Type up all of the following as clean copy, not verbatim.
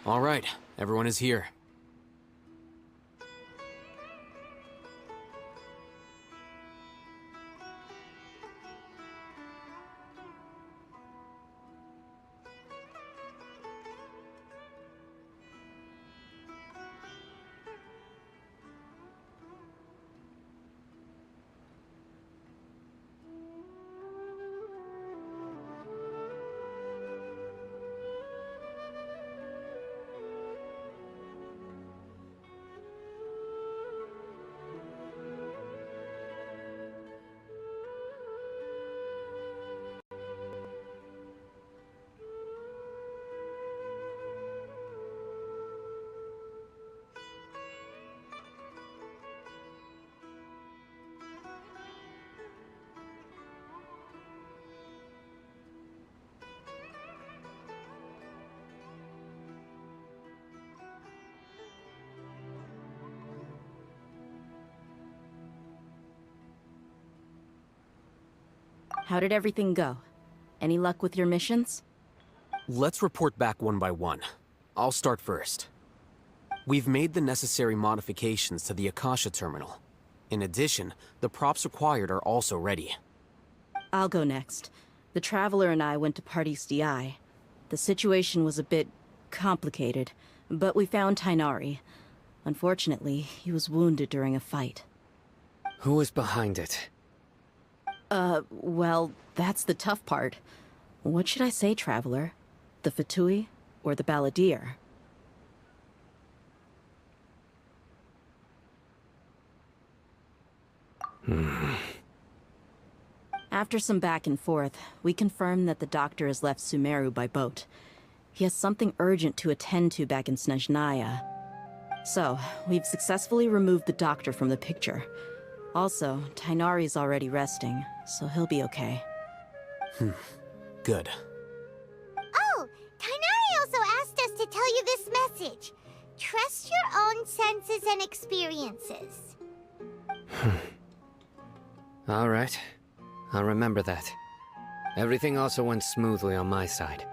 All right, everyone is here. How did everything go? Any luck with your missions? Let's report back one by one. I'll start first. We've made the necessary modifications to the Akasha terminal. In addition, the props required are also ready. I'll go next. The Traveler and I went to Party's DI. The situation was a bit complicated, but we found Tainari. Unfortunately, he was wounded during a fight. Who was behind it? Well, that's the tough part. What should I say, Traveler? The Fatui or the Balladeer? After some back and forth, we confirmed that the doctor has left Sumeru by boat. He has something urgent to attend to back in Snezhnaya. So, we've successfully removed the doctor from the picture. Also, Tainari's already resting, so he'll be okay. Good. Oh, Tainari also asked us to tell you this message. Trust your own senses and experiences. All right. I'll remember that. Everything also went smoothly on my side.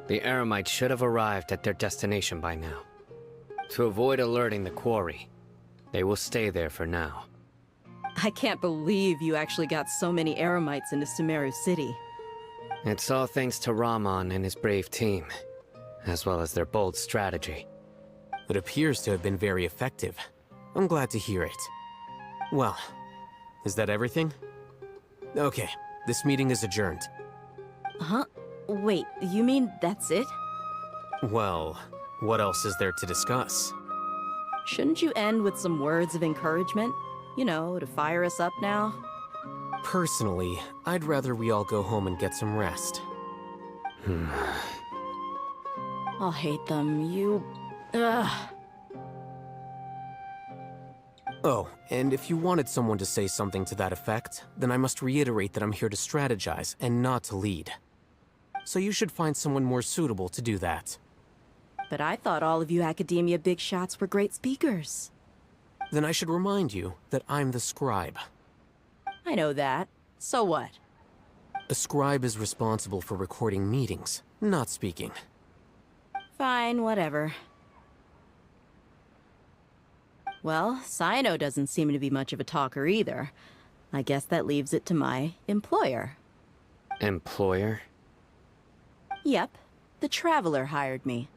The Eremites should have arrived at their destination by now. To avoid alerting the quarry, they will stay there for now. I can't believe you actually got so many Eremites into Sumeru City. It's all thanks to Rahman and his brave team, as well as their bold strategy. It appears to have been very effective. I'm glad to hear it. Well, is that everything? Okay, this meeting is adjourned. Huh? Wait, you mean that's it? Well, what else is there to discuss? Shouldn't you end with some words of encouragement? You know, to fire us up now? Personally, I'd rather we all go home and get some rest. I'll hate them, Ugh. Oh, and if you wanted someone to say something to that effect, then I must reiterate that I'm here to strategize and not to lead. So you should find someone more suitable to do that. But I thought all of you academia big shots were great speakers. Then I should remind you that I'm the scribe. I know that. So what? A scribe is responsible for recording meetings, not speaking. Fine, whatever. Well, Cyno doesn't seem to be much of a talker either. I guess that leaves it to my employer. Employer? Yep, the Traveler hired me.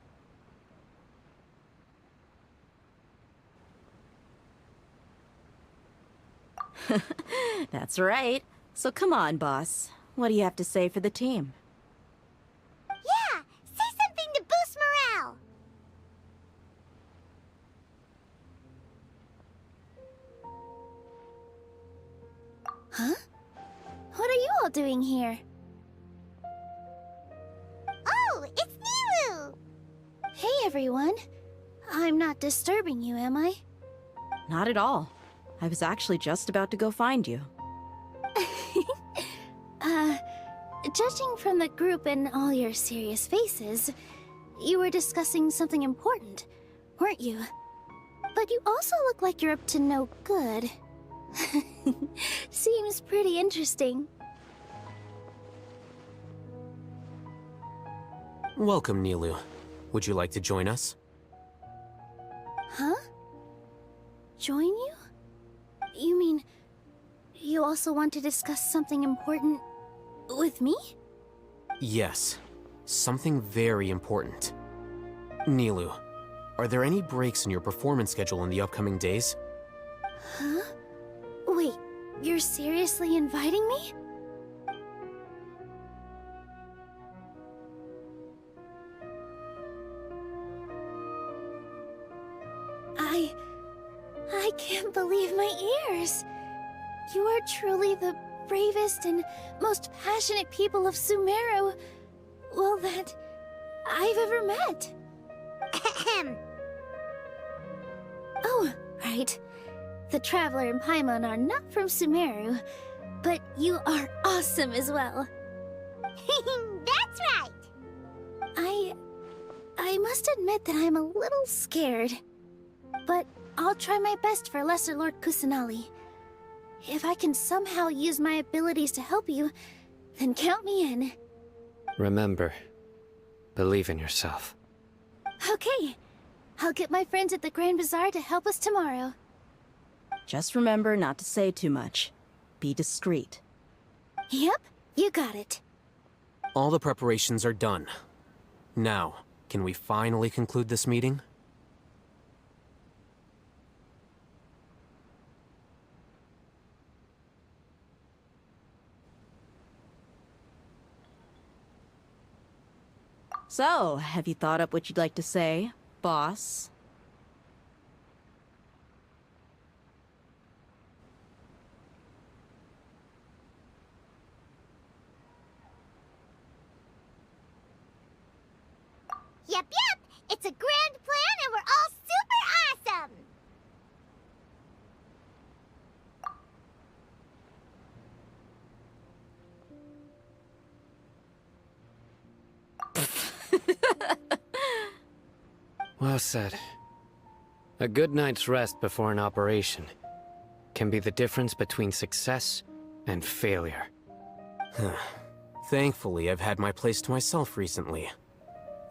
That's right. So come on, boss. What do you have to say for the team? Yeah, say something to boost morale. Huh? What are you all doing here? Oh, it's Nilu! Hey, everyone. I'm not disturbing you, am I? Not at all. I was actually just about to go find you. Judging from the group and all your serious faces, you were discussing something important, weren't you? But you also look like you're up to no good. Seems pretty interesting. Welcome, Nilu. Would you like to join us? Huh? Join you? You mean, you also want to discuss something important with me? Yes. Something very important. Nilu, are there any breaks in your performance schedule in the upcoming days? Huh? Wait, you're seriously inviting me? I can't believe my ears. You are truly the bravest and most passionate people of Sumeru, well, that I've ever met. Ahem. Oh, right. The Traveler and Paimon are not from Sumeru, but you are awesome as well. That's right. I must admit that I'm a little scared. But I'll try my best for Lesser Lord Kusanali. If I can somehow use my abilities to help you, then count me in. Remember, believe in yourself. Okay. I'll get my friends at the Grand Bazaar to help us tomorrow. Just remember not to say too much. Be discreet. Yep, you got it. All the preparations are done. Now, can we finally conclude this meeting? So, have you thought up what you'd like to say, boss? Yep. It's a grand plan and we're all super awesome. Well said. A good night's rest before an operation can be the difference between success and failure. Thankfully, I've had my place to myself recently.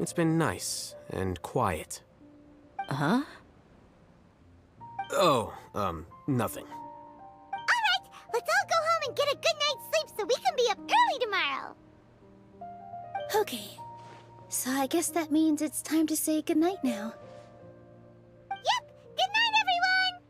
It's been nice and quiet. Huh? Oh, nothing. Alright, let's all go home and get a good night's sleep so we can be up early tomorrow. Okay. So I guess that means it's time to say goodnight now. Yep, good night everyone!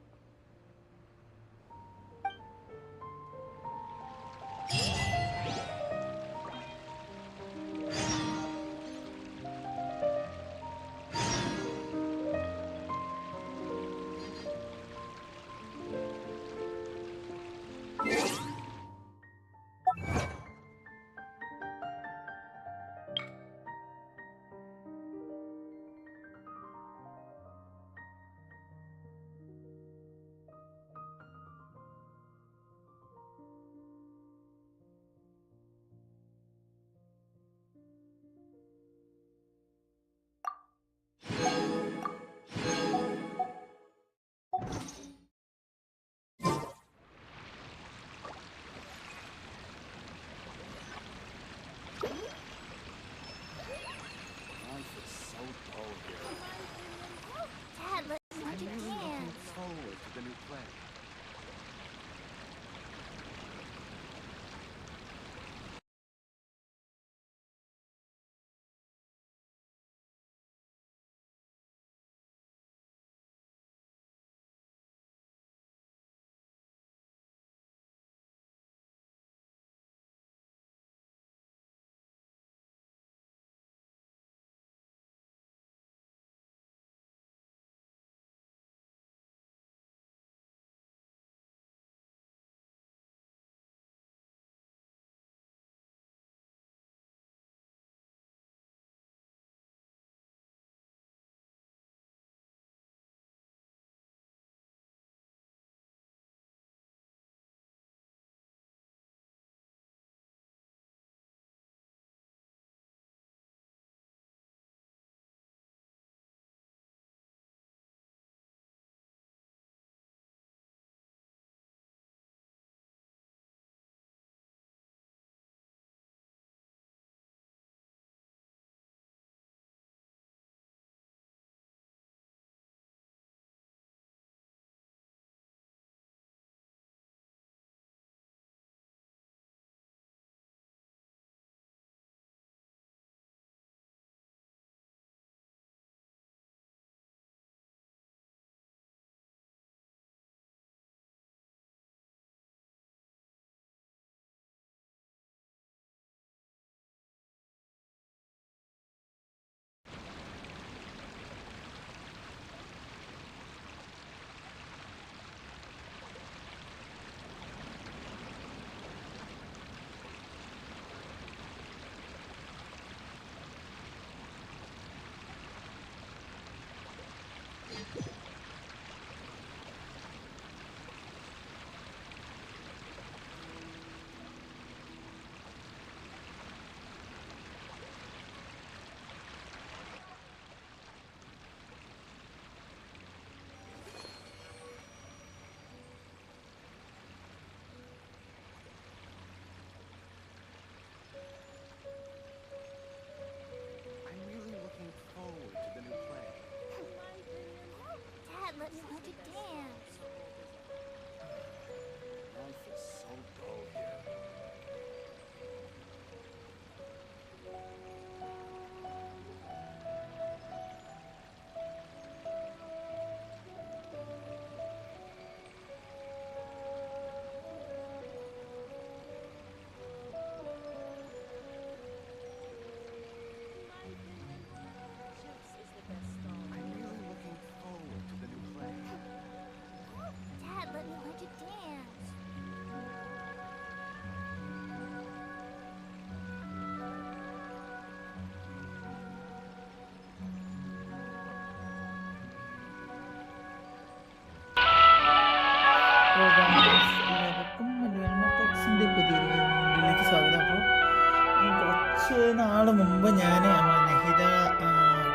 കുറച്ച് നാൾ മുമ്പ് ഞാൻ നെഹിദ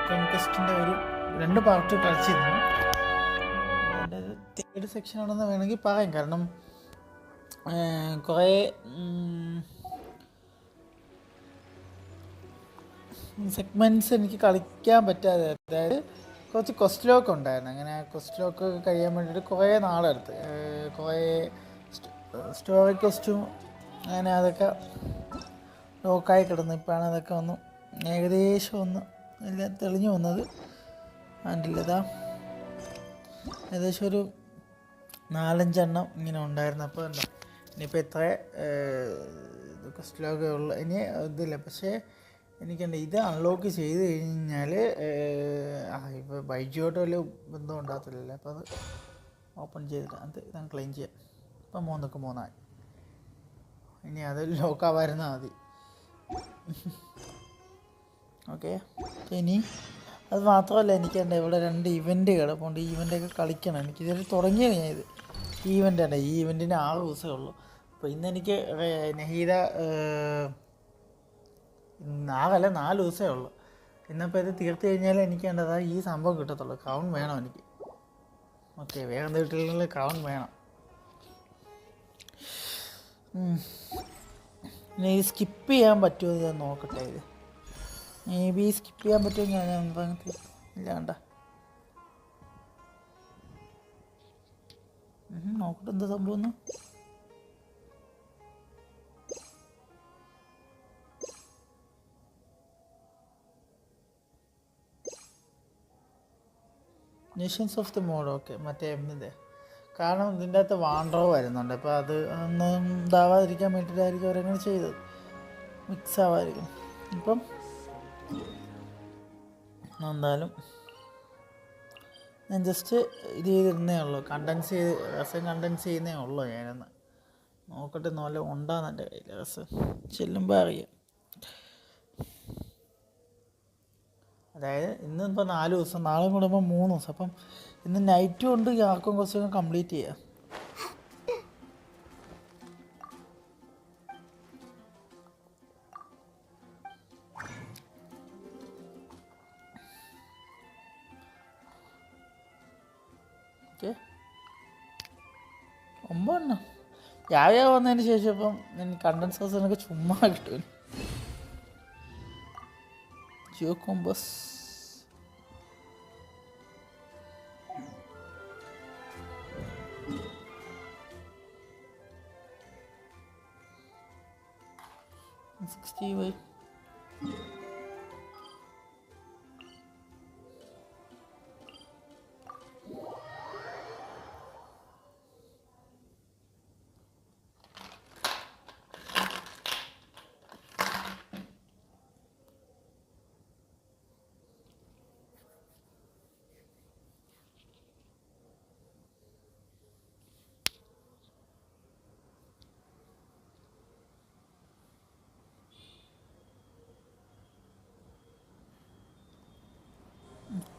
കോൺക്വസ്റ്റിൻ്റെ ഒരു 2 part കളിച്ചിരുന്നു. അതിൻ്റെ ഒരു 3rd സെക്ഷനാണെന്ന് വേണമെങ്കിൽ പറയാം. കാരണം കുറേ സെഗ്മെൻറ്റ്സ് എനിക്ക് കളിക്കാൻ പറ്റാതെ, അതായത് കുറച്ച് ക്വസ്റ്റ് ലോക്ക് ഉണ്ടായിരുന്നു. അങ്ങനെ ക്വസ്റ്റ് ലോക്ക് കഴിയാൻ വേണ്ടിയിട്ട് കുറേ നാളെടുത്ത്, കുറേ സ്റ്റോറി ക്വസ്റ്റും അങ്ങനെ അതൊക്കെ ലോക്കായി കിടന്നു. ഇപ്പോഴാണ് അതൊക്കെ ഒന്ന് ഏകദേശം ഒന്ന് എല്ലാം തെളിഞ്ഞു വന്നത്. അതിൻ്റെതാ ഏകദേശം ഒരു 4-5 എണ്ണം ഇങ്ങനെ ഉണ്ടായിരുന്നു. അപ്പോൾ എന്താ ഇനിയിപ്പോൾ എത്ര ക്വസ്റ്റ് ലോക്ക് ഉള്ള ഇനി ഇതില്ല. പക്ഷേ എനിക്കെന്താ ഇത് അൺലോക്ക് ചെയ്ത് കഴിഞ്ഞാൽ ഇപ്പോൾ ബൈജിയോട്ട് വലിയ ബന്ധം ഉണ്ടാകത്തില്ലല്ലോ. അപ്പോൾ അത് ഓപ്പൺ ചെയ്തിട്ട് അത് ഇതാണ് ക്ലെയിം ചെയ്യാം. ഇപ്പം 3-3 ഇനി അത് ലോക്കാവായിരുന്നാൽ മതി. ഓക്കെ, ഇനി അത് മാത്രമല്ല, എനിക്ക് എൻ്റെ ഇവിടെ 2 ഇവൻ്റ് കിടപ്പുണ്ട്. ഈ ഇവൻ്റൊക്കെ കളിക്കണം. എനിക്കിതൊരു തുടങ്ങിയത് ഞാൻ ഇത് ഈ ഇവൻ്റ് ആണ്. ഈ ഇവൻറ്റിന് 6 ദിവസമേ ഉള്ളൂ. അപ്പോൾ ഇന്നെനിക്ക് നഹീദ 4 ദിവസമേ ഉള്ളൂ. ഇന്നിപ്പോൾ ഇത് തീർത്ത് കഴിഞ്ഞാൽ എനിക്ക് വേണ്ടതാ ഈ സംഭവം കിട്ടത്തുള്ളൂ. ക്രൗൺ വേണം എനിക്ക്. ഓക്കെ, വേഗം വീട്ടിലുള്ള ക്രൗൺ വേണം. ഇനി സ്കിപ്പ് ചെയ്യാൻ പറ്റുമോ ഞാൻ നോക്കട്ടെ. ഇത് മേ ബി സ്കിപ്പ് ചെയ്യാൻ പറ്റുമോ ഞാൻ ഇല്ല വേണ്ട നോക്കട്ടെ എന്താ സംഭവം ഒന്ന്. Nations of the mode. Okay, മറ്റേ എമ്മിൻ്റെ. കാരണം ഇതിൻ്റെ അകത്ത് വാണ്ടറോ വരുന്നുണ്ട്. അപ്പോൾ അത് ഒന്നും ഇതാവാതിരിക്കാൻ വേണ്ടിയിട്ടായിരിക്കും അവരങ്ങനെ ചെയ്തത്, മിക്സ് ആവാതിരിക്കും. ഇപ്പം എന്തായാലും ഞാൻ ജസ്റ്റ് ഇത് ചെയ്തിരുന്നേ ഉള്ളൂ, രസം കണ്ടൻസ് ചെയ്യുന്നേ ഉള്ളൂ. ഞാനൊന്ന് നോക്കട്ടെ നല്ല ഉണ്ടാകുന്ന എൻ്റെ കയ്യിൽ രസം ചെല്ലുമ്പോൾ അറിയാം. അതായത് ഇന്നിപ്പോൾ 4 ദിവസം, നാളെ കൂടുമ്പോൾ 3 ദിവസം. അപ്പം ഇന്ന് നൈറ്റും കൊണ്ട് ആർക്കും കുറച്ചൊക്കെ കംപ്ലീറ്റ് ചെയ്യാം. ഓക്കെ, 9 എണ്ണം രാവിലെ വന്നതിന് ശേഷം ഇപ്പം കണ്ടൻസേഴ്സിനൊക്കെ ചുമ്മാ കിട്ടും. Geo compass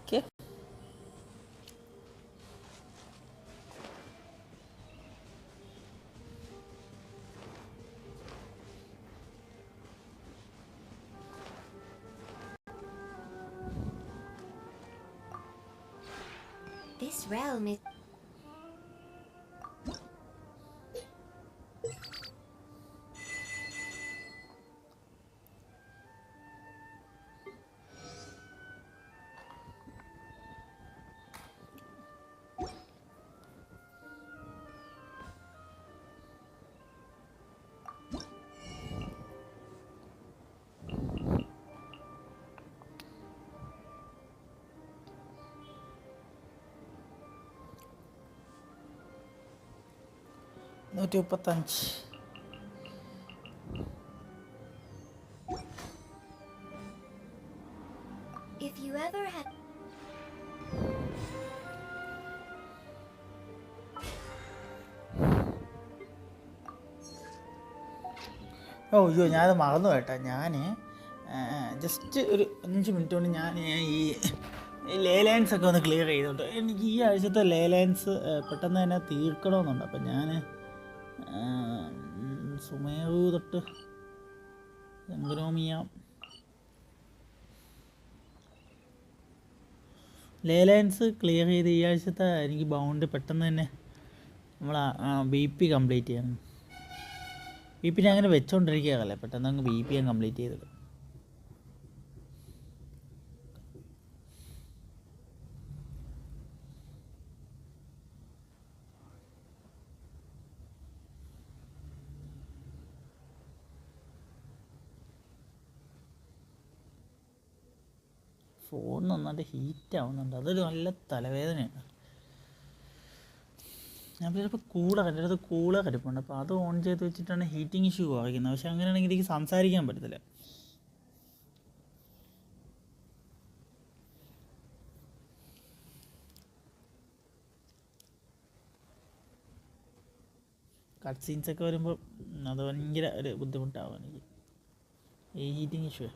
okay. This realm is $135. if you ever had അയ്യോ ഞാനത് മറന്നു കേട്ടോ. ഞാൻ ജസ്റ്റ് ഒരു 5 മിനിറ്റ് കൊണ്ട് ഞാൻ ഈ ലേ ലൈൻസ് ഒക്കെ ഒന്ന് ക്ലിയർ ചെയ്തോട്ടെ. എനിക്ക് ഈ ആഴ്ചത്തെ ലേ ലൈൻസ് പെട്ടെന്ന് തന്നെ തീർക്കണമെന്നുണ്ട്. അപ്പം ഞാൻ സുമേറു തൊട്ട് സംഗ്രോമിയ ലേലൈൻസ് ക്ലിയർ ചെയ്ത് ഈ ആഴ്ചത്തെ എനിക്ക് ബൗണ്ട് പെട്ടെന്ന് തന്നെ നമ്മൾ BP കംപ്ലീറ്റ് ചെയ്യണം. BP ഞാൻ അങ്ങനെ വെച്ചോണ്ടിരിക്കുകയല്ലേ, പെട്ടെന്ന് അങ്ങ് BP ഞാൻ കംപ്ലീറ്റ് ചെയ്തിടും. ഫോൺ നന്നായിട്ട് ഹീറ്റ് ആവുന്നുണ്ട്, അതൊരു നല്ല തലവേദനയാണ്. ഞാൻ ചിലപ്പോൾ എൻ്റെ അടുത്ത് കൂളർ എടുപ്പുണ്ട്, അപ്പോൾ അത് ഓൺ ചെയ്ത് വെച്ചിട്ടാണ് ഹീറ്റിംഗ് ഇഷ്യൂ കുറയ്ക്കുന്നത്. പക്ഷെ അങ്ങനെയാണെങ്കിൽ എനിക്ക് സംസാരിക്കാൻ പറ്റത്തില്ല. കട്ട് സീൻസൊക്കെ വരുമ്പോൾ അത് ഭയങ്കര ഒരു ബുദ്ധിമുട്ടാവും എനിക്ക്, ഈ heating issue.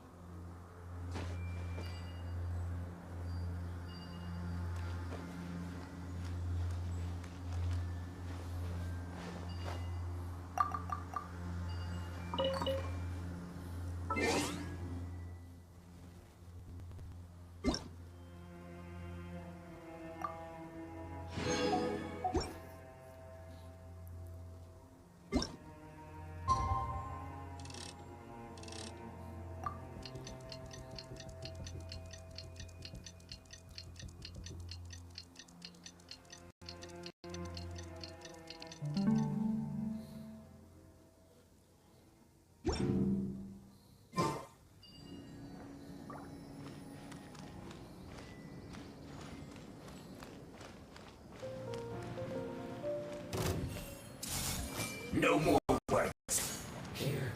No more words. Here.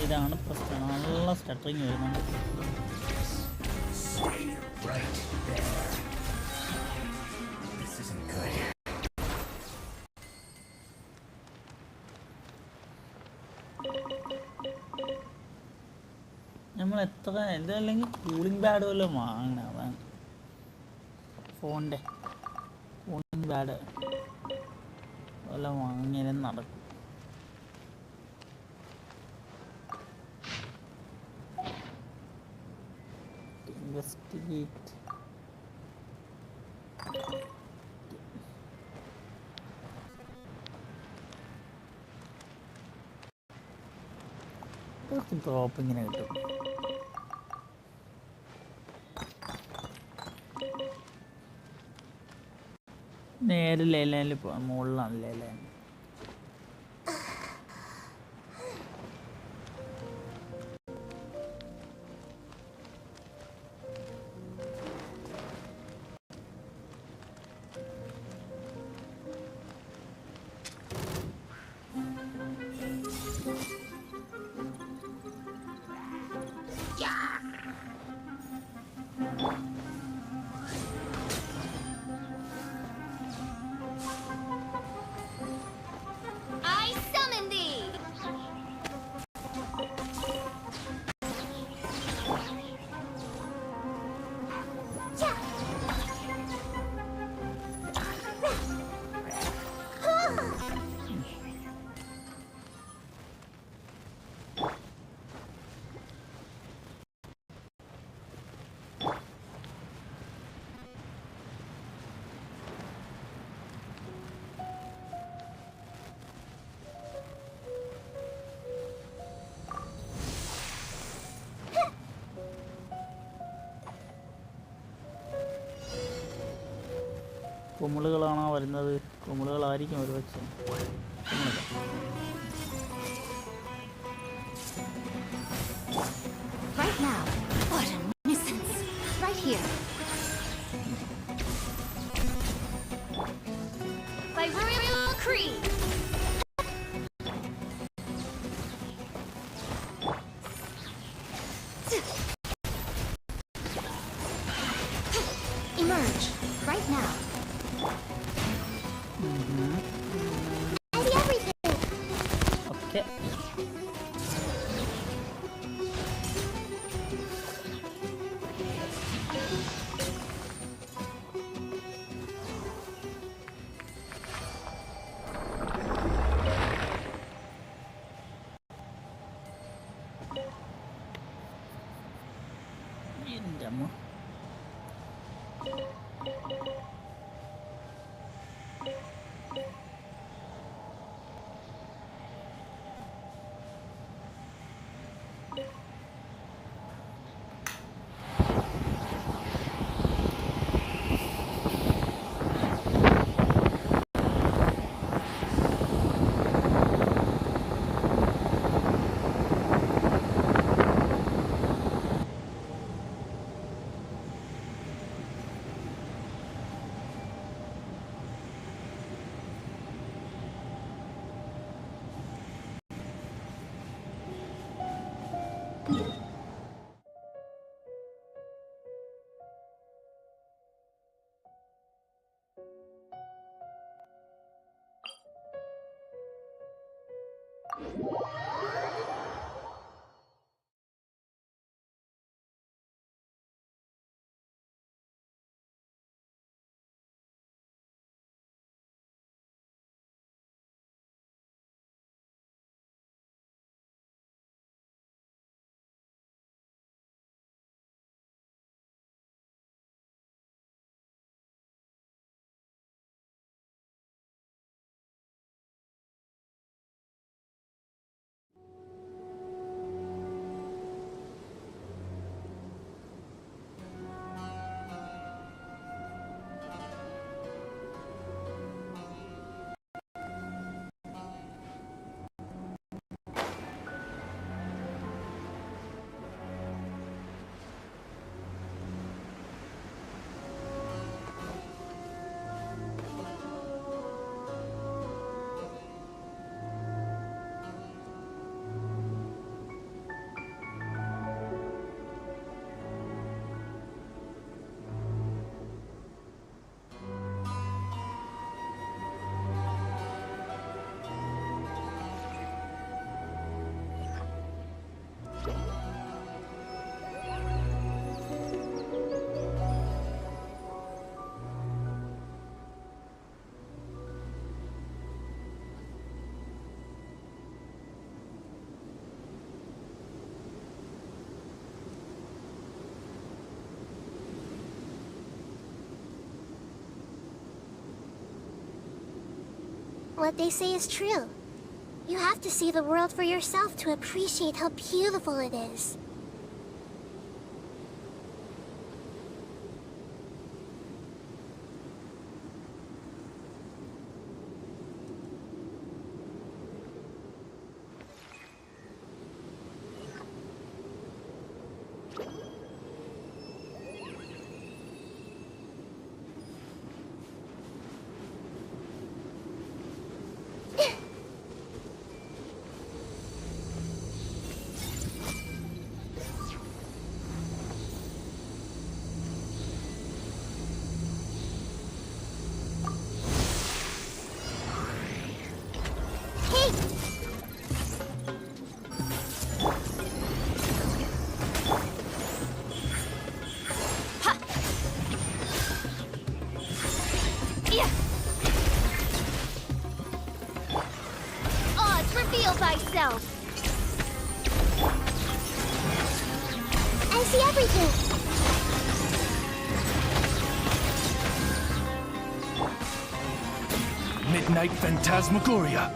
ഇതാണ് പ്രശ്നം, നല്ല സ്റ്റട്ടറിങ് വരുന്നുണ്ട്. Right there. This isn't good. നമ്മൾ എത്ര ഇതല്ലെങ്കിൽ കൂളിംഗ് പാഡ് വല്ലതും വാങ്ങണം, അതാണ് ഫോണിൻ്റെ കൂളിംഗ് പാഡ് വല്ലതും വാങ്ങിയാലും നടക്കും. ഇൻവെസ്റ്റിഗേറ്റ് ഡ്രോപ്പ് ഇങ്ങനെ കിട്ടും. നേരെ ലേലൈനിൽ പോകാം, മുകളിലാണ് ലേലൈൻ. കുമിളുകളാണോ വരുന്നത്? കുമിളുകളായിരിക്കും ഒരു പക്ഷേ. Right now. What a nuisance. Right here. By Royal Creed. Emerge. Right now. I see everything. Okay. යමු. What they say is true. You have to see the world for yourself to appreciate how beautiful it is. Thyself. I see everything. Midnight Phantasmagoria.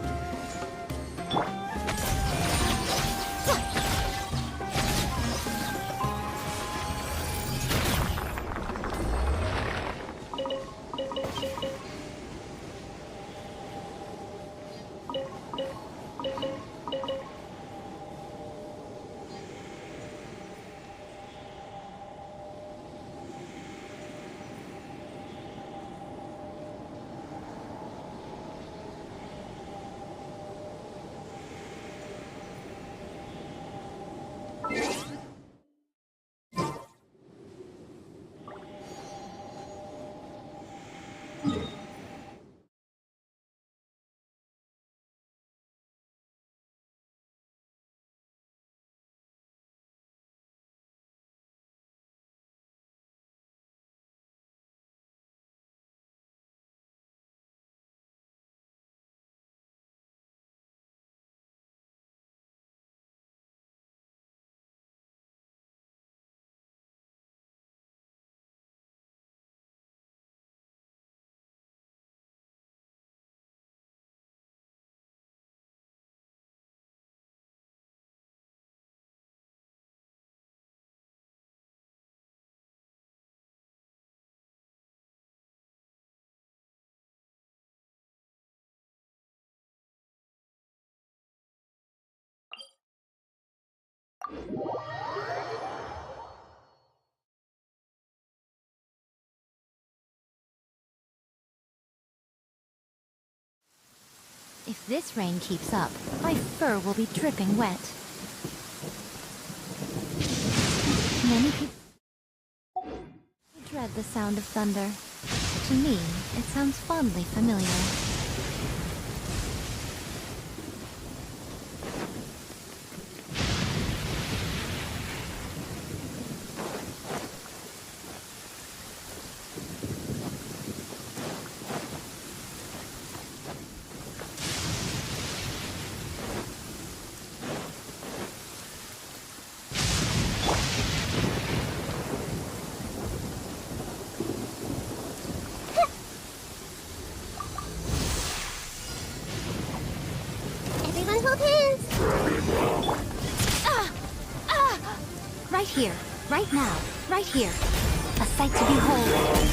If this rain keeps up, my fur will be dripping wet. Many people dread the sound of thunder. To me, it sounds fondly familiar. Right here, right now, right here. A sight to behold.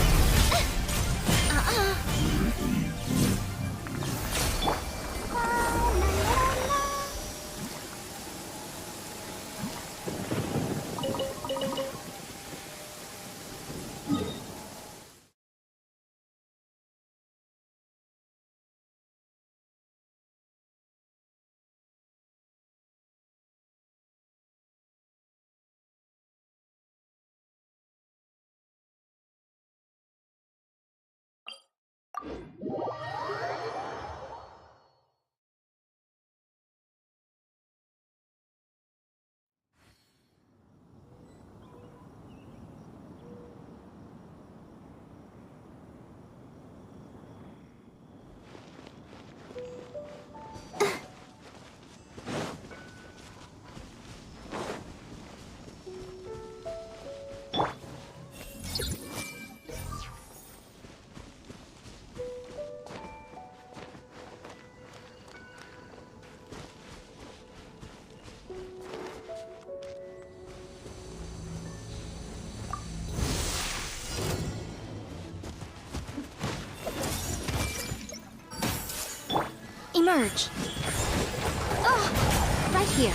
Emerge. Oh, right here.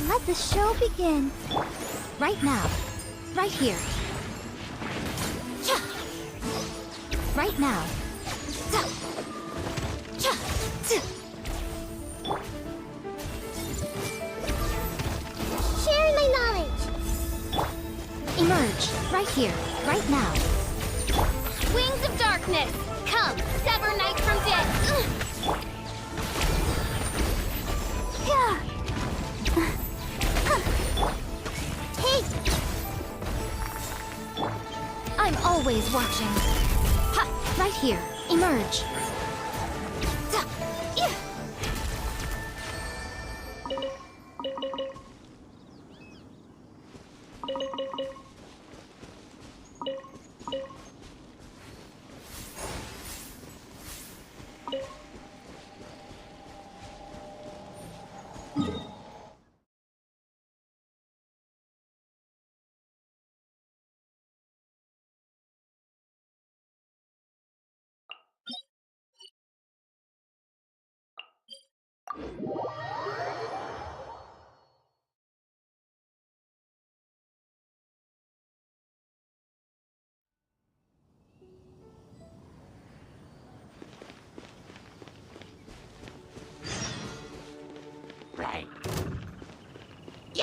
Let the show begin. Right now. Right here. Right now. Share my knowledge. Emerge. Right here. Right now. Wings of darkness! Come, sever night from day! Hey! I'm always watching. Ha! Right here. Emerge.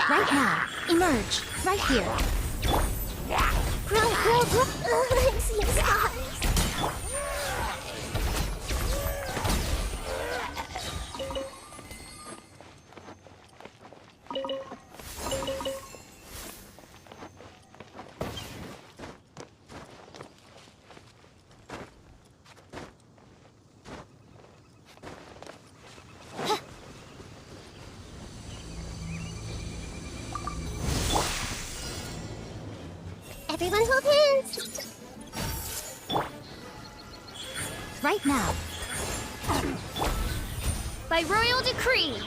Right now. Emerge. Right here. Grow. I'm seeing stars. Everyone hold hands. Right now. By royal decree!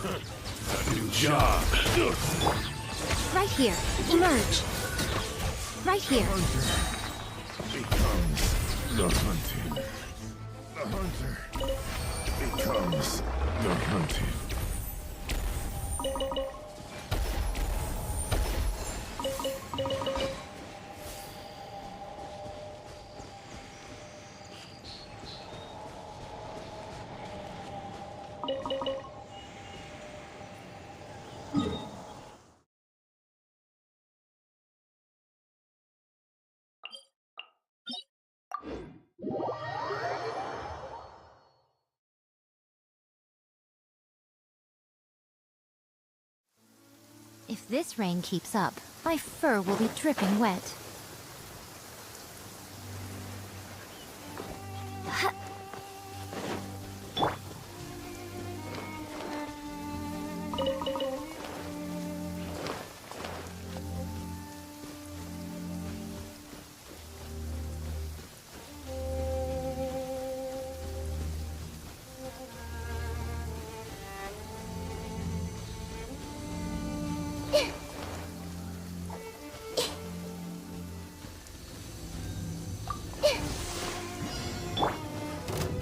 Good job. Right here. Emerge. Right here. Becomes the hunting. The hunter becomes the hunted. If this rain keeps up, my fur will be dripping wet.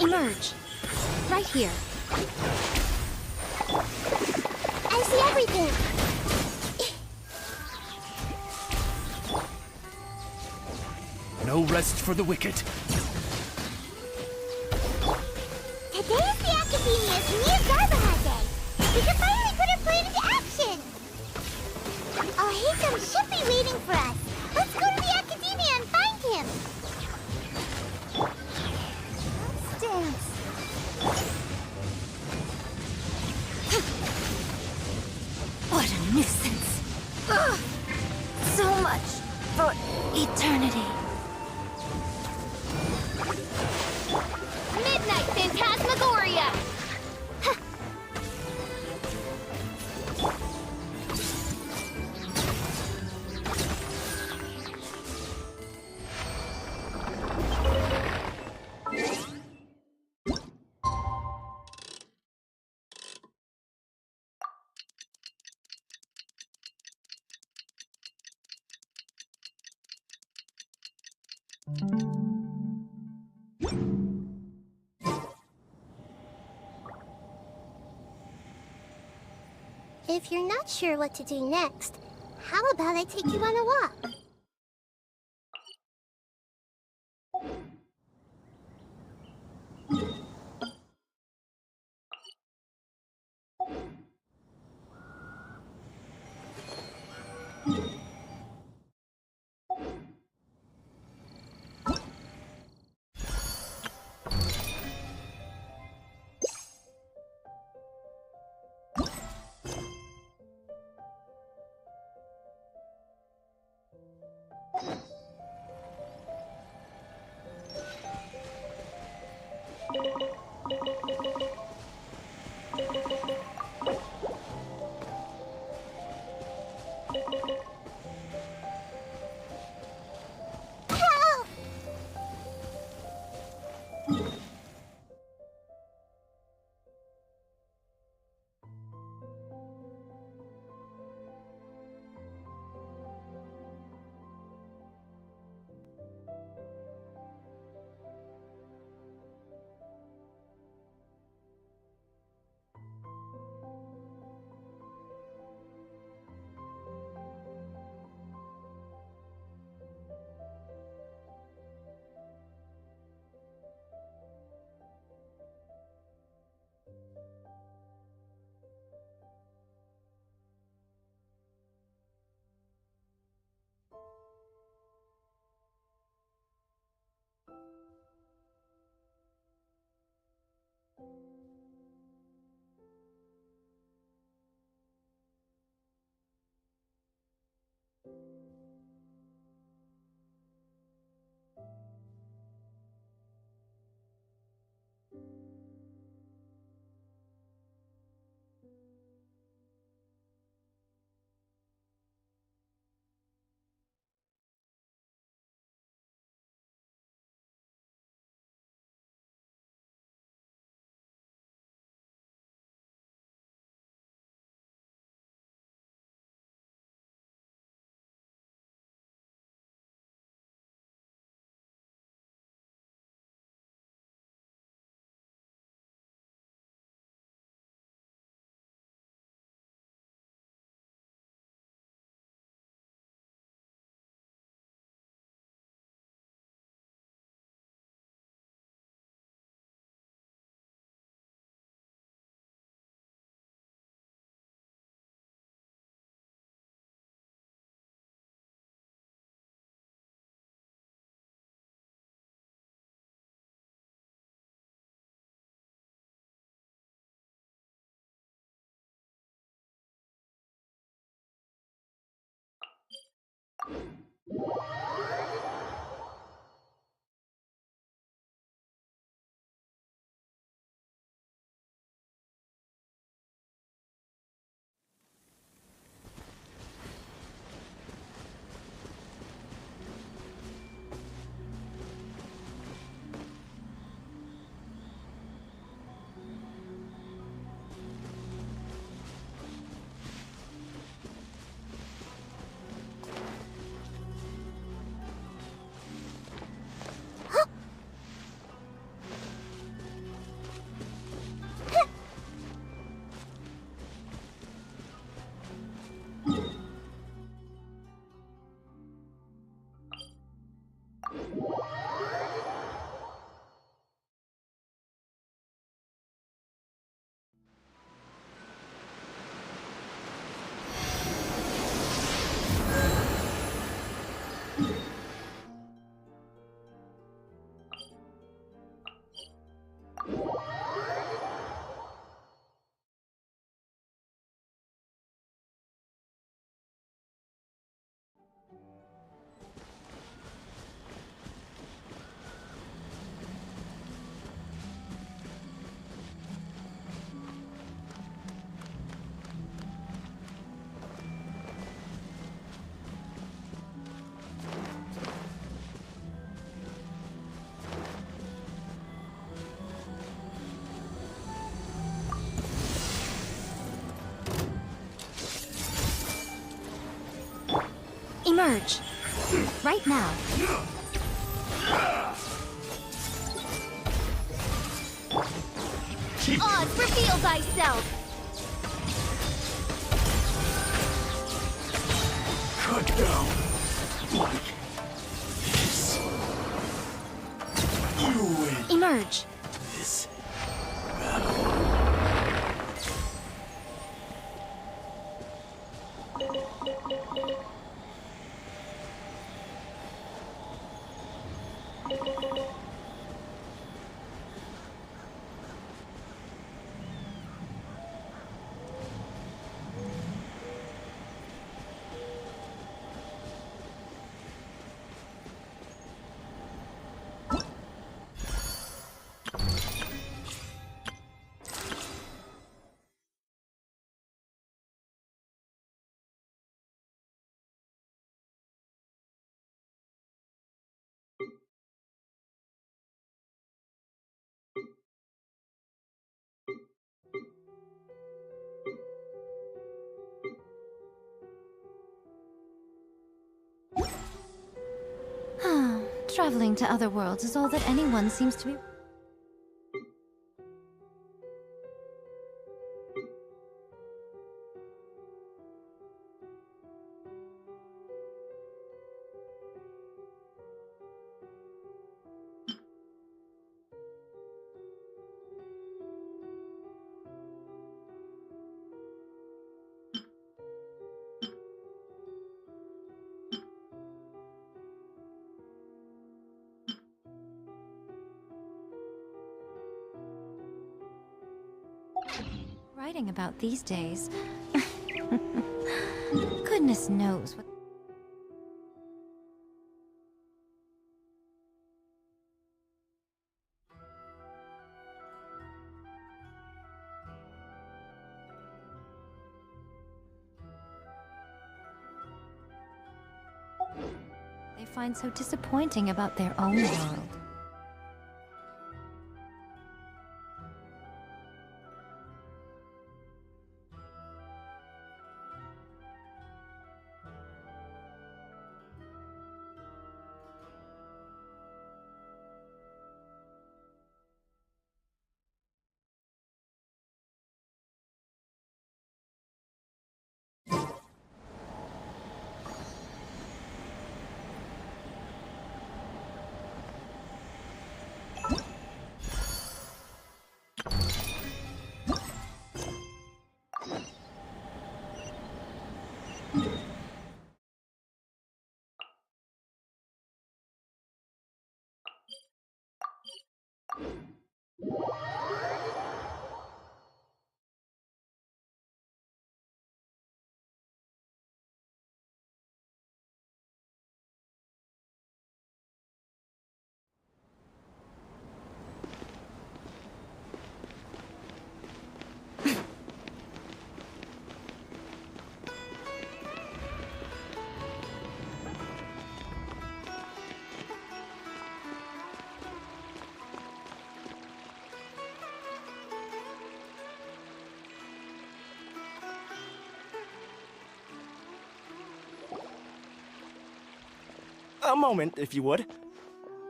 Emerge. Right here. I see everything. No rest for the wicked. Today is the Academia's new Garbaha Day. We can finally put our plan into action. Our Hisam should be waiting for us. Let's go to the Academia and find him. Let's dance. What a nuisance. Ugh. So much for eternity. Midnight Phantasmagoria! If you're not sure what to do next, how about I take you on a walk? Emerge. Right now. Oz, reveal thyself! Cut down like this. You win Emerge. this battle. Traveling to other worlds is all that anyone seems to be. Writing about these days. Goodness knows what. They find so disappointing about their own world. A moment, if you would.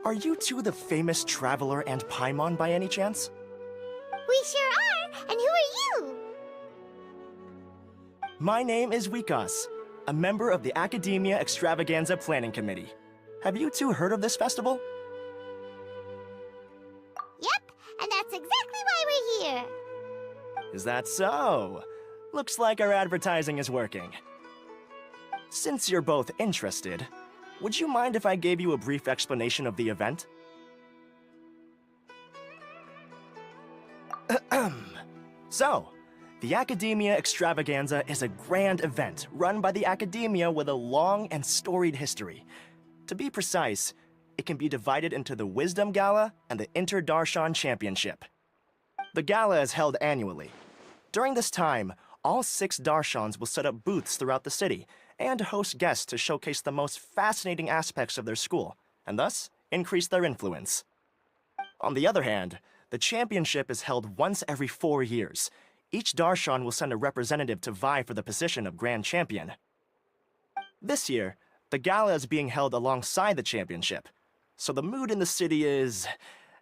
Are you two the famous Traveler and Paimon by any chance? We sure are! And who are you? My name is Wikas, a member of the Academia Extravaganza Planning Committee. Have you two heard of this festival? Yep, and that's exactly why we're here. Is that so? Looks like our advertising is working. Since you're both interested, would you mind if I gave you a brief explanation of the event? So, the Academia Extravaganza is a grand event run by the Academia with a long and storied history. To be precise, it can be divided into the Wisdom Gala and the Inter-Darshan Championship. The gala is held annually. During this time, all 6 Darshans will set up booths throughout the city and host guests to showcase the most fascinating aspects of their school, and thus increase their influence. On the other hand, the championship is held once every 4 years. Each Darshan will send a representative to vie for the position of Grand Champion. This year, the gala is being held alongside the championship, so the mood in the city is,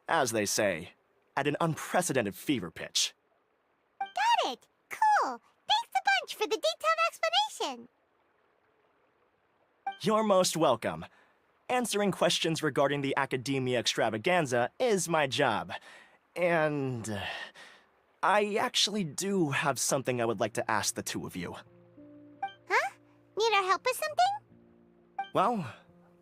as they say, at an unprecedented fever pitch. Got it! Cool! Thanks a bunch for the detailed explanation! You're most welcome. Answering questions regarding the Academia Extravaganza is my job. And I actually do have something I would like to ask the two of you. Huh? Need our help with something? Well,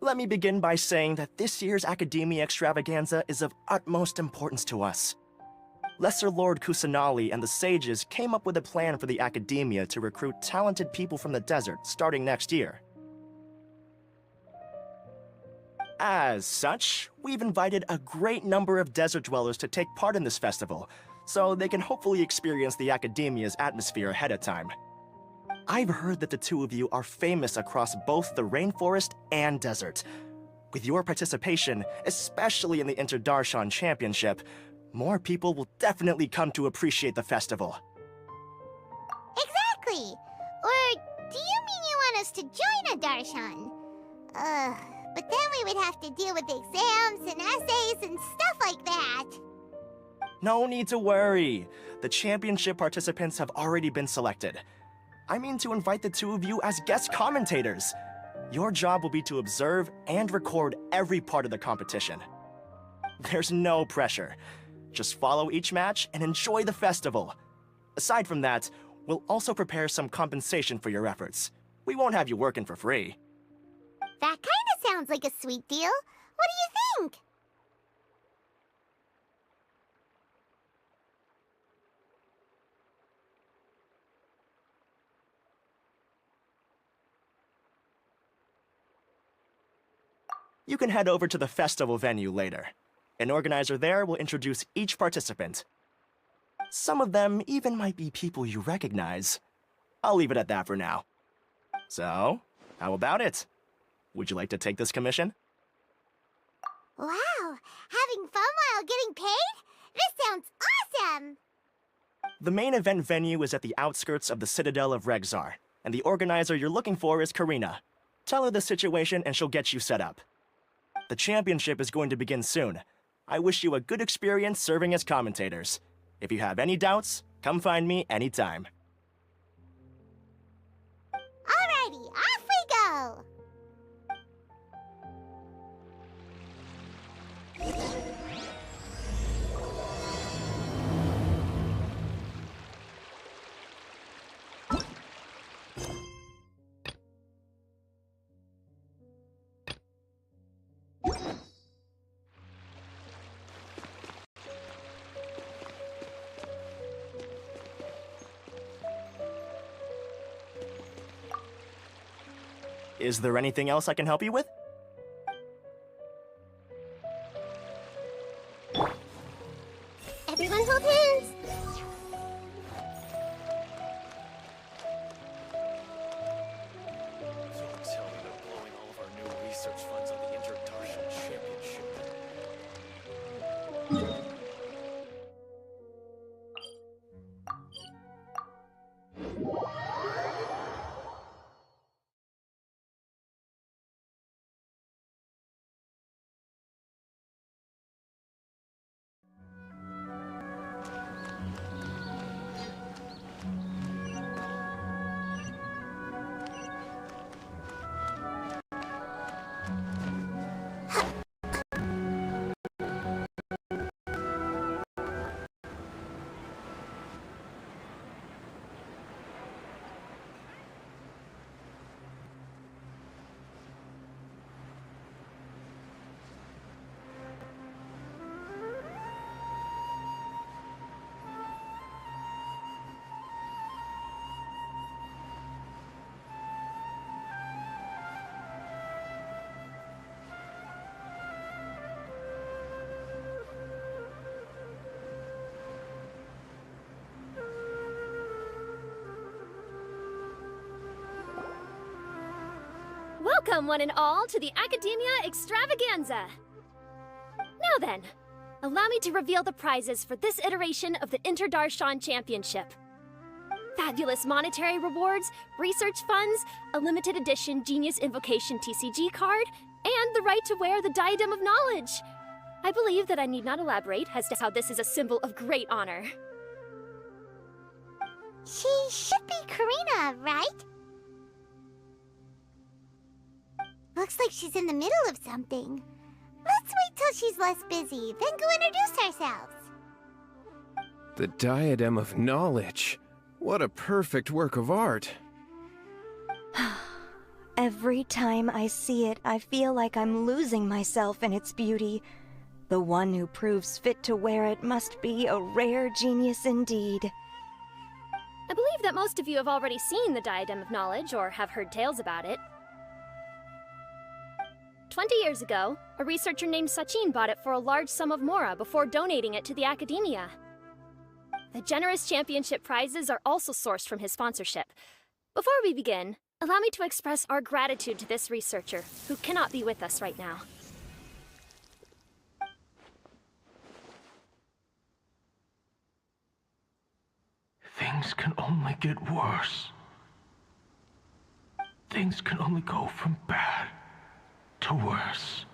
let me begin by saying that this year's Academia Extravaganza is of utmost importance to us. Lesser Lord Kusanali and the sages came up with a plan for the Academia to recruit talented people from the desert starting next year. As such, we've invited a great number of desert dwellers to take part in this festival, so they can hopefully experience the Academia's atmosphere ahead of time. I've heard that the two of you are famous across both the rainforest and desert. With your participation, especially in the Inter-Darshan Championship, more people will definitely come to appreciate the festival. Exactly! Or do you mean you want us to join a Darshan? But then we would have to deal with exams and essays and stuff like that. No need to worry. The championship participants have already been selected. I mean to invite the two of you as guest commentators. Your job will be to observe and record every part of the competition. There's no pressure. Just follow each match and enjoy the festival. Aside from that, we'll also prepare some compensation for your efforts. We won't have you working for free. That kinda sounds like a sweet deal. What do you think? You can head over to the festival venue later. An organizer there will introduce each participant. Some of them even might be people you recognize. I'll leave it at that for now. So, how about it? Would you like to take this commission? Wow! Having fun while getting paid? This sounds awesome! The main event venue is at the outskirts of the Citadel of Regzar, and the organizer you're looking for is Karina. Tell her the situation and she'll get you set up. The championship is going to begin soon. I wish you a good experience serving as commentators. If you have any doubts, come find me anytime. Alrighty, off we go! Is there anything else I can help you with? Everyone hold hands! Don't tell me they're blowing all of our new research funds on the Inter-Darshan Championship. Welcome, one and all, to the Academia Extravaganza! Now then, allow me to reveal the prizes for this iteration of the Inter-Darshan Championship. Fabulous monetary rewards, research funds, a limited edition Genius Invocation TCG card, and the right to wear the Diadem of Knowledge. I believe that I need not elaborate as to how this is a symbol of great honor. She should be Karina, right? Looks like she's in the middle of something. Let's wait till she's less busy, then go introduce ourselves. The Diadem of Knowledge. What a perfect work of art. Every time I see it, I feel like I'm losing myself in its beauty. The one who proves fit to wear it must be a rare genius indeed. I believe that most of you have already seen the Diadem of Knowledge or have heard tales about it. 20 years ago, a researcher named Sachin bought it for a large sum of mora before donating it to the Academia. The generous championship prizes are also sourced from his sponsorship. Before we begin, allow me to express our gratitude to this researcher, who cannot be with us right now. Things can only get worse. Things can only go from bad to worse.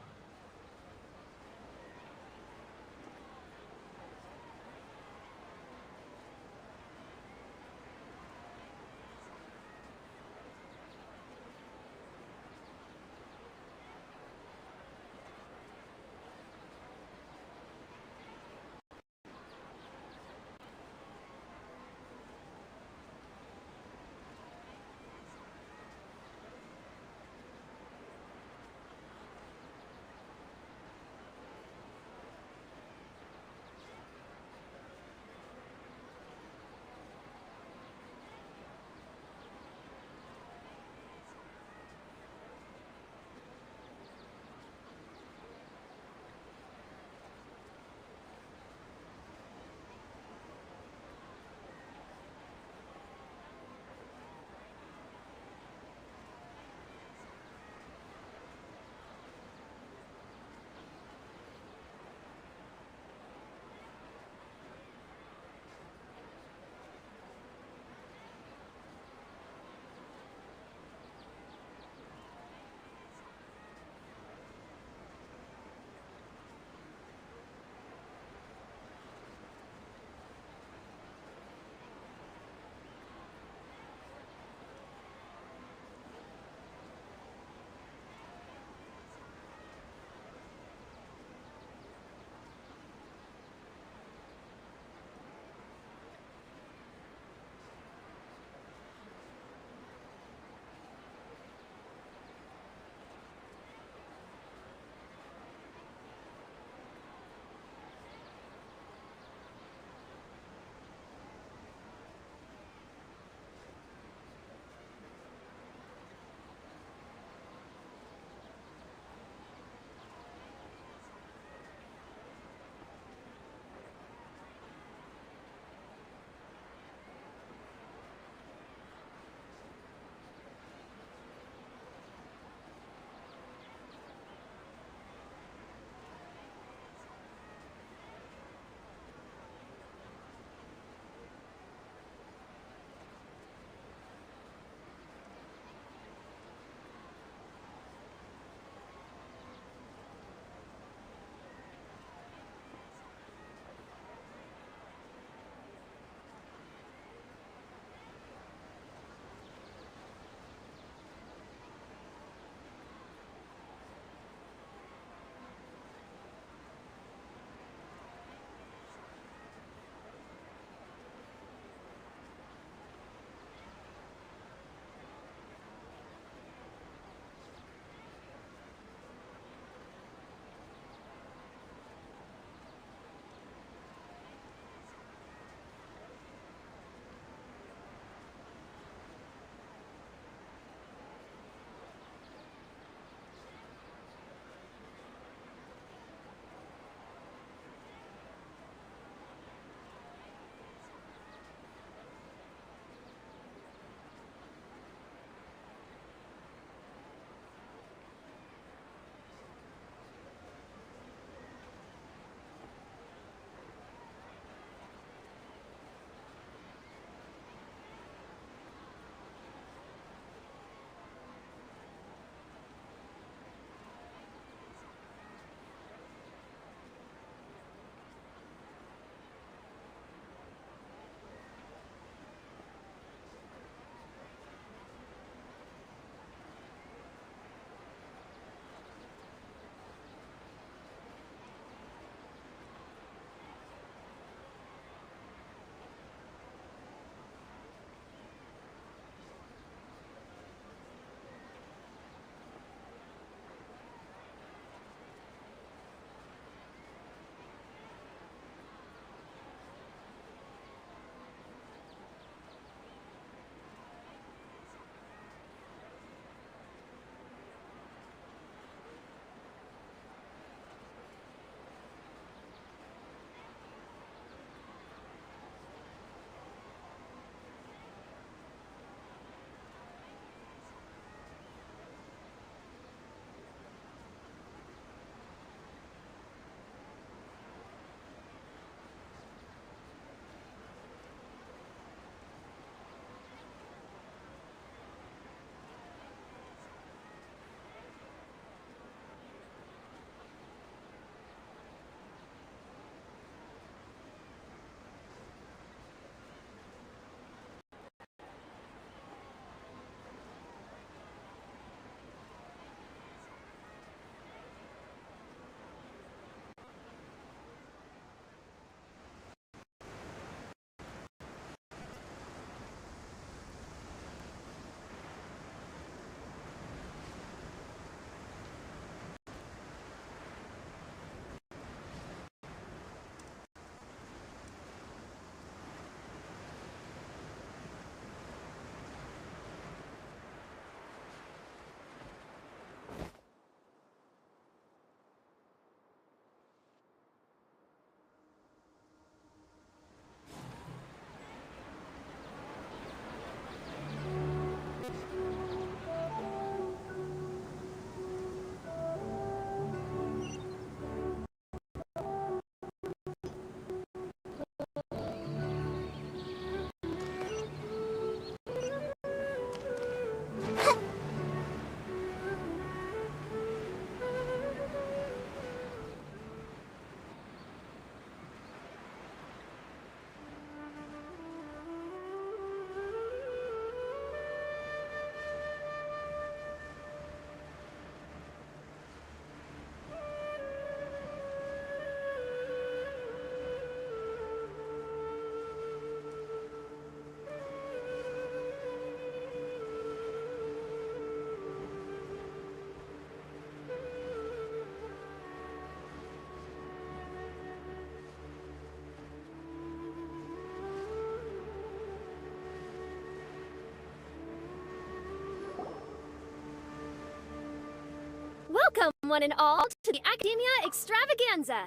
one and all to the Academia Extravaganza.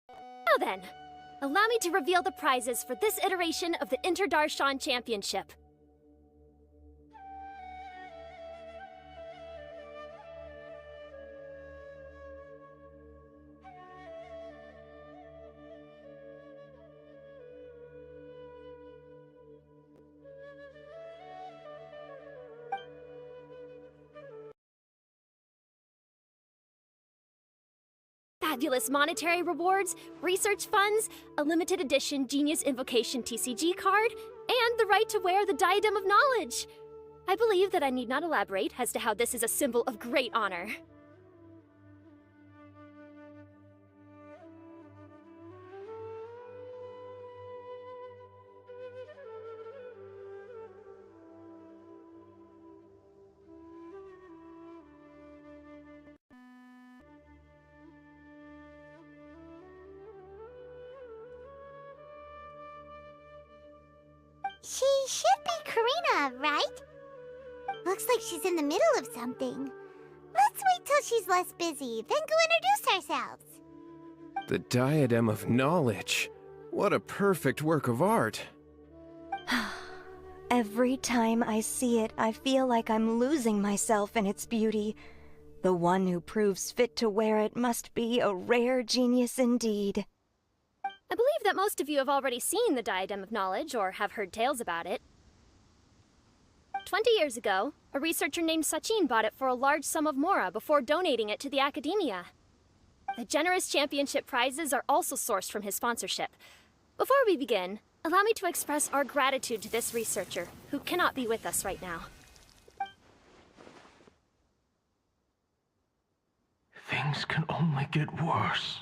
Now then, allow me to reveal the prizes for this iteration of the Inter-Darshan Championship. Fabulous monetary rewards, research funds, a limited edition Genius Invocation TCG card, and the right to wear the Diadem of Knowledge. I believe that I need not elaborate as to how this is a symbol of great honor. She should be Karina, right? Looks like she's in the middle of something. Let's wait till she's less busy, then go introduce ourselves. The Diadem of Knowledge. What a perfect work of art. Every time I see it, I feel like I'm losing myself in its beauty. The one who proves fit to wear it must be a rare genius indeed. I believe that most of you have already seen the Diadem of Knowledge or have heard tales about it. 20 years ago, a researcher named Sachin bought it for a large sum of mora before donating it to the Academia. The generous championship prizes are also sourced from his sponsorship. Before we begin, allow me to express our gratitude to this researcher, who cannot be with us right now. Things can only get worse.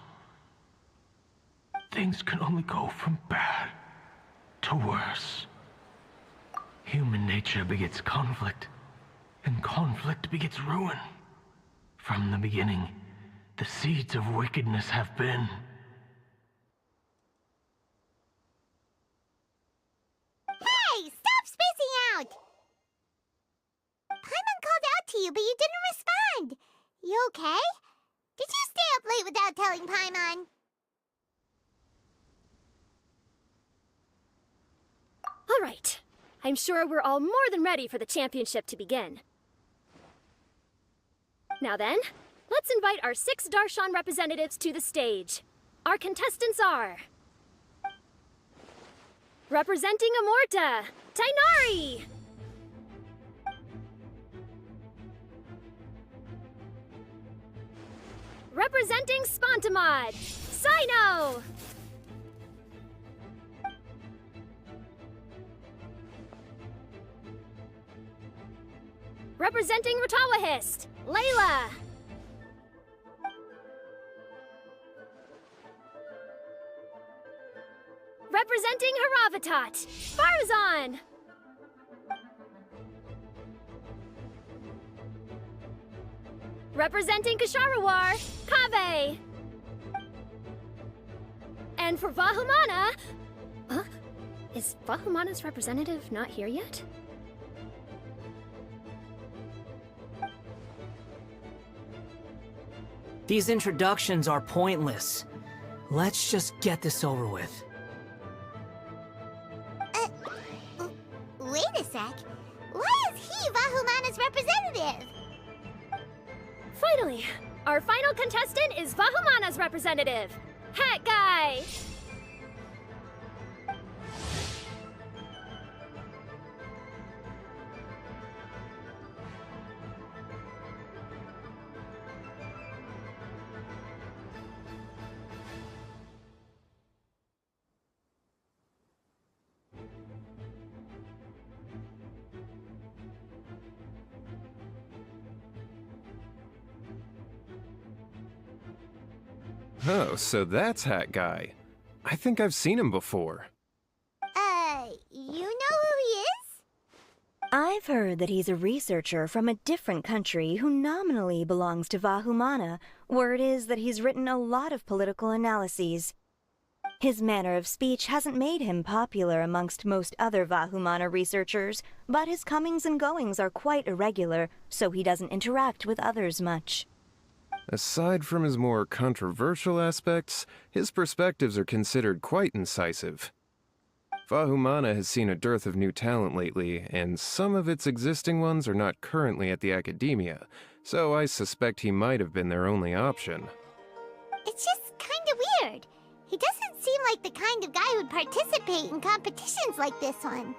Things can only go from bad to worse. Human nature begets conflict, and conflict begets ruin. From the beginning, the seeds of wickedness have been. Hey, stop spacing out! Paimon called out to you, but you didn't respond. You okay? Did you stay up late without telling Paimon? All right. I'm sure we're all more than ready for the championship to begin. Now then, let's invite our 6 Darshan representatives to the stage. Our contestants are... representing Amorta, Tainari! Representing Spontamod, Sino! Representing Ratawahist, Layla! Representing Haravatat, Farzan! Representing Kasharawar, Kaveh! And for Vahumana... Huh? Is Vahumana's representative not here yet? These introductions are pointless. Let's just get this over with. Wait a sec. Why is he Vahumana's representative? Finally, our final contestant is Vahumana's representative, Hat Guy! Oh, so that's Hat Guy. I think I've seen him before. You know who he is? I've heard that he's a researcher from a different country who nominally belongs to Vahumana. Word is that he's written a lot of political analyses. His manner of speech hasn't made him popular amongst most other Vahumana researchers, but his comings and goings are quite irregular, so he doesn't interact with others much. Aside from his more controversial aspects, his perspectives are considered quite incisive. Vahumana has seen a dearth of new talent lately, and some of its existing ones are not currently at the academia, so I suspect he might have been their only option. It's just kinda weird. He doesn't seem like the kind of guy who'd participate in competitions like this one.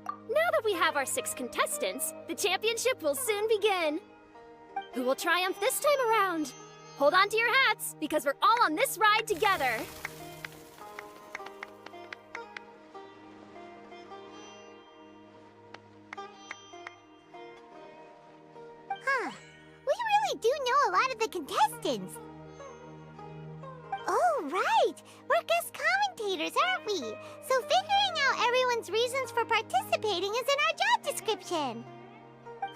Now that we have our 6 contestants, the championship will soon begin. Who will triumph this time around? Hold on to your hats, because we're all on this ride together. Huh. We really do know a lot of the contestants. Oh, right! We're guest commentators, aren't we? So figuring out everyone's reasons for participating is in our job description.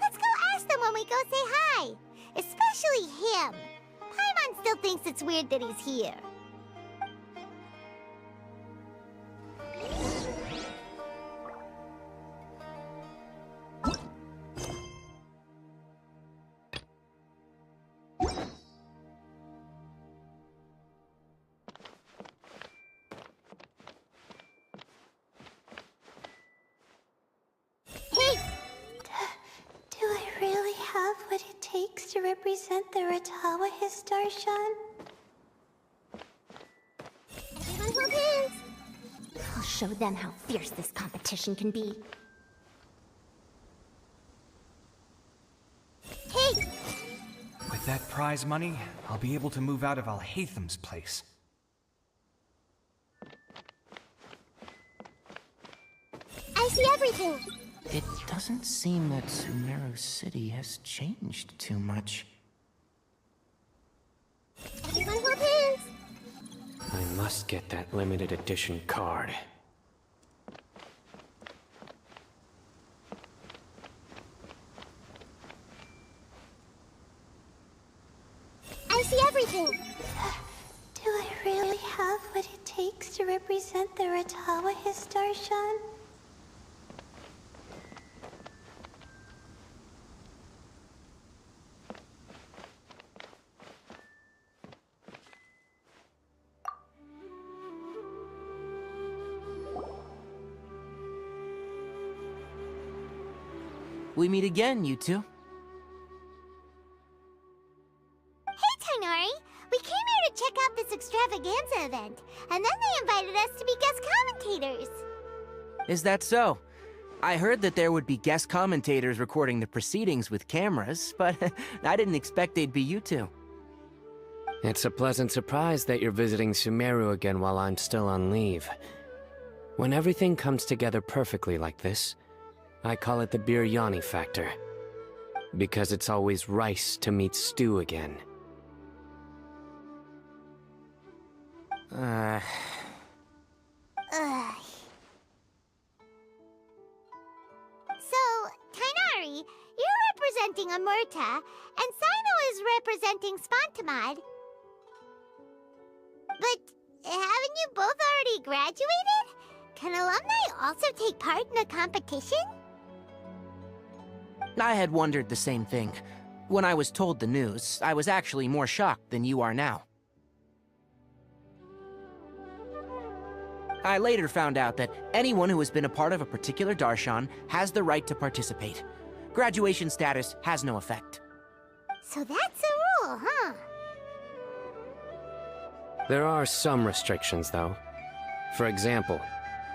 Let's go ask them when we go say hi. Especially him. Paimon still thinks it's weird that he's here. Do I really have what it takes to represent the Ratawa Darshan? Everyone hold hands. I'll show them how fierce this competition can be. Hey! With that prize money, I'll be able to move out of Alhaitham's place. I see everything. It doesn't seem that Sumeru City has changed too much. Everyone hold hands. I must get that limited edition card. I see everything. Do I really have what it takes to represent the Ratawa Darshan? We meet again, you two. Hey, Tainari! We came here to check out this extravaganza event, and then they invited us to be guest commentators. Is that so? I heard that there would be guest commentators recording the proceedings with cameras, but I didn't expect they'd be you two. It's a pleasant surprise that you're visiting Sumeru again while I'm still on leave. When everything comes together perfectly like this, I call it the biryani factor. Because it's always rice to meet stew again. Ugh. So, Tainari, you're representing Amurta, and Sino is representing Spantamad. But haven't you both already graduated? Can alumni also take part in a competition? I had wondered the same thing. When I was told the news, I was actually more shocked than you are now. I later found out that anyone who has been a part of a particular darshan has the right to participate. Graduation status has no effect. So that's a rule, huh? There are some restrictions, though. For example,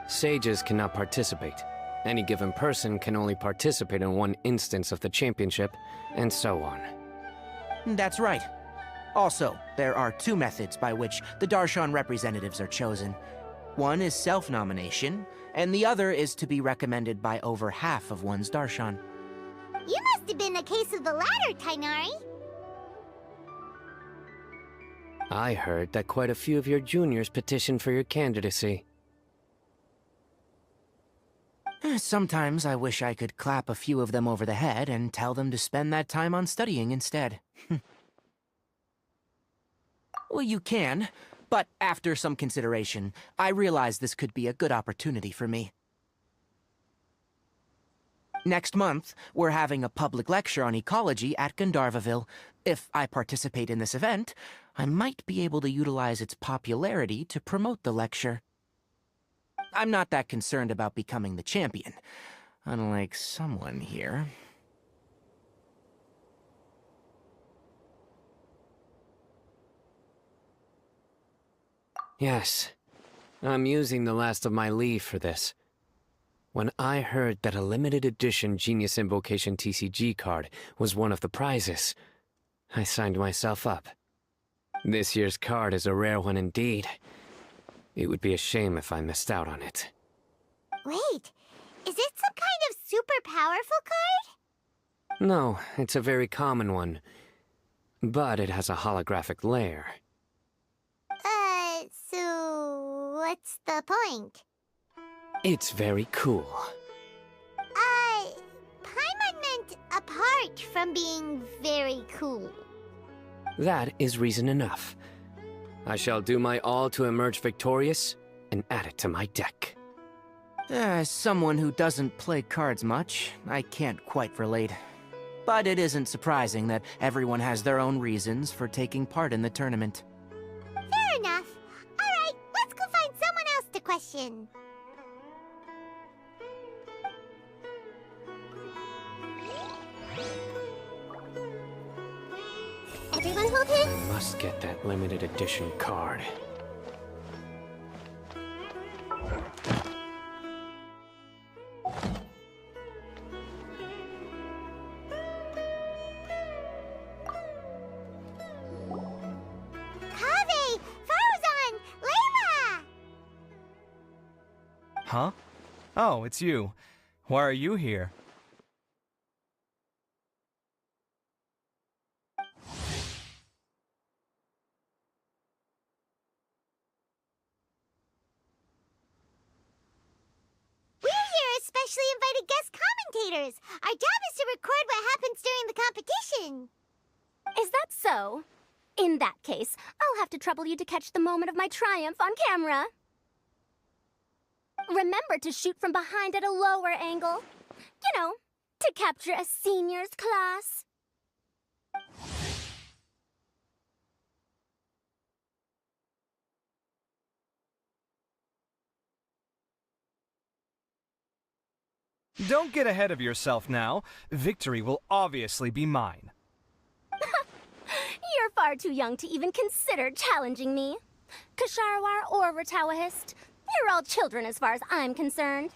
sages cannot participate. Any given person can only participate in one instance of the championship, and so on. That's right. Also, there are 2 methods by which the darshan representatives are chosen. One is self-nomination, and the other is to be recommended by over half of one's darshan. You must have been a case of the latter, Tainari. I heard that quite a few of your juniors petitioned for your candidacy. Sometimes I wish I could clap a few of them over the head and tell them to spend that time on studying instead. Well, you can, But after some consideration, I realized this could be a good opportunity for me. Next month, we're having a public lecture on ecology at Gandharvaville. If I participate in this event, I might be able to utilize its popularity to promote the lecture. I'm not that concerned about becoming the champion, unlike someone here. Yes, I'm using the last of my leave for this. When I heard that a limited edition Genius Invocation TCG card was one of the prizes, I signed myself up. This year's card is a rare one indeed. It would be a shame if I missed out on it. Wait, is it some kind of super powerful card? No, it's a very common one. But it has a holographic layer. So what's the point? It's very cool. Paimon meant apart from being very cool. That is reason enough. I shall do my all to emerge victorious and add it to my deck. As someone who doesn't play cards much, I can't quite relate. But it isn't surprising that everyone has their own reasons for taking part in the tournament. Fair enough. Alright, let's go find someone else to question. Everyone hold his... I must get that limited edition card. Huh? Oh, it's you. Why are you here? We're here as specially invited guest commentators. Our job is to record what happens during the competition. Is that so? In that case, I'll have to trouble you to catch the moment of my triumph on camera. Remember to shoot from behind at a lower angle. You know, to capture a seniors class. Don't get ahead of yourself now. Victory will obviously be mine. You're far too young to even consider challenging me. Kasharwar or Ratawahist, you're all children as far as I'm concerned.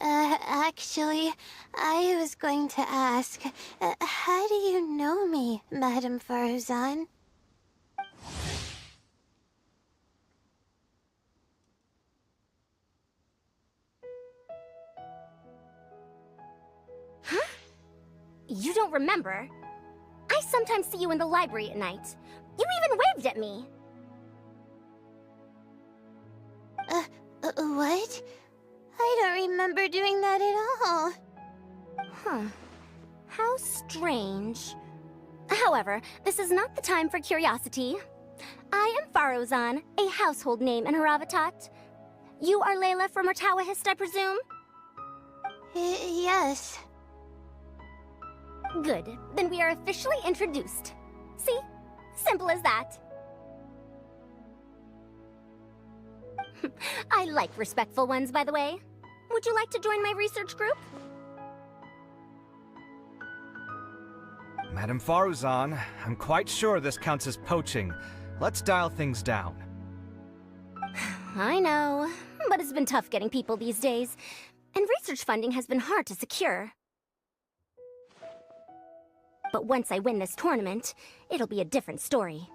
Actually, I was going to ask, how do you know me, Madame Faruzan? Huh? You don't remember? I sometimes see you in the library at night. You even waved at me. What? I don't remember doing that at all. Huh. How strange. However, this is not the time for curiosity. I am Faruzan, a household name in Haravatat. You are Layla from Ratawahist, I presume? Yes. Good. Then we are officially introduced. See? Simple as that. I like respectful ones, by the way. Would you like to join my research group? Madame Faruzan, I'm quite sure this counts as poaching. Let's dial things down. I know, but it's been tough getting people these days, and research funding has been hard to secure. But once I win this tournament, it'll be a different story.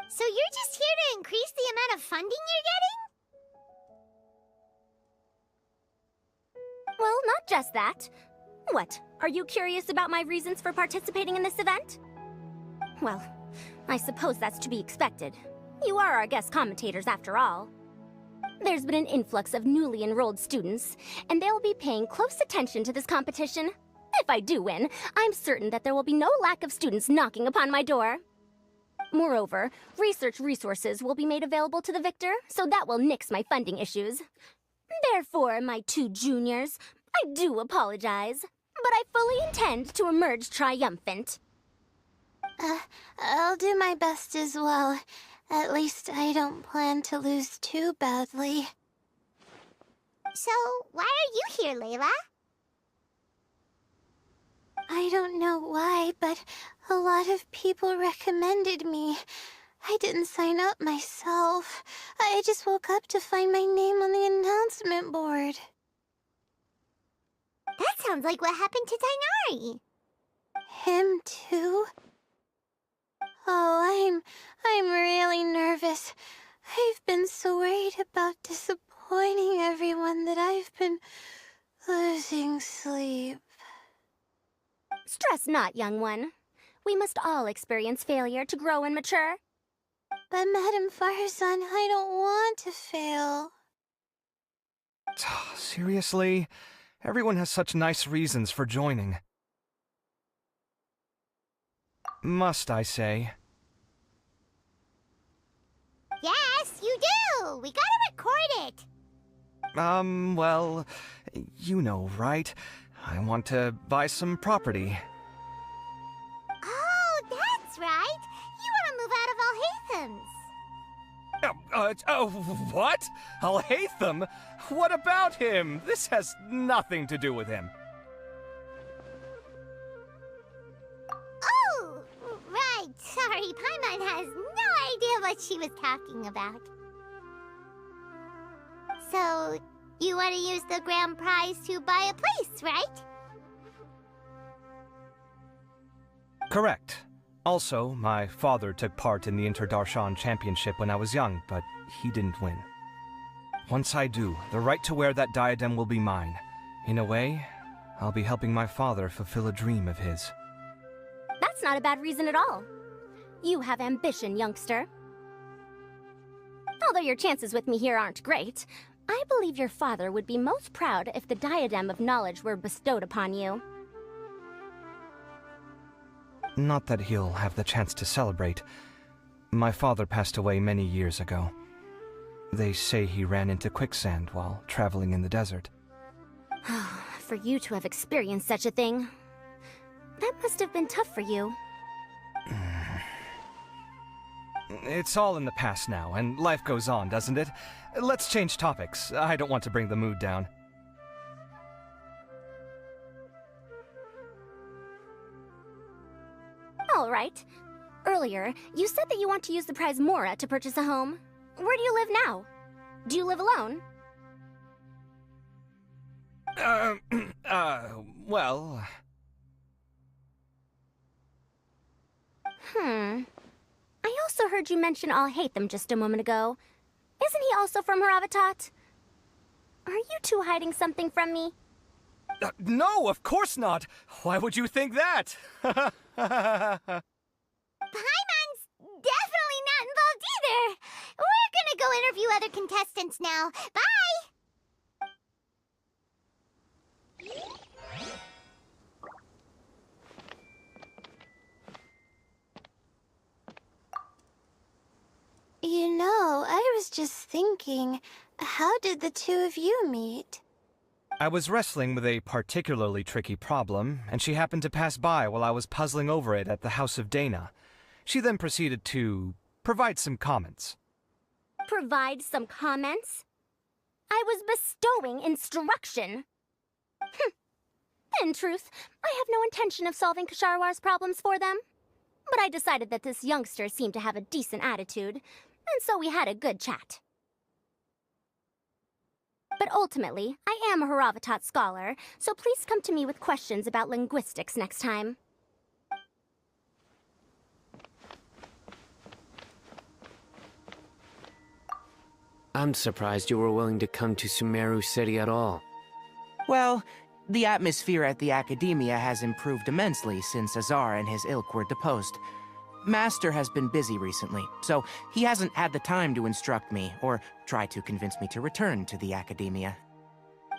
So you're just here to increase the amount of funding you're getting? Well, not just that. What, are you curious about my reasons for participating in this event? Well, I suppose that's to be expected. You are our guest commentators after all. There's been an influx of newly enrolled students, and they'll be paying close attention to this competition, If I do win, I'm certain that there will be no lack of students knocking upon my door. Moreover, research resources will be made available to the victor, so that will nix my funding issues. Therefore, my 2 juniors, I do apologize, but I fully intend to emerge triumphant. I'll do my best as well. At least I don't plan to lose too badly. So, why are you here, Layla? I don't know why, but a lot of people recommended me. I didn't sign up myself. I just woke up to find my name on the announcement board. That sounds like what happened to Dainari. Him too? Oh, I'm really nervous. I've been so worried about disappointing everyone that I've been losing sleep. Stress not, young one. We must all experience failure to grow and mature. But Madame Farzan, I don't want to fail. Seriously? Everyone has such nice reasons for joining. Must I say? Yes, you do! We gotta record it! Well, you know, right? I want to buy some property. Oh, that's right! You want to move out of Alhatham's. What? Alhaitham? What about him? This has nothing to do with him. Oh, right. Sorry, Paimon has no idea what she was talking about. So, you want to use the grand prize to buy a place, right? Correct. Also, my father took part in the Inter-Darshan Championship when I was young, but he didn't win. Once I do, the right to wear that diadem will be mine. In a way, I'll be helping my father fulfill a dream of his. That's not a bad reason at all. You have ambition, youngster. Although your chances with me here aren't great, I believe your father would be most proud if the diadem of knowledge were bestowed upon you. Not that he'll have the chance to celebrate. My father passed away many years ago. They say he ran into quicksand while traveling in the desert. For you to have experienced such a thing, that must have been tough for you. It's all in the past now, and life goes on, doesn't it? Let's change topics. I don't want to bring the mood down. All right. Earlier, you said that you want to use the prize Mora to purchase a home. Where do you live now? Do you live alone? Well... I also heard you mention Alhaitham just a moment ago. Isn't he also from Haravatat? Are you two hiding something from me? No, of course not! Why would you think that? Paimon's definitely not involved either! We're gonna go interview other contestants now. Bye! You know, I was just thinking, how did the two of you meet? I was wrestling with a particularly tricky problem, and she happened to pass by while I was puzzling over it at the House of Dana. She then proceeded to provide some comments. Provide some comments? I was bestowing instruction. In truth, I have no intention of solving Kasharwar's problems for them. But I decided that this youngster seemed to have a decent attitude, and so we had a good chat. But ultimately, I am a Haravatat scholar, so please come to me with questions about linguistics next time. I'm surprised you were willing to come to Sumeru City at all. Well, the atmosphere at the Academia has improved immensely since Azar and his ilk were deposed. Master has been busy recently, so he hasn't had the time to instruct me or try to convince me to return to the Academia.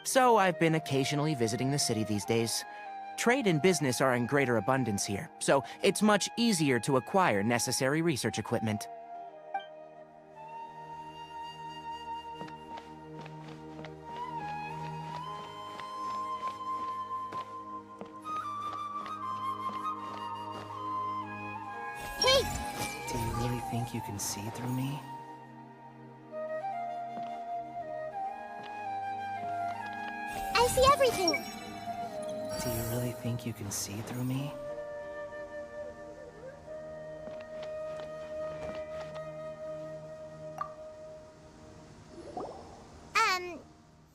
So I've been occasionally visiting the city these days. Trade and business are in greater abundance here, so it's much easier to acquire necessary research equipment. Hey! Do you really think you can see through me? I see everything! Do you really think you can see through me?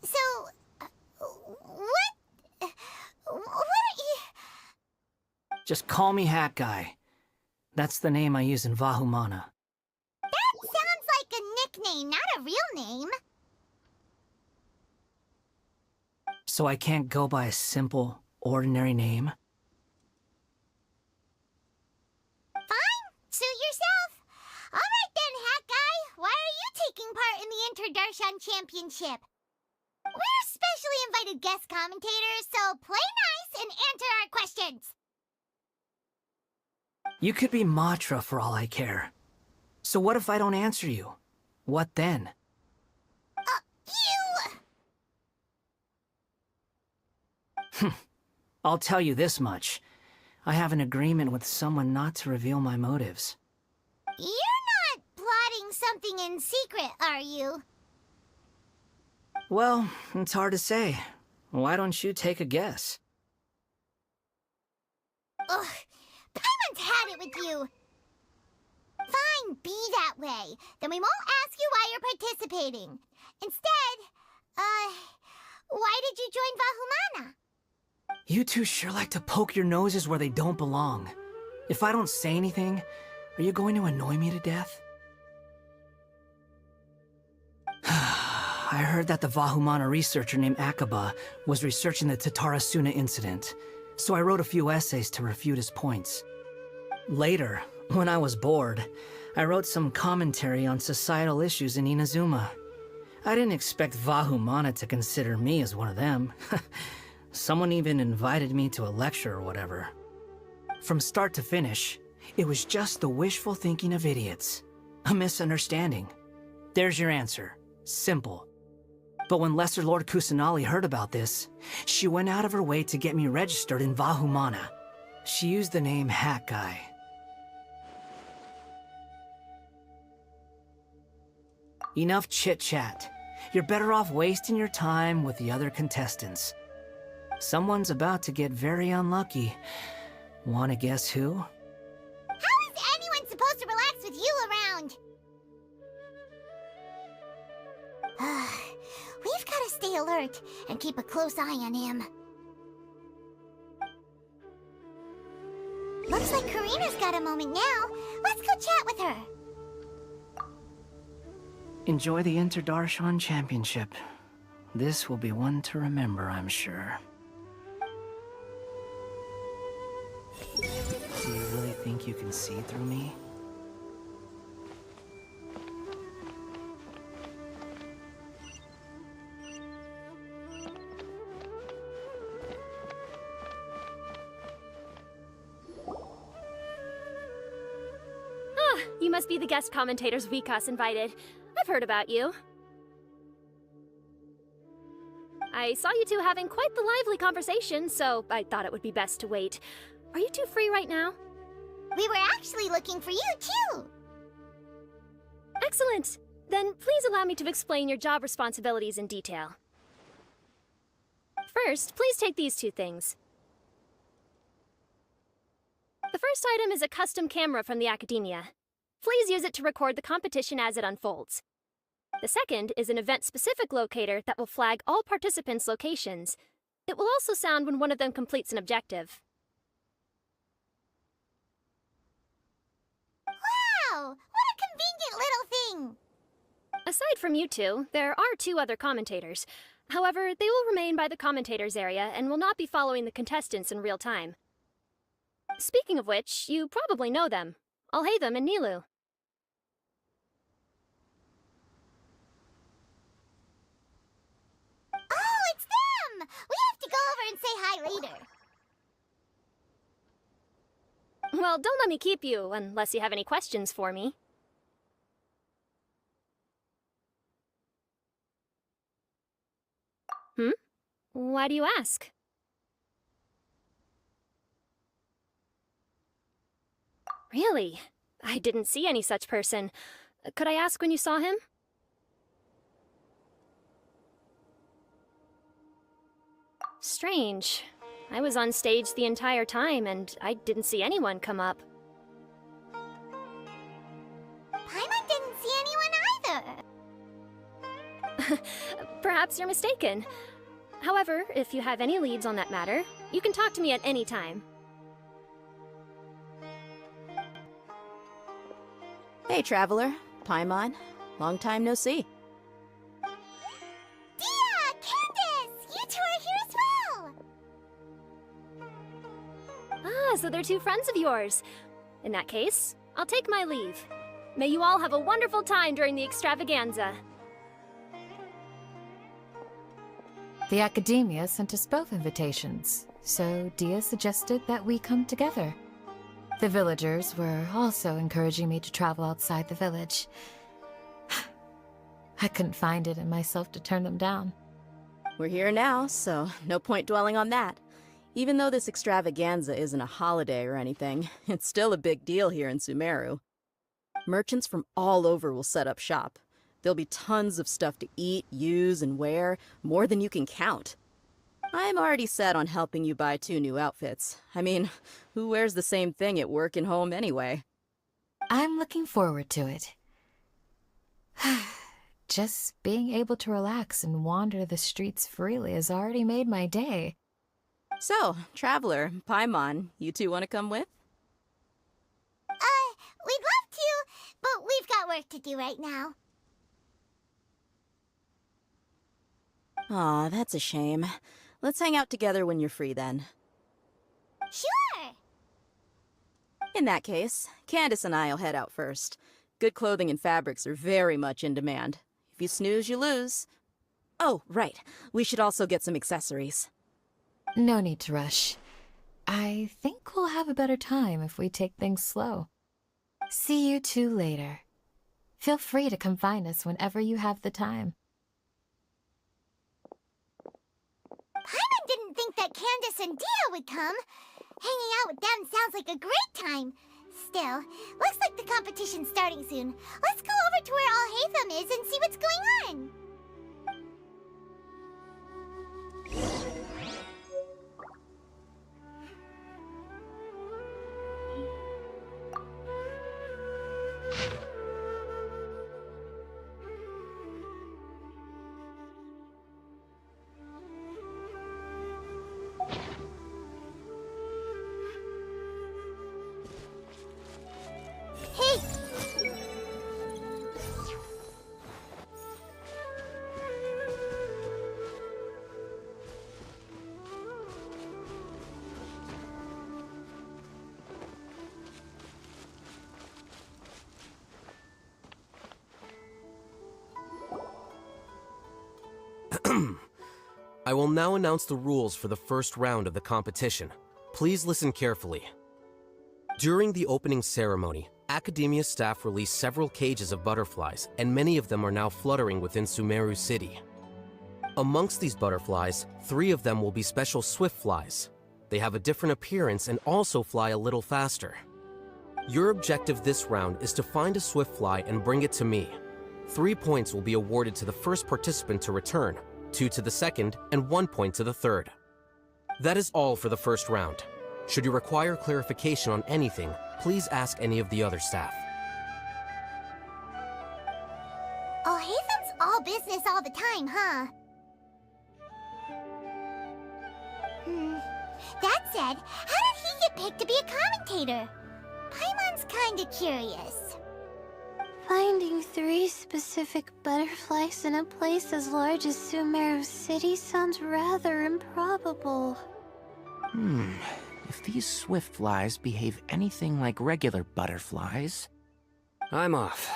So... What are you... Just call me Hat Guy. That's the name I use in Vahumana. That sounds like a nickname, not a real name. So I can't go by a simple, ordinary name? Fine, suit yourself. Alright then, Hat Guy, why are you taking part in the Interdarshan Championship? We're specially invited guest commentators, so play nice and answer our questions. You could be Matra for all I care. So what if I don't answer you? What then? I'll tell you this much. I have an agreement with someone not to reveal my motives. You're not plotting something in secret, are you? Well, it's hard to say. Why don't you take a guess? Ugh, Paimon's had it with you. Fine, be that way. Then we won't ask you why you're participating. Instead, why did you join Vahumana? You two sure like to poke your noses where they don't belong. If I don't say anything, are you going to annoy me to death? I heard that the Vahumana researcher named Akaba was researching the Tatarasuna incident, so I wrote a few essays to refute his points. Later, when I was bored, I wrote some commentary on societal issues in Inazuma. I didn't expect Vahumana to consider me as one of them. Someone even invited me to a lecture or whatever. From start to finish, it was just the wishful thinking of idiots. A misunderstanding. There's your answer. Simple. But when Lesser Lord Kusanali heard about this, she went out of her way to get me registered in Vahumana. She used the name Hat Guy. Enough chit-chat. You're better off wasting your time with the other contestants. Someone's about to get very unlucky. Wanna guess who? How is anyone supposed to relax with you around? We've got to stay alert and keep a close eye on him. Looks like Karina's got a moment now. Let's go chat with her. Enjoy the Interdarshan Championship. This will be one to remember, I'm sure. Do you really think you can see through me? You must be the guest commentators Vikas invited. I've heard about you. I saw you two having quite the lively conversation, so I thought it would be best to wait. Are you two free right now? We were actually looking for you, too. Excellent. Then please allow me to explain your job responsibilities in detail. First, please take these two things. The first item is a custom camera from the Academia. Please use it to record the competition as it unfolds. The second is an event-specific locator that will flag all participants' locations. It will also sound when one of them completes an objective. Wow! What a convenient little thing! Aside from you two, there are two other commentators. However, they will remain by the commentators area and will not be following the contestants in real time. Speaking of which, you probably know them. Alhaitham and Nilu. Oh, it's them! We have to go over and say hi later. Well, don't let me keep you, unless you have any questions for me. Why do you ask? Really? I didn't see any such person. Could I ask when you saw him? Strange. I was on stage the entire time, and I didn't see anyone come up. Paimon didn't see anyone either. Perhaps you're mistaken. However, if you have any leads on that matter, you can talk to me at any time. Hey, Traveler. Paimon. Long time no see. Dia! Candace! You two are here as well! Ah, so they're two friends of yours. In that case, I'll take my leave. May you all have a wonderful time during the extravaganza. The Academia sent us both invitations, so Dia suggested that we come together. The villagers were also encouraging me to travel outside the village. I couldn't find it in myself to turn them down. We're here now, so no point dwelling on that. Even though this extravaganza isn't a holiday or anything, it's still a big deal here in Sumeru. Merchants from all over will set up shop. There'll be tons of stuff to eat, use, and wear, more than you can count. I'm already set on helping you buy 2 new outfits. I mean, who wears the same thing at work and home anyway? I'm looking forward to it. Just being able to relax and wander the streets freely has already made my day. So, Traveler, Paimon, you two want to come with? We'd love to, but we've got work to do right now. Aw, that's a shame. Let's hang out together when you're free then. Sure! In that case, Candace and I'll head out first. Good clothing and fabrics are very much in demand. If you snooze, you lose. Oh, right. We should also get some accessories. No need to rush. I think we'll have a better time if we take things slow. See you two later. Feel free to come find us whenever you have the time. Paimon didn't think that Candace and Dia would come. Hanging out with them sounds like a great time. Still, looks like the competition's starting soon. Let's go over to where Alhaitham is and see what's going on. I will now announce the rules for the first round of the competition. Please listen carefully. During the opening ceremony, Academia staff released several cages of butterflies, and many of them are now fluttering within Sumeru City. Amongst these butterflies, 3 of them will be special swift flies. They have a different appearance and also fly a little faster. Your objective this round is to find a swift fly and bring it to me. 3 points will be awarded to the first participant to return, 2 to the second, and 1 point to the third. That is all for the first round. Should you require clarification on anything, please ask any of the other staff. Alhaitham's all business all the time, huh? That said, how did he get picked to be a commentator? Paimon's kinda curious. Finding 3 specific butterflies in a place as large as Sumeru City sounds rather improbable. If these swift flies behave anything like regular butterflies... I'm off.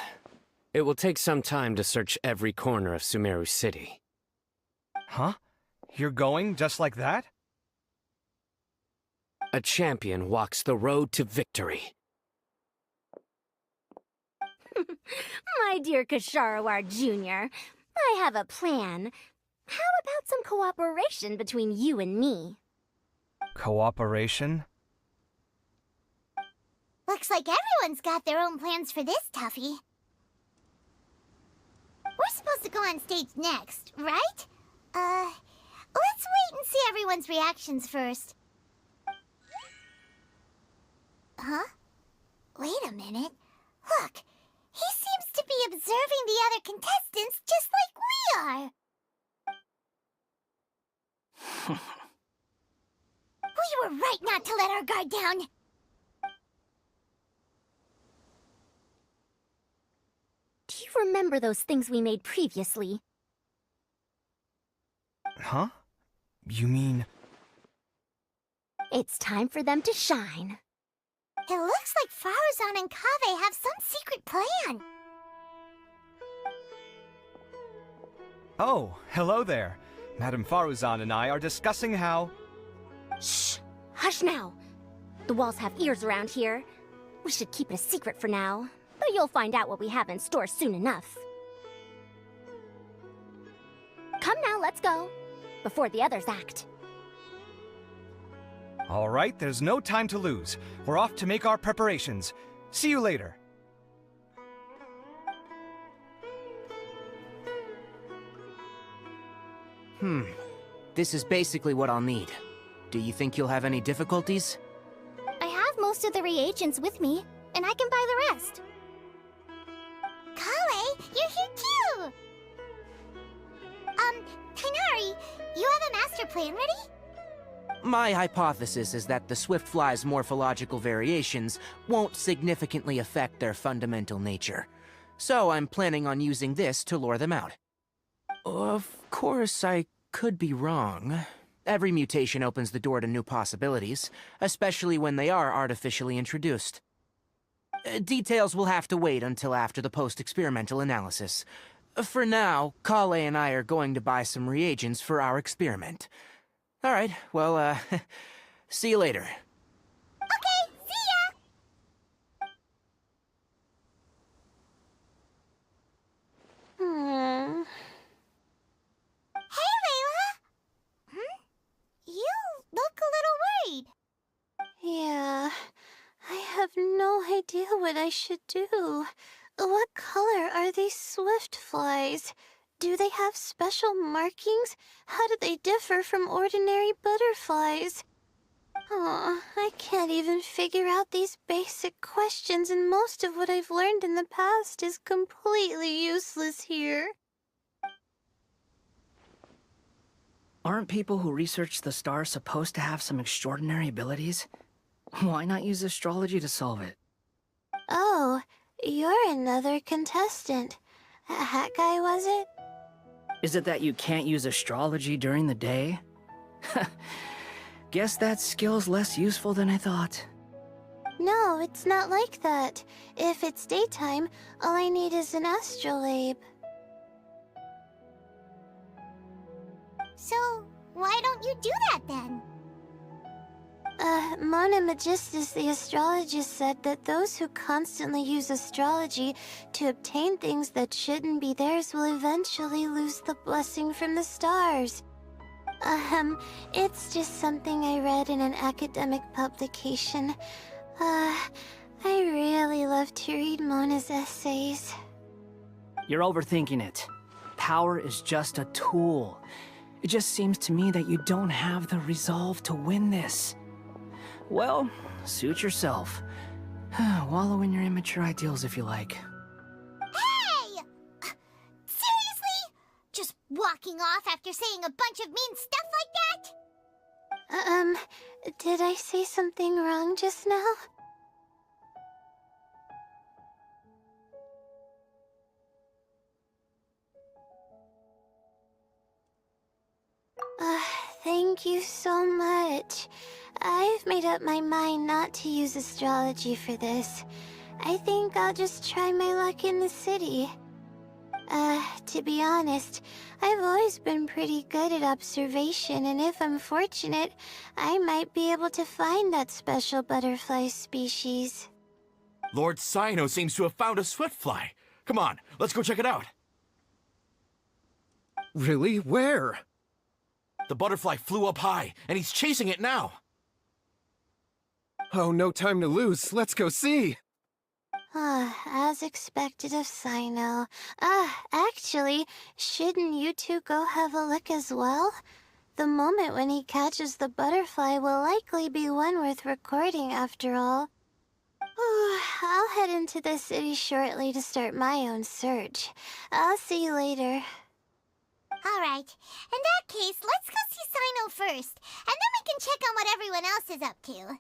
It will take some time to search every corner of Sumeru City. Huh? You're going just like that? a champion walks the road to victory. My dear Kasharawar Jr., I have a plan. How about some cooperation between you and me? Cooperation? Looks like everyone's got their own plans for this, Tuffy. We're supposed to go on stage next, right? Let's wait and see everyone's reactions first. Huh? Wait a minute. Look, he seems to be observing the other contestants just like we are. We were right not to let our guard down. Do you remember those things we made previously? Huh? You mean... It's time for them to shine. It looks like Faruzan and Kaveh have some secret plan. Oh, hello there. Madame Faruzan and I are discussing how... Shh! Hush now! The walls have ears around here. We should keep it a secret for now, but you'll find out what we have in store soon enough. Come now, let's go, before the others act. All right, there's no time to lose. We're off to make our preparations. See you later. This is basically what I'll need. Do you think you'll have any difficulties? I have most of the reagents with me, and I can buy the rest. Kale, you're here too! Kainari, you have a master plan ready? My hypothesis is that the Swiftfly's morphological variations won't significantly affect their fundamental nature. So I'm planning on using this to lure them out. Of course, I could be wrong. Every mutation opens the door to new possibilities, especially when they are artificially introduced. Details will have to wait until after the post-experimental analysis. For now, Kale and I are going to buy some reagents for our experiment. All right, well, see you later. Okay, see ya! Hey, Layla! You look a little worried. Yeah, I have no idea what I should do. What color are these swift flies? Do they have special markings? How do they differ from ordinary butterflies? Oh, I can't even figure out these basic questions, and most of what I've learned in the past is completely useless here. Aren't people who research the stars supposed to have some extraordinary abilities? Why not use astrology to solve it? Oh, you're another contestant. That guy, was it? Is it that you can't use astrology during the day? Guess that skill's less useful than I thought. No, it's not like that. If it's daytime, all I need is an astrolabe. So, why don't you do that then? Mona Magistus, the astrologist, said that those who constantly use astrology to obtain things that shouldn't be theirs will eventually lose the blessing from the stars. It's just something I read in an academic publication. I really love to read Mona's essays. You're overthinking it. Power is just a tool. It just seems to me that you don't have the resolve to win this. Well, suit yourself. Wallow in your immature ideals if you like. Hey! Seriously? Just walking off after saying a bunch of mean stuff like that? Did I say something wrong just now? Thank you so much. I've made up my mind not to use astrology for this. I think I'll just try my luck in the city. To be honest, I've always been pretty good at observation, and if I'm fortunate, I might be able to find that special butterfly species. Lord Cyno seems to have found a swiftfly. Come on, let's go check it out. Really? Where? The butterfly flew up high, and he's chasing it now. Oh, no time to lose. Let's go see. As expected of Cyno. Actually, shouldn't you two go have a look as well? The moment when he catches the butterfly will likely be one worth recording after all. I'll head into the city shortly to start my own search. I'll see you later. Alright, in that case, let's go see Cyno first, and then we can check on what everyone else is up to.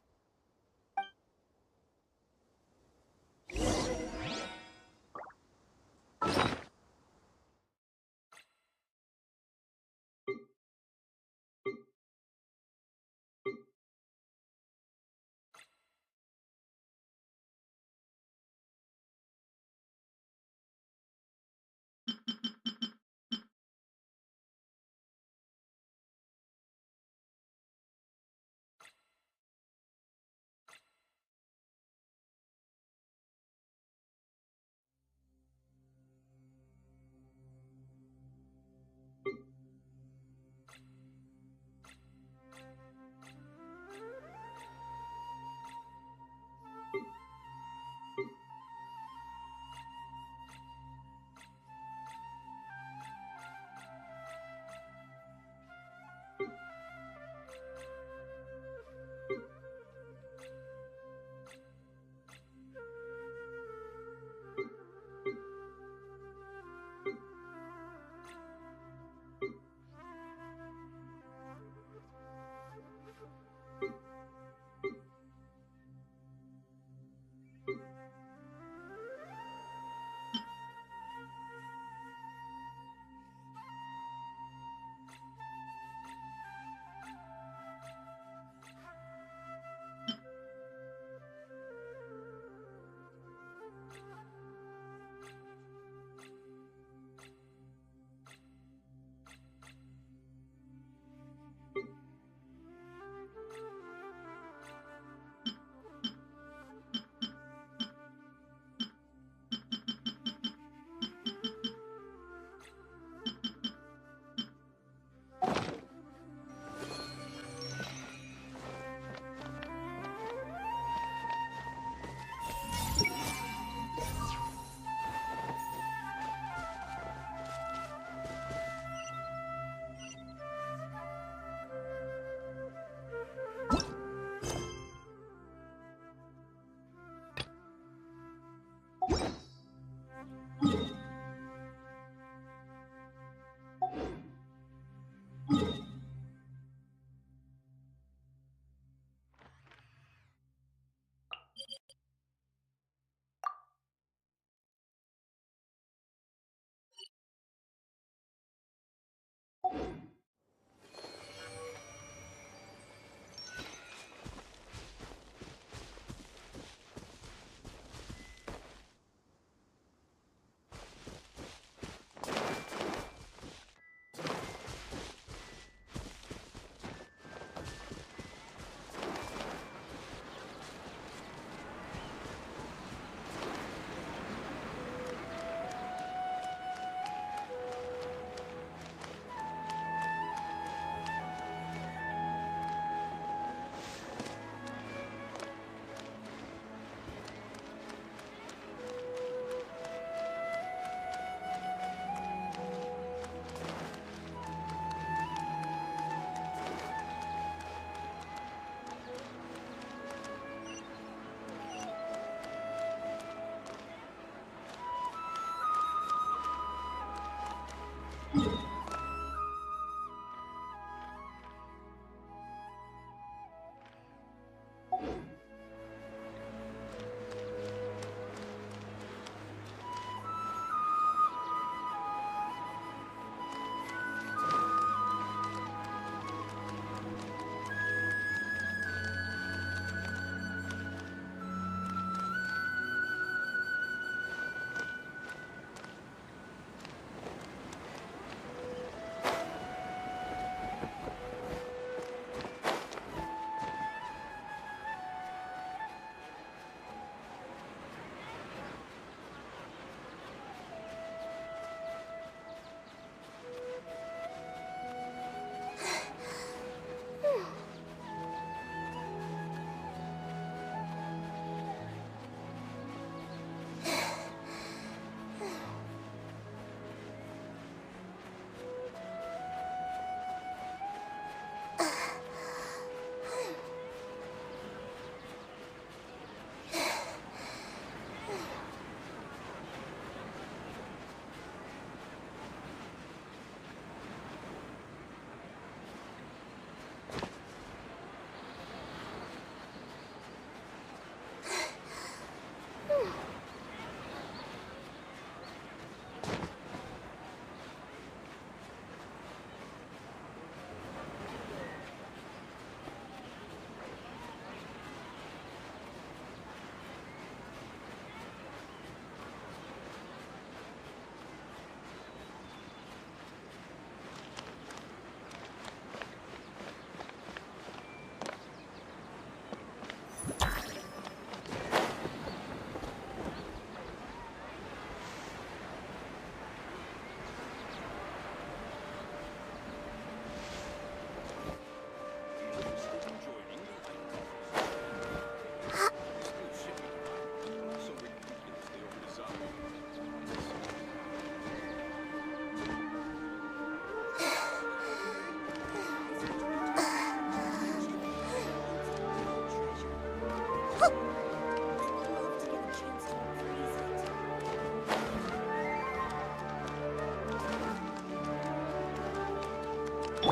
We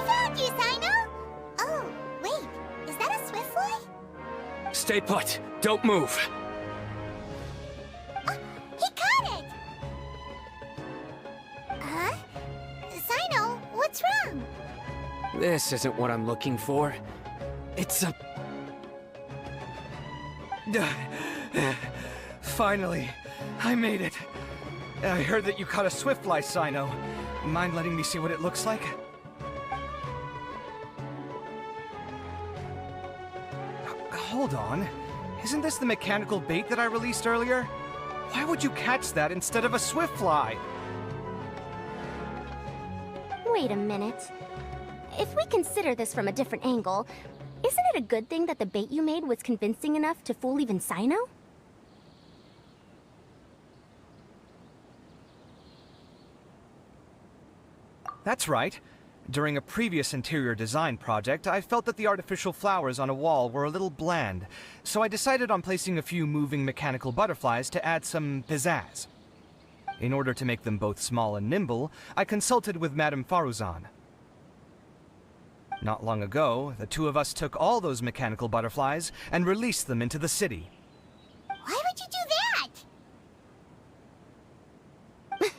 found you, Sino! Oh, wait, is that a swiftfly? Stay put. Don't move. He caught it! Huh? Sino, what's wrong? This isn't what I'm looking for. It's a... Finally, I made it. I heard that you caught a swiftfly, Sino. Mind letting me see what it looks like? Hold on. Isn't this the mechanical bait that I released earlier? Why would you catch that instead of a swiftfly? Wait a minute. If we consider this from a different angle, isn't it a good thing that the bait you made was convincing enough to fool even Sino? That's right. During a previous interior design project, I felt that the artificial flowers on a wall were a little bland, so I decided on placing a few moving mechanical butterflies to add some pizzazz. In order to make them both small and nimble, I consulted with Madame Faruzan. Not long ago, the two of us took all those mechanical butterflies and released them into the city. Why would you do that?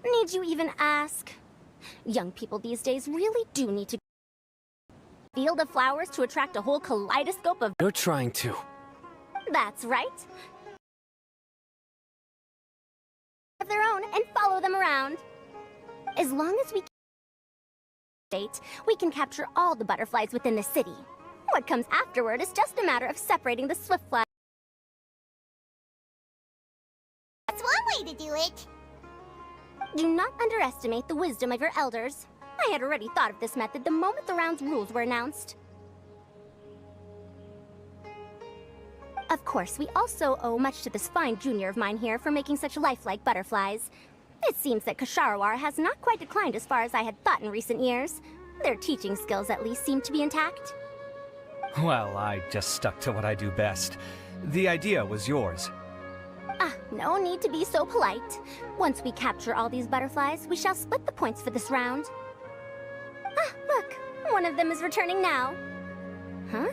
Need you even ask? Young people these days really do need to field of flowers to attract a whole kaleidoscope of... You're trying to. That's right. Of their own and follow them around. As long as we can capture all the butterflies within the city. What comes afterward is just a matter of separating the swift fly. That's one way to do it. Do not underestimate the wisdom of your elders. I had already thought of this method the moment the round's rules were announced. Of course, we also owe much to this fine junior of mine here for making such lifelike butterflies. It seems that Kasharawar has not quite declined as far as I had thought in recent years. Their teaching skills at least seem to be intact. Well, I just stuck to what I do best. The idea was yours. Ah, no need to be so polite. Once we capture all these butterflies, we shall split the points for this round. Ah, look! One of them is returning now. Huh?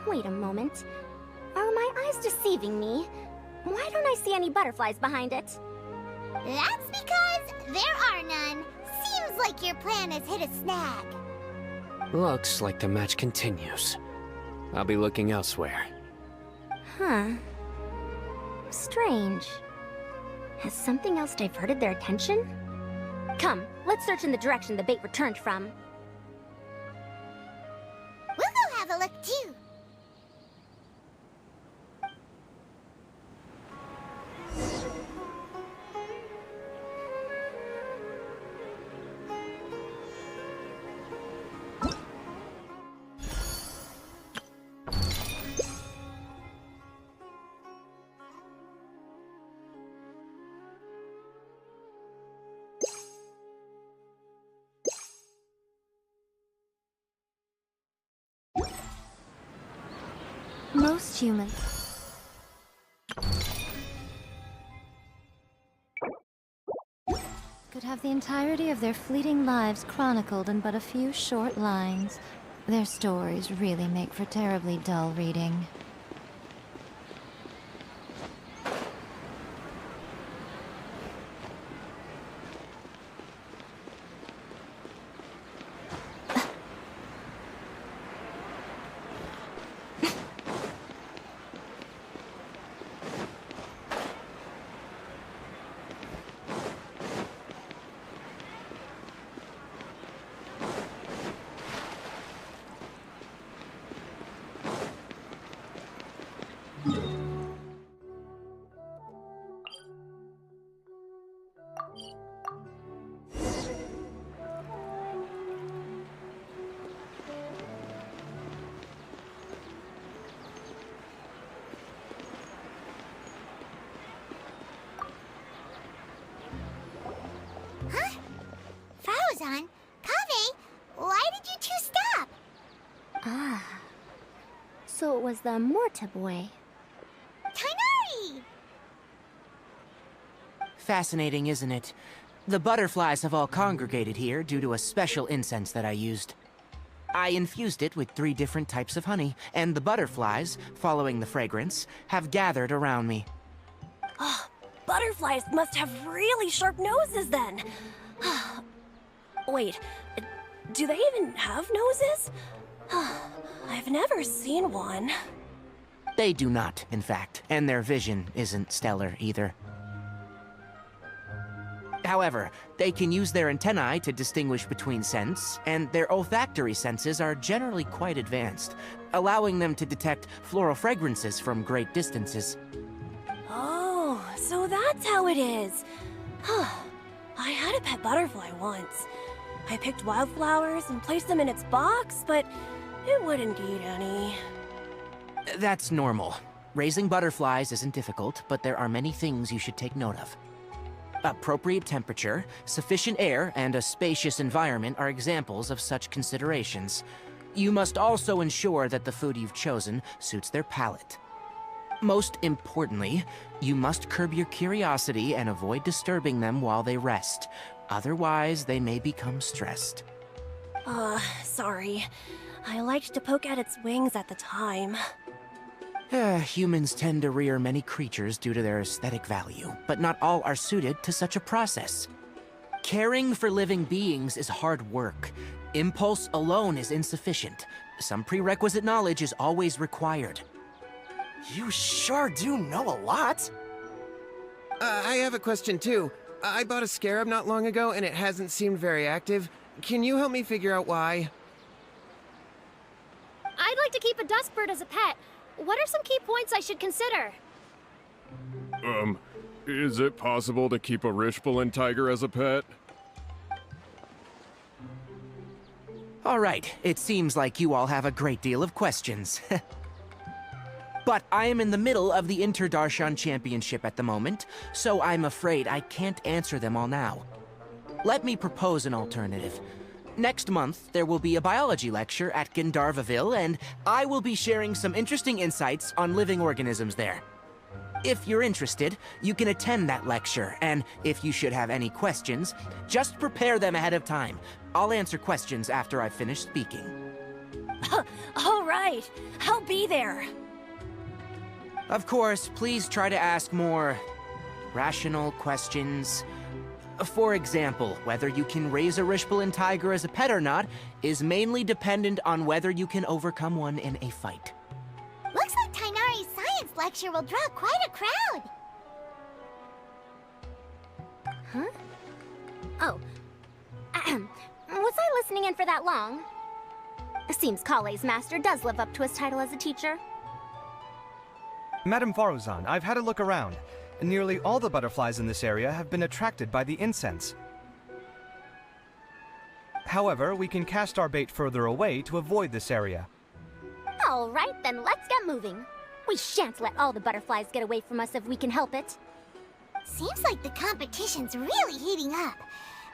Wait a moment. Are my eyes deceiving me? Why don't I see any butterflies behind it? That's because there are none. Seems like your plan has hit a snag. Looks like the match continues. I'll be looking elsewhere. Huh. Strange. Has something else diverted their attention? Come, let's search in the direction the bait returned from. We'll go have a look too. Most humans could have the entirety of their fleeting lives chronicled in but a few short lines. Their stories really make for terribly dull reading. Archon. Kaveh, why did you two stop? Ah. So it was the Morta boy. Tighnari! Fascinating, isn't it? The butterflies have all congregated here due to a special incense that I used. I infused it with 3 different types of honey, and the butterflies, following the fragrance, have gathered around me. Oh, butterflies must have really sharp noses then. Wait, do they even have noses? I've never seen one. They do not, in fact, and their vision isn't stellar either. However, they can use their antennae to distinguish between scents, and their olfactory senses are generally quite advanced, allowing them to detect floral fragrances from great distances. Oh, so that's how it is. I had a pet butterfly once. I picked wildflowers and placed them in its box, but it wouldn't eat any. That's normal. Raising butterflies isn't difficult, but there are many things you should take note of. Appropriate temperature, sufficient air, and a spacious environment are examples of such considerations. You must also ensure that the food you've chosen suits their palate. Most importantly, you must curb your curiosity and avoid disturbing them while they rest. Otherwise, they may become stressed. Sorry. I liked to poke at its wings at the time. Humans tend to rear many creatures due to their aesthetic value, but not all are suited to such a process. Caring for living beings is hard work. Impulse alone is insufficient. Some prerequisite knowledge is always required. You sure do know a lot. I have a question too. I bought a scarab not long ago and it hasn't seemed very active. Can you help me figure out why? I'd like to keep a duskbird as a pet. What are some key points I should consider? Is it possible to keep a Rishbalin tiger as a pet? All right, it seems like you all have a great deal of questions. But I am in the middle of the Inter-Darshan Championship at the moment, so I'm afraid I can't answer them all now. Let me propose an alternative. Next month, there will be a biology lecture at Gandharvaville, and I will be sharing some interesting insights on living organisms there. If you're interested, you can attend that lecture, and if you should have any questions, just prepare them ahead of time. I'll answer questions after I've finished speaking. All right, I'll be there. Of course, please try to ask more rational questions. For example, whether you can raise a Rishbalin tiger as a pet or not is mainly dependent on whether you can overcome one in a fight. Looks like Tighnari's science lecture will draw quite a crowd. Huh? Oh. Was I listening in for that long? Seems Kale's master does live up to his title as a teacher. Madame Faruzan, I've had a look around. Nearly all the butterflies in this area have been attracted by the incense. However, we can cast our bait further away to avoid this area. All right, then let's get moving. We shan't let all the butterflies get away from us if we can help it. Seems like the competition's really heating up.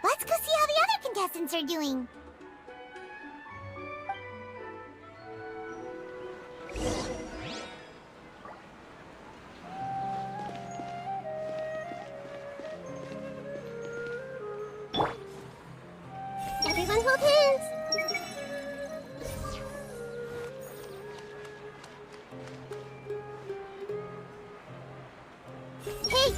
Let's go see how the other contestants are doing. Everyone hold hands. Hey!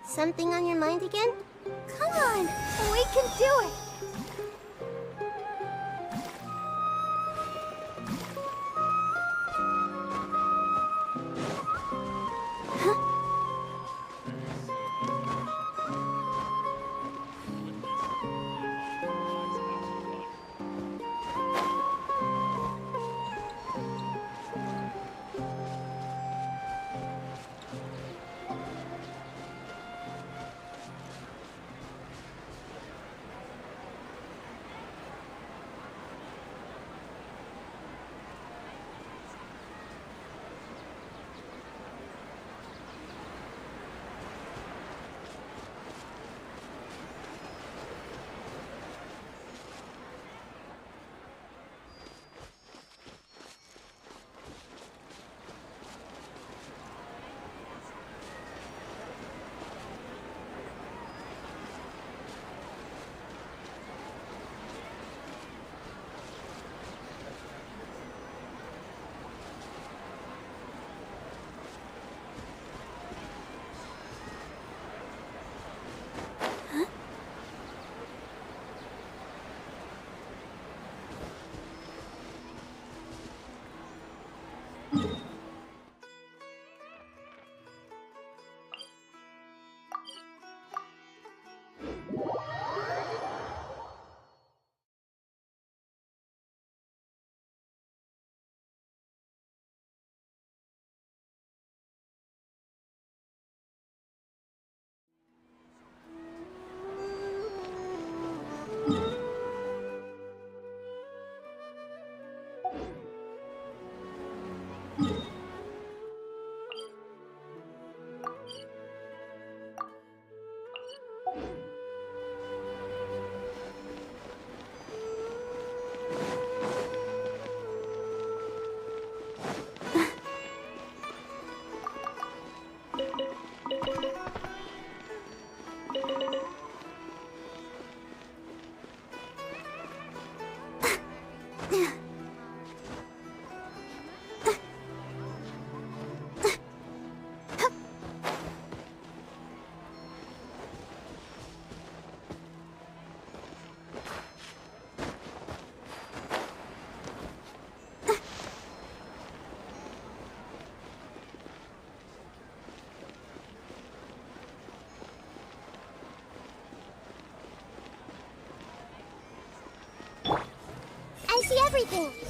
Something on your mind again? Come on! We can do it!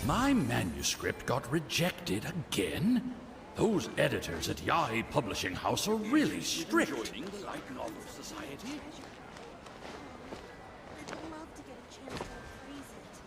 My manuscript got rejected again? Those editors at Yahi Publishing House are really strict. Joining the Light Novel Society? I'd love to get a chance to appraise it.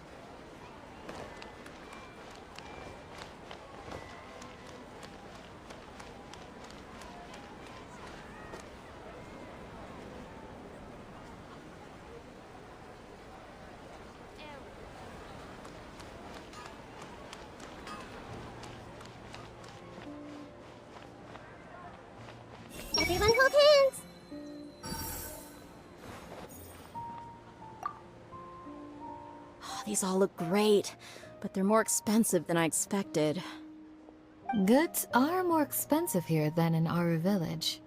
Everyone hold hands! These all look great, but they're more expensive than I expected. Goods are more expensive here than in our village.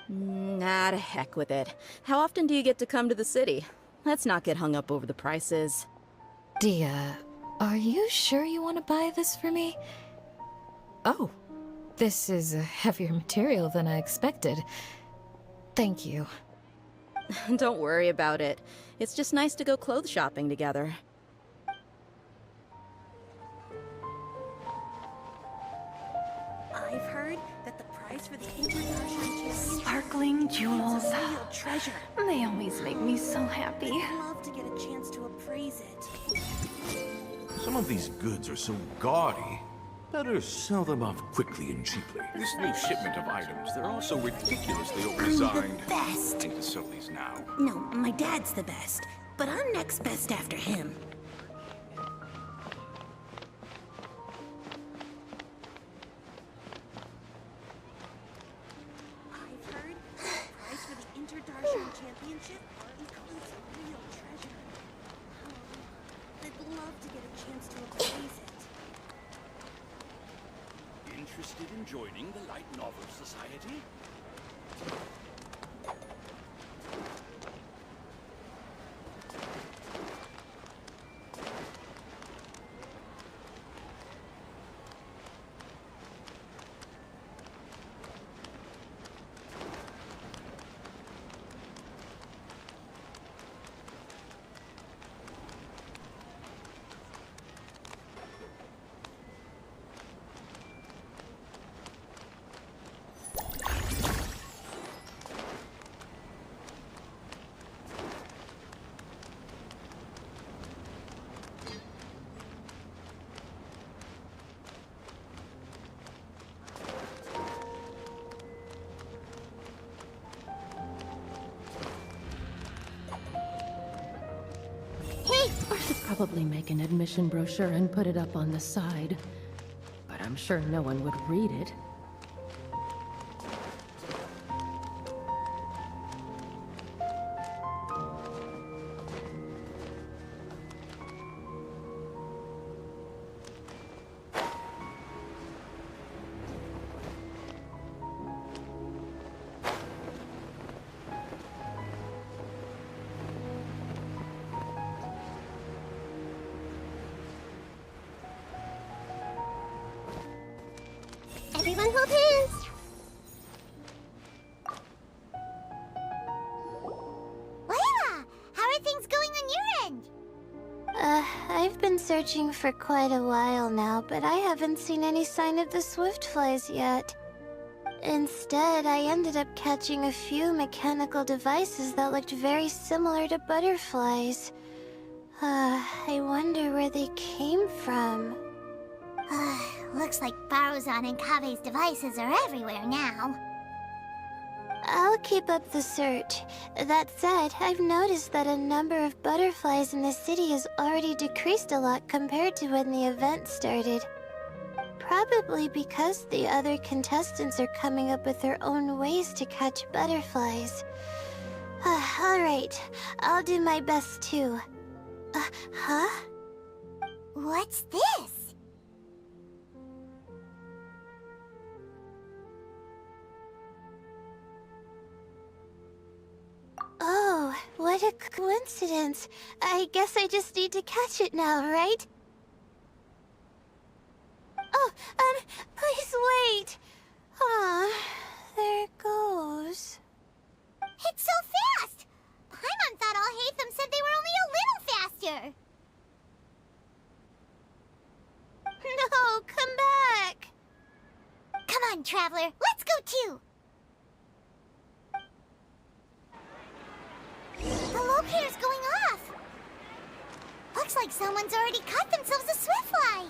Nah, to heck with it. How often do you get to come to the city? Let's not get hung up over the prices. Dia, are you sure you want to buy this for me? Oh, this is a heavier material than I expected. Thank you. Don't worry about it. It's just nice to go clothes shopping together. I've heard that the price for the Inter-Darshan Sparkling jewels. is a real treasure. They always make me so happy. I'd love to get a chance to appraise it. Some of these goods are so gaudy. Better sell them off quickly and cheaply. This new shipment of items, they're all so ridiculously I'm overdesigned. the best. I think to sell these now. No, my dad's the best, but I'm next best after him. I've heard the price for the Inter-Darshan Championship includes a real treasure. I'd love to get a chance to appraise it. Interested in joining the Light Novel Society? I should probably make an admission brochure and put it up on the side. But I'm sure no one would read it. Everyone hold hands! Layla! How are things going on your end? I've been searching for quite a while now, but I haven't seen any sign of the Swiftflies yet. Instead, I ended up catching a few mechanical devices that looked very similar to butterflies. I wonder where they came from. Looks like Baruzan and Kave's devices are everywhere now. I'll keep up the search. That said, I've noticed that a number of butterflies in the city has already decreased a lot compared to when the event started. Probably because the other contestants are coming up with their own ways to catch butterflies. Alright, I'll do my best too. Huh? What's this? Oh, what a coincidence. I guess I just need to catch it now, right? Oh, please wait. Aw, there it goes. It's so fast! Paimon thought all Hatham said they were only a little faster! on, Traveler. Let's go too. The locator's going off. Looks like someone's already caught themselves a swiftfly.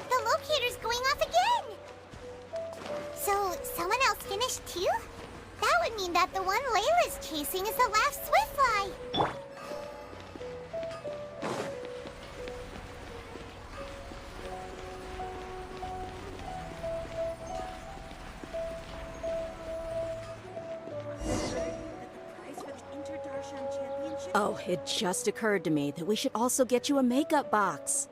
The locator's going off again. So, someone else finished too? That would mean that the one Layla's chasing is the last swiftfly. Oh, it just occurred to me that we should also get you a makeup box.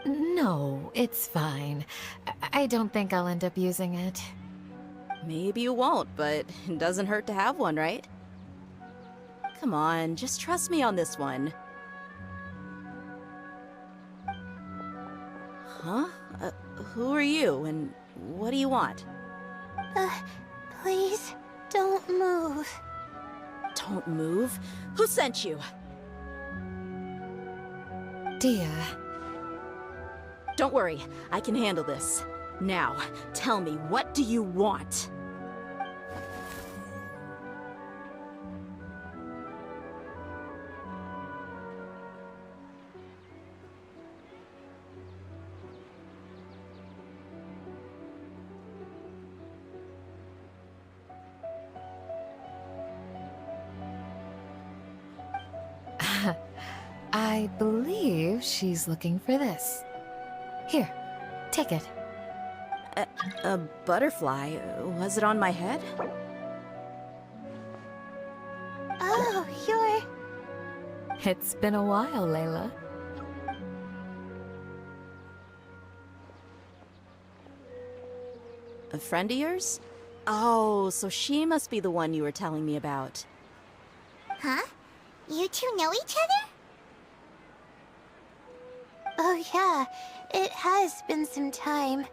No, it's fine. I don't think I'll end up using it. Maybe you won't, but it doesn't hurt to have one, right? Come on, just trust me on this one. Huh? Who are you, and what do you want? Please, don't move. Don't move? Who sent you? Dia. Don't worry, I can handle this. Now, tell me, what do you want? I believe she's looking for this. Here, take it. A butterfly? Was it on my head? Oh, you're... It's been a while, Layla. A friend of yours? Oh, so she must be the one you were telling me about. Huh? You two know each other? Oh yeah, it has been some time.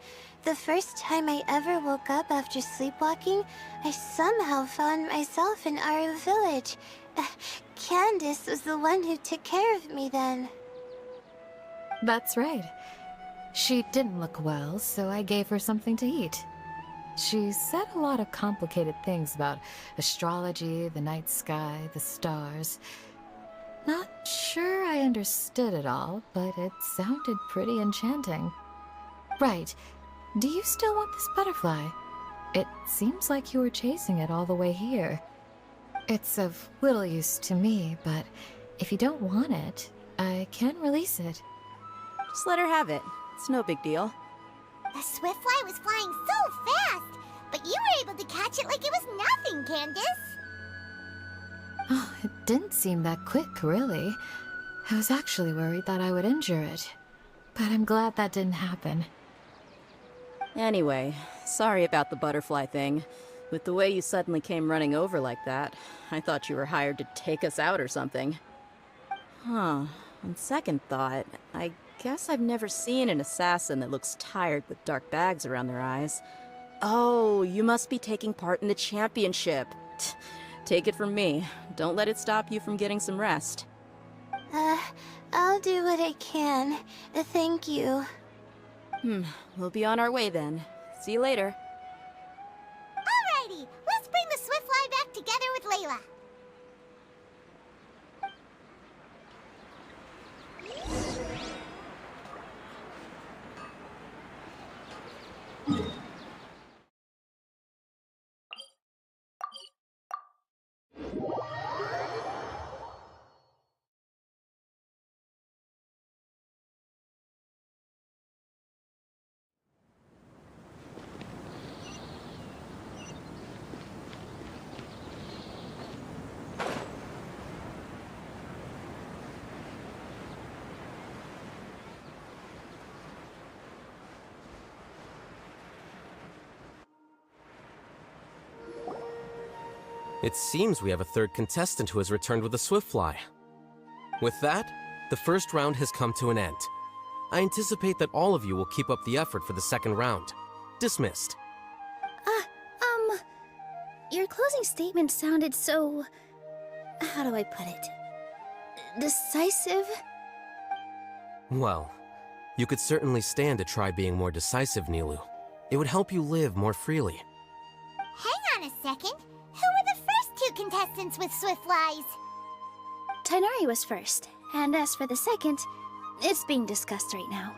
The first time I ever woke up after sleepwalking, I somehow found myself in our village. Candace was the one who took care of me then. That's right. She didn't look well, so I gave her something to eat. She said a lot of complicated things about astrology, the night sky, the stars. Not sure I understood it all, but it sounded pretty enchanting. Right. Do you still want this butterfly? It seems like you were chasing it all the way here. It's of little use to me, but if you don't want it, I can release it. Just let her have it. It's no big deal. The swiftfly was flying so fast, but you were able to catch it like it was nothing, Candace. Oh, it didn't seem that quick, really. I was actually worried that I would injure it. But I'm glad that didn't happen. Anyway, sorry about the butterfly thing. With the way you suddenly came running over like that, I thought you were hired to take us out or something. Huh. On second thought, I guess I've never seen an assassin that looks tired with dark bags around their eyes. Oh, you must be taking part in the championship. Take it from me. Don't let it stop you from getting some rest. I'll do what I can. Thank you. We'll be on our way then. See you later. Alrighty, let's bring the swiftfly back together with Layla. It seems we have a third contestant who has returned with a swiftfly. With that, the first round has come to an end. I anticipate that all of you will keep up the effort for the second round. Dismissed. Your closing statement sounded so... how do I put it? Decisive? Well, you could certainly stand to try being more decisive, Nilou. It would help you live more freely. Hang on a second. Who were the first 2 contestants with swift lies? Tighnari was first, and as for the second, it's being discussed right now.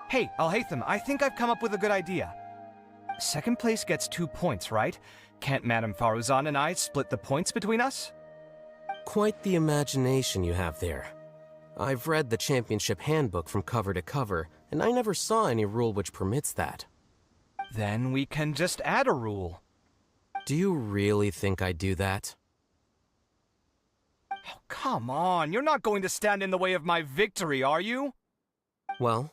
Hey, Alhaitham, I think I've come up with a good idea. Second place gets 2 points, right? Can't Madame Faruzan and I split the points between us? Quite the imagination you have there. I've read the championship handbook from cover to cover, and I never saw any rule which permits that. Then we can just add a rule. Do you really think I'd do that? Oh, come on, you're not going to stand in the way of my victory, are you? Well,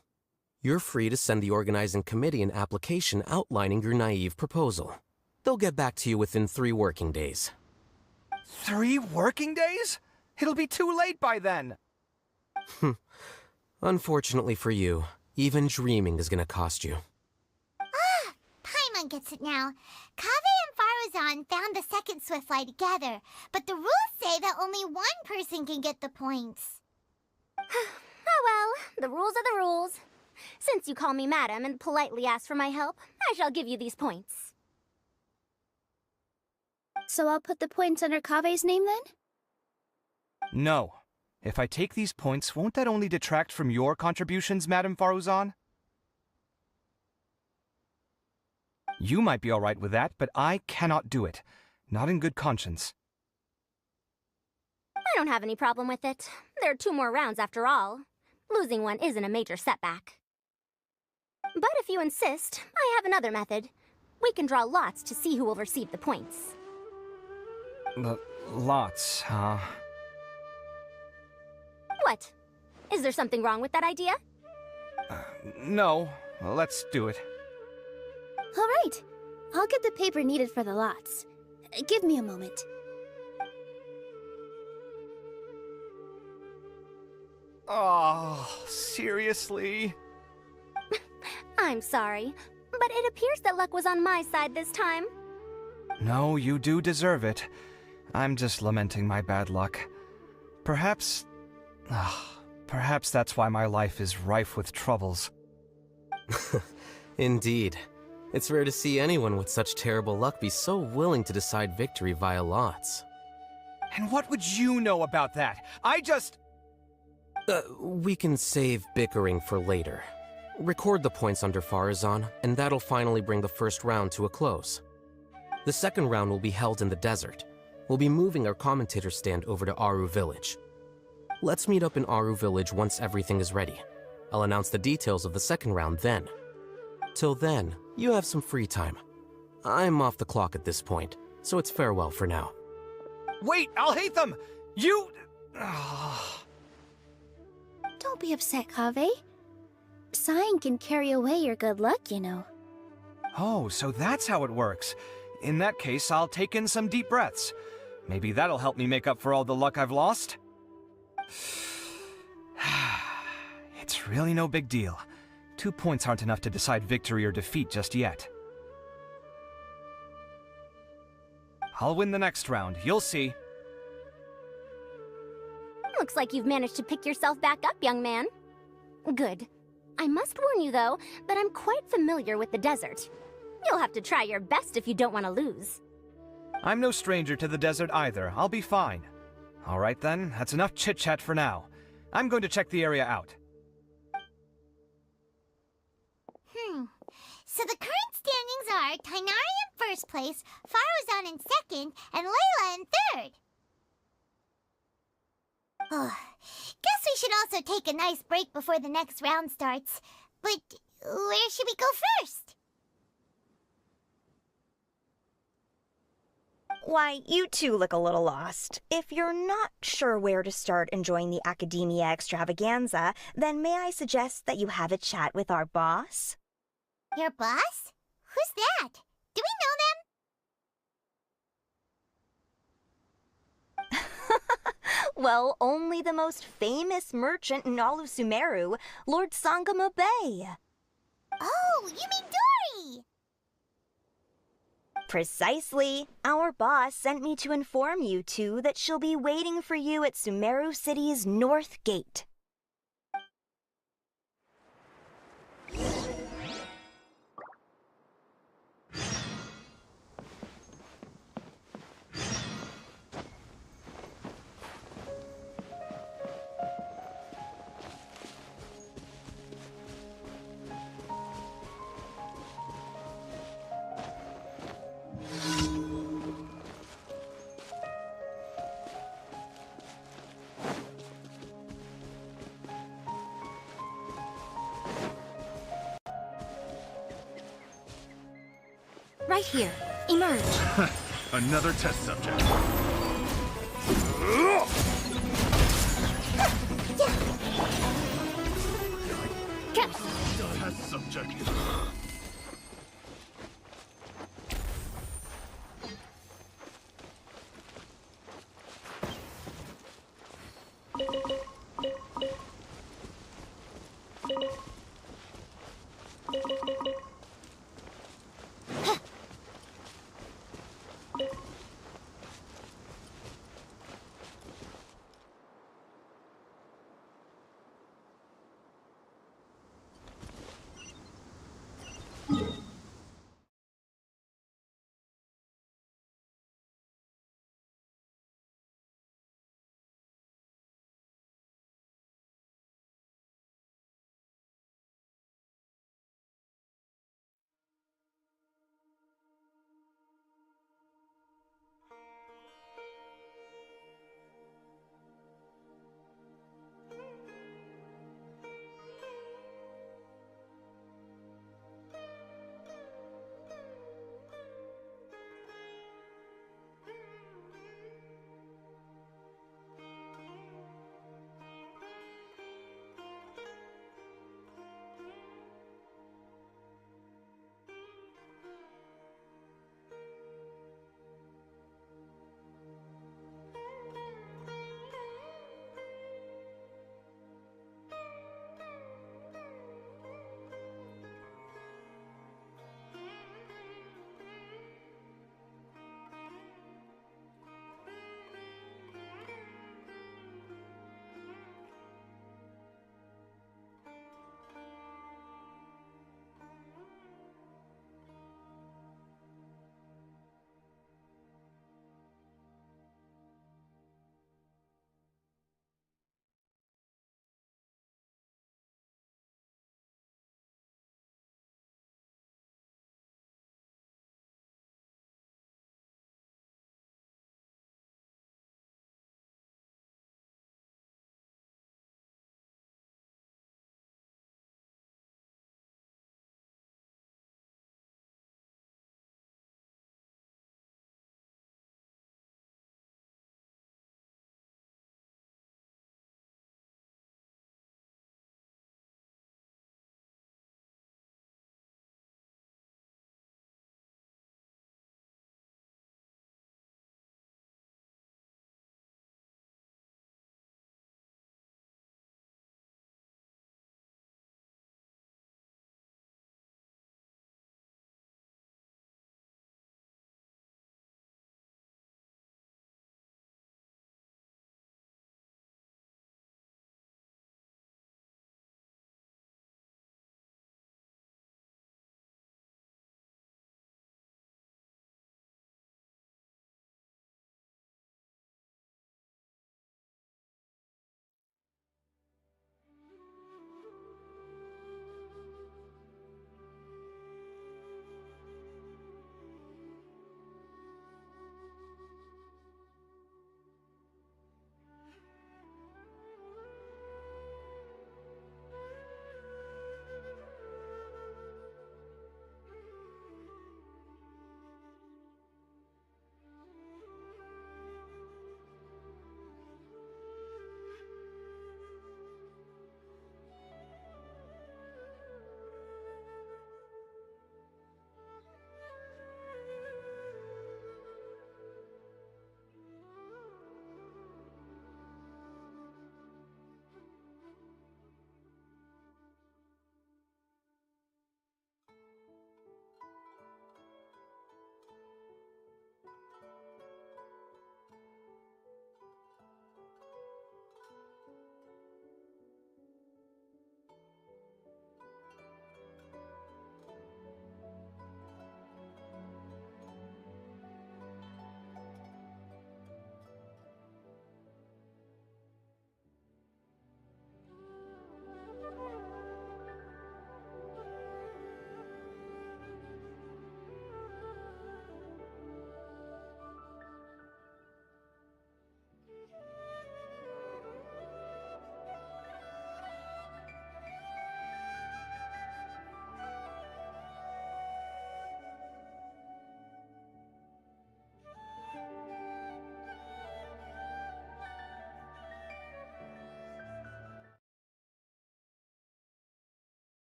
you're free to send the organizing committee an application outlining your naive proposal. They'll get back to you within 3 working days. 3 working days? It'll be too late by then. Unfortunately for you, even dreaming is gonna cost you. Ah, Paimon gets it now. Kaveh and Faruzan found the second Swiftfly together, but the rules say that only 1 person can get the points. Oh well, the rules are the rules. Since you call me madam and politely ask for my help, I shall give you these points. So I'll put the points under Kaveh's name then? No. If I take these points, won't that only detract from your contributions, Madame Faruzan? You might be alright with that, but I cannot do it. Not in good conscience. I don't have any problem with it. There are 2 more rounds after all. Losing one isn't a major setback. But if you insist, I have another method. We can draw lots to see who will receive the points. Lots, huh? What? Is there something wrong with that idea? No. Well, let's do it. All right. I'll get the paper needed for the lots. Give me a moment. Oh, seriously? I'm sorry, but it appears that luck was on my side this time. No, you do deserve it. I'm just lamenting my bad luck. Perhaps that's why my life is rife with troubles. Indeed. It's rare to see anyone with such terrible luck be so willing to decide victory via lots. And what would you know about that? We can save bickering for later. Record the points under Faruzan, and that'll finally bring the first round to a close. The second round will be held in the desert. We'll be moving our commentator stand over to Aru Village. Let's meet up in Aru Village once everything is ready. I'll announce the details of the second round then. Till then, you have some free time. I'm off the clock at this point, so it's farewell for now. Wait, Alhaitham! You... Don't be upset, Kaveh. Sighing can carry away your good luck, you know. Oh, so that's how it works. In that case, I'll take in some deep breaths. Maybe that'll help me make up for all the luck I've lost. It's really no big deal. 2 points aren't enough to decide victory or defeat just yet. I'll win the next round, you'll see. Looks like you've managed to pick yourself back up, young man. Good. I must warn you, though, that I'm quite familiar with the desert. You'll have to try your best if you don't want to lose. I'm no stranger to the desert either. I'll be fine. All right then, that's enough chit-chat for now. I'm going to check the area out. So the current standings are Tighnari in first place, Faruzan in second, and Layla in third. Oh, guess we should also take a nice break before the next round starts. But where should we go first? Why, you two look a little lost. If you're not sure where to start enjoying the Academia extravaganza, then may I suggest that you have a chat with our boss? Your boss? Who's that? Do we know them? Well, only the most famous merchant in all of Sumeru, Lord Sangamo Bay. Oh, you mean Dory! Precisely. Our boss sent me to inform you two that she'll be waiting for you at Sumeru City's North Gate. Right here. Emerge. Another test subject. Test subject.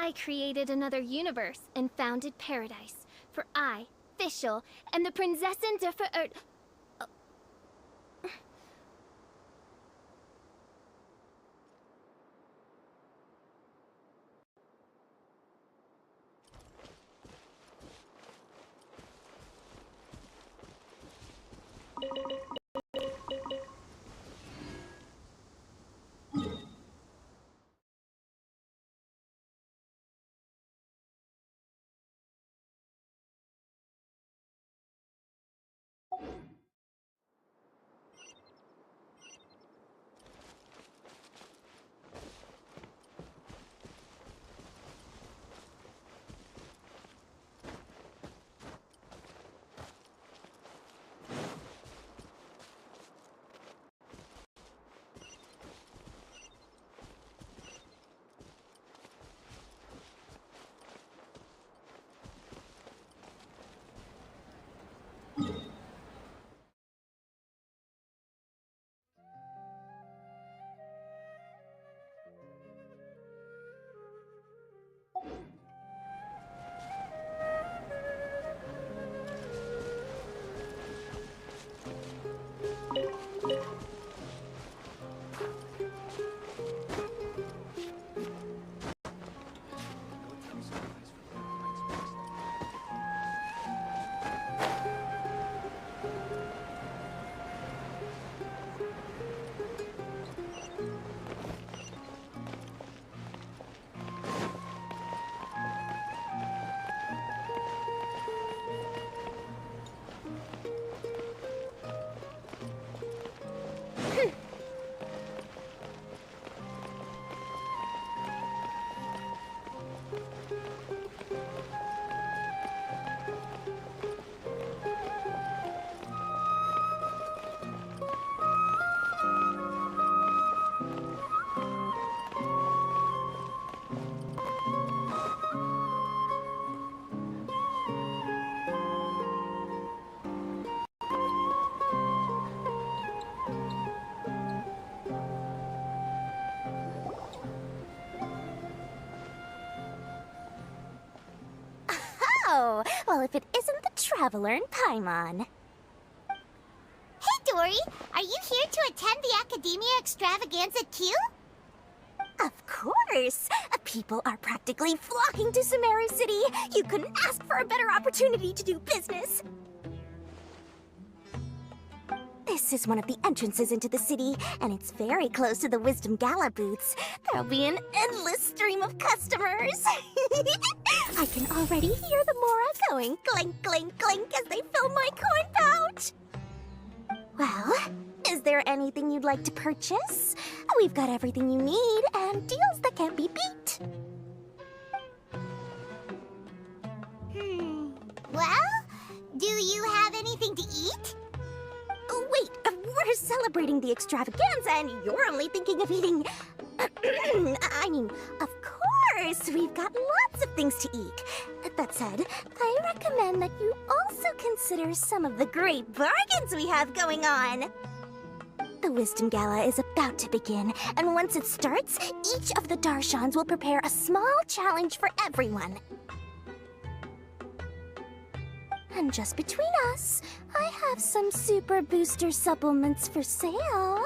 I created another universe and founded paradise. For I, Fischl, and the Prinzessin der Verirrt... Oh, well, if it isn't the Traveler in Paimon. Hey, Dory! Are you here to attend the Academia Extravaganza too? Of course! People are practically flocking to Sumeru City. You couldn't ask for a better opportunity to do business. This is one of the entrances into the city, and it's very close to the Wisdom Gala booths. There'll be an endless stream of customers. I can already hear the Mora going clink, clink, clink as they fill my coin pouch. Well, is there anything you'd like to purchase? We've got everything you need and deals that can't be beat. Well, do you have anything to eat? Oh, wait, we're celebrating the extravaganza and you're only thinking of eating... I mean, of course, we've got lots of things to eat. That said, I recommend that you also consider some of the great bargains we have going on. The Wisdom Gala is about to begin, and once it starts, each of the Darshans will prepare a small challenge for everyone. And just between us, I have some super booster supplements for sale.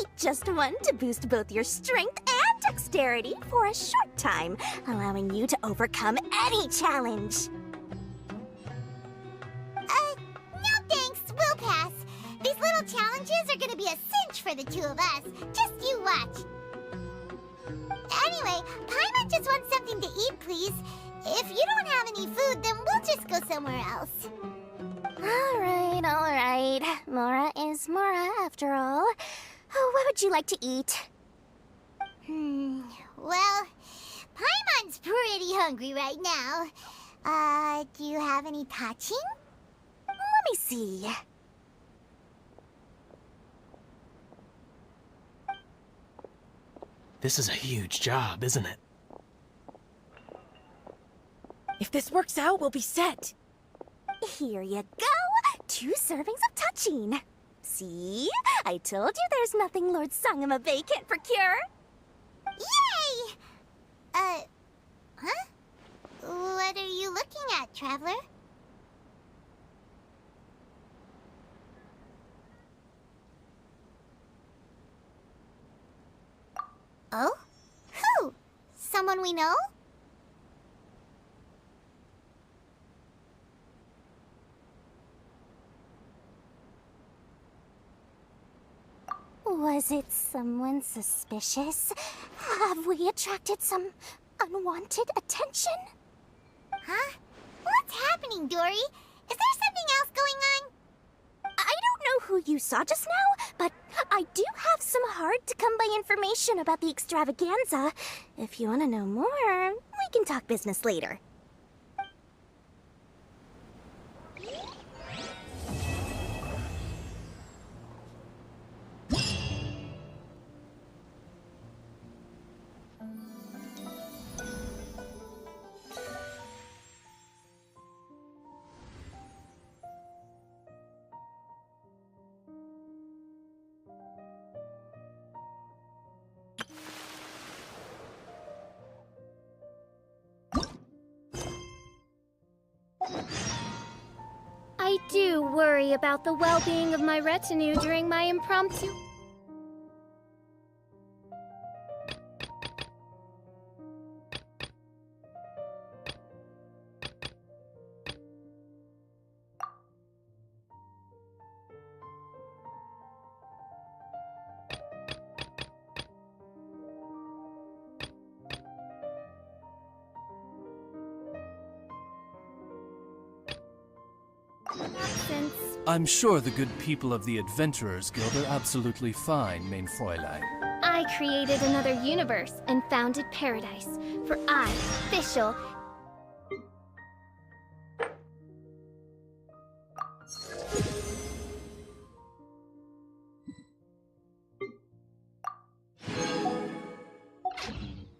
Eat just one to boost both your strength and dexterity for a short time, allowing you to overcome any challenge. No thanks, we'll pass. These little challenges are gonna be a cinch for the two of us. Just you watch. Anyway, Paimon just wants something to eat, please. If you don't have any food, then we'll just go somewhere else. All right. Mora is Mora, after all. Oh, what would you like to eat? Well, Paimon's pretty hungry right now. Do you have any touching? Let me see. This is a huge job, isn't it? If this works out, we'll be set. Here you go. 2 servings of touching. See? I told you there's nothing Lord Sangamabe can't procure. Yay! Huh? Huh? What are you looking at, Traveler? Oh? Who? Someone we know? Was it someone suspicious? Have we attracted some unwanted attention? Huh? What's happening, Dory? Is there something else going on? I don't know who you saw just now, but I do have some hard-to-come-by information about the extravaganza. If you want to know more, we can talk business later. I do worry about the well-being of my retinue during my impromptu... I'm sure the good people of the Adventurers Guild are absolutely fine, mein Fräulein. I created another universe and founded paradise, for I, Fischl,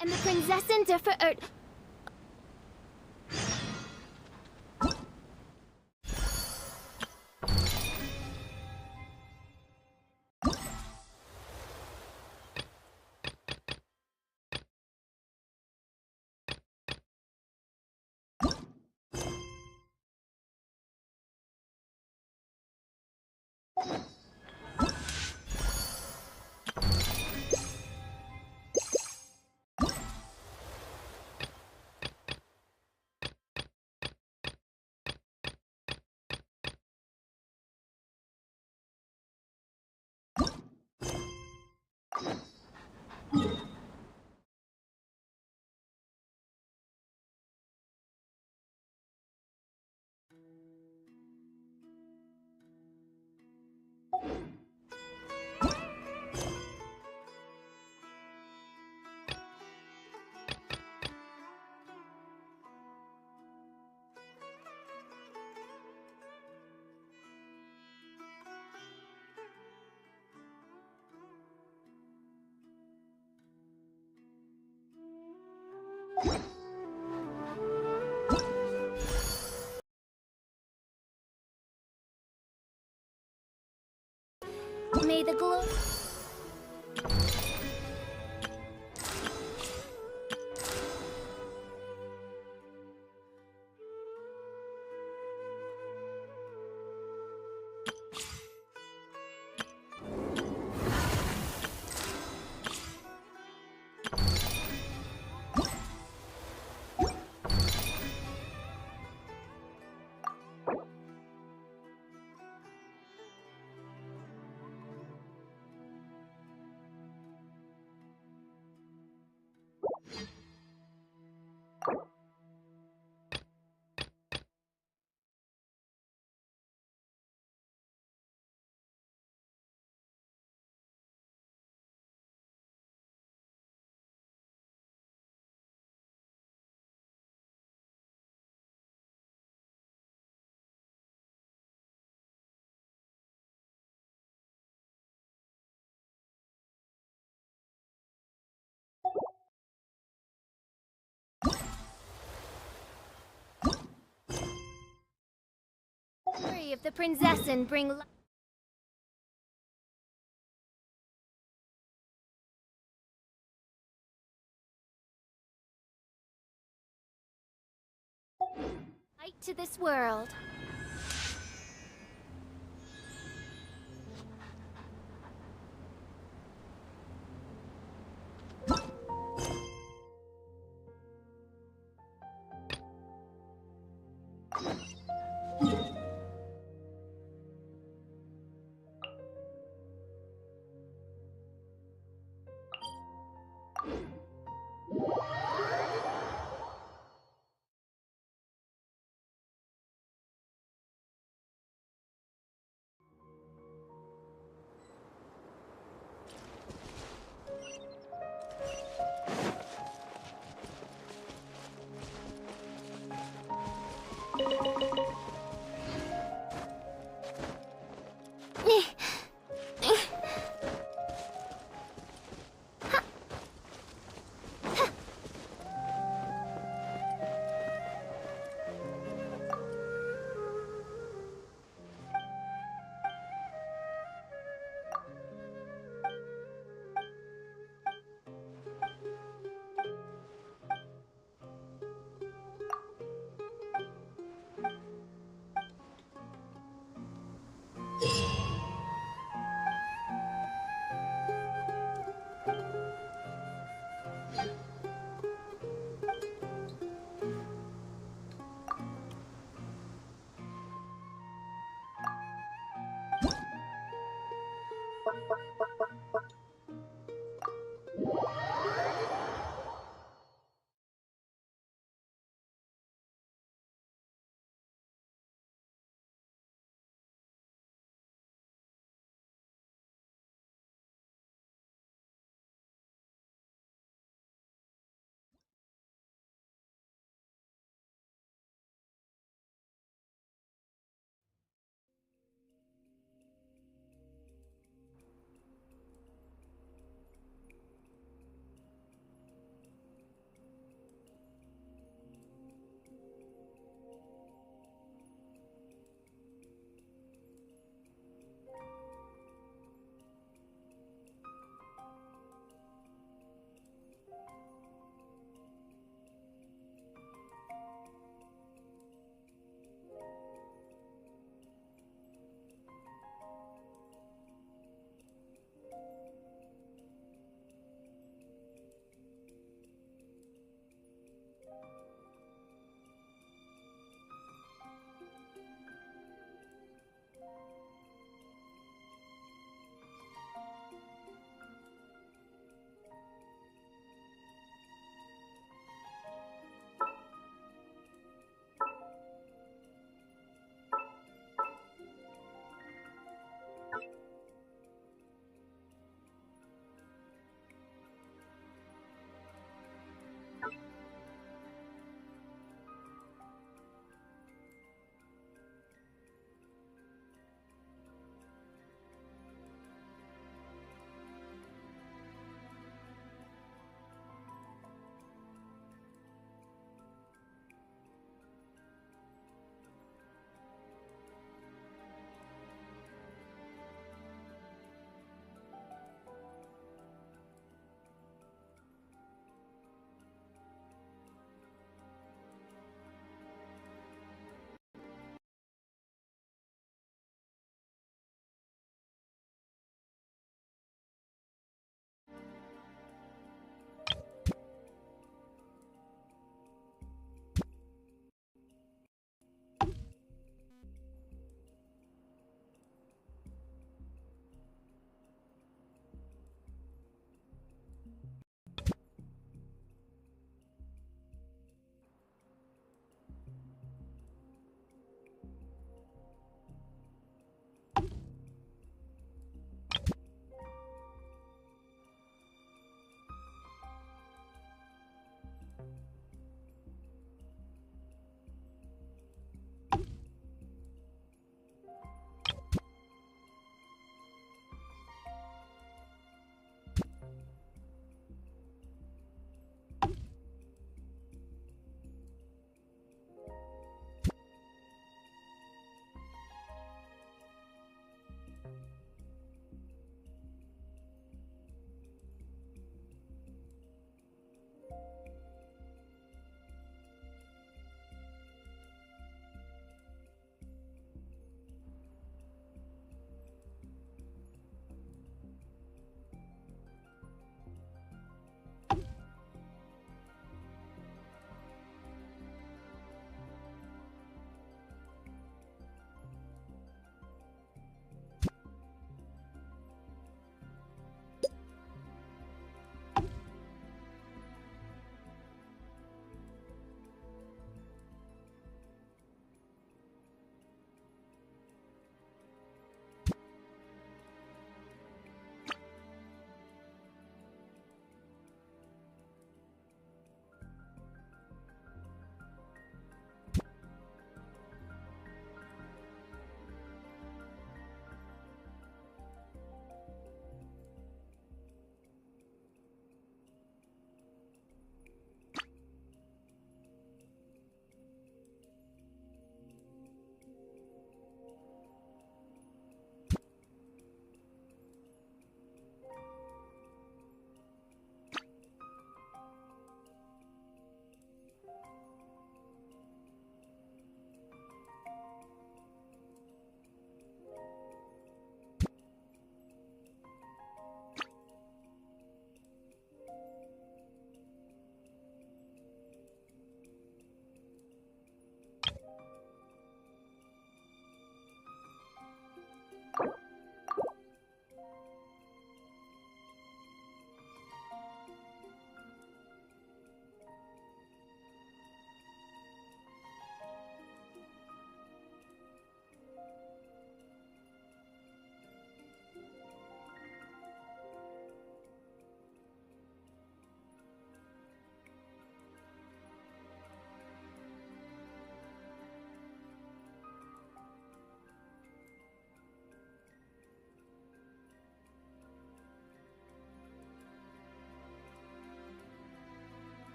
and the Prinzessin der Verirrt... May the glory... of the Prinzessin bring... right to this world.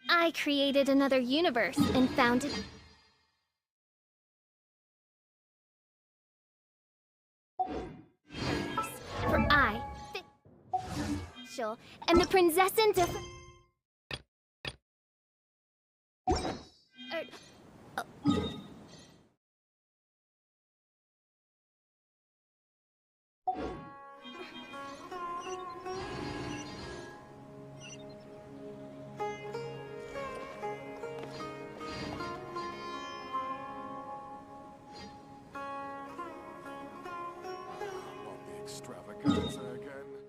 I created another universe and founded... For I, and the Prinzessin de... Extravaganza again.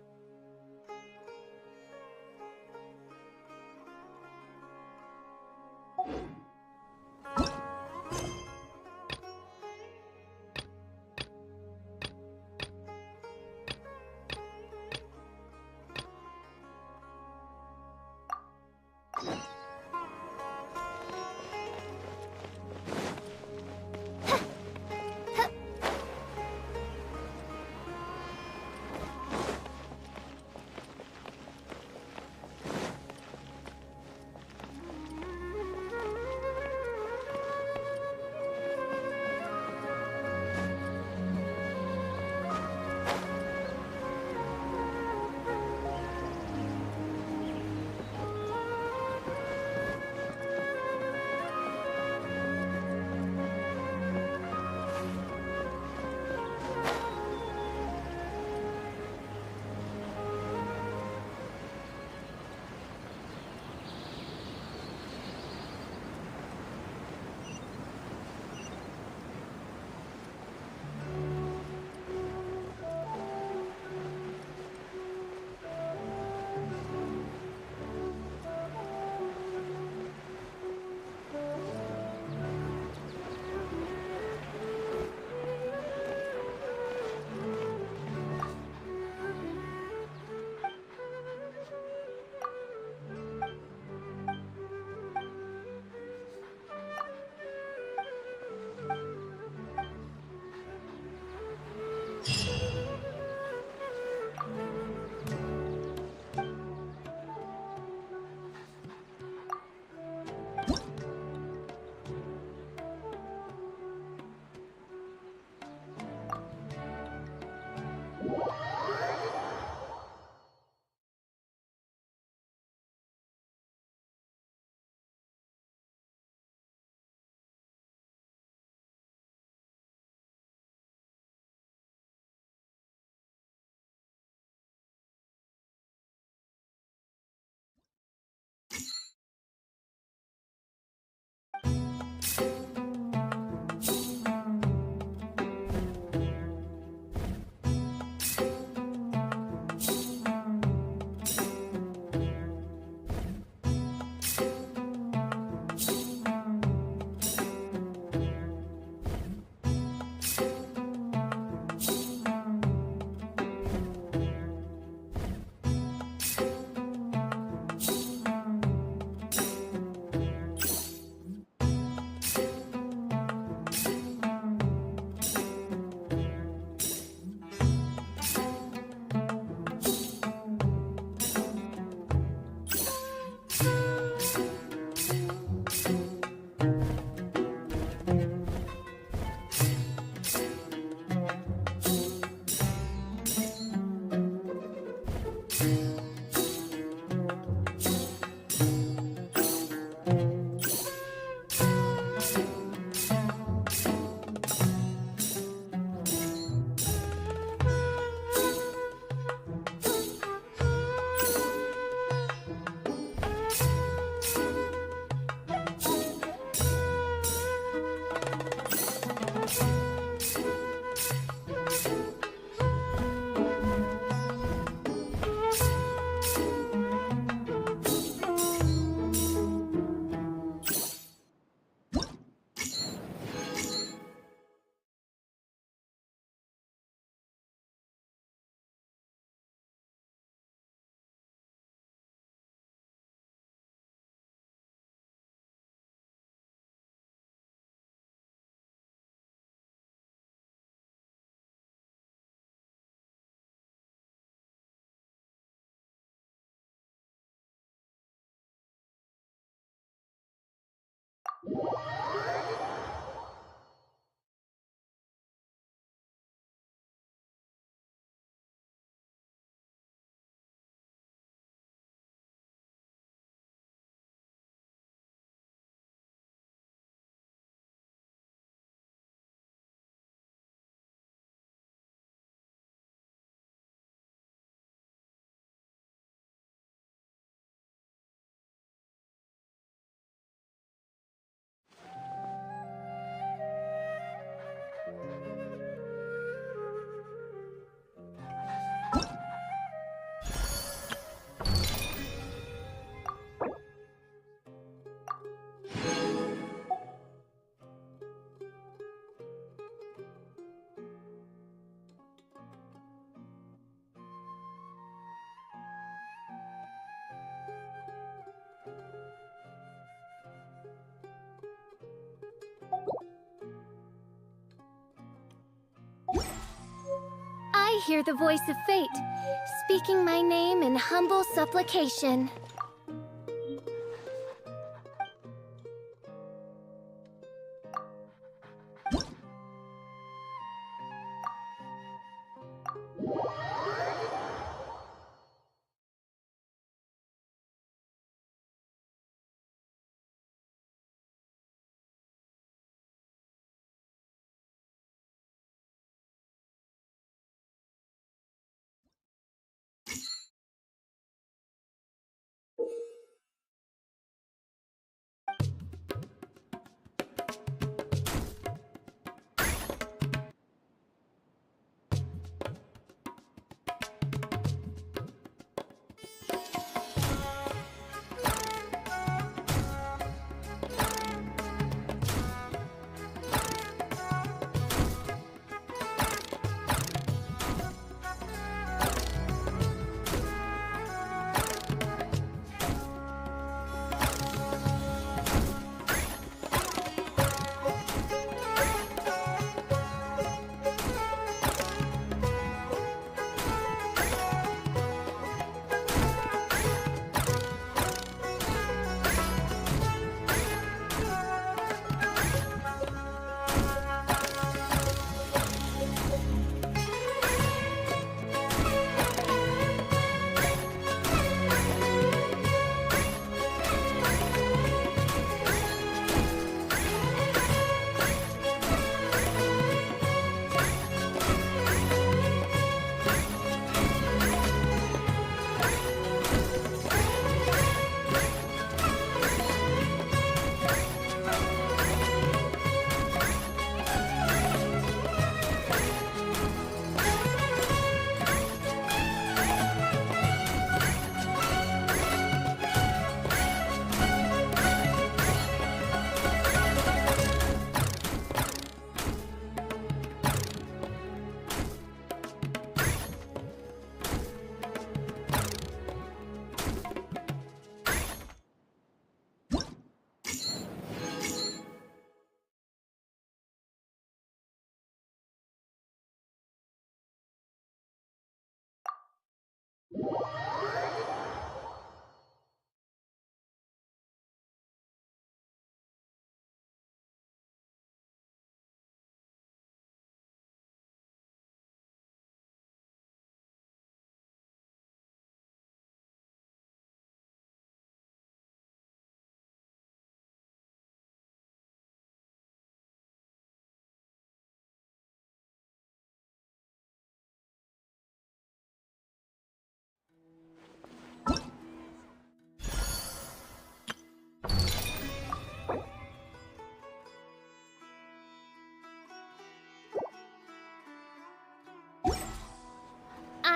I hear the voice of fate, speaking my name in humble supplication.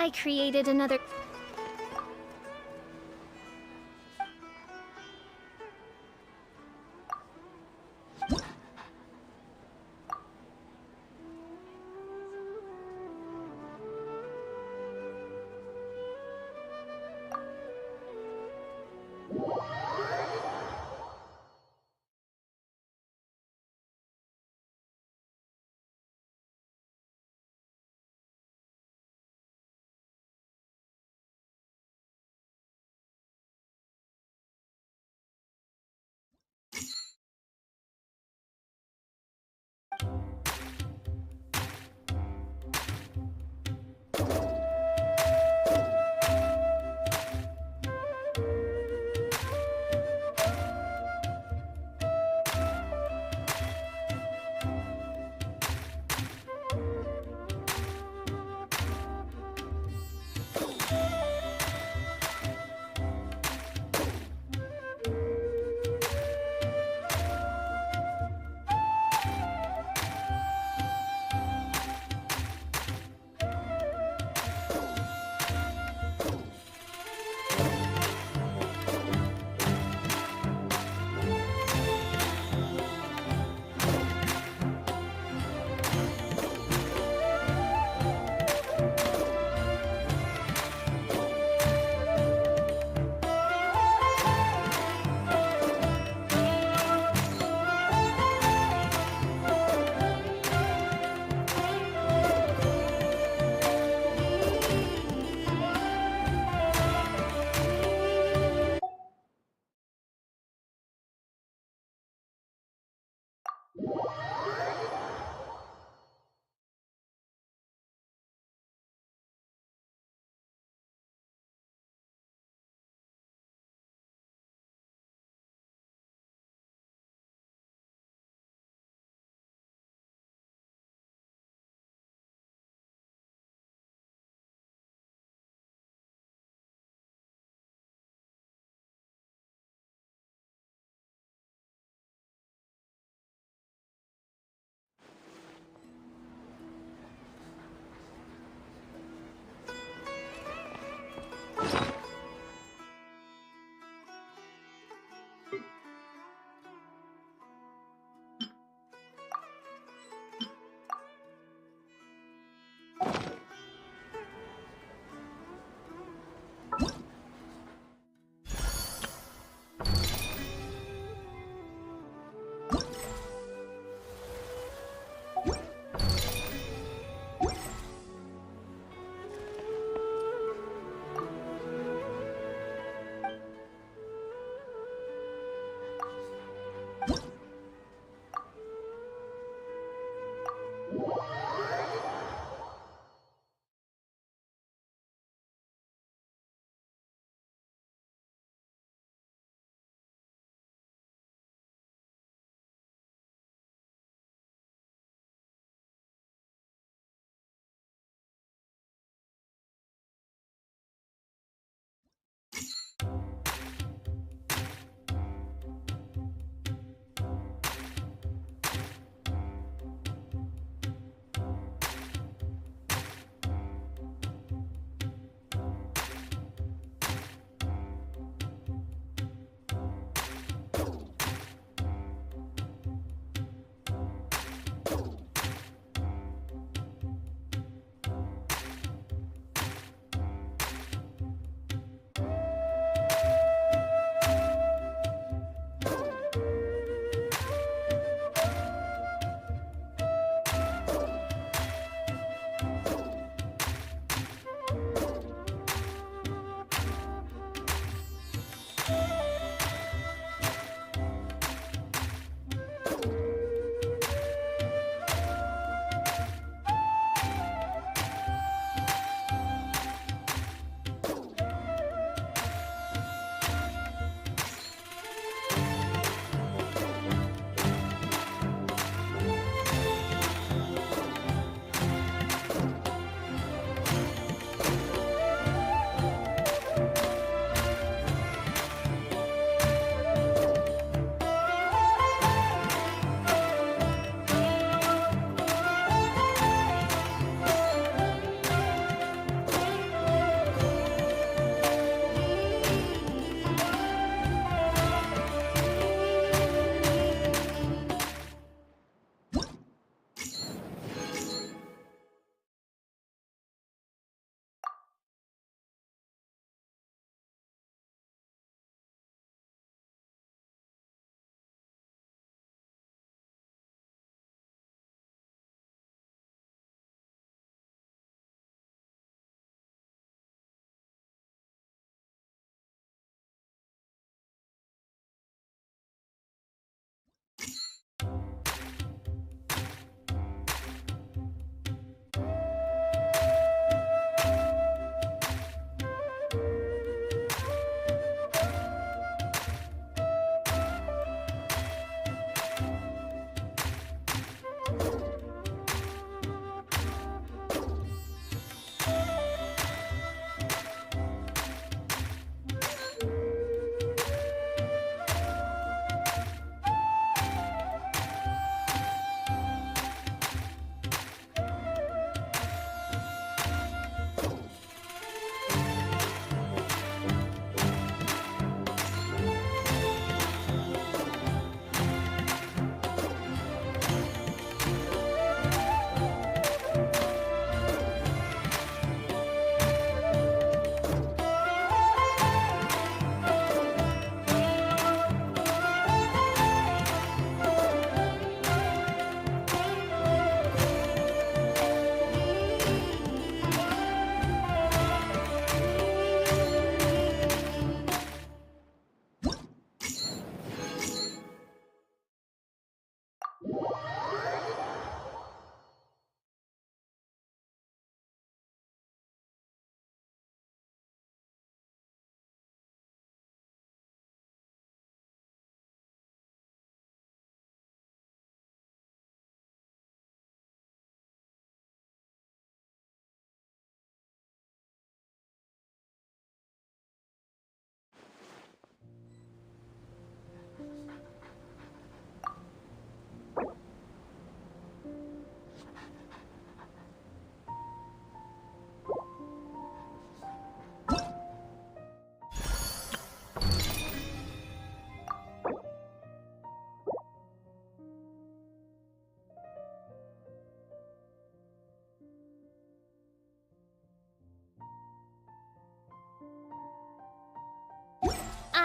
I created another...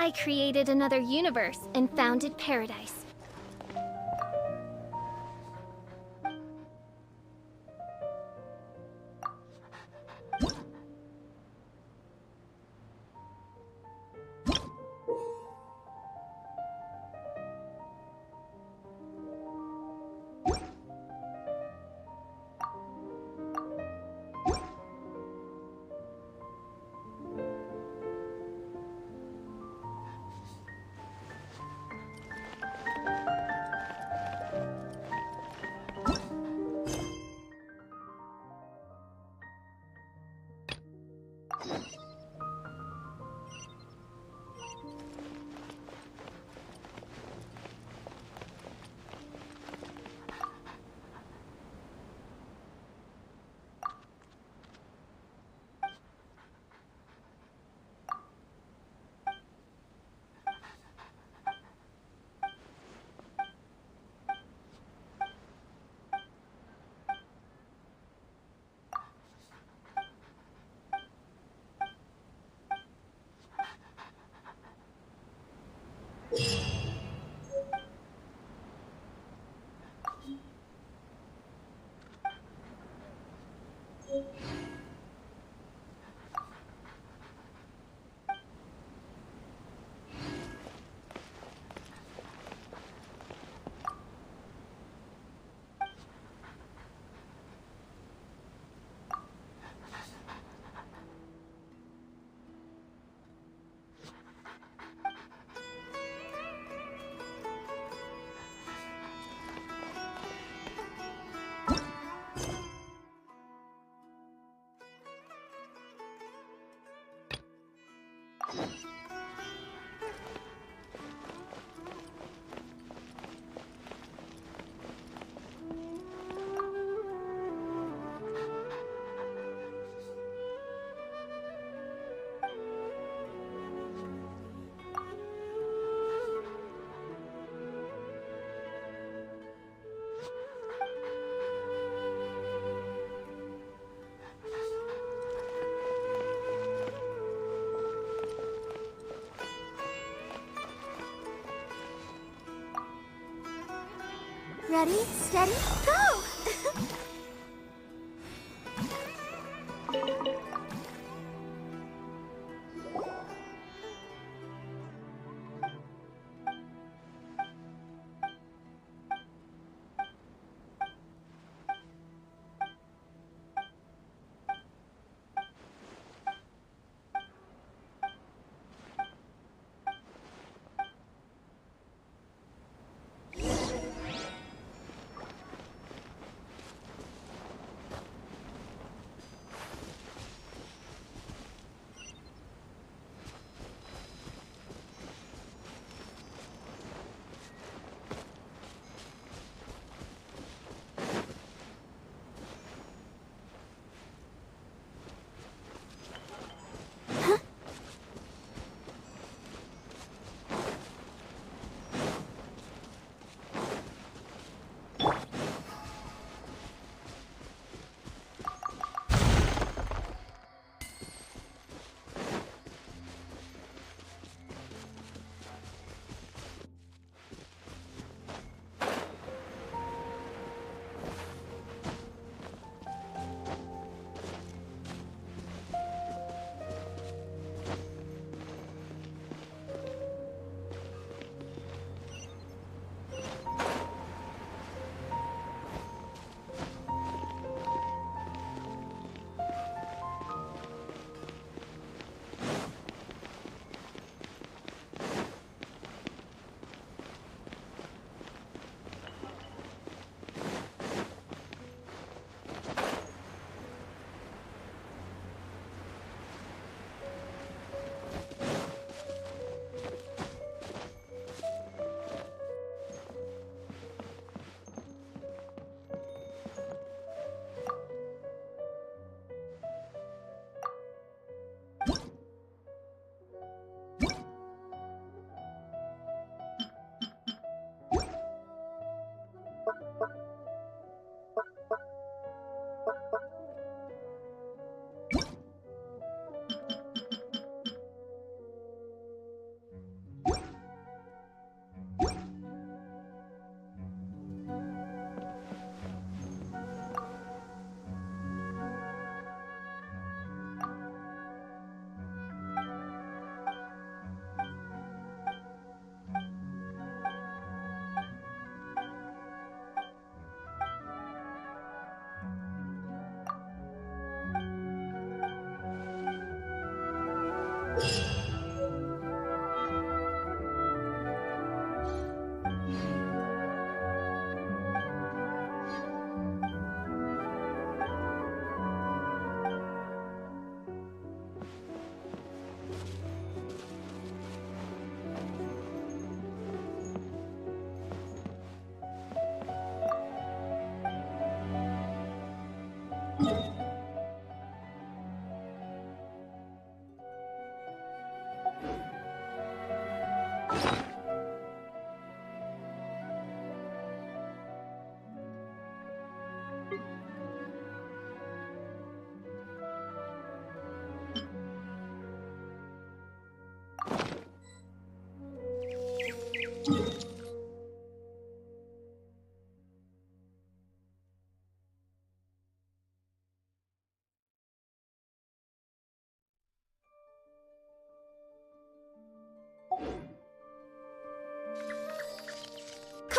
I created another universe and founded paradise. Ready, steady, go!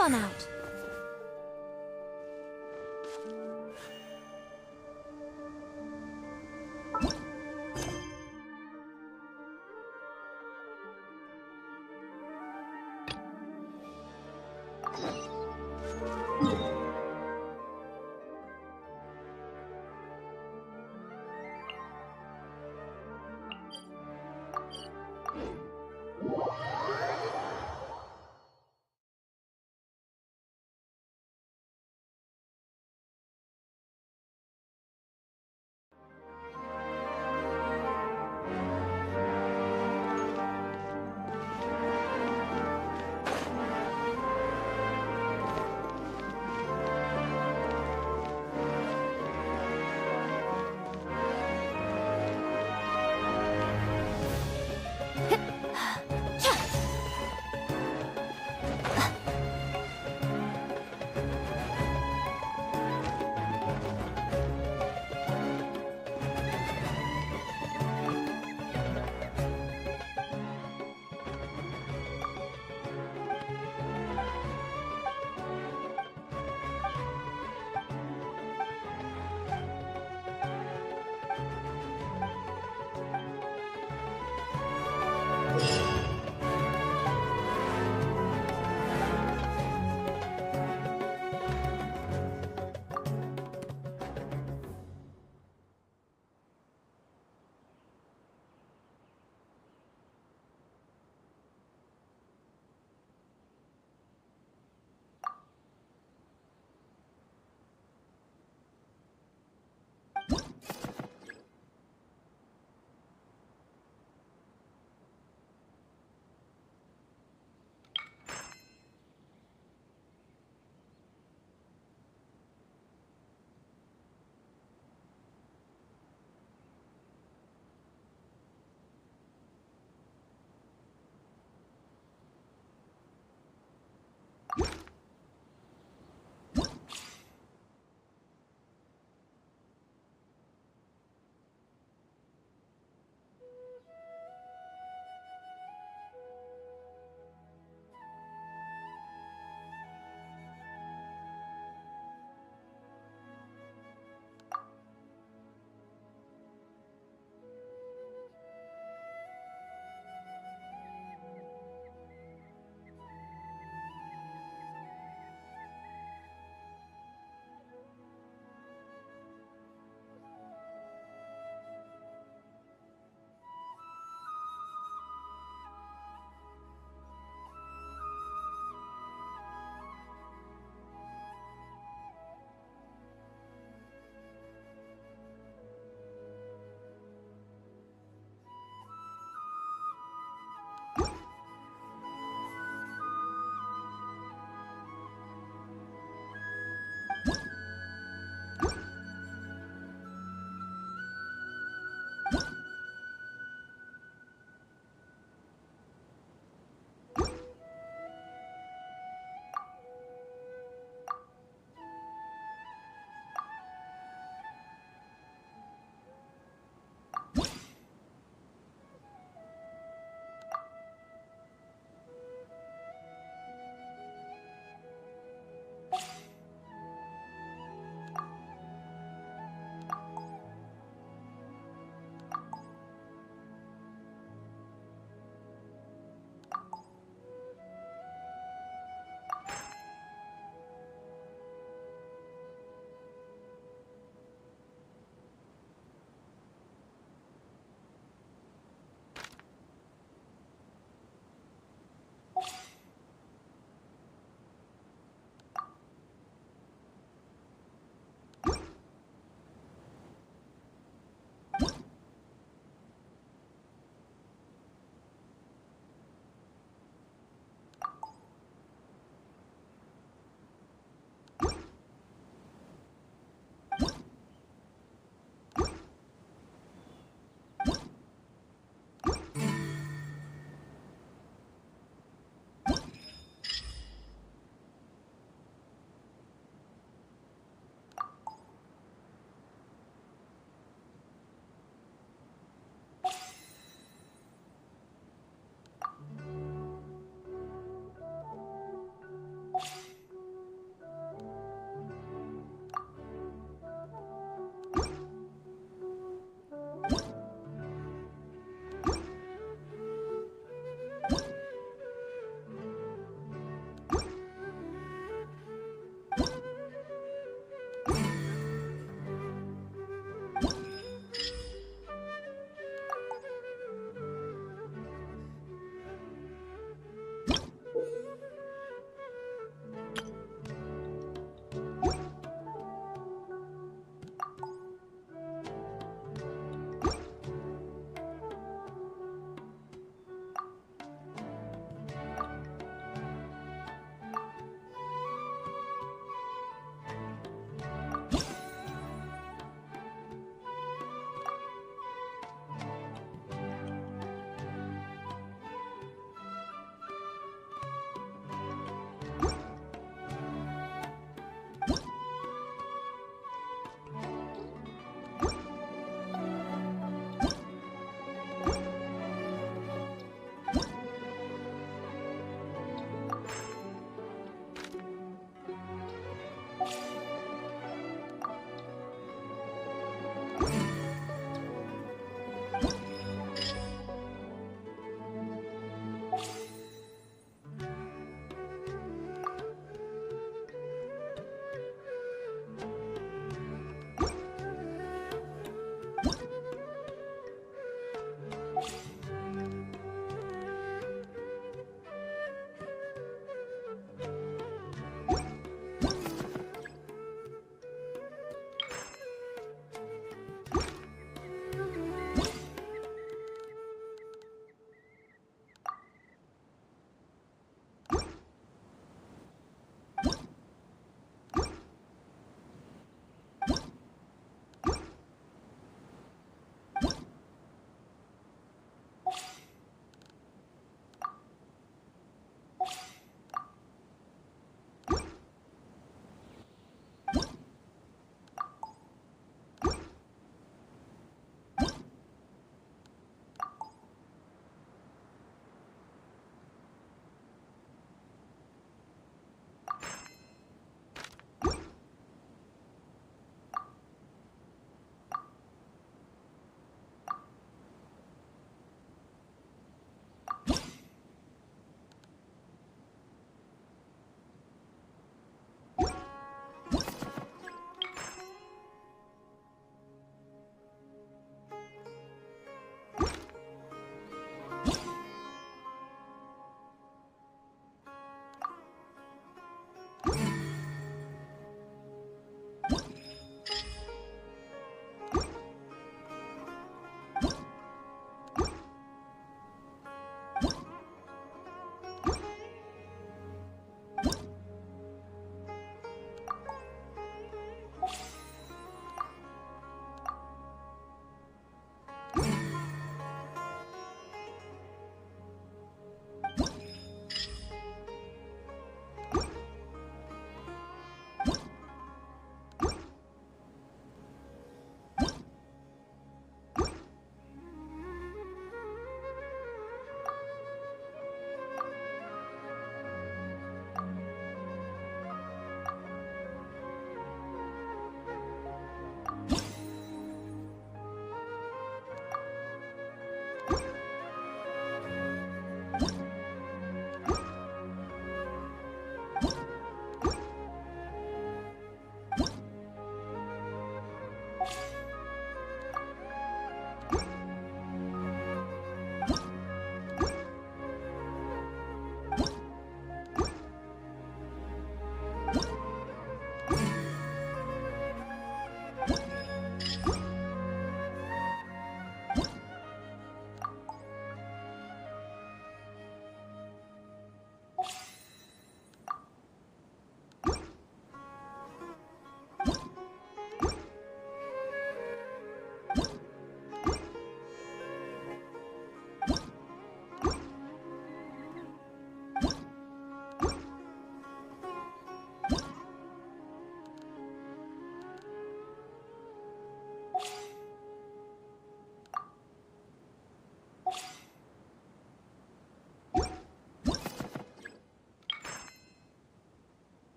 Come on out.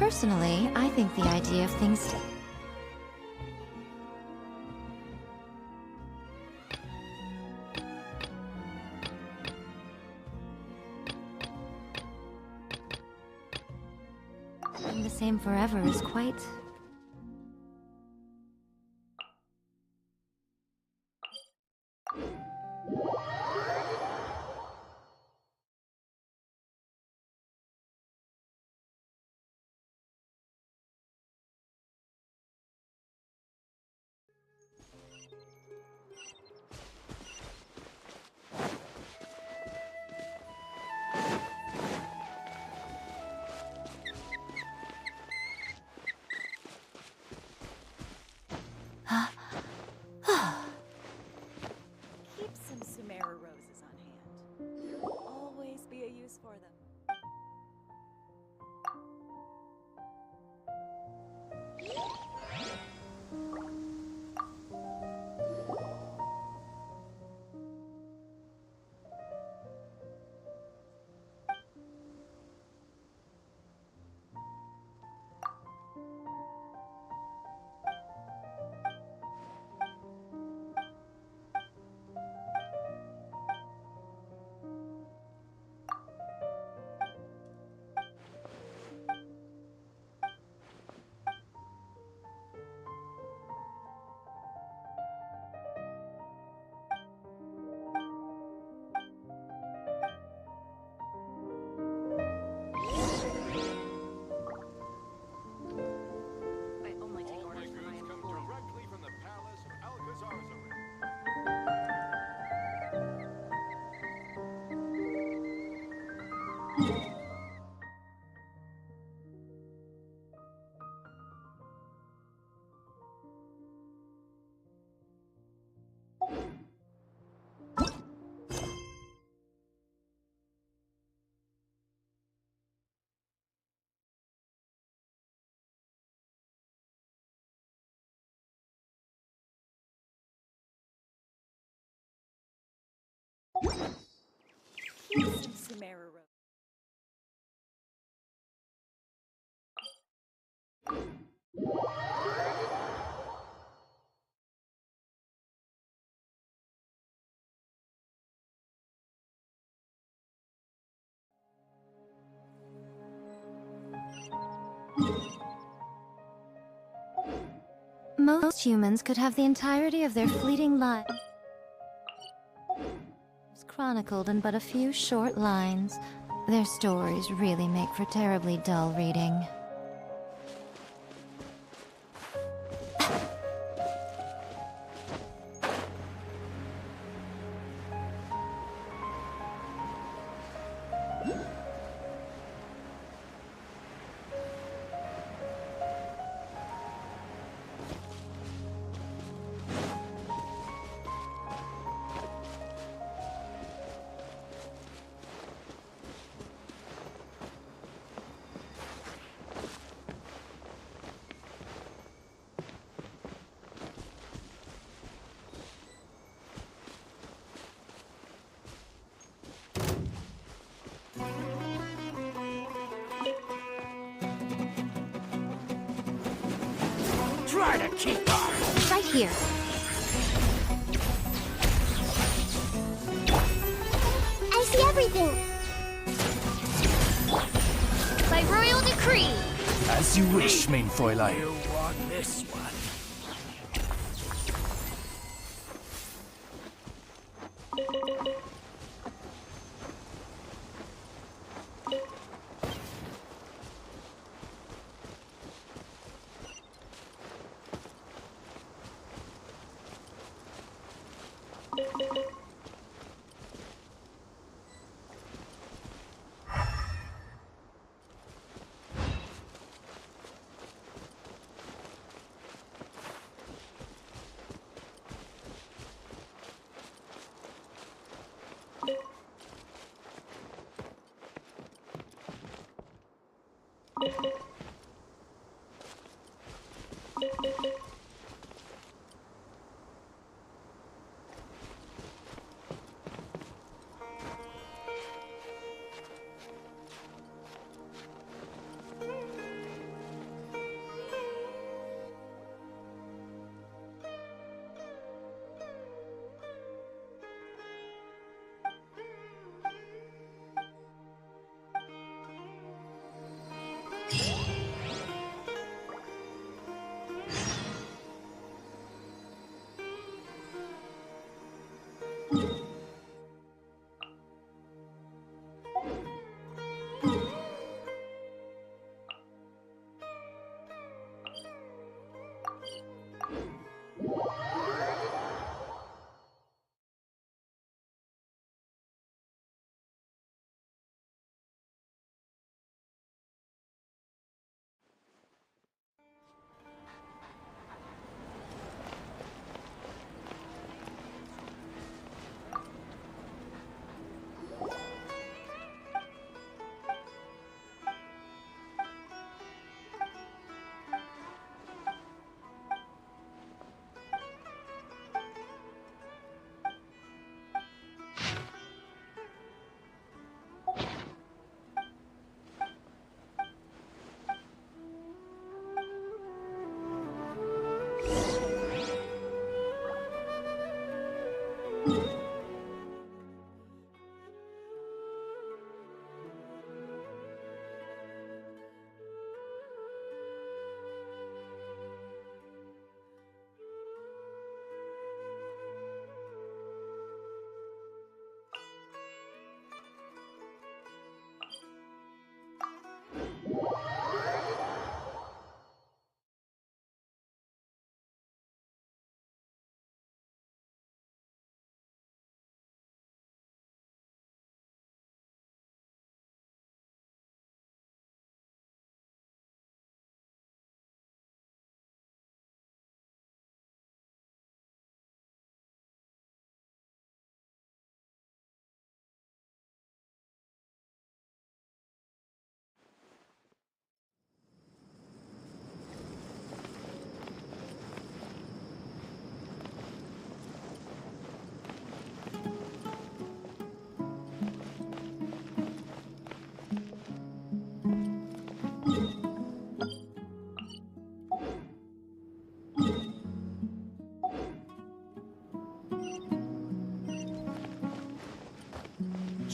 Personally, I think the idea of things... being the same forever is quite... Keep some Sumeru roses on hand. There will always be a use for them. Keep some Sumeru roses. Most humans could have the entirety of their fleeting lives chronicled in but a few short lines. Their stories really make for terribly dull reading. Try to keep up! Right here. I see everything! By royal decree! As you wish, mein Fräulein. You want this one?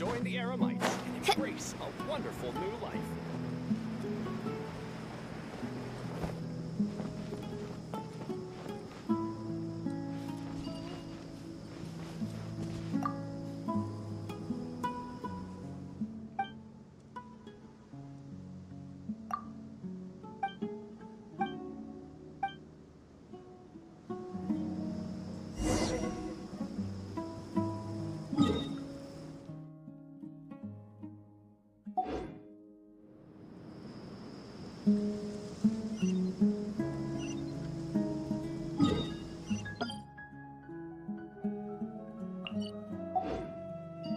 Join the Eremites and embrace a wonderful new life.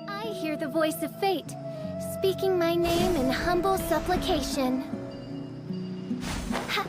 I hear the voice of fate, speaking my name in humble supplication. Ha!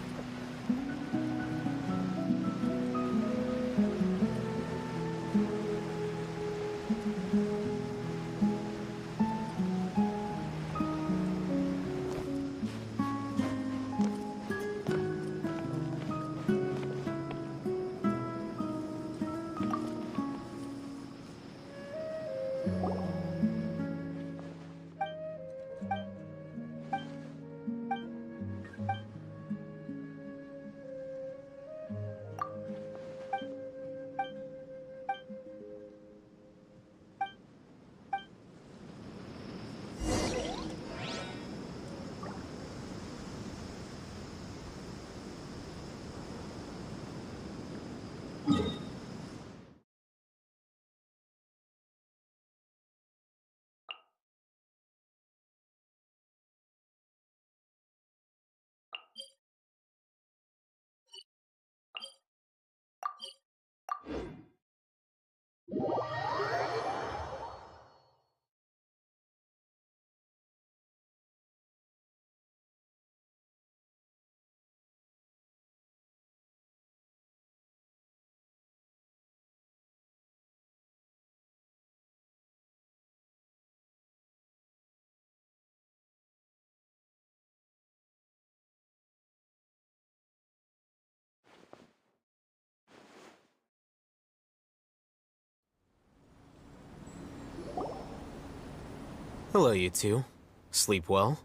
Hello, you two. Sleep well?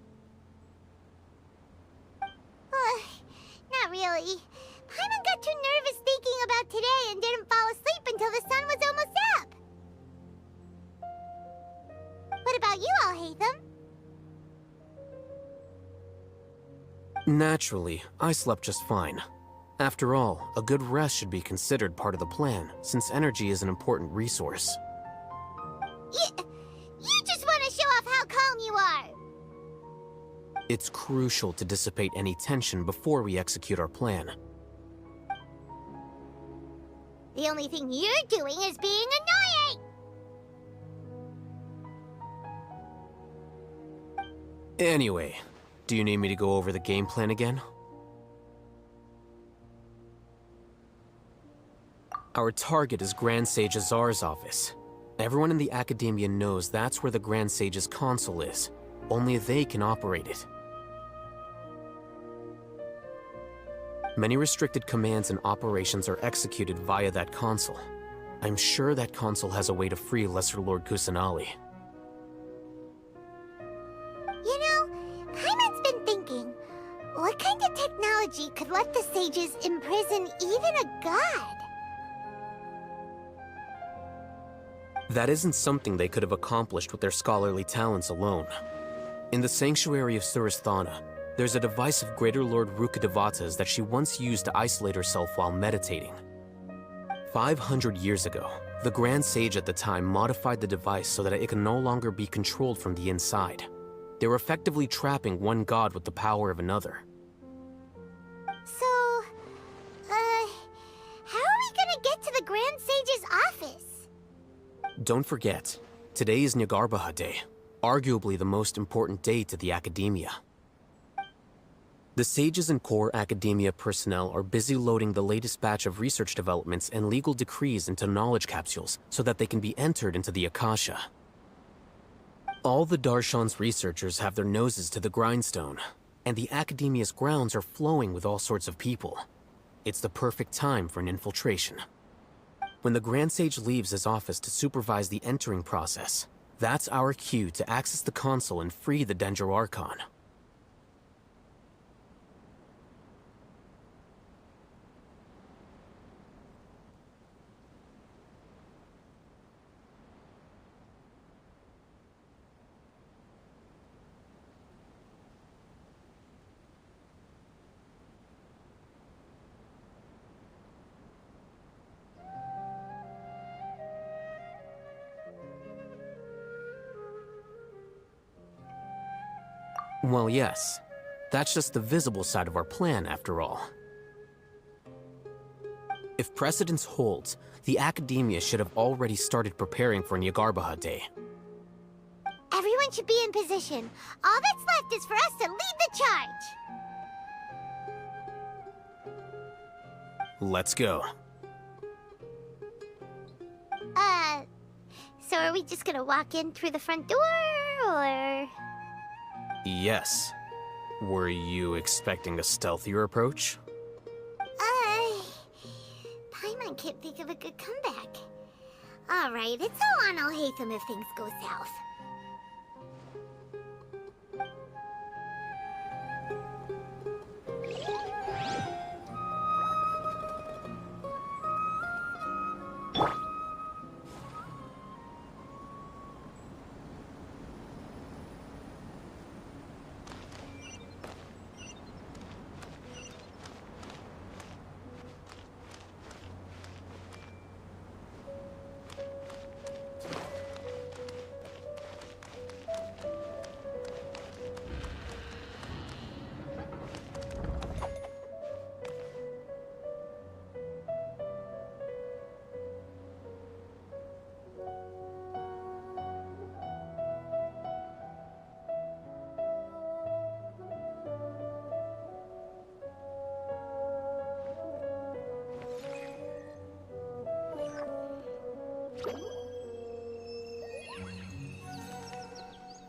Not really. Paimon got too nervous thinking about today and didn't fall asleep until the sun was almost up. What about you all, Hatham? Naturally, I slept just fine. After all, a good rest should be considered part of the plan, since energy is an important resource. You just want to show off how calm you are! It's crucial to dissipate any tension before we execute our plan. The only thing you're doing is being annoying! Anyway, do you need me to go over the game plan again? Our target is Grand Sage Azar's office. Everyone in the Academia knows that's where the Grand Sage's console is. Only they can operate it. Many restricted commands and operations are executed via that console. I'm sure that console has a way to free Lesser Lord Kusanali. You know, Paimon's been thinking, what kind of technology could let the sages imprison even a god? That isn't something they could have accomplished with their scholarly talents alone. In the sanctuary of Suristhana, there's a device of Greater Lord Rukkhadevata's that she once used to isolate herself while meditating. 500 years ago, the Grand Sage at the time modified the device so that it can no longer be controlled from the inside. They were effectively trapping one god with the power of another. So, how are we gonna get to the Grand Sage's office? Don't forget, today is Nyagarbha Day, arguably the most important day to the Academia. The sages and core Academia personnel are busy loading the latest batch of research developments and legal decrees into knowledge capsules so that they can be entered into the Akasha. All the Darshan's researchers have their noses to the grindstone, and the Academia's grounds are flowing with all sorts of people. It's the perfect time for an infiltration. When the Grand Sage leaves his office to supervise the entering process, That's our cue to access the console and free the Dendro Archon. Well, yes. That's just the visible side of our plan, after all. If precedence holds, the Academia should have already started preparing for Nyagarbha Day. Everyone should be in position. All that's left is for us to lead the charge. Let's go. So are we just gonna walk in through the front door, or...? Yes. Were you expecting a stealthier approach? Paimon can't think of a good comeback. Alright, it's all on Alhaitham if things go south.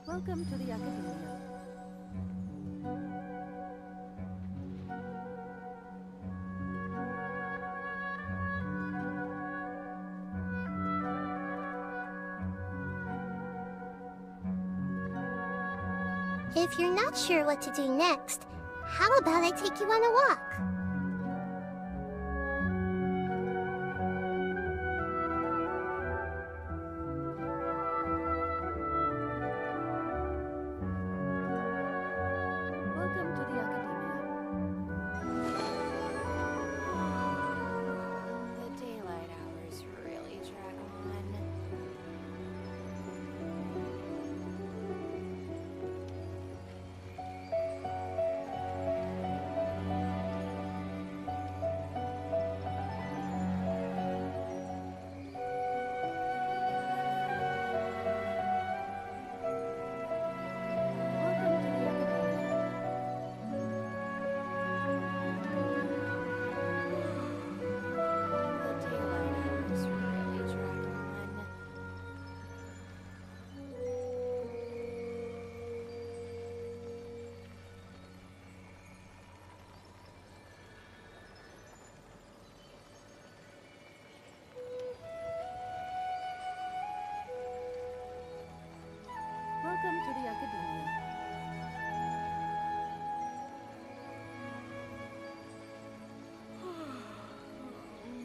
Welcome to the Academia. If you're not sure what to do next, how about I take you on a walk? Welcome to the Academia. The daylight hours really drag on. Welcome to the Academia.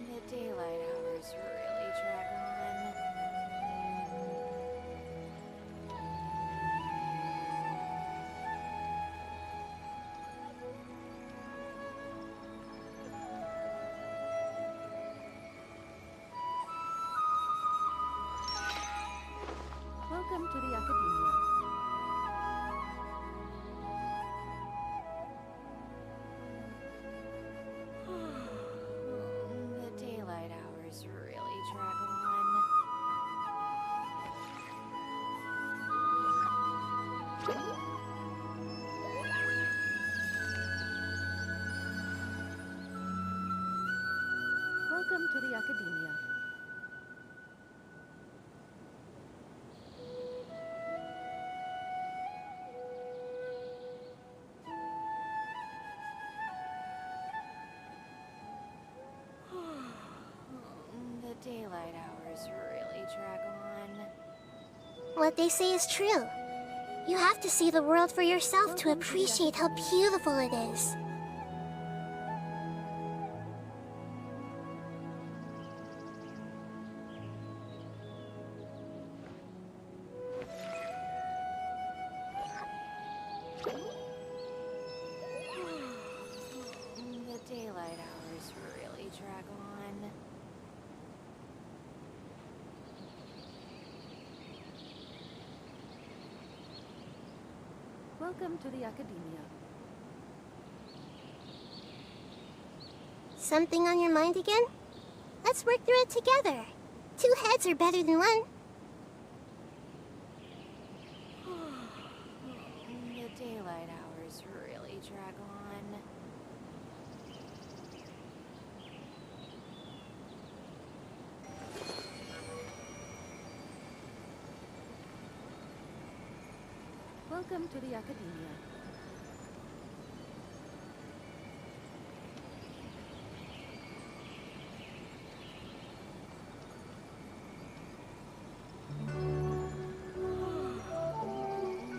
The daylight hours really drag on. Welcome to the Academia. The daylight hours really drag on. Welcome to the Academia. The daylight hours really drag on. What they say is true. You have to see the world for yourself to appreciate how beautiful it is. The daylight hours really drag on. Welcome to the Academia. Something on your mind again? Let's work through it together. 2 heads are better than 1. The daylight hours really drag on. Welcome to the Academia.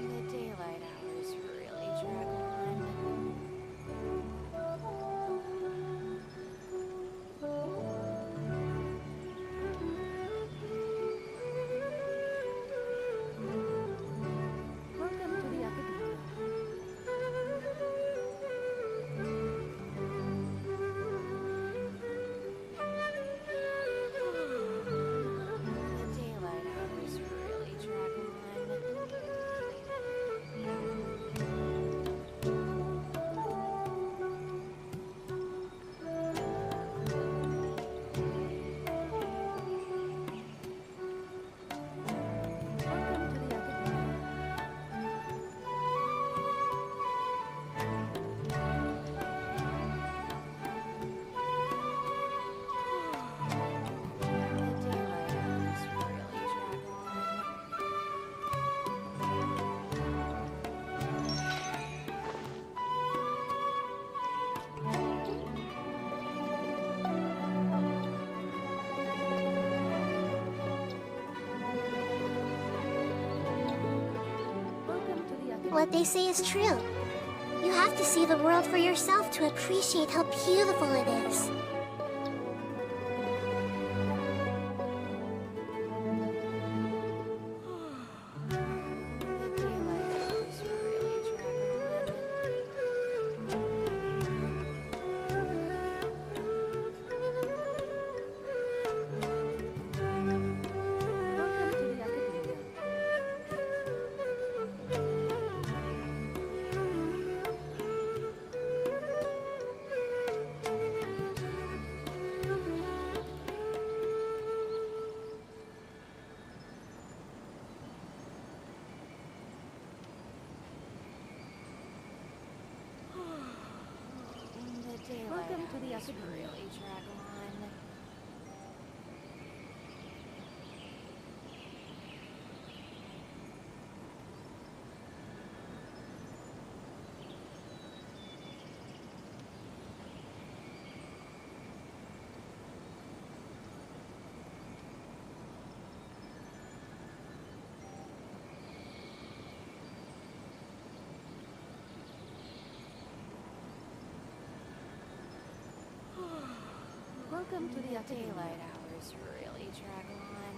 The daylight hours really drag on. Welcome to the Academia. The daylight hours really drag on. Welcome to the Academia. The daylight hours really drag on. Welcome to the Academia. What they say is true. You have to see the world for yourself to appreciate how beautiful it is. The daylight hours really drag Welcome to the Academia. The daylight Welcome to the hours Academia. really drag on. Welcome to the The Academia. daylight hours really drag on.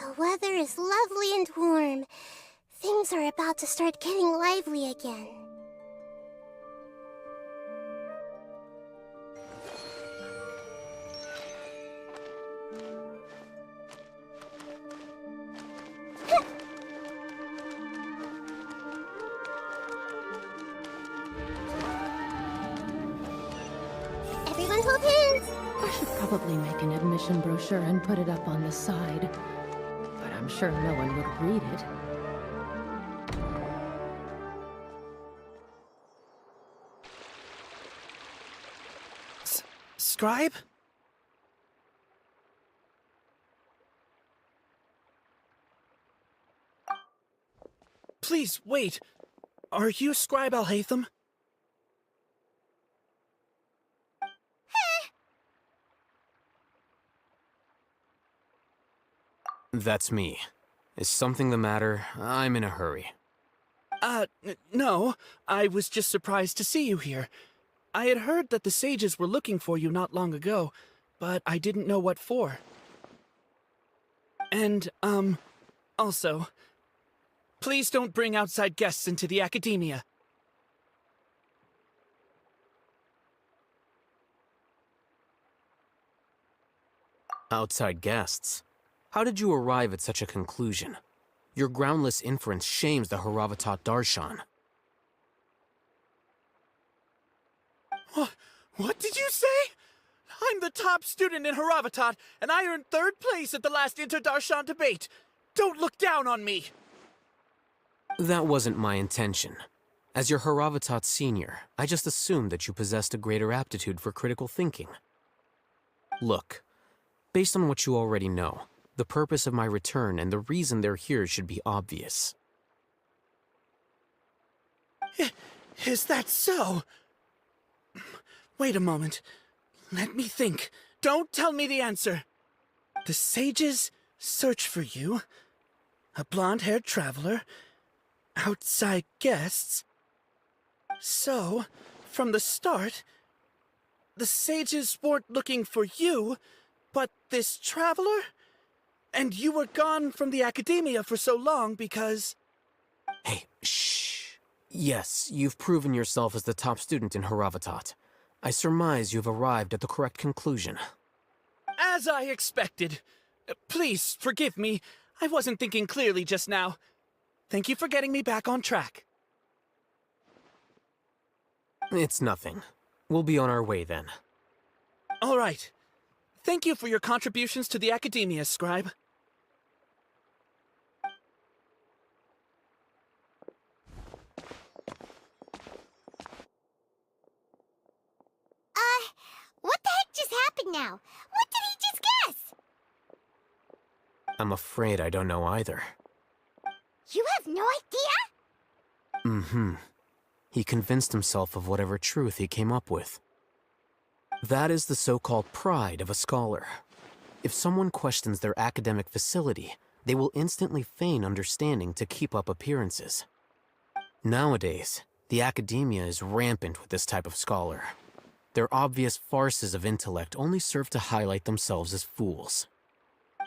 The weather is lovely and warm. Things are about to start getting lively again. Everyone hold hands! I should probably make an admission brochure and put it up on the side. But I'm sure no one would read it. Scribe? Please, wait. Are you Scribe Alhaitham? That's me. Is something the matter? I'm in a hurry. No. I was just surprised to see you here. I had heard that the sages were looking for you not long ago, but I didn't know what for. And, also, please don't bring outside guests into the academia. Outside guests? How did you arrive at such a conclusion? Your groundless inference shames the Haravatat Darshan. What did you say? I'm the top student in Haravatat, and I earned 3rd place at the last Inter-Darshan debate. Don't look down on me! That wasn't my intention. As your Haravatat senior, I just assumed that you possessed a greater aptitude for critical thinking. Look, based on what you already know, the purpose of my return and the reason they're here should be obvious. Is that so? Wait a moment. Let me think. Don't tell me the answer. The sages search for you. A blonde-haired traveler. Outside guests. So, from the start, the sages weren't looking for you, but this traveler? And you were gone from the academia for so long because... Hey, shh. Yes, you've proven yourself as the top student in Haravatat. I surmise you've arrived at the correct conclusion. As I expected. Please, forgive me. I wasn't thinking clearly just now. Thank you for getting me back on track. It's nothing. We'll be on our way then. All right. Thank you for your contributions to the academia, Scribe. What the heck just happened now? What did he just guess? I'm afraid I don't know either. You have no idea? Mm-hmm. He convinced himself of whatever truth he came up with. That is the so-called pride of a scholar. If someone questions their academic facility, they will instantly feign understanding to keep up appearances. Nowadays, the academia is rampant with this type of scholar. Their obvious farces of intellect only serve to highlight themselves as fools.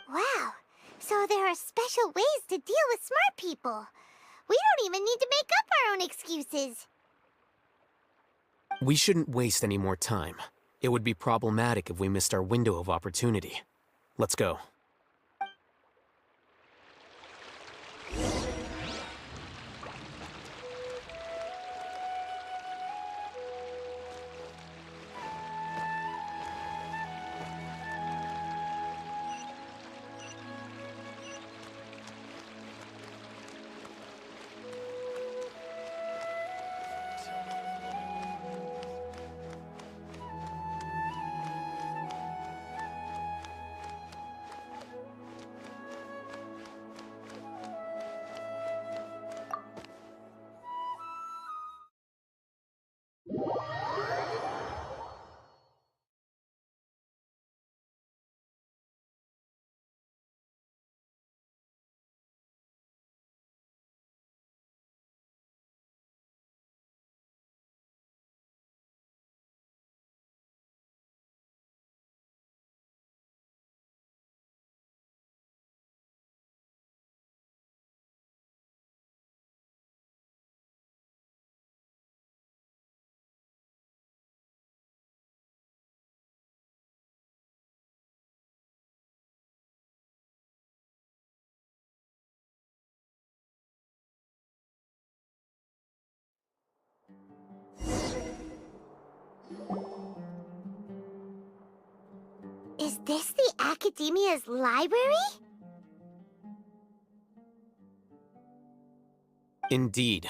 Wow, so there are special ways to deal with smart people. We don't even need to make up our own excuses. We shouldn't waste any more time. It would be problematic if we missed our window of opportunity. Let's go. Is this the Academia's library? Indeed.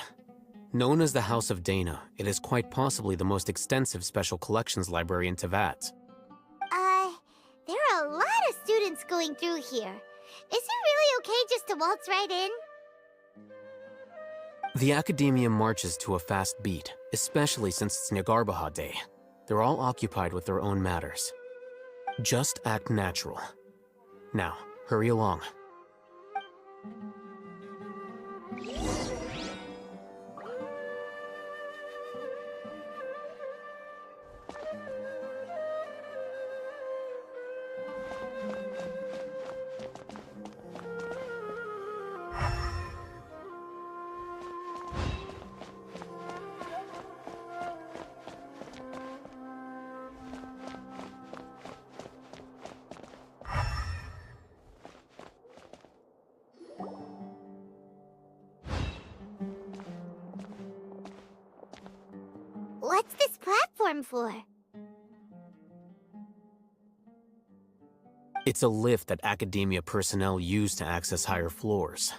Known as the House of Dana, it is quite possibly the most extensive special collections library in Teyvat. There are a lot of students going through here. Is it really okay just to waltz right in? The Academia marches to a fast beat, especially since it's Nagarbaha Day. They're all occupied with their own matters. Just act natural. Now, hurry along. What's this platform for? It's a lift that Academia personnel use to access higher floors.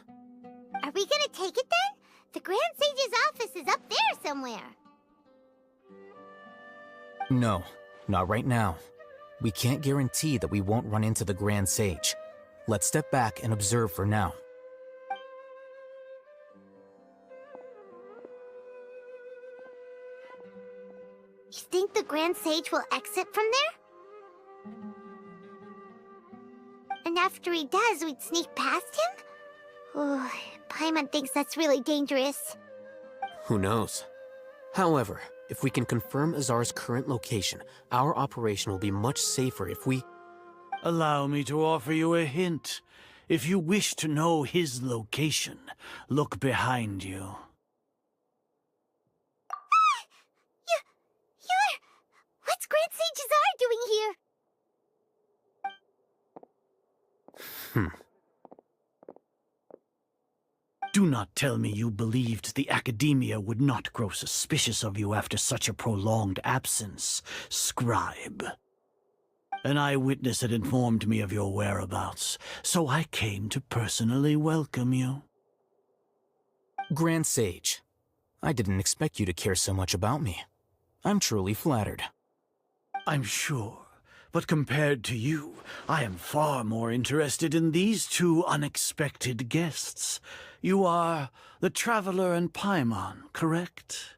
Are we gonna take it then? The Grand Sage's office is up there somewhere. No, not right now. We can't guarantee that we won't run into the Grand Sage. Let's step back and observe for now. You think the Grand Sage will exit from there? And after he does, we'd sneak past him? Oh, Paimon thinks that's really dangerous. Who knows? However, if we can confirm Azar's current location, our operation will be much safer if we... Allow me to offer you a hint. If you wish to know his location, look behind you. What's Grand Sage Azar doing here? Do not tell me you believed the Academia would not grow suspicious of you after such a prolonged absence, scribe. An eyewitness had informed me of your whereabouts, so I came to personally welcome you. Grand Sage, I didn't expect you to care so much about me. I'm truly flattered. I'm sure, but compared to you, I am far more interested in these two unexpected guests. You are the Traveler and Paimon, correct?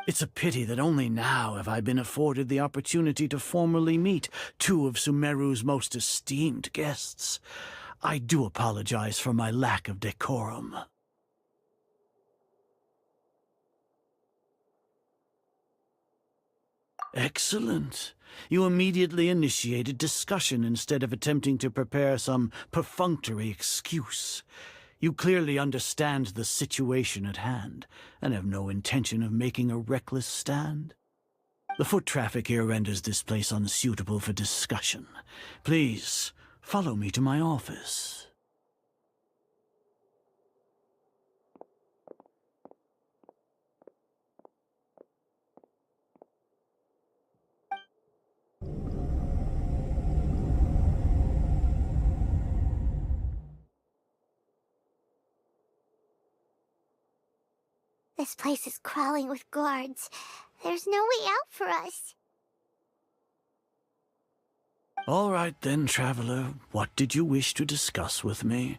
It's a pity that only now have I been afforded the opportunity to formally meet two of Sumeru's most esteemed guests. I do apologize for my lack of decorum. Excellent. You immediately initiated discussion instead of attempting to prepare some perfunctory excuse. You clearly understand the situation at hand, and have no intention of making a reckless stand. The foot traffic here renders this place unsuitable for discussion. Please, follow me to my office. This place is crawling with guards. There's no way out for us. All right then, Traveler. What did you wish to discuss with me?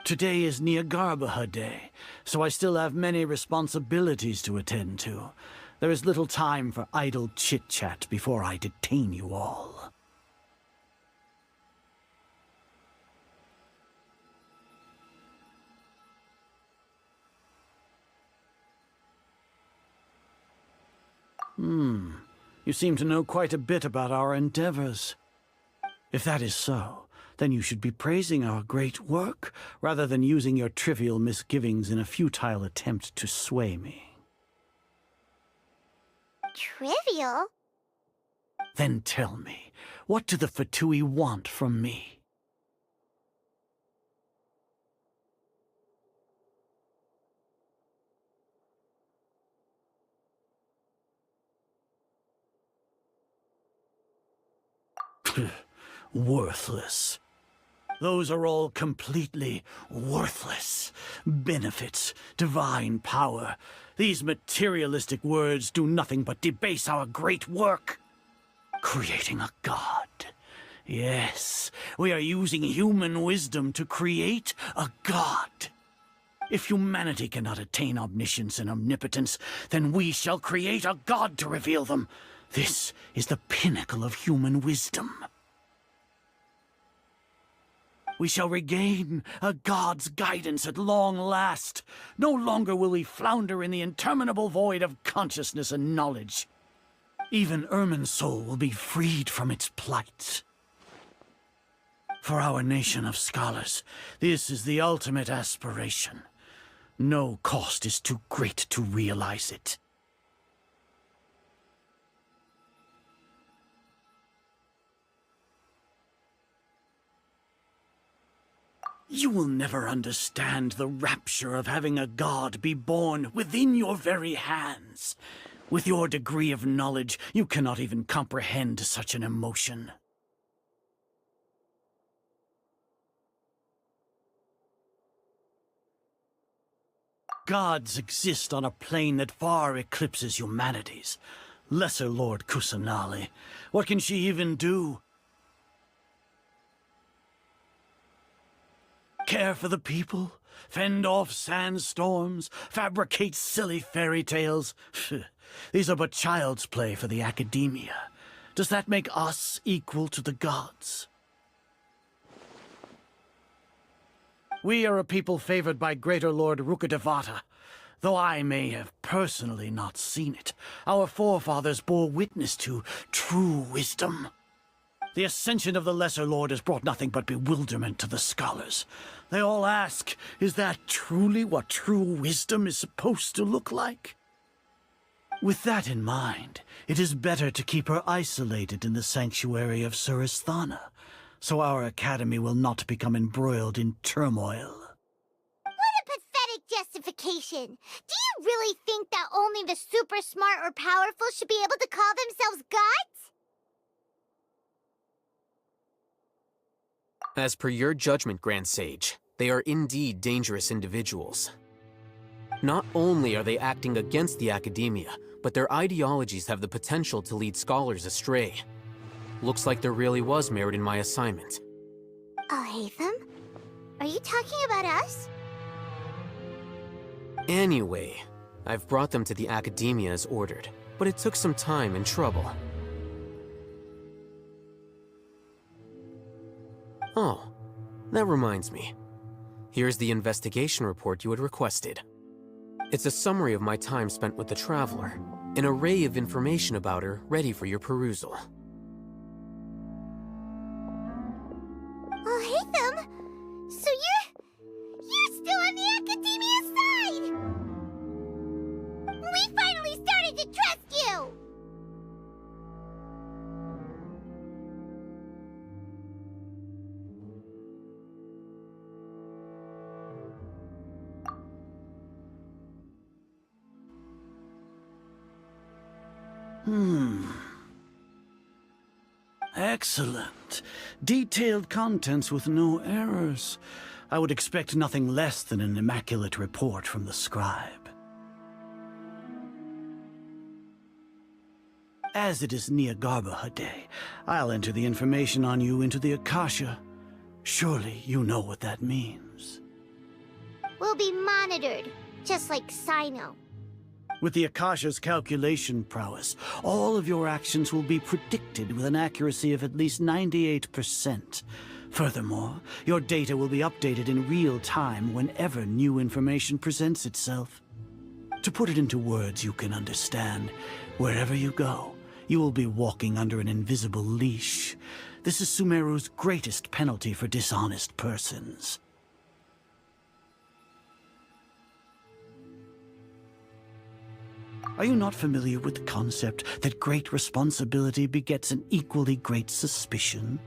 Today is Nagarbaha Day, so I still have many responsibilities to attend to. There is little time for idle chit-chat before I detain you all. You seem to know quite a bit about our endeavors. If that is so, then you should be praising our great work, rather than using your trivial misgivings in a futile attempt to sway me. Trivial? Then tell me, what do the Fatui want from me? Worthless. Those are all completely worthless. Benefits, divine power. These materialistic words do nothing but debase our great work. Creating a god. Yes, we are using human wisdom to create a god. If humanity cannot attain omniscience and omnipotence, then we shall create a god to reveal them. This is the pinnacle of human wisdom. We shall regain a god's guidance at long last. No longer will we flounder in the interminable void of consciousness and knowledge. Even Irminsul will be freed from its plight. For our nation of scholars, this is the ultimate aspiration. No cost is too great to realize it. You will never understand the rapture of having a god be born within your very hands. With your degree of knowledge, you cannot even comprehend such an emotion. Gods exist on a plane that far eclipses humanity's. Lesser Lord Kusanali, what can she even do? Care for the people? Fend off sandstorms? Fabricate silly fairy tales? These are but child's play for the academia. Does that make us equal to the gods? We are a people favored by Greater Lord Rukkhadevata. Though I may have personally not seen it, our forefathers bore witness to true wisdom. The ascension of the Lesser Lord has brought nothing but bewilderment to the scholars. They all ask, is that truly what true wisdom is supposed to look like? With that in mind, it is better to keep her isolated in the sanctuary of Surasthana, so our academy will not become embroiled in turmoil. What a pathetic justification! Do you really think that only the super smart or powerful should be able to call themselves gods? As per your judgment, Grand Sage, they are indeed dangerous individuals. Not only are they acting against the academia, but their ideologies have the potential to lead scholars astray. Looks like there really was merit in my assignment. Alhaitham? Are you talking about us? Anyway, I've brought them to the academia as ordered, but it took some time and trouble. Oh, that reminds me. Here's the investigation report you had requested. It's a summary of my time spent with the Traveler, an array of information about her ready for your perusal. Alhaitham? So you're still on the academia side! We finally started to trust you! Excellent. Detailed contents with no errors. I would expect nothing less than an immaculate report from the scribe. As it is Niagarbha Day, I'll enter the information on you into the Akasha. Surely you know what that means. We'll be monitored, just like Sino. With the Akasha's calculation prowess, all of your actions will be predicted with an accuracy of at least 98%. Furthermore, your data will be updated in real time whenever new information presents itself. To put it into words you can understand, wherever you go, you will be walking under an invisible leash. This is Sumeru's greatest penalty for dishonest persons. Are you not familiar with the concept that great responsibility begets an equally great suspicion?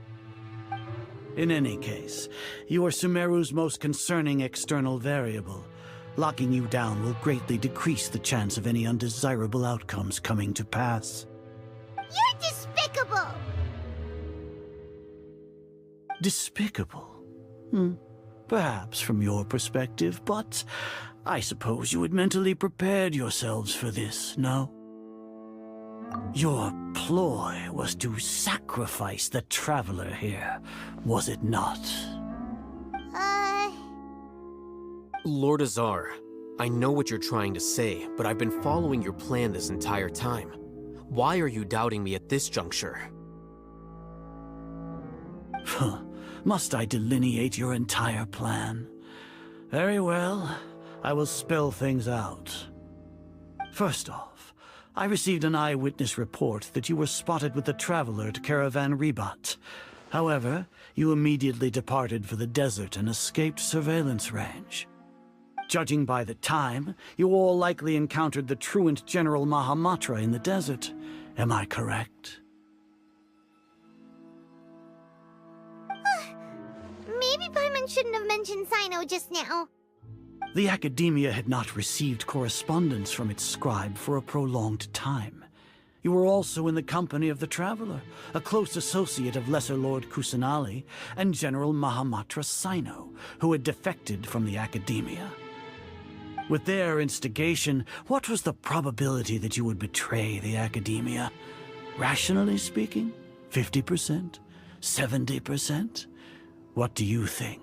In any case, you are Sumeru's most concerning external variable. Locking you down will greatly decrease the chance of any undesirable outcomes coming to pass. You're despicable! Despicable. Perhaps from your perspective, but I suppose you had mentally prepared yourselves for this, no? Your ploy was to sacrifice the Traveler here, was it not? Lord Azar, I know what you're trying to say, but I've been following your plan this entire time. Why are you doubting me at this juncture? Must I delineate your entire plan? Very well, I will spell things out. First off, I received an eyewitness report that you were spotted with the Traveler at Caravan Ribat. However, you immediately departed for the desert and escaped surveillance range. Judging by the time, you all likely encountered the truant General Mahamatra in the desert. Am I correct? Maybe Paimon shouldn't have mentioned Sino just now. The Academia had not received correspondence from its scribe for a prolonged time. You were also in the company of the Traveler, a close associate of Lesser Lord Kusanali and General Mahamatra Sino, who had defected from the Academia. With their instigation, what was the probability that you would betray the Academia? Rationally speaking, 50%? 70%? What do you think?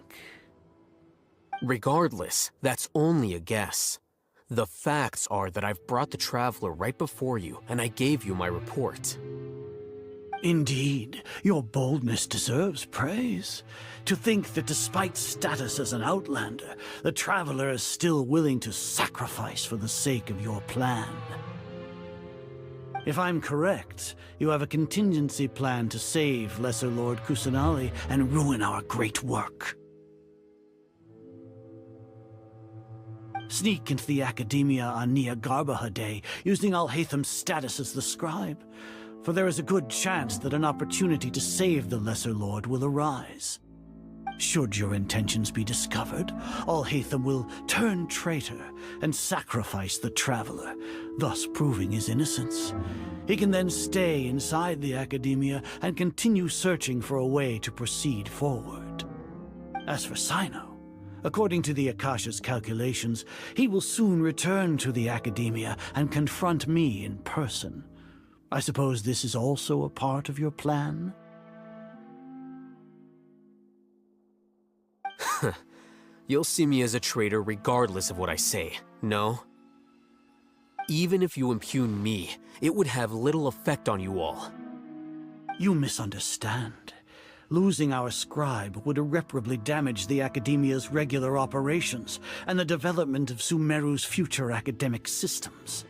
Regardless, that's only a guess. The facts are that I've brought the Traveler right before you, and I gave you my report. Indeed, your boldness deserves praise. To think that despite status as an outlander, the Traveler is still willing to sacrifice for the sake of your plan. If I'm correct, you have a contingency plan to save Lesser Lord Kusanali and ruin our great work. Sneak into the Academia on Nia Garbaha Day, using Alhaitham's status as the scribe, for there is a good chance that an opportunity to save the Lesser Lord will arise. Should your intentions be discovered, Alhaitham will turn traitor and sacrifice the Traveler, thus proving his innocence. He can then stay inside the Academia and continue searching for a way to proceed forward. As for Sino, according to the Akasha's calculations, he will soon return to the Academia and confront me in person. I suppose this is also a part of your plan? You'll see me as a traitor regardless of what I say, no? Even if you impugn me, it would have little effect on you all. You misunderstand. Losing our scribe would irreparably damage the Academia's regular operations and the development of Sumeru's future academic systems.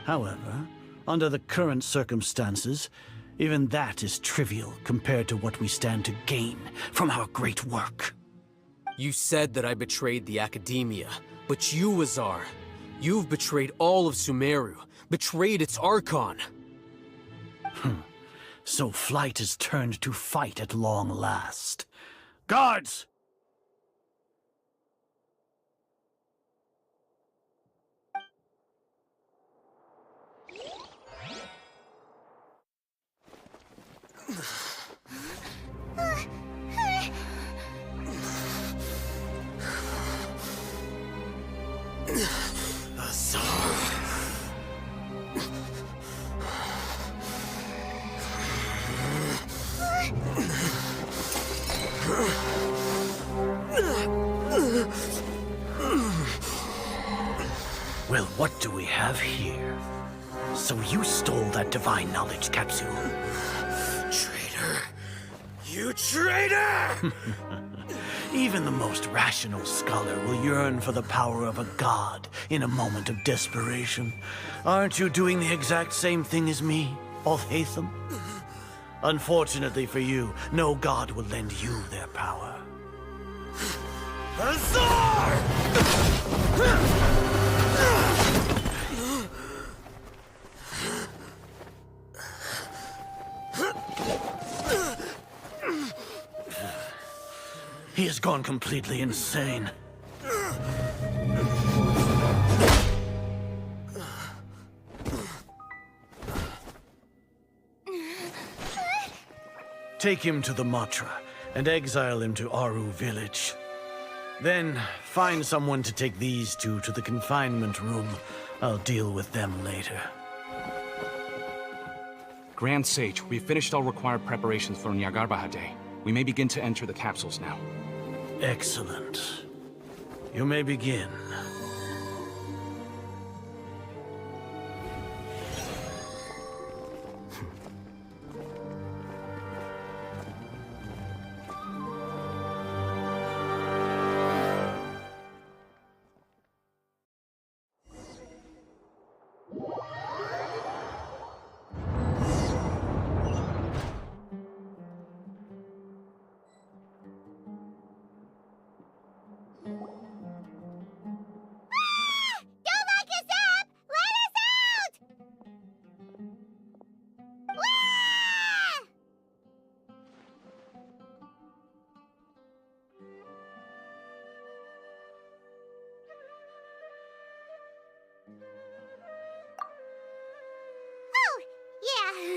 However, under the current circumstances, even that is trivial compared to what we stand to gain from our great work. You said that I betrayed the Academia, but you, Azar, you've betrayed all of Sumeru, betrayed its Archon. So flight has turned to fight at long last. Guards! Well, what do we have here? So you stole that divine knowledge capsule? Traitor! You traitor! Even the most rational scholar will yearn for the power of a god in a moment of desperation. Aren't you doing the exact same thing as me, Alhaitham? Unfortunately for you, no god will lend you their power. Azar! He has gone completely insane. Take him to the Matra and exile him to Aru village. Then find someone to take these two to the confinement room. I'll deal with them later. Grand Sage, we've finished all required preparations for Nyagarbahar Day. We may begin to enter the capsules now. Excellent. You may begin.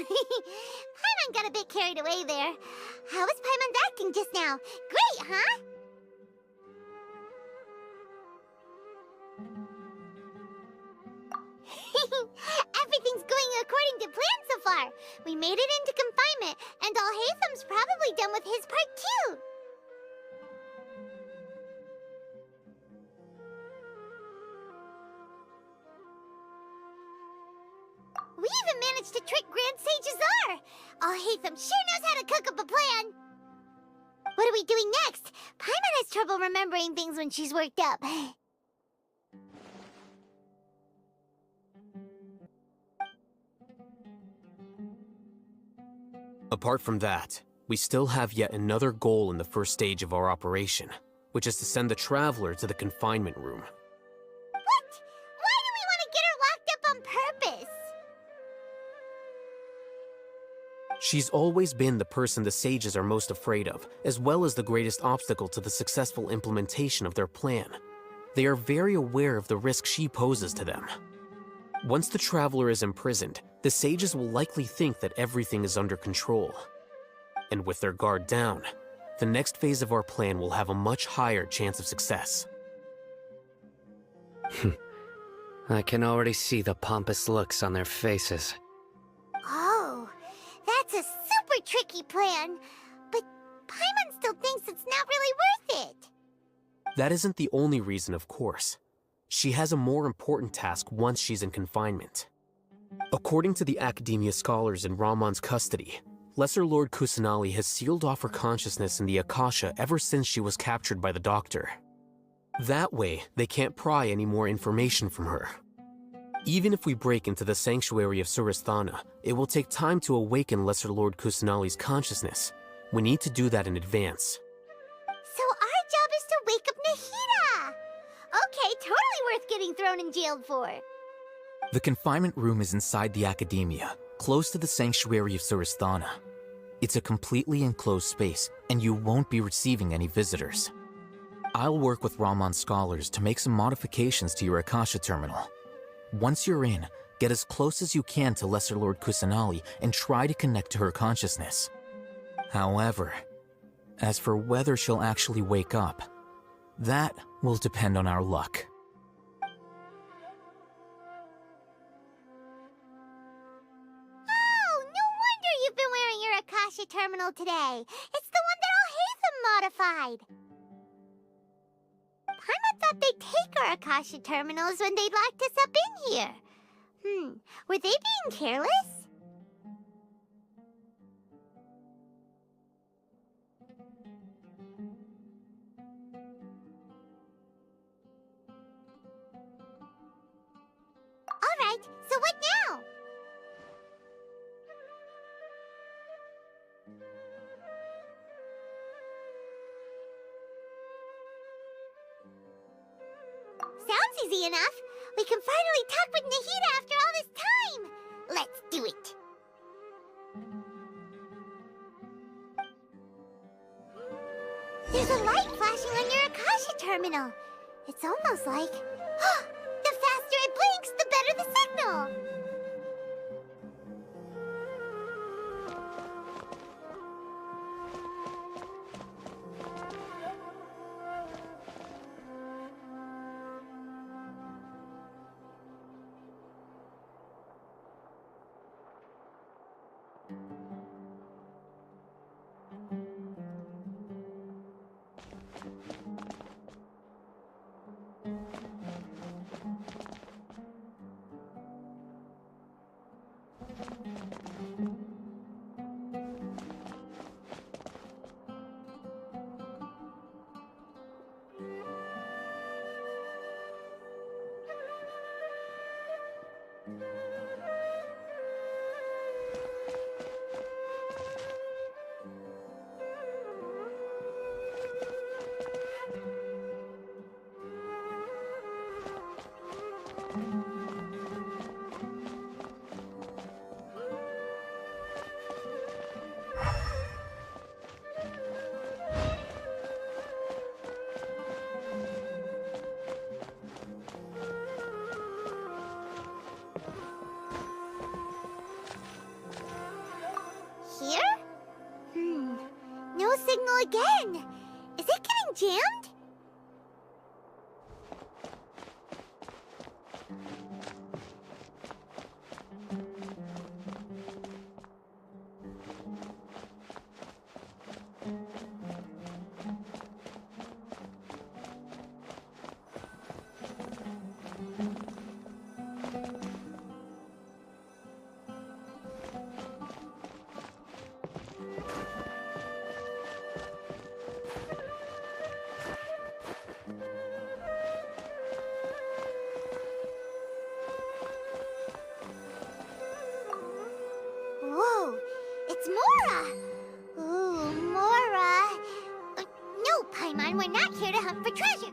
Paimon got a bit carried away there. How was Paimon's acting just now? Great, huh? Everything's going according to plan so far. We made it into confinement, and Alhaitham's probably done with his part too. We even managed to trick Grand Sage Azar! Alhaitham sure knows how to cook up a plan! What are we doing next? Paimon has trouble remembering things when she's worked up. Apart from that, we still have yet another goal in the first stage of our operation, which is to send the Traveler to the confinement room. What? Why do we want to get her locked up on purpose? She's always been the person the sages are most afraid of, as well as the greatest obstacle to the successful implementation of their plan. They are very aware of the risk she poses to them. Once the Traveler is imprisoned, the sages will likely think that everything is under control. And with their guard down, the next phase of our plan will have a much higher chance of success. I can already see the pompous looks on their faces. Oh, that's a super tricky plan. But Paimon still thinks it's not really worth it. That isn't the only reason, of course. She has a more important task once she's in confinement. According to the academia scholars in Ramon's custody, Lesser Lord Kusanali has sealed off her consciousness in the Akasha ever since she was captured by the Doctor. That way, they can't pry any more information from her. Even if we break into the sanctuary of Surasthana, it will take time to awaken Lesser Lord Kusanali's consciousness. We need to do that in advance. So our job is to wake up Nahida! Okay, totally worth getting thrown in jail for. The confinement room is inside the academia, close to the sanctuary of Surasthana. It's a completely enclosed space, and you won't be receiving any visitors. I'll work with Ramon's scholars to make some modifications to your Akasha terminal. Once you're in, get as close as you can to Lesser Lord Kusanali and try to connect to her consciousness. However, as for whether she'll actually wake up, that will depend on our luck. Oh, no wonder you've been wearing your Akasha terminal today. It's the one that Alhaitham modified. Paimon thought they'd take our Akasha terminals when they locked us up in here. Were they being careless? Alright, so what now? Sounds easy enough. We can finally talk with Nahida after all this time. Let's do it. There's a light flashing on your Akasha terminal. It's almost like... the faster it blinks, the better the signal. again! Is it getting jammed? Whoa, it's Mora! Ooh, Mora! No, Paimon, we're not here to hunt for treasure.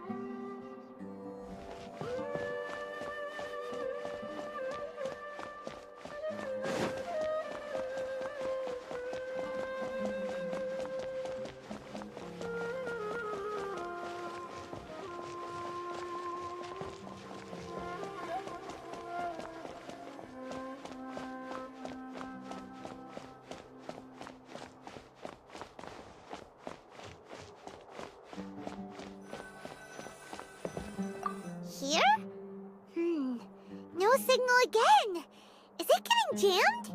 Here? No signal again. Is it getting jammed?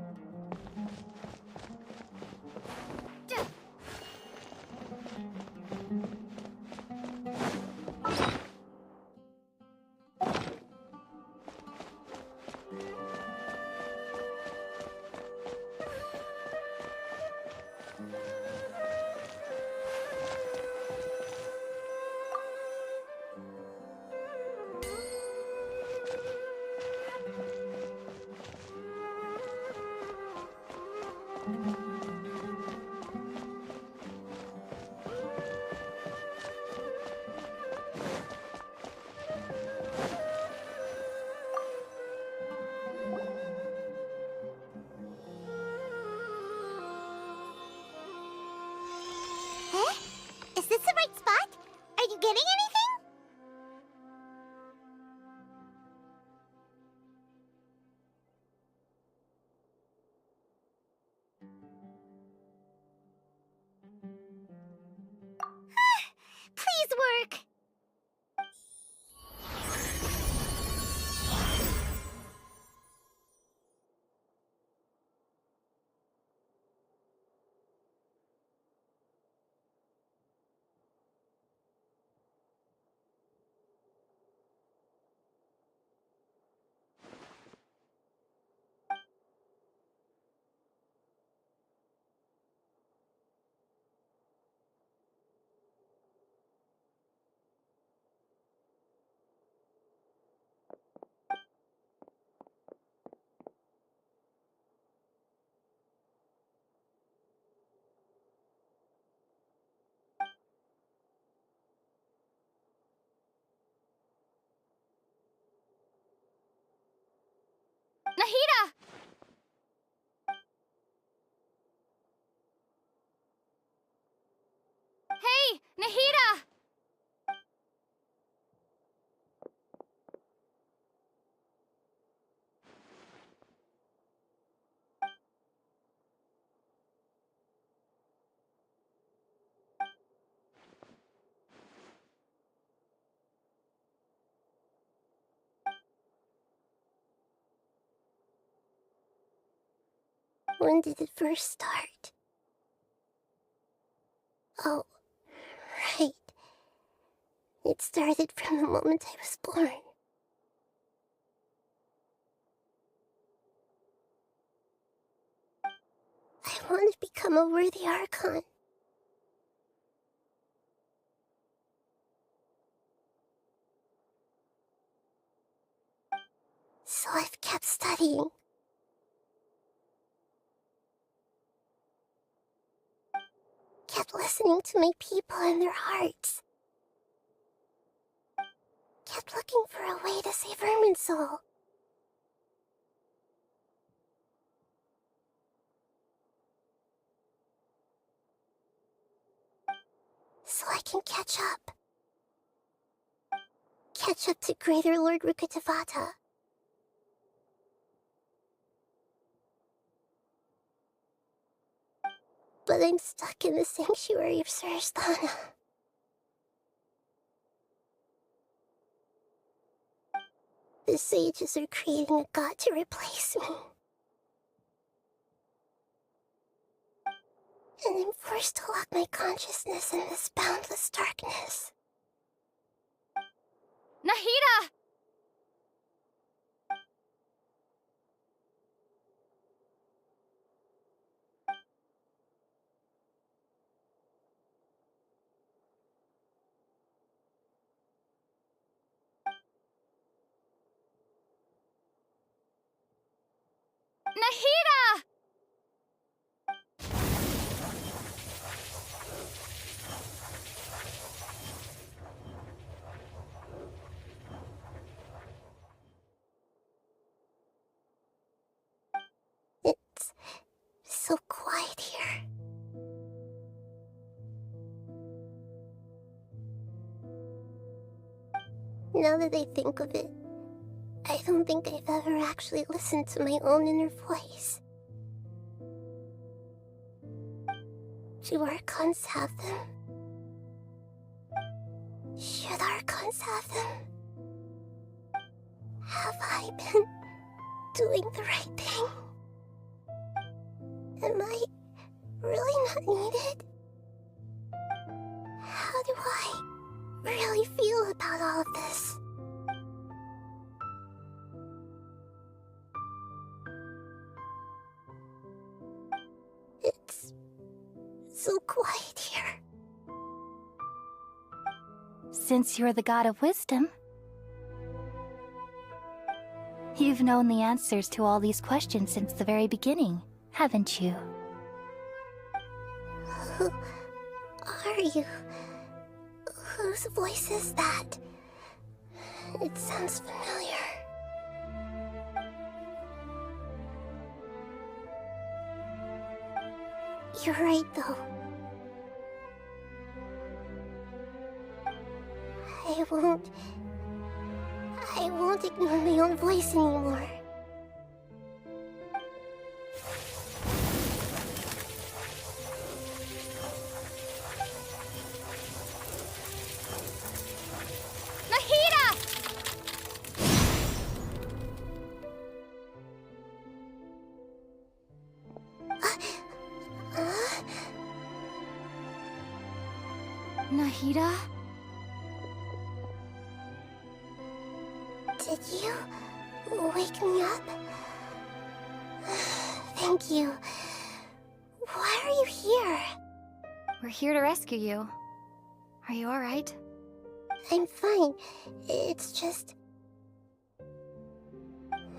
Is this the right spot? Are you getting anything? Please work! Nahida! Hey, Nahida! When did it first start? Oh, right. It started from the moment I was born. I want to become a worthy Archon. So I've kept studying. Kept listening to my people and their hearts. Kept looking for a way to save Irminsul. So I can catch up. Catch up to Greater Lord Rukkhadevata. But But I'm stuck in the sanctuary of Surasthana. The sages are creating a god to replace me. And I'm forced to lock my consciousness in this boundless darkness. Nahida! Nahida! It's so quiet here. Now that I think of it, I don't think I've ever actually listened to my own inner voice. Do Archons have them? Should Archons have them? Have I been doing the right thing? Am I really not needed? How do I really feel about all of this? It's so quiet here. Since you're the god of wisdom, you've known the answers to all these questions since the very beginning, haven't you? Who are you? Whose voice is that? It sounds familiar. You're right, though. I won't ignore my own voice anymore. Nahida! Nahida? Did you wake me up? Thank you. Why are you here? We're here to rescue you. Are you alright? I'm fine. It's just...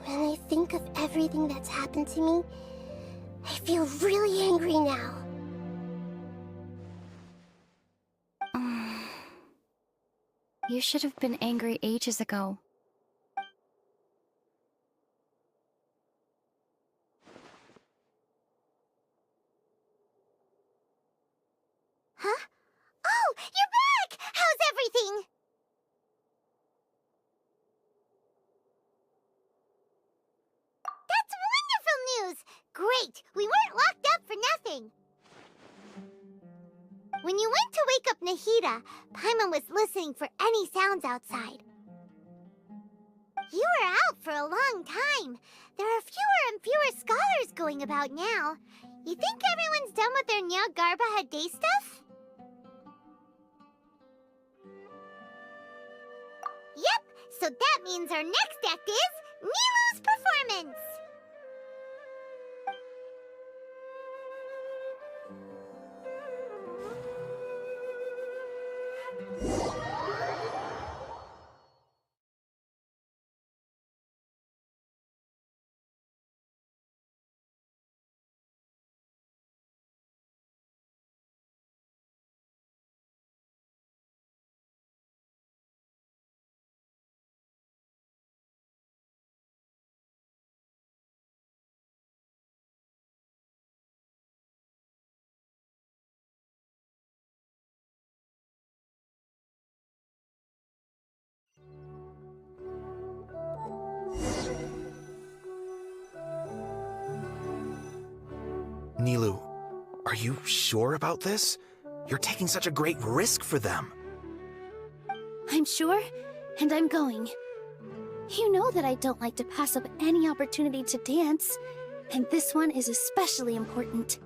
when I think of everything that's happened to me, I feel really angry now. You should have been angry ages ago. Huh? Oh, you're back! How's everything? That's wonderful news! Great! We weren't locked up for nothing! When you went to wake up Nahida, Paimon was listening for any sounds outside. You were out for a long time. There are fewer and fewer scholars going about now. You think everyone's done with their Nyagarbaha Day stuff? Yep, so that means our next act is Nilou's performance! Nilou, Are you sure about this? You're taking such a great risk for them. I'm sure, and I'm going. You know that I don't like to pass up any opportunity to dance, and this one is especially important.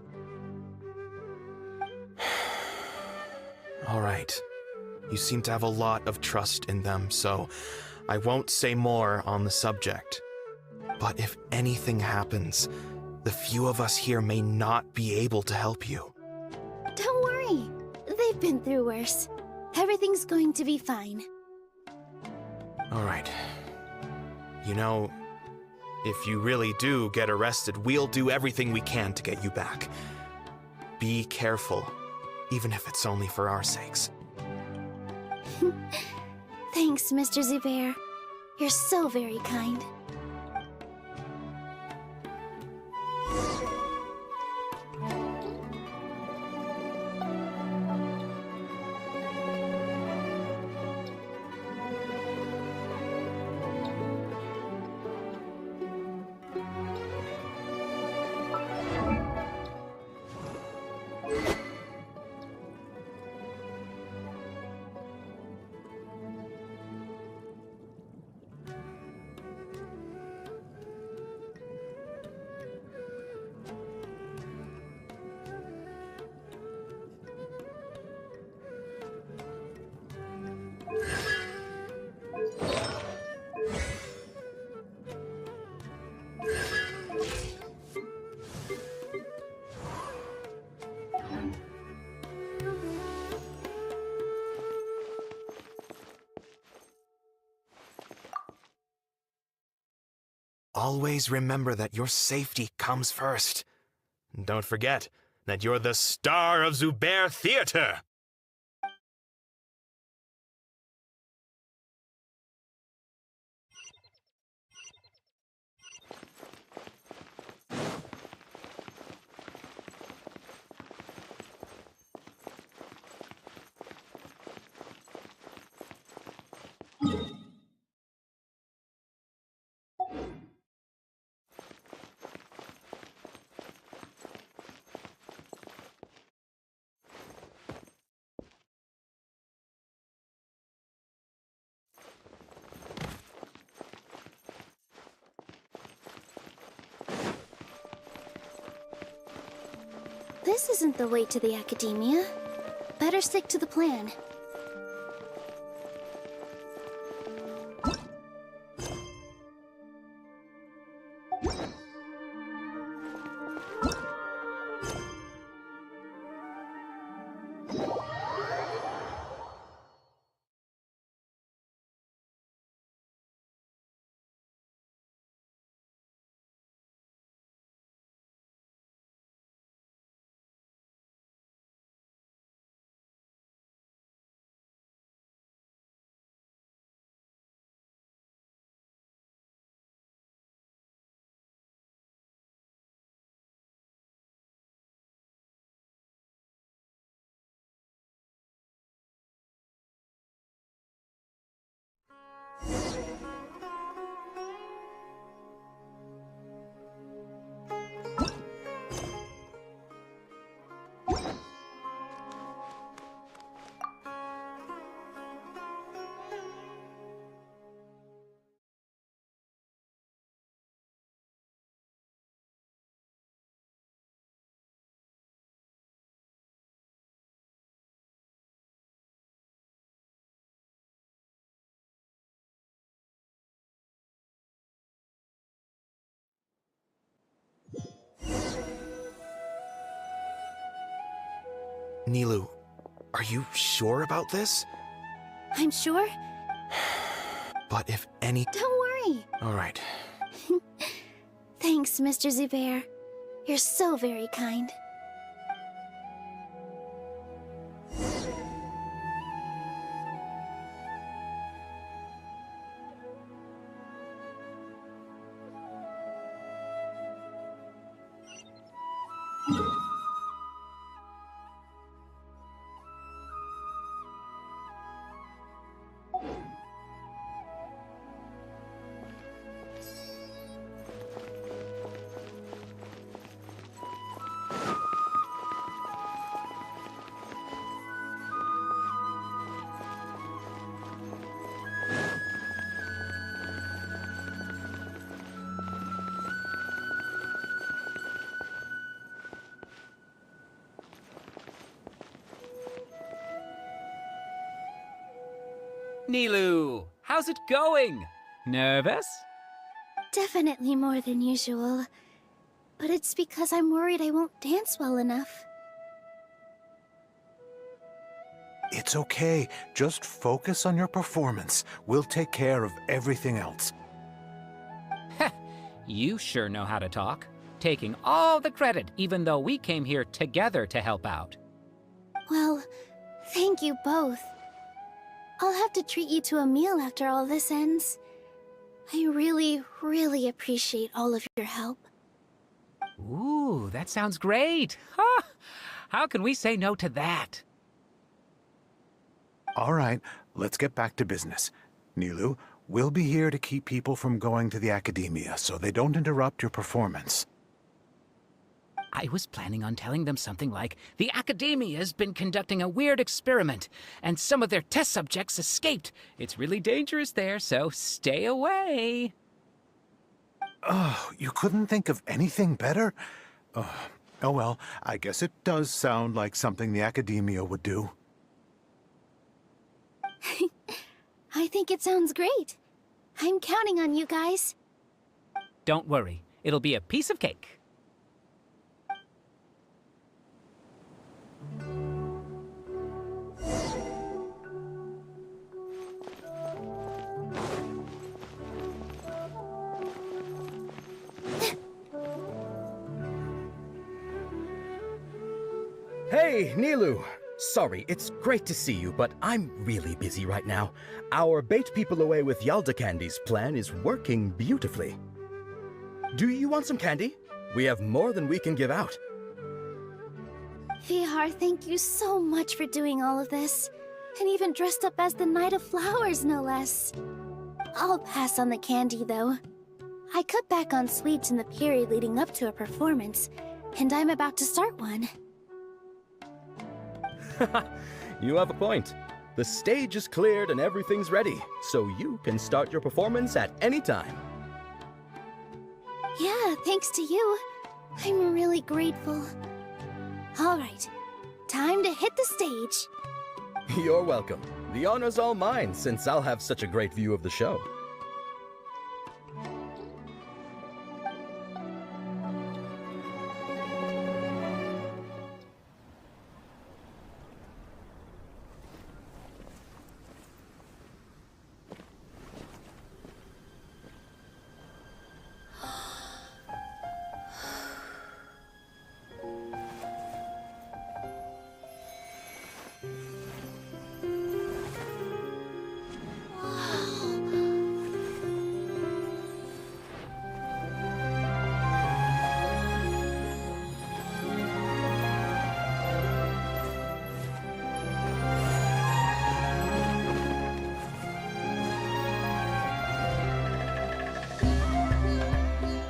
All right. You seem to have a lot of trust in them, so I won't say more on the subject. But if anything happens, the few of us here may not be able to help you. Don't worry. They've been through worse. Everything's going to be fine. All right. You know, if you really do get arrested, we'll do everything we can to get you back. Be careful, even if it's only for our sakes. Thanks, Mr. Zubair. You're so very kind. Always remember that your safety comes first. And don't forget that you're the star of Zubair Theater! This isn't the way to the Academia. Better stick to the plan. Nilou, are you sure about this? I'm sure. But if any... Don't worry. All right. Thanks, Mr. Zubair. You're so very kind. Nilu, how's it going? Nervous? Definitely more than usual. But it's because I'm worried I won't dance well enough. It's okay. Just focus on your performance. We'll take care of everything else. You sure know how to talk. Taking all the credit, even though we came here together to help out. Well, thank you both. I'll have to treat you to a meal after all this ends. I really, really appreciate all of your help. Ooh, that sounds great. Huh? How can we say no to that? All right, let's get back to business. Nilu, we'll be here to keep people from going to the academia so they don't interrupt your performance. I was planning on telling them something like, the Academia's been conducting a weird experiment, and some of their test subjects escaped. It's really dangerous there, so stay away. Oh, you couldn't think of anything better? Oh well, I guess it does sound like something the Academia would do. I think it sounds great. I'm counting on you guys. Don't worry, it'll be a piece of cake. Hey, Nilu! Sorry, it's great to see you, but I'm really busy right now. Our Bait People Away with Yalda Candies plan is working beautifully. Do you want some candy? We have more than we can give out. Vihar, thank you so much for doing all of this. And even dressed up as the Knight of Flowers, no less. I'll pass on the candy, though. I cut back on sweets in the period leading up to a performance, and I'm about to start one. You have a point. The stage is cleared and everything's ready, so you can start your performance at any time. Yeah, thanks to you. I'm really grateful. All right, time to hit the stage. You're welcome. The honor's all mine, since I'll have such a great view of the show.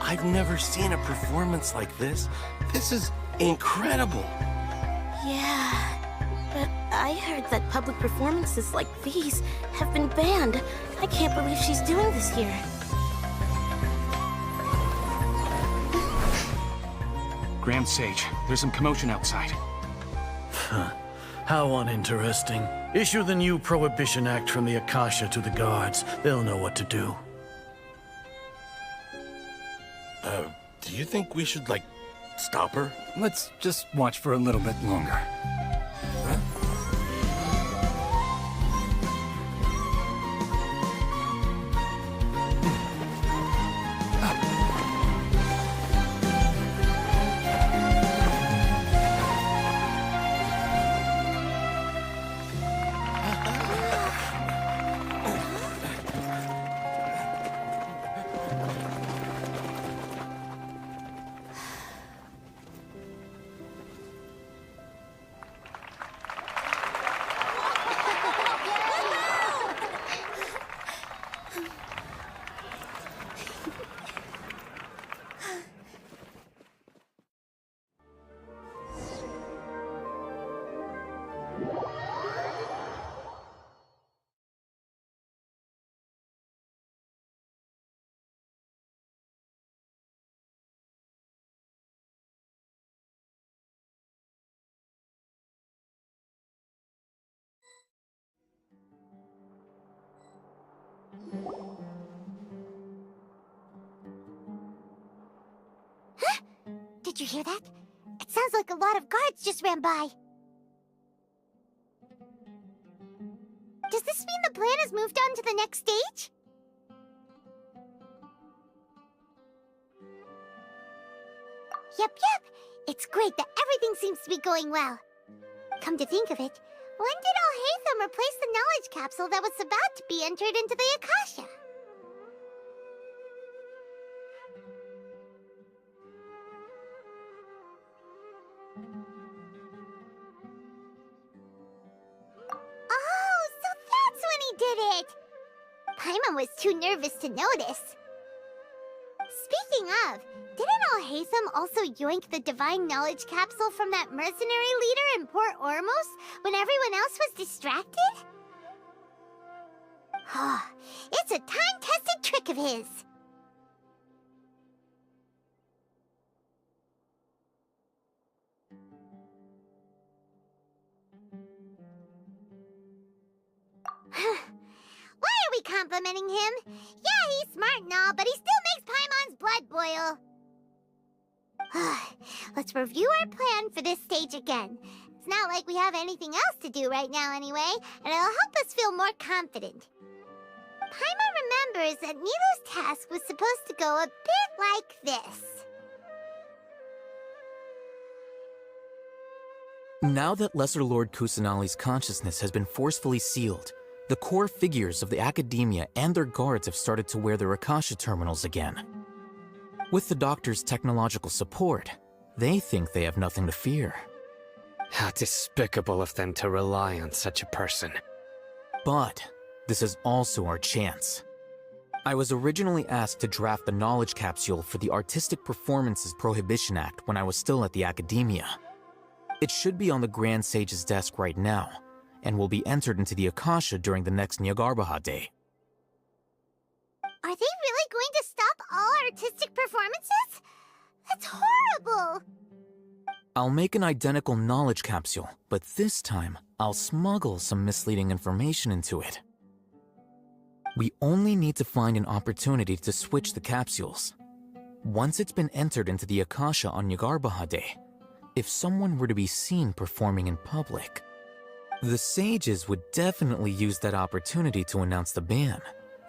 I've never seen a performance like this. This is incredible. Yeah, but I heard that public performances like these have been banned. I can't believe she's doing this here. Grand Sage, there's some commotion outside. How uninteresting. Issue the new Prohibition Act from the Akasha to the guards. They'll know what to do. Do you think we should, like, stop her? Let's just watch for a little bit longer. Did you hear that? It sounds like a lot of guards just ran by. Does this mean the plan has moved on to the next stage? Yep. It's great that everything seems to be going well. Come to think of it, when did Al-Haytham replace the knowledge capsule that was about to be entered into the Akasha? Oh, so that's when he did it! Paimon was too nervous to notice. Speaking of, didn't Al-Haytham also yoink the divine knowledge capsule from that mercenary leader in Port Ormos when everyone else was distracted? It's a time-tested trick of his. Why are we complimenting him? Yeah, he's smart and all, but he still makes Paimon's blood boil. Let's review our plan for this stage again. It's not like we have anything else to do right now anyway, and it'll help us feel more confident. Paimon remembers that Nilou's task was supposed to go a bit like this. Now that Lesser Lord Kusanali's consciousness has been forcefully sealed, the core figures of the Academia and their guards have started to wear their Akasha terminals again. With the Doctor's technological support, they think they have nothing to fear. How despicable of them to rely on such a person. But this is also our chance. I was originally asked to draft the knowledge capsule for the Artistic Performances Prohibition Act when I was still at the Academia. It should be on the Grand Sage's desk right now, and will be entered into the Akasha during the next Nyargarbaha Day. Are they really going to stop all artistic performances? That's horrible! I'll make an identical knowledge capsule, but this time, I'll smuggle some misleading information into it. We only need to find an opportunity to switch the capsules. Once it's been entered into the Akasha on Nyargarbaha Day, if someone were to be seen performing in public, the sages would definitely use that opportunity to announce the ban,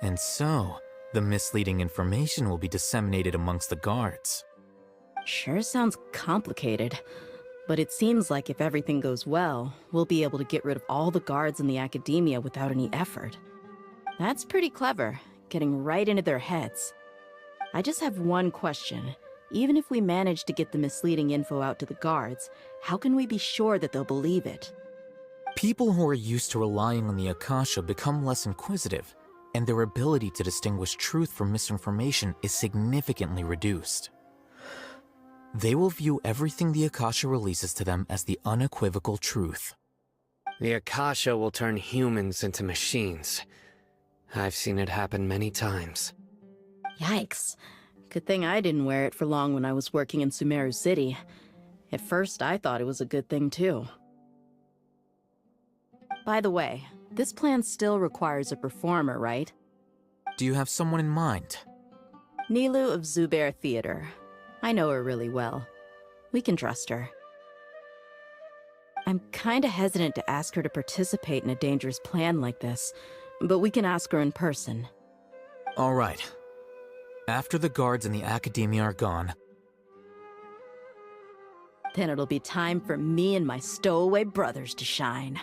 and so the misleading information will be disseminated amongst the guards. Sure sounds complicated, but it seems like if everything goes well, we'll be able to get rid of all the guards in the Academia without any effort. That's pretty clever, getting right into their heads. I just have one question. Even if we manage to get the misleading info out to the guards, how can we be sure that they'll believe it? People who are used to relying on the Akasha become less inquisitive, and their ability to distinguish truth from misinformation is significantly reduced. They will view everything the Akasha releases to them as the unequivocal truth. The Akasha will turn humans into machines. I've seen it happen many times. Yikes. Good thing I didn't wear it for long when I was working in Sumeru City. At first, I thought it was a good thing too. By the way, this plan still requires a performer, right? Do you have someone in mind? Nilou of Zubair Theater. I know her really well. We can trust her. I'm kinda hesitant to ask her to participate in a dangerous plan like this, but we can ask her in person. All right. After the guards in the Academia are gone, then it'll be time for me and my stowaway brothers to shine.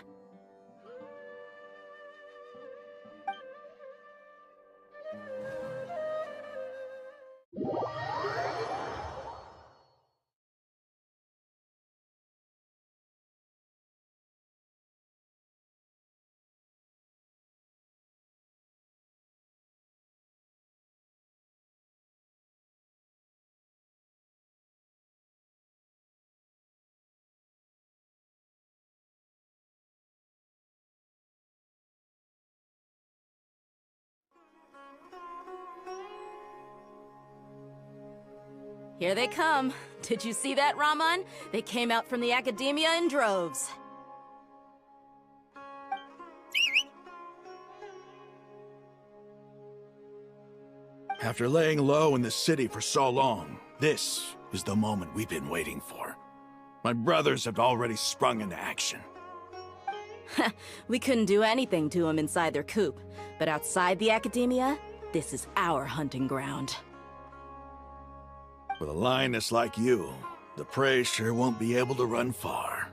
Here they come. Did you see that, Raman? They came out from the Academia in droves. After laying low in the city for so long, this is the moment we've been waiting for. My brothers have already sprung into action. We couldn't do anything to them inside their coop, but outside the academia, this is our hunting ground. With a lioness like you, the prey sure won't be able to run far.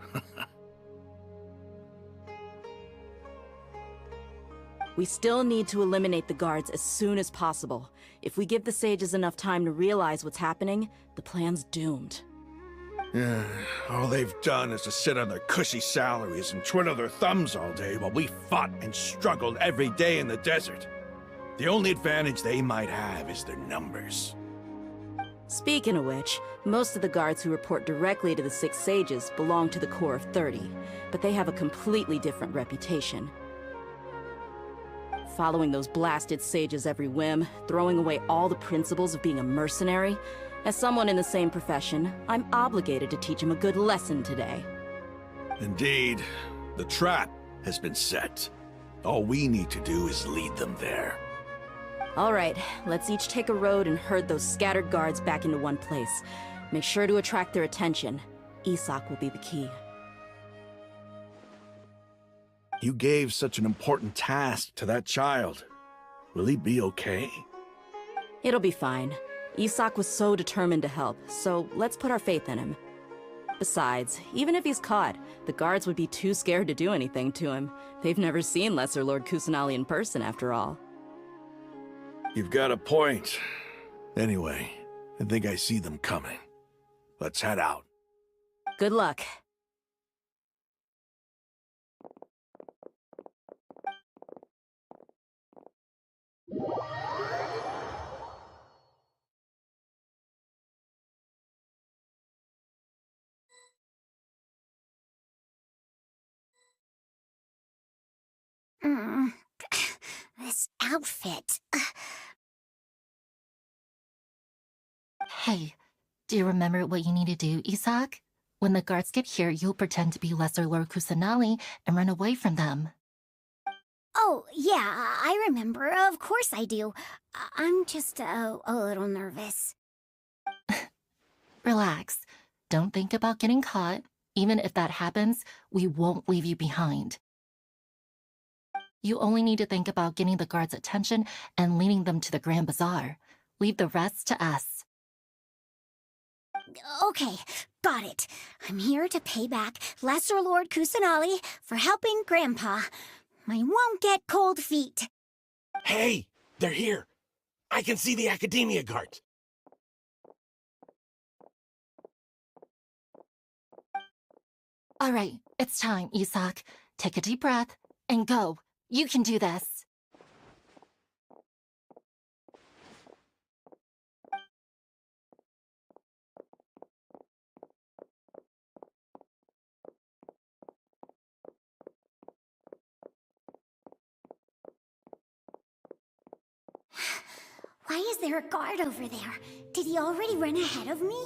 We still need to eliminate the guards as soon as possible. If we give the sages enough time to realize what's happening, the plan's doomed. Yeah, all they've done is to sit on their cushy salaries and twiddle their thumbs all day while we fought and struggled every day in the desert. The only advantage they might have is their numbers. Speaking of which, most of the guards who report directly to the 6 sages belong to the Corps of 30, but they have a completely different reputation. Following those blasted sages every whim, throwing away all the principles of being a mercenary. As someone in the same profession, I'm obligated to teach them a good lesson today. Indeed, the trap has been set. All we need to do is lead them there. All right, let's each take a road and herd those scattered guards back into one place. Make sure to attract their attention. Isak will be the key. You gave such an important task to that child. Will he be okay? It'll be fine. Isak was so determined to help, so let's put our faith in him. Besides, even if he's caught, the guards would be too scared to do anything to him. They've never seen Lesser Lord Kusanali in person, after all. You've got a point. Anyway, I think I see them coming. Let's head out. Good luck. This outfit. Hey, do you remember what you need to do, Isak? When the guards get here, you'll pretend to be Lesser Lord Kusanali and run away from them. Oh, yeah, I remember. Of course I do. I'm just a little nervous. Relax. Don't think about getting caught. Even if that happens, we won't leave you behind. You only need to think about getting the guards' attention and leading them to the Grand Bazaar. Leave the rest to us. Okay, got it. I'm here to pay back Lesser Lord Kusanali for helping Grandpa. I won't get cold feet. Hey, they're here. I can see the Academia guards. All right, it's time, Isak. Take a deep breath and go. You can do this. Why is there a guard over there? Did he already run ahead of me?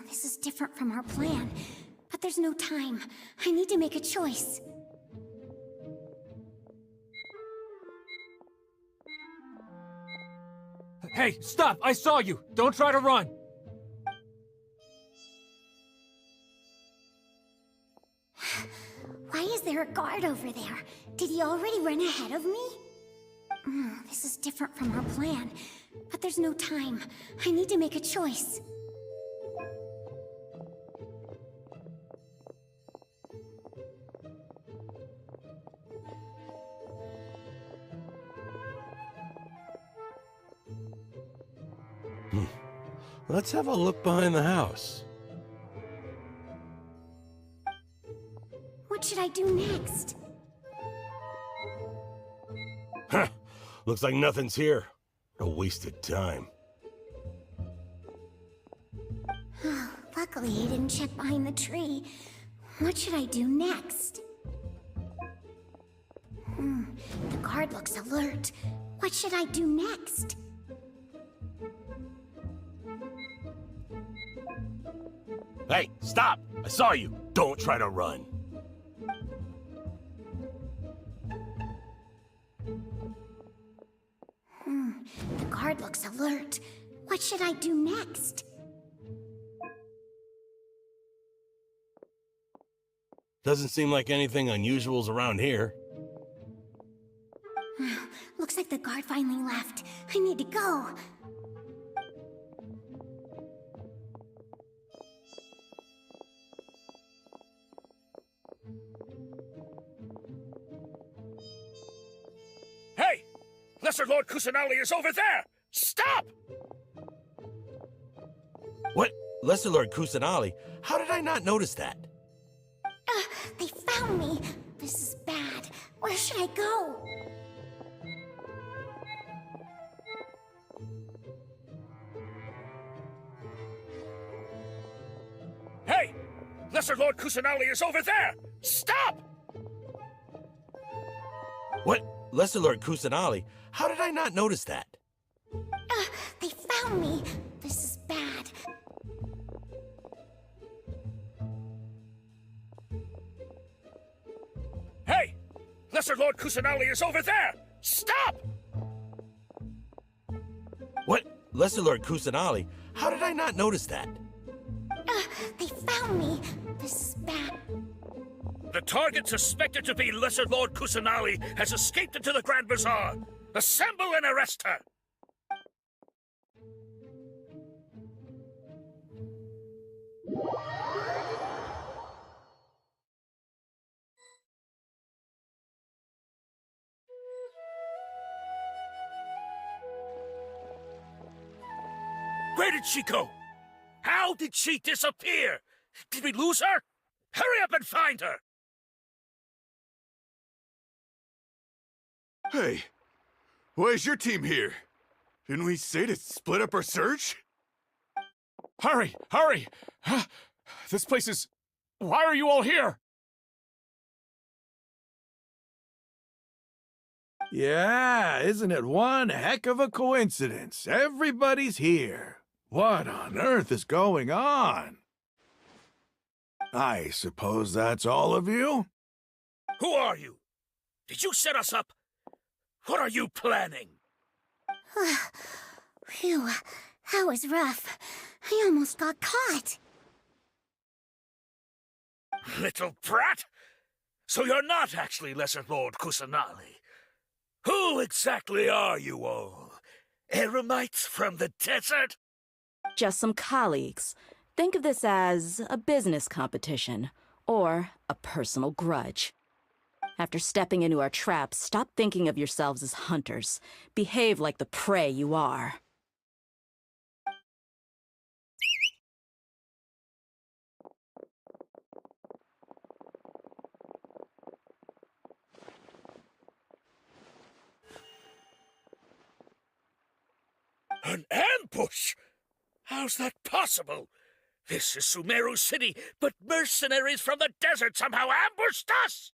This is different from our plan. But there's no time. I need to make a choice. Hey, stop! I saw you! Don't try to run! Why is there a guard over there? Did he already run ahead of me? This is different from our plan. But there's no time. I need to make a choice. Let's have a look behind the house. What should I do next? Huh. Looks like nothing's here. A wasted time. Luckily, he didn't check behind the tree. What should I do next? The guard looks alert. What should I do next? Hey, stop! I saw you! Don't try to run. The guard looks alert. What should I do next? Doesn't seem like anything unusual's around here. Looks like the guard finally left. I need to go. Hey! Lesser Lord Kusanali is over there! Stop! What? Lesser Lord Kusanali? How did I not notice that? They found me. This is bad. Where should I go? Hey! Lesser Lord Kusanali is over there! Stop! What? Lesser Lord Kusanali? How did I not notice that? They found me. This is bad. Hey! Lesser Lord Kusanali is over there! Stop! What? Lesser Lord Kusanali? How did I not notice that? They found me. This is bad. The target suspected to be Lesser Lord Kusanali has escaped into the Grand Bazaar. Assemble and arrest her! Where did she go? How did she disappear? Did we lose her? Hurry up and find her! Hey, why is your team here? Didn't we say to split up our search? Hurry! Hurry! This place is... Why are you all here? Yeah, isn't it one heck of a coincidence? Everybody's here. What on earth is going on? I suppose that's all of you? Who are you? Did you set us up? What are you planning? Phew, that was rough. I almost got caught. Little brat! So you're not actually Lesser Lord Kusanali. Who exactly are you all? Eremites from the desert? Just some colleagues. Think of this as a business competition, or a personal grudge. After stepping into our traps, stop thinking of yourselves as hunters. Behave like the prey you are. An ambush? How's that possible? This is Sumeru City, but mercenaries from the desert somehow ambushed us!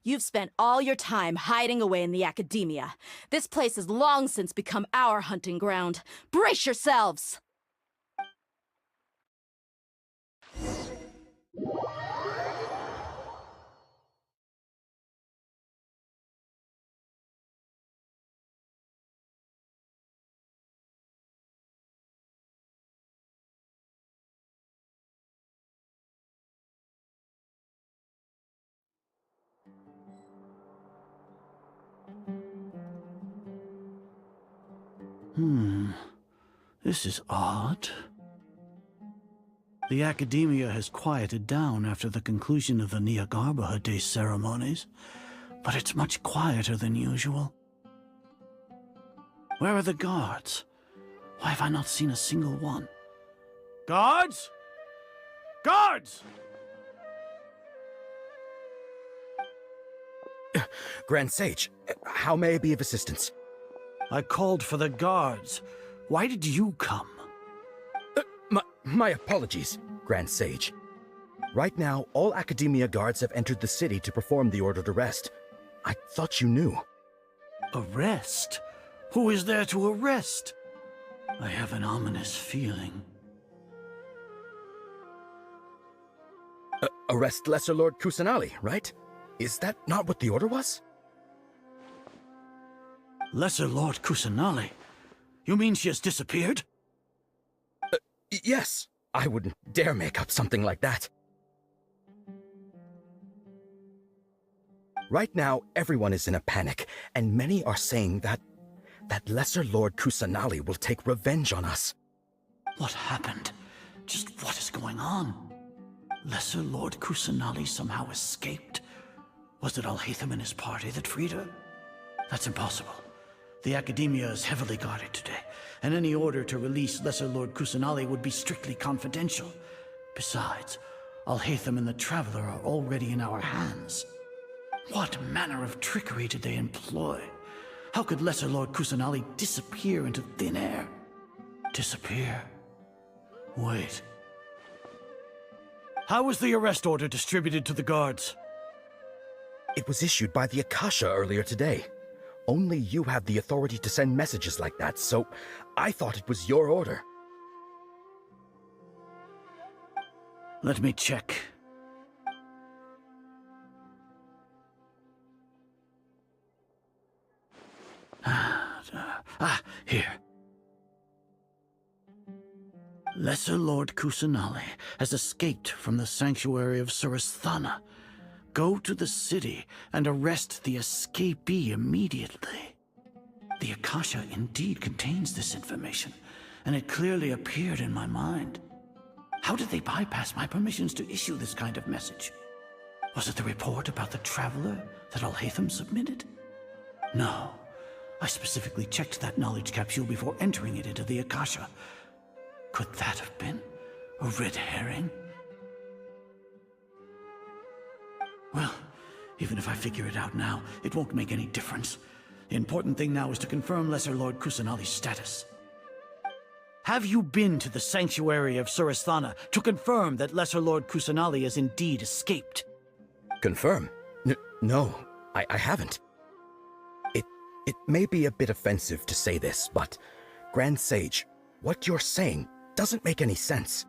You've spent all your time hiding away in the academia. This place has long since become our hunting ground. Brace yourselves! This is odd. The academia has quieted down after the conclusion of the Nyagarbha Day ceremonies, but it's much quieter than usual. Where are the guards? Why have I not seen a single one? Guards? Guards! Grand Sage, how may I be of assistance? I called for the guards. Why did you come? My apologies, Grand Sage. Right now, all Academia guards have entered the city to perform the ordered arrest. I thought you knew. Arrest? Who is there to arrest? I have an ominous feeling. Arrest Lesser Lord Kusanali, right? Is that not what the order was? Lesser Lord Kusanali? You mean she has disappeared? Yes. I wouldn't dare make up something like that. Right now, everyone is in a panic, and many are saying that Lesser Lord Kusanali will take revenge on us. What happened? Just what is going on? Lesser Lord Kusanali somehow escaped? Was it Alhaitham and his party that freed her? That's impossible. The Academia is heavily guarded today, and any order to release Lesser Lord Kusanali would be strictly confidential. Besides, Alhaitham and the Traveler are already in our hands. What manner of trickery did they employ? How could Lesser Lord Kusanali disappear into thin air? Disappear? Wait. How was the arrest order distributed to the guards? It was issued by the Akasha earlier today. Only you have the authority to send messages like that, so I thought it was your order. Let me check. Here. Lesser Lord Kusanali has escaped from the sanctuary of Surasthana. Go to the city and arrest the escapee immediately. The Akasha indeed contains this information, and it clearly appeared in my mind. How did they bypass my permissions to issue this kind of message? Was it the report about the Traveler that Alhaitham submitted? No. I specifically checked that knowledge capsule before entering it into the Akasha. Could that have been a red herring? Well, even if I figure it out now, it won't make any difference. The important thing now is to confirm Lesser Lord Kusanali's status. Have you been to the sanctuary of Surasthana to confirm that Lesser Lord Kusanali has indeed escaped? Confirm? No, I haven't. It may be a bit offensive to say this, but Grand Sage, what you're saying doesn't make any sense.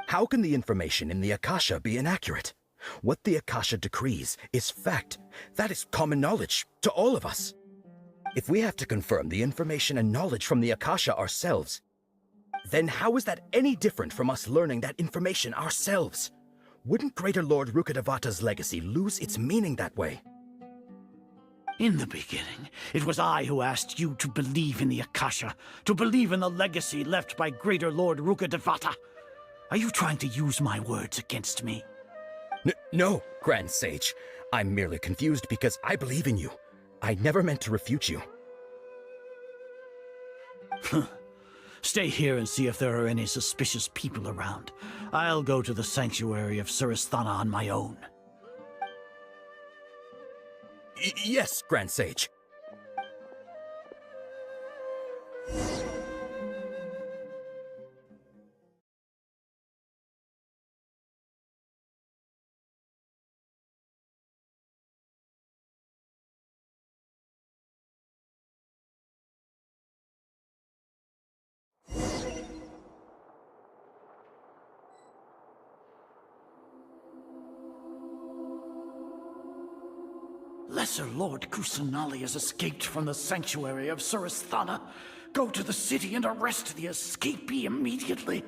How can the information in the Akasha be inaccurate? What the Akasha decrees is fact. That is common knowledge to all of us. If we have to confirm the information and knowledge from the Akasha ourselves, then how is that any different from us learning that information ourselves? Wouldn't Greater Lord Rukkhadevata's legacy lose its meaning that way? In the beginning, it was I who asked you to believe in the Akasha, to believe in the legacy left by Greater Lord Rukkhadevata. Are you trying to use my words against me? No, Grand Sage. I'm merely confused because I believe in you. I never meant to refute you. Stay here and see if there are any suspicious people around. I'll go to the sanctuary of Surasthana on my own. Yes, Grand Sage. Lesser Lord Kusanali has escaped from the sanctuary of Surasthana. Go to the city and arrest the escapee immediately.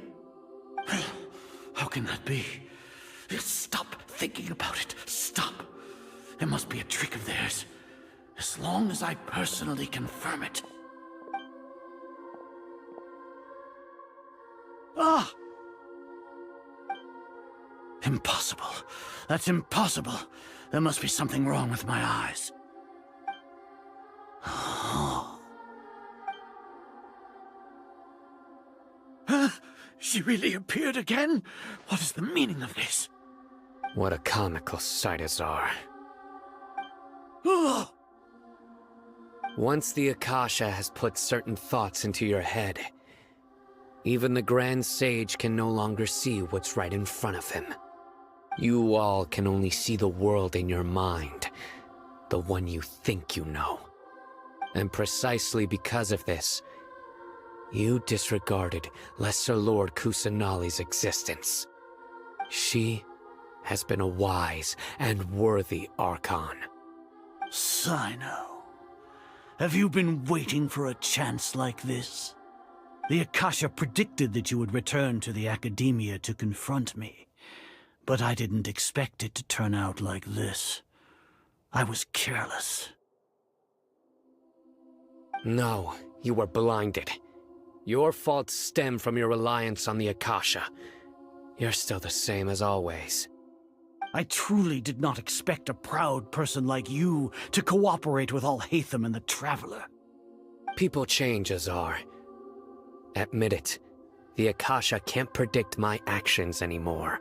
How can that be? Stop thinking about it. Stop. It must be a trick of theirs. As long as I personally confirm it. Ah! Impossible. That's impossible. There must be something wrong with my eyes. She really appeared again? What is the meaning of this? What a comical sight is our. Once the Akasha has put certain thoughts into your head, even the Grand Sage can no longer see what's right in front of him. You all can only see the world in your mind, the one you think you know. And precisely because of this, you disregarded Lesser Lord Kusanali's existence. She has been a wise and worthy Archon. Sino, have you been waiting for a chance like this? The Akasha predicted that you would return to the Academia to confront me, but I didn't expect it to turn out like this. I was careless. No, you were blinded. Your faults stem from your reliance on the Akasha. You're still the same as always. I truly did not expect a proud person like you to cooperate with Alhaitham and the Traveler. People change, Azar. Admit it. The Akasha can't predict my actions anymore.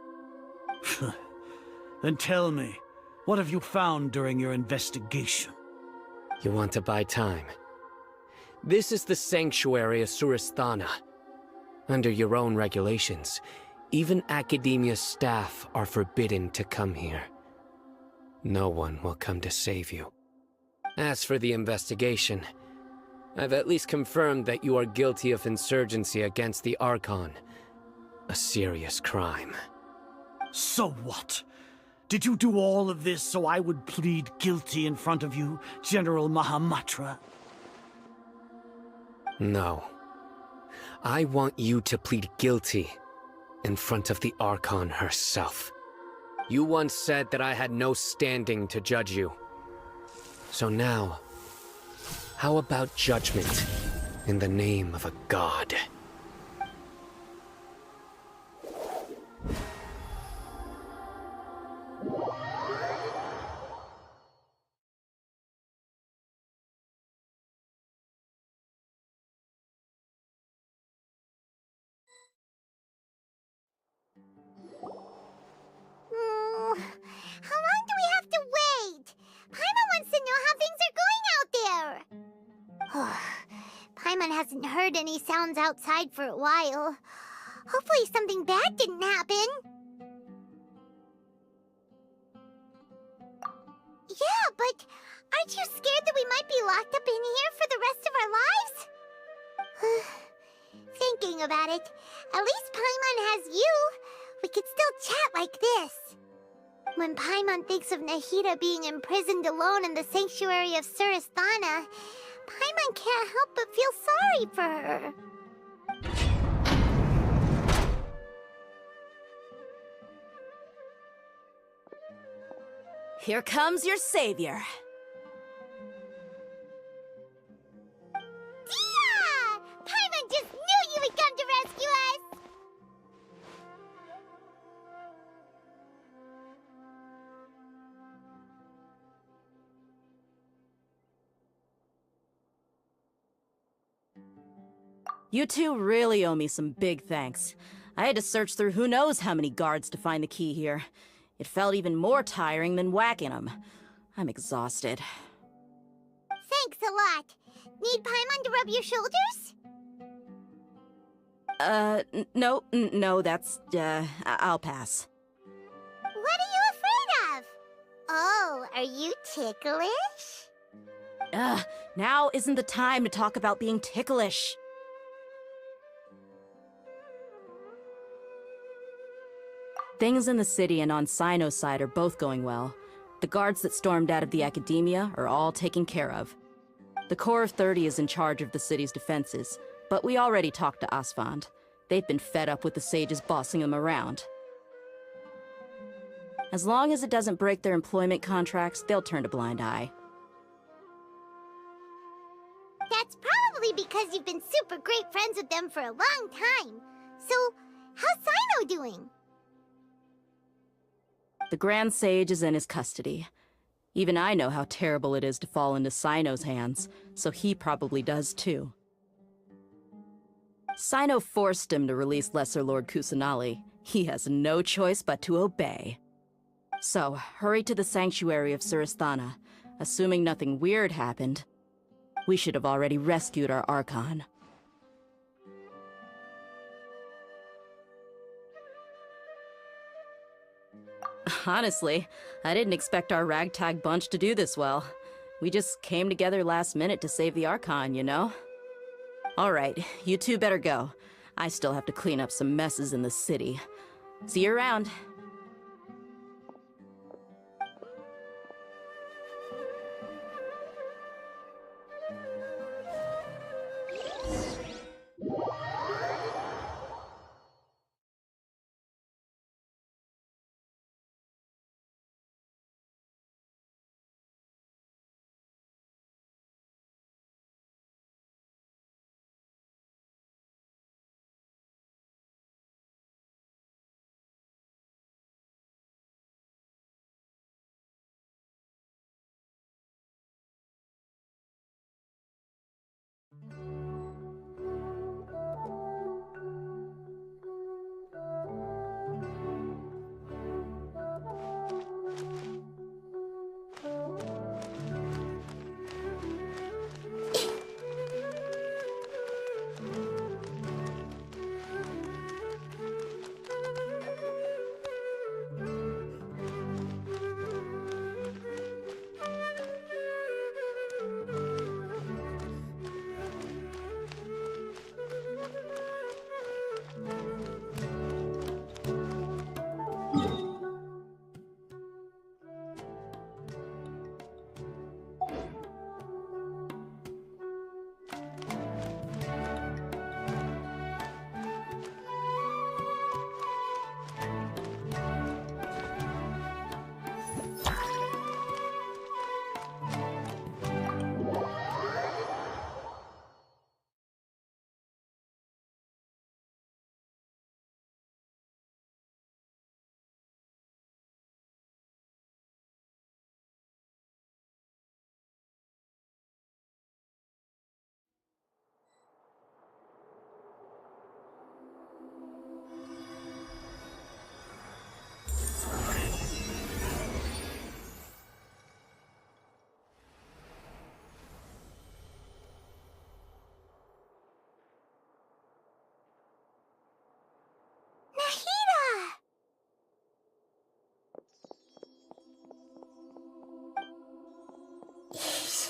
Then tell me, what have you found during your investigation? You want to buy time? This is the sanctuary of Surasthana. Under your own regulations, even Academia staff are forbidden to come here. No one will come to save you. As for the investigation, I've at least confirmed that you are guilty of insurgency against the Archon. A serious crime. So what? Did you do all of this so I would plead guilty in front of you, General Mahamatra? No. I want you to plead guilty in front of the Archon herself. You once said that I had no standing to judge you. So now, how about judgment in the name of a god? How long do we have to wait? Paimon wants to know how things are going out there. Paimon hasn't heard any sounds outside for a while. Hopefully something bad didn't happen. Yeah, but aren't you scared that we might be locked up in here for the rest of our lives? Thinking about it, at least Paimon has you. We could still chat like this. When Paimon thinks of Nahida being imprisoned alone in the sanctuary of Surasthana, Paimon can't help but feel sorry for her. Here comes your savior. Dia! Paimon just knew you would come to rescue us! You two really owe me some big thanks. I had to search through who knows how many guards to find the key here. It felt even more tiring than whacking them. I'm exhausted. Thanks a lot. Need Paimon to rub your shoulders? No, that's, I'll pass. What are you afraid of? Oh, are you ticklish? Now isn't the time to talk about being ticklish. Things in the city and on Sino's side are both going well. The guards that stormed out of the Academia are all taken care of. The Corps of 30 is in charge of the city's defenses, but we already talked to Asfand. They've been fed up with the sages bossing them around. As long as it doesn't break their employment contracts, they'll turn a blind eye. That's probably because you've been super great friends with them for a long time. So, how's Sino doing? The Grand Sage is in his custody. Even I know how terrible it is to fall into Sino's hands, so he probably does too. Sino forced him to release Lesser Lord Kusanali. He has no choice but to obey. So, hurry to the sanctuary of Surasthana. Assuming nothing weird happened, we should have already rescued our Archon. Honestly, I didn't expect our ragtag bunch to do this well. We just came together last minute to save the Archon, you know? Alright, you two better go. I still have to clean up some messes in the city. See you around.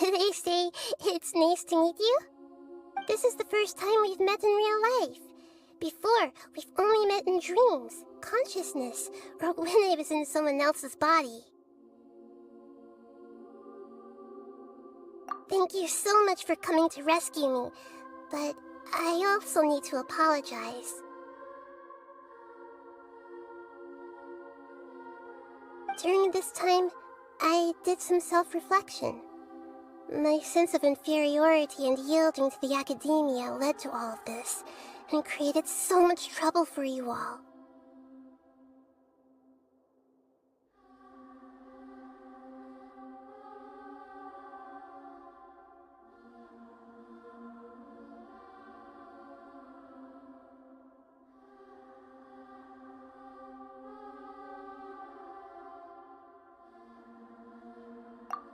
They say it's nice to meet you. This is the first time we've met in real life. Before, we've only met in dreams, consciousness, or when I was in someone else's body. Thank you so much for coming to rescue me, but I also need to apologize. During this time, I did some self-reflection. My sense of inferiority and yielding to the academia led to all of this, and created so much trouble for you all.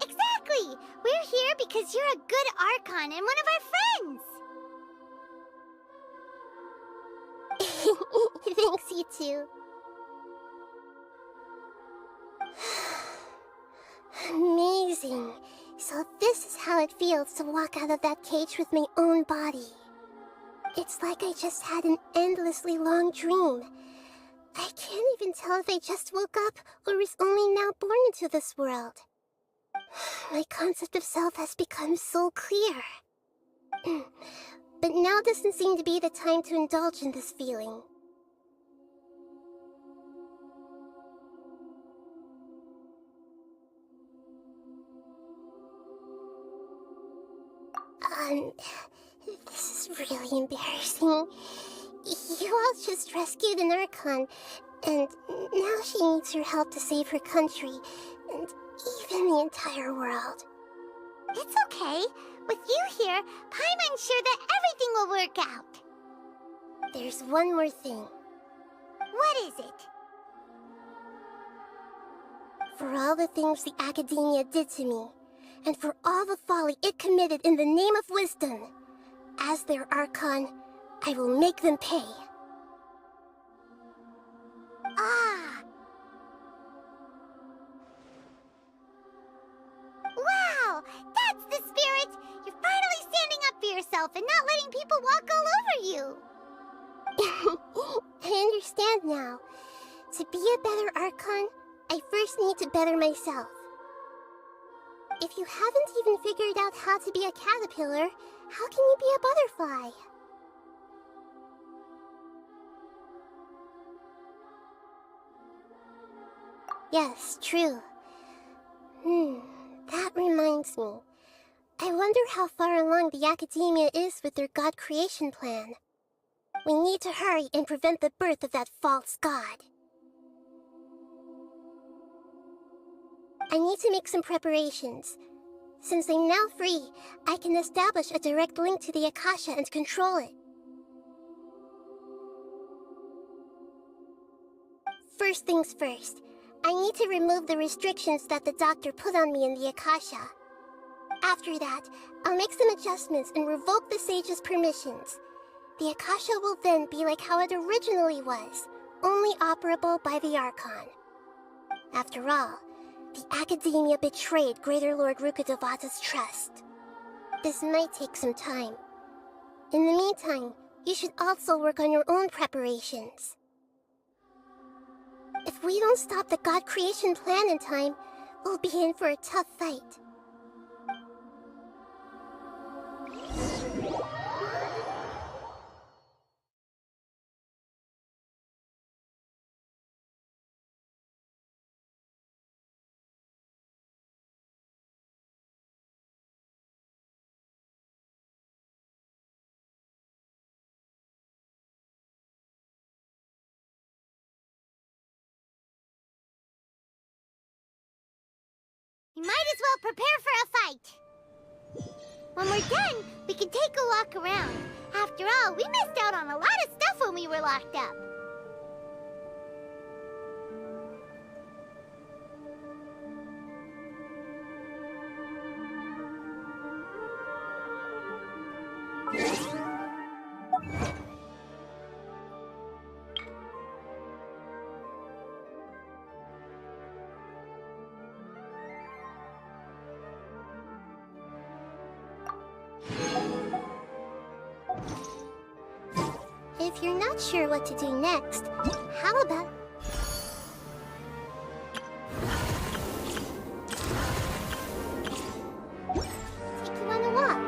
Exactly! We're here because you're a good Archon and one of our friends! Thanks, you too. Amazing. So this is how it feels to walk out of that cage with my own body. It's like I just had an endlessly long dream. I can't even tell if I just woke up or was only now born into this world. My concept of self has become so clear. But now doesn't seem to be the time to indulge in this feeling. This is really embarrassing. You all just rescued an Archon, and now she needs your help to save her country, and even the entire world. It's okay. With you here, Paimon's sure that everything will work out. There's one more thing. What is it? For all the things the Academia did to me, and for all the folly it committed in the name of wisdom, as their Archon, I will make them pay. Ah! Wow! That's the spirit! You're finally standing up for yourself and not letting people walk all over you! I understand now. To be a better Archon, I first need to better myself. If you haven't even figured out how to be a caterpillar, how can you be a butterfly? Yes, true. That reminds me. I wonder how far along the Academia is with their god creation plan. We need to hurry and prevent the birth of that false god. I need to make some preparations. Since I'm now free, I can establish a direct link to the Akasha and control it. First things first, I need to remove the restrictions that the doctor put on me in the Akasha. After that, I'll make some adjustments and revoke the sage's permissions. The Akasha will then be like how it originally was, only operable by the Archon. After all, the Academia betrayed Greater Lord Rukkhadevata's trust. This might take some time. In the meantime, you should also work on your own preparations. If we don't stop the god creation plan in time, we'll be in for a tough fight. You might as well prepare for a fight. When we're done, we can take a walk around. After all, we missed out on a lot of stuff when we were locked up. not sure what to do next. How about... take you on a walk?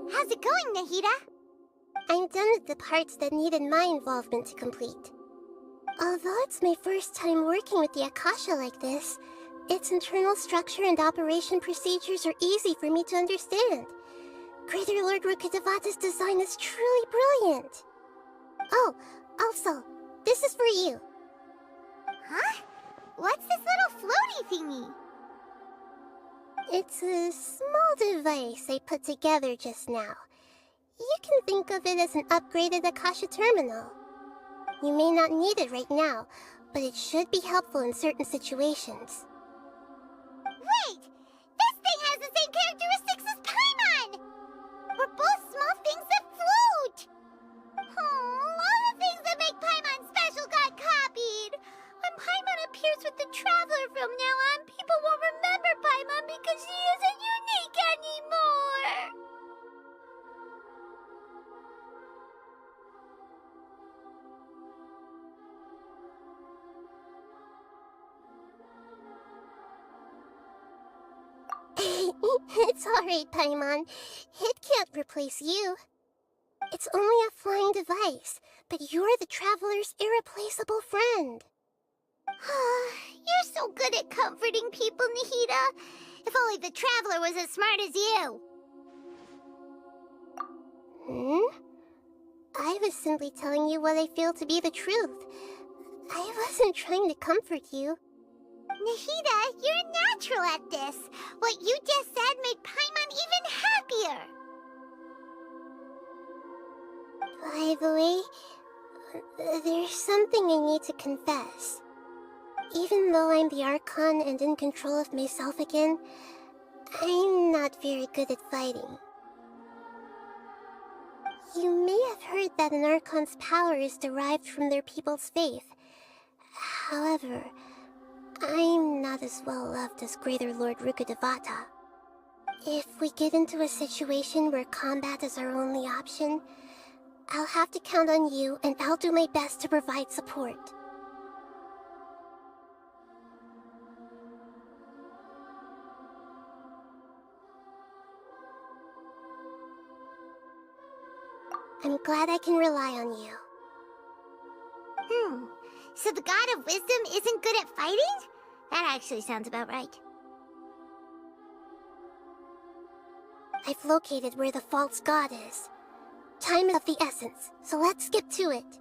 How's it going, Nahida? I'm done with the parts that needed my involvement to complete. Although it's my first time working with the Akasha like this, its internal structure and operation procedures are easy for me to understand. Greater Lord Rukkhadevata's design is truly brilliant. Oh, also, this is for you. Huh? What's this little floaty thingy? It's a small device I put together just now. You can think of it as an upgraded Akasha terminal. You may not need it right now, but it should be helpful in certain situations. Wait! This thing has the same characteristics as Paimon! We're both small things that float! Oh, all the things that make Paimon special got copied! When Paimon appears with the Traveler from now on, people won't remember Paimon because she isn't unique anymore! It's alright, Paimon. It can't replace you. It's only a flying device, but you're the Traveler's irreplaceable friend. You're so good at comforting people, Nahida. If only the Traveler was as smart as you. I was simply telling you what I feel to be the truth. I wasn't trying to comfort you. Nahida, you're natural at this. What you just said made Paimon even happier. By the way, there's something I need to confess. Even though I'm the Archon and in control of myself again, I'm not very good at fighting. You may have heard that an Archon's power is derived from their people's faith. However, I'm not as well loved as Greater Lord Rukkhadevata. If we get into a situation where combat is our only option, I'll have to count on you, and I'll do my best to provide support. I'm glad I can rely on you. So the God of Wisdom isn't good at fighting? That actually sounds about right. I've located where the false god is. Time is of the essence, so let's get to it.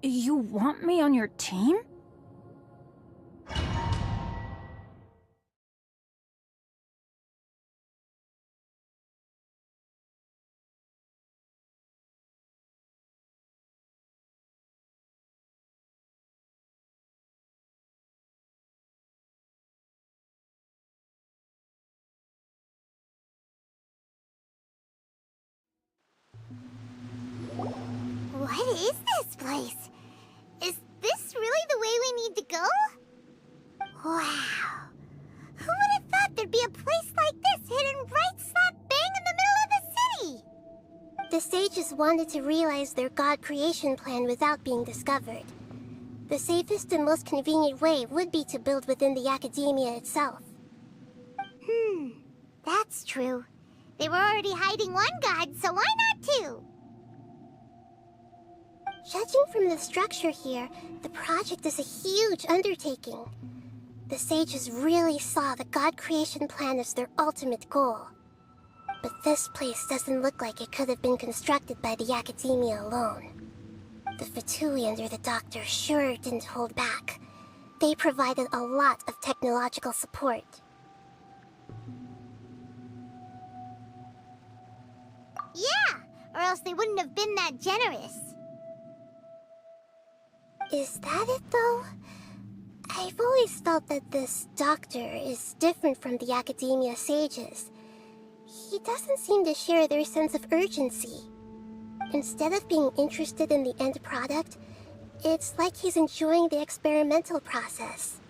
You want me on your team? What is this place? Is this really the way we need to go? Wow. Who would have thought there'd be a place like this hidden right slap bang in the middle of the city? The sages wanted to realize their god creation plan without being discovered. The safest and most convenient way would be to build within the academia itself. That's true. They were already hiding one god, so why not two? Judging from the structure here, the project is a huge undertaking. The sages really saw the god creation plan as their ultimate goal. But this place doesn't look like it could have been constructed by the academia alone. The Fatui under the Doctor sure didn't hold back. They provided a lot of technological support. Yeah, or else they wouldn't have been that generous. Is that it, though? I've always felt that this doctor is different from the academia sages. He doesn't seem to share their sense of urgency. Instead of being interested in the end product, it's like he's enjoying the experimental process.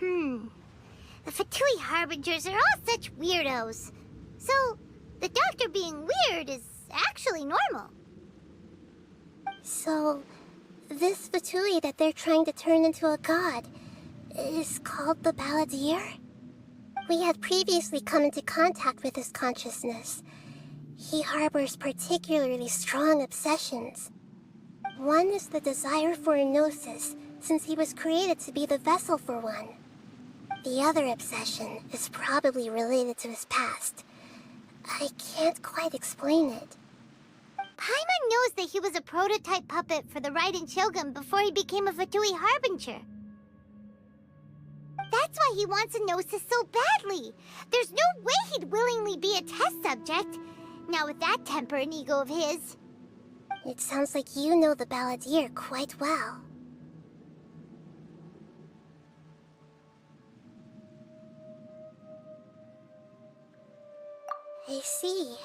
The Fatui Harbingers are all such weirdos. So, the doctor being weird is actually normal. So, this Fatui that they're trying to turn into a god is called the Balladeer? We had previously come into contact with his consciousness. He harbors particularly strong obsessions. One is the desire for a gnosis, since he was created to be the vessel for one. The other obsession is probably related to his past. I can't quite explain it. Paimon knows that he was a prototype puppet for the Raiden Shogun before he became a Fatui Harbinger. That's why he wants a gnosis so badly. There's no way he'd willingly be a test subject, not with that temper and ego of his. It sounds like you know the Balladeer quite well. I see.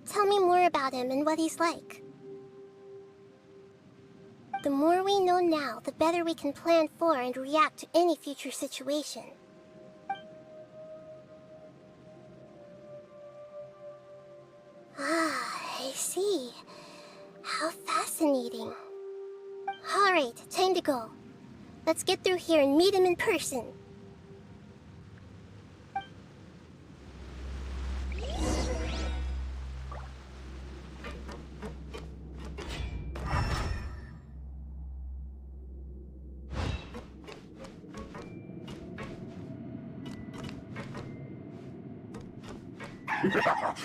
Tell me more about him and what he's like. The more we know now, the better we can plan for and react to any future situation. I see. How fascinating. Alright, time to go. Let's get through here and meet him in person.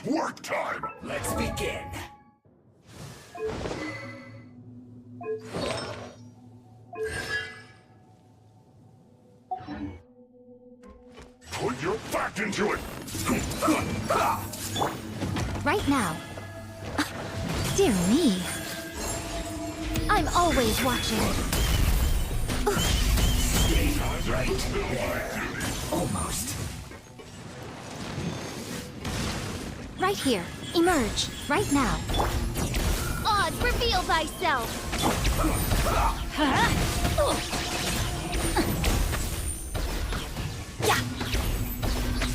Work time! Let's begin. Put your back into it! Right now. Dear me. I'm always watching. Stay right there. Almost. Right here. Emerge. Right now. Oz, reveal thyself!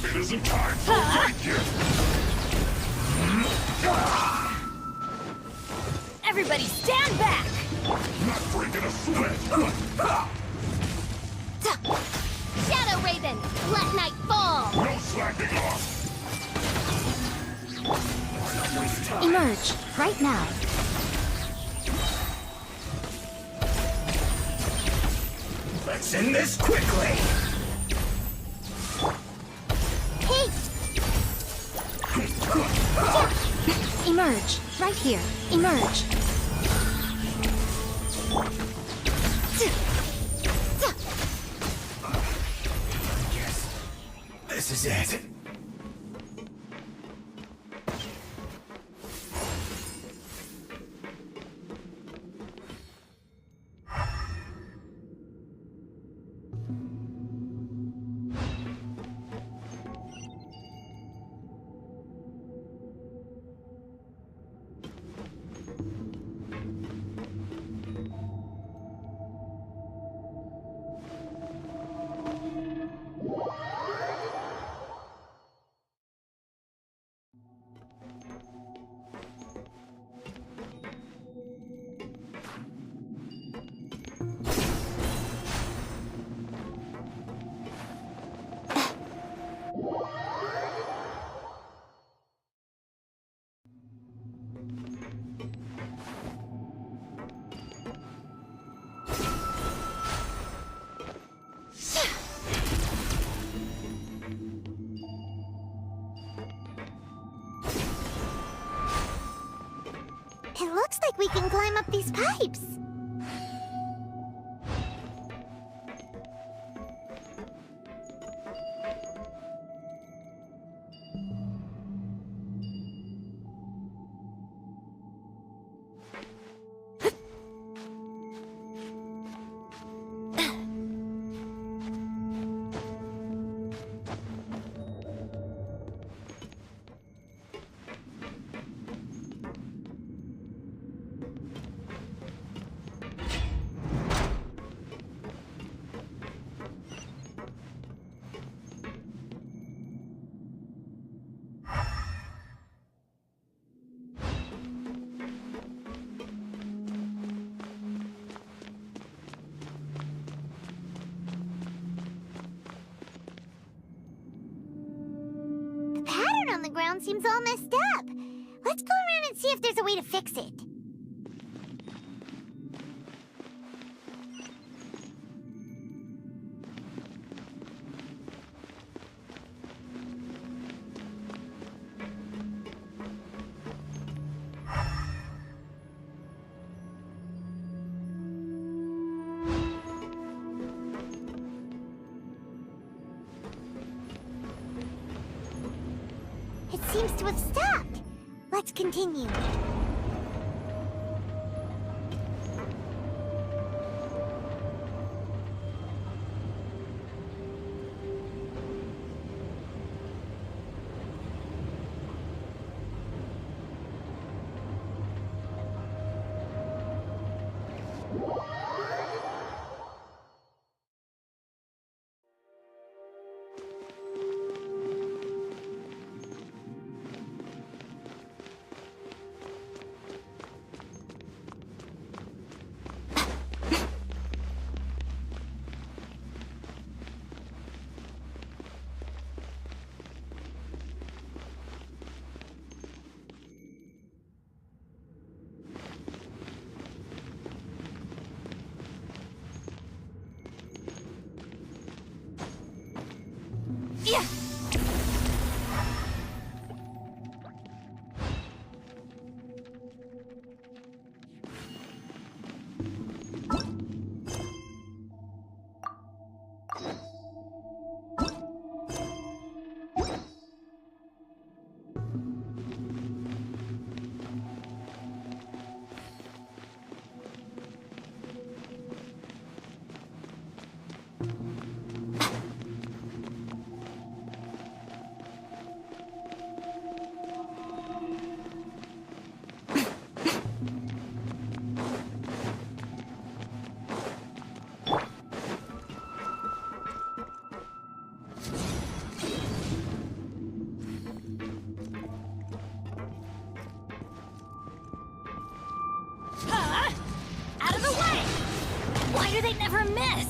It isn't time for a fight yet! Everybody stand back! Not breaking a sweat! Shadow Raven, let night fall! No slacking off! Emerge, right now. Let's end this quickly! Hey! Emerge, right here. Emerge. is it? It looks like we can climb up these pipes. On the ground seems all messed up. Let's go around and see if there's a way to fix it. It seems to have stopped. Let's continue. Yeah. Why do they never miss?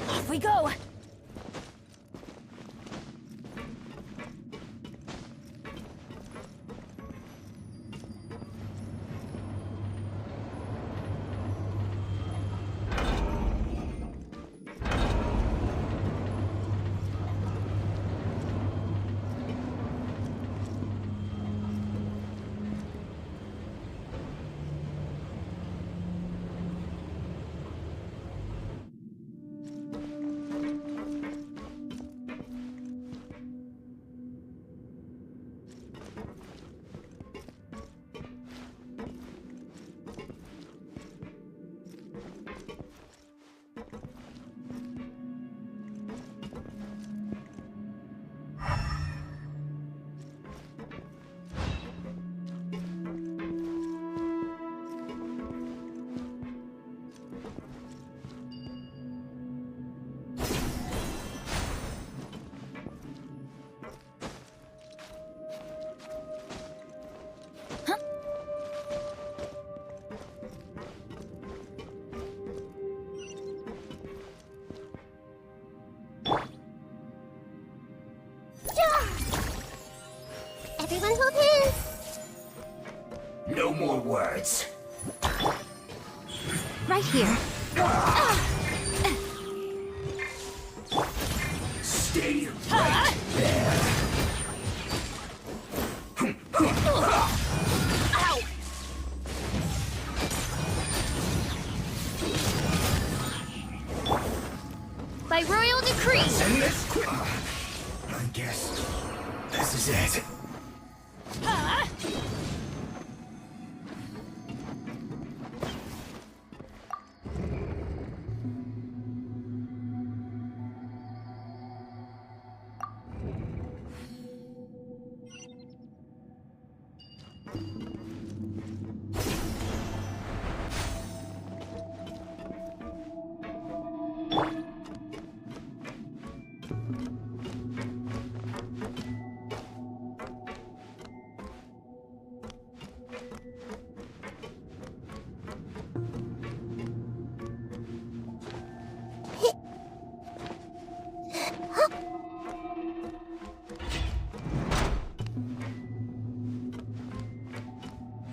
Off we go! Everyone hold hands. No more words. Right here. Stay right there. Ow! By royal decree. And let's quit. I guess this is it.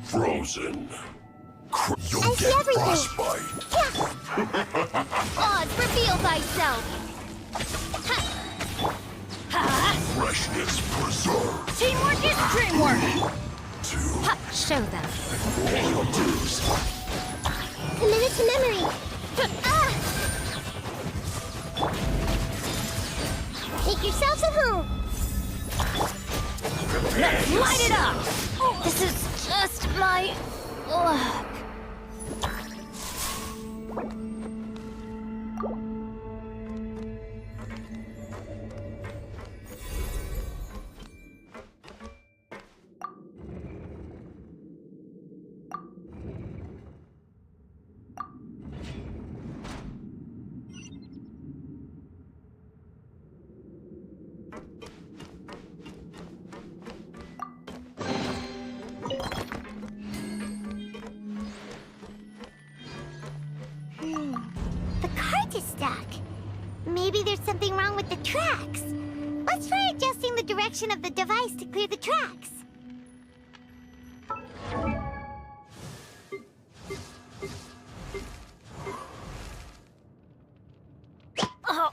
Frozen. You'll I see get everything. frostbite. Oz, reveal thyself. Freshness preserved. Teamwork is dreamwork. Two. Show them. Reduce. Commit it to memory. Make yourselves at home. Let's light it up. This is just my luck. The cart is stuck. Maybe there's something wrong with the tracks. Let's try adjusting the direction of the device to clear the tracks. Oh.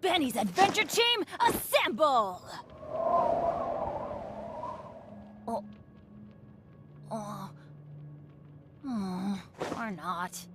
Benny's adventure team, assemble! Or not.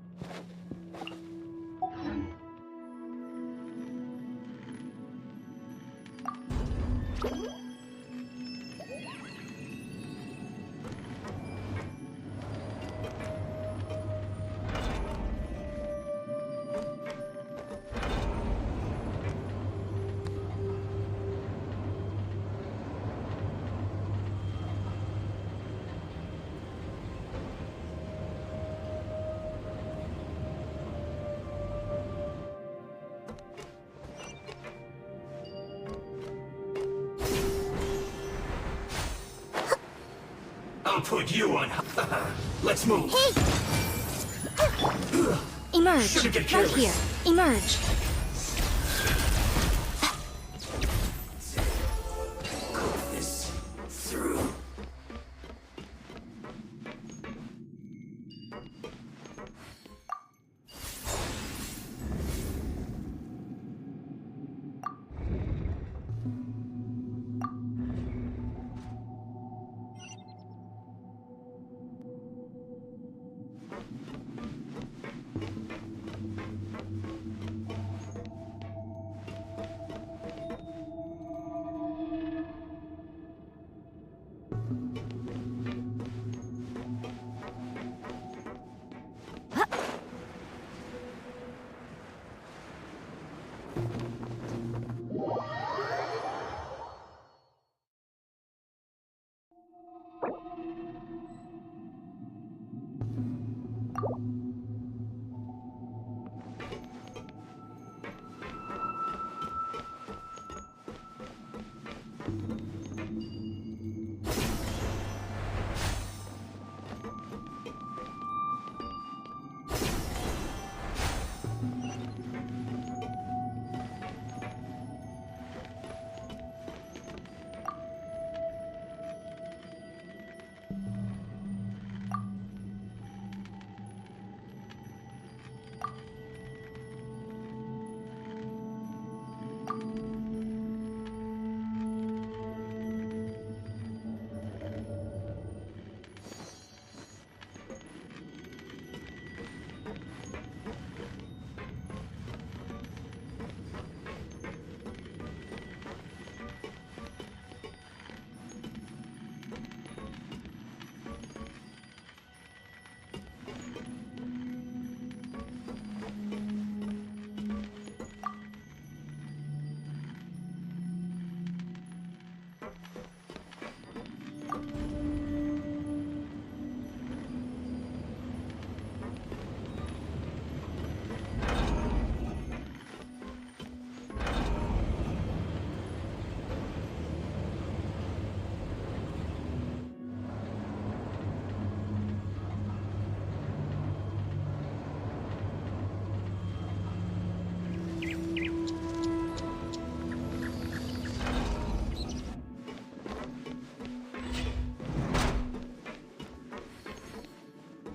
I'll put you on. Let's move. Hey! Emerge. Shouldn't get Right careless. here. Emerge. This through.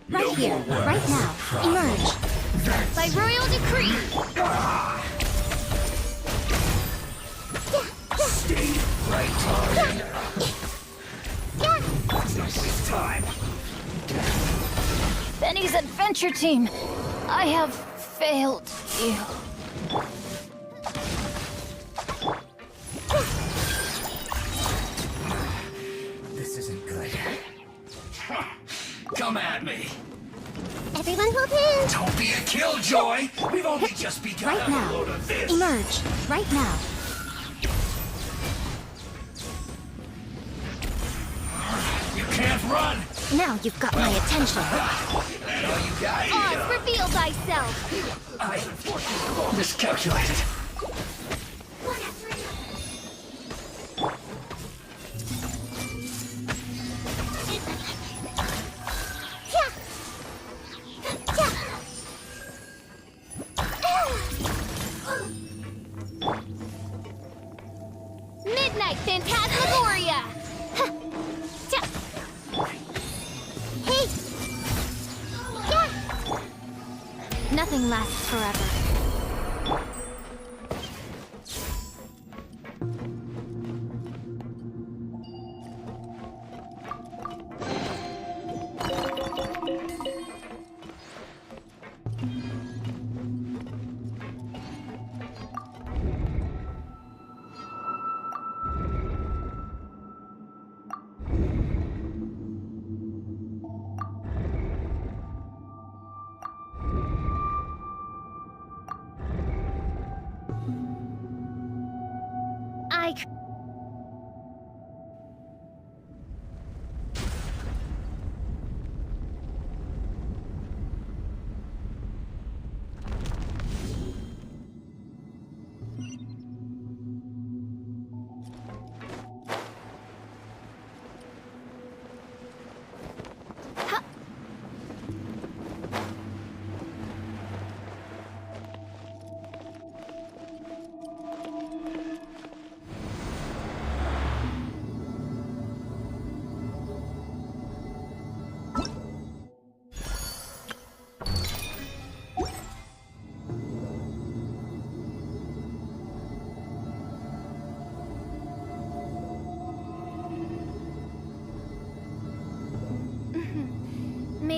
Right here, right now. Emerge. By royal decree! Stay right on. Not waste time. Benny's adventure team, I have failed you. This isn't good. Come at me. Everyone hold hands. Don't be a killjoy. We've only just begun Right a now. load of this. Emerge. Right now. You can't run. Now you've got my attention. That all you got? Oz, reveal thyself! I unfortunately miscalculated. Midnight Phantasmagoria! Hey! Yeah! Nothing lasts forever.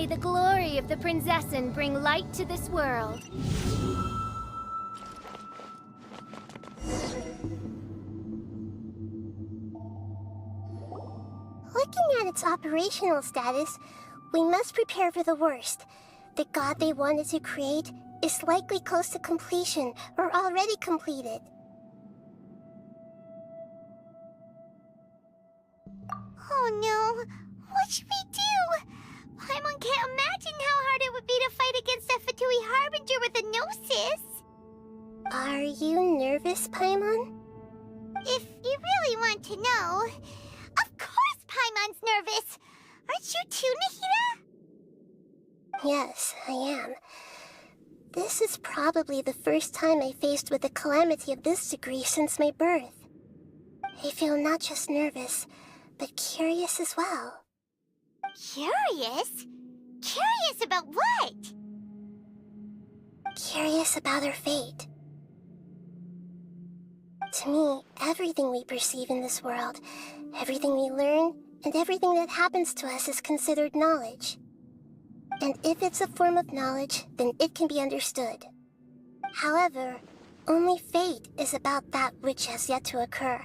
the glory of the Prinzessin bring light to this world. Looking at its operational status, we must prepare for the worst. The god they wanted to create is likely close to completion or already completed. Oh no, what should we do? Paimon can't imagine how hard it would be to fight against a Fatui Harbinger with a Gnosis. Are you nervous, Paimon? If you really want to know, of course Paimon's nervous. Aren't you too, Nahida? Yes, I am. This is probably the first time I faced with a calamity of this degree since my birth. I feel not just nervous, but curious as well. Curious? Curious about what? Curious about our fate. To me, everything we perceive in this world, everything we learn, and everything that happens to us is considered knowledge. And if it's a form of knowledge, then it can be understood. However, only fate is about that which has yet to occur,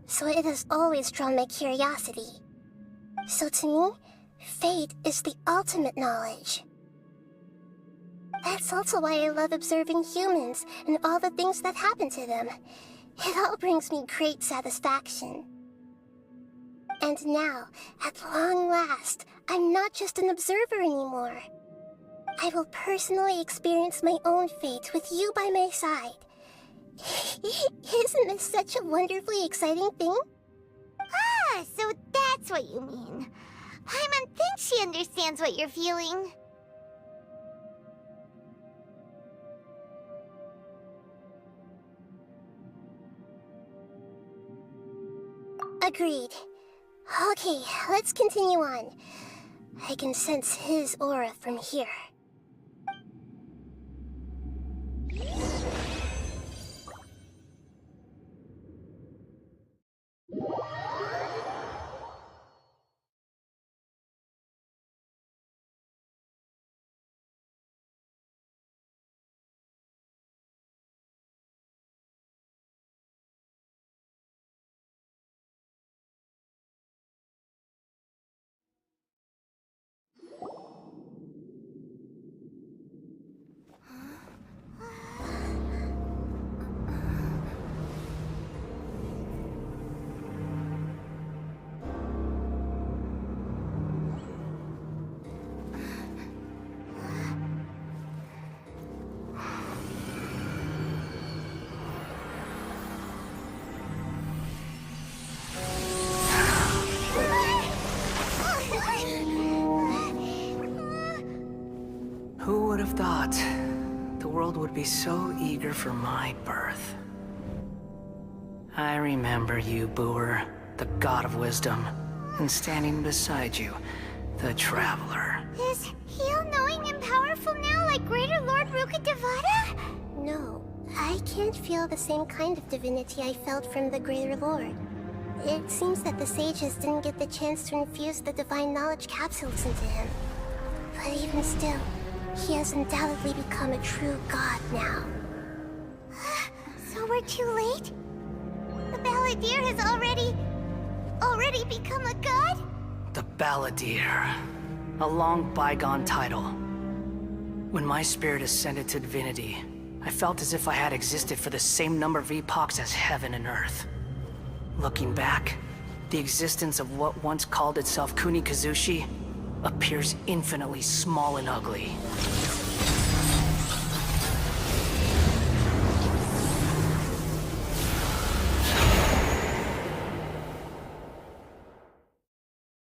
so it has always drawn my curiosity. So to me, fate is the ultimate knowledge. That's also why I love observing humans and all the things that happen to them. It all brings me great satisfaction. And now, at long last, I'm not just an observer anymore. I will personally experience my own fate with you by my side. Isn't this such a wonderfully exciting thing? Ah, so that's what you mean. Paimon thinks she understands what you're feeling. Agreed. Okay, let's continue on. I can sense his aura from here. Who would have thought the world would be so eager for my birth? I remember you, Booer, the god of wisdom, and standing beside you, the traveler. Is he all-knowing and powerful now like Greater Lord Rukkhadevata? No, I can't feel the same kind of divinity I felt from the Greater Lord. It seems that the sages didn't get the chance to infuse the divine knowledge capsules into him. But even still, he has undoubtedly become a true god now. So we're too late? The Balladeer has already become a god? The Balladeer. A long bygone title. When my spirit ascended to divinity, I felt as if I had existed for the same number of epochs as heaven and earth. Looking back, the existence of what once called itself Kunikazushi appears infinitely small and ugly.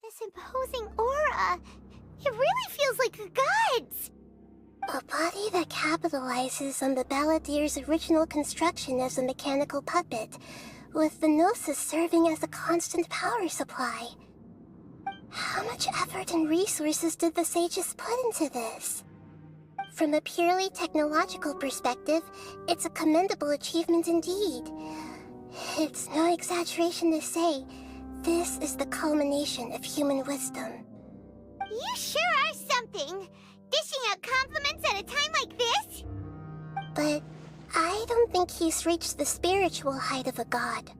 This imposing aura, it really feels like the gods! A body that capitalizes on the Balladeer's original construction as a mechanical puppet, with the Gnosis serving as a constant power supply. How much effort and resources did the sages put into this? From a purely technological perspective, it's a commendable achievement indeed. It's no exaggeration to say, this is the culmination of human wisdom. You sure are something. Dishing out compliments at a time like this? But I don't think he's reached the spiritual height of a god.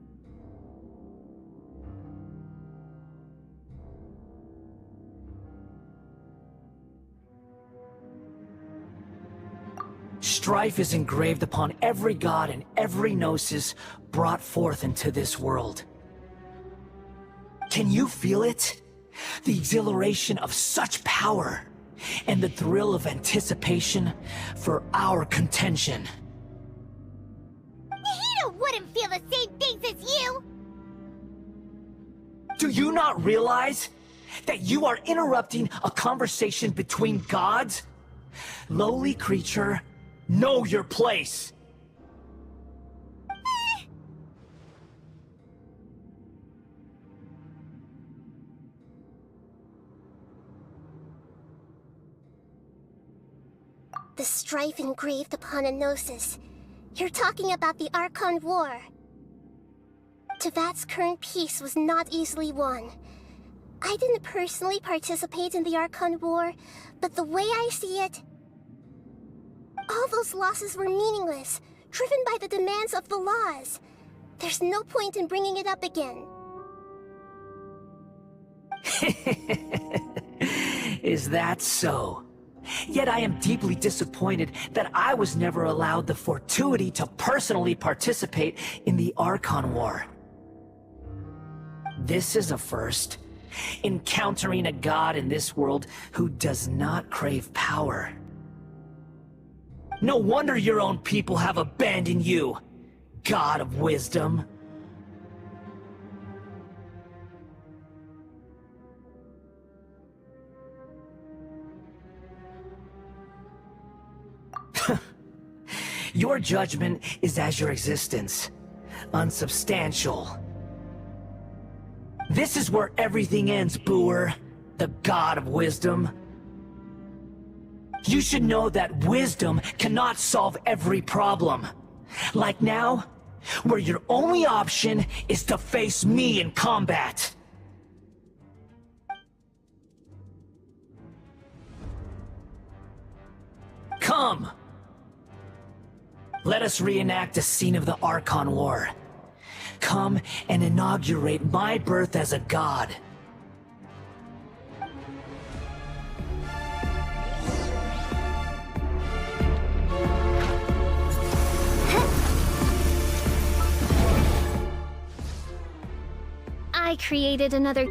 Strife is engraved upon every god and every gnosis brought forth into this world. Can you feel it? The exhilaration of such power, and the thrill of anticipation for our contention. Nahida wouldn't feel the same things as you! Do you not realize that you are interrupting a conversation between gods? Lowly creature, know your place! The strife engraved upon a gnosis. You're talking about the Archon War. Tevat's current peace was not easily won. I didn't personally participate in the Archon War, but the way I see it, all those losses were meaningless, driven by the demands of the laws. There's no point in bringing it up again. Is that so? Yet I am deeply disappointed that I was never allowed the fortuity to personally participate in the Archon War. This is a first. Encountering a god in this world who does not crave power. No wonder your own people have abandoned you, God of Wisdom. Your judgment is as your existence, unsubstantial. This is where everything ends, Booer, the God of Wisdom. You should know that wisdom cannot solve every problem. Like now, where your only option is to face me in combat. Come! Let us reenact a scene of the Archon War. Come and inaugurate my birth as a god. I created another...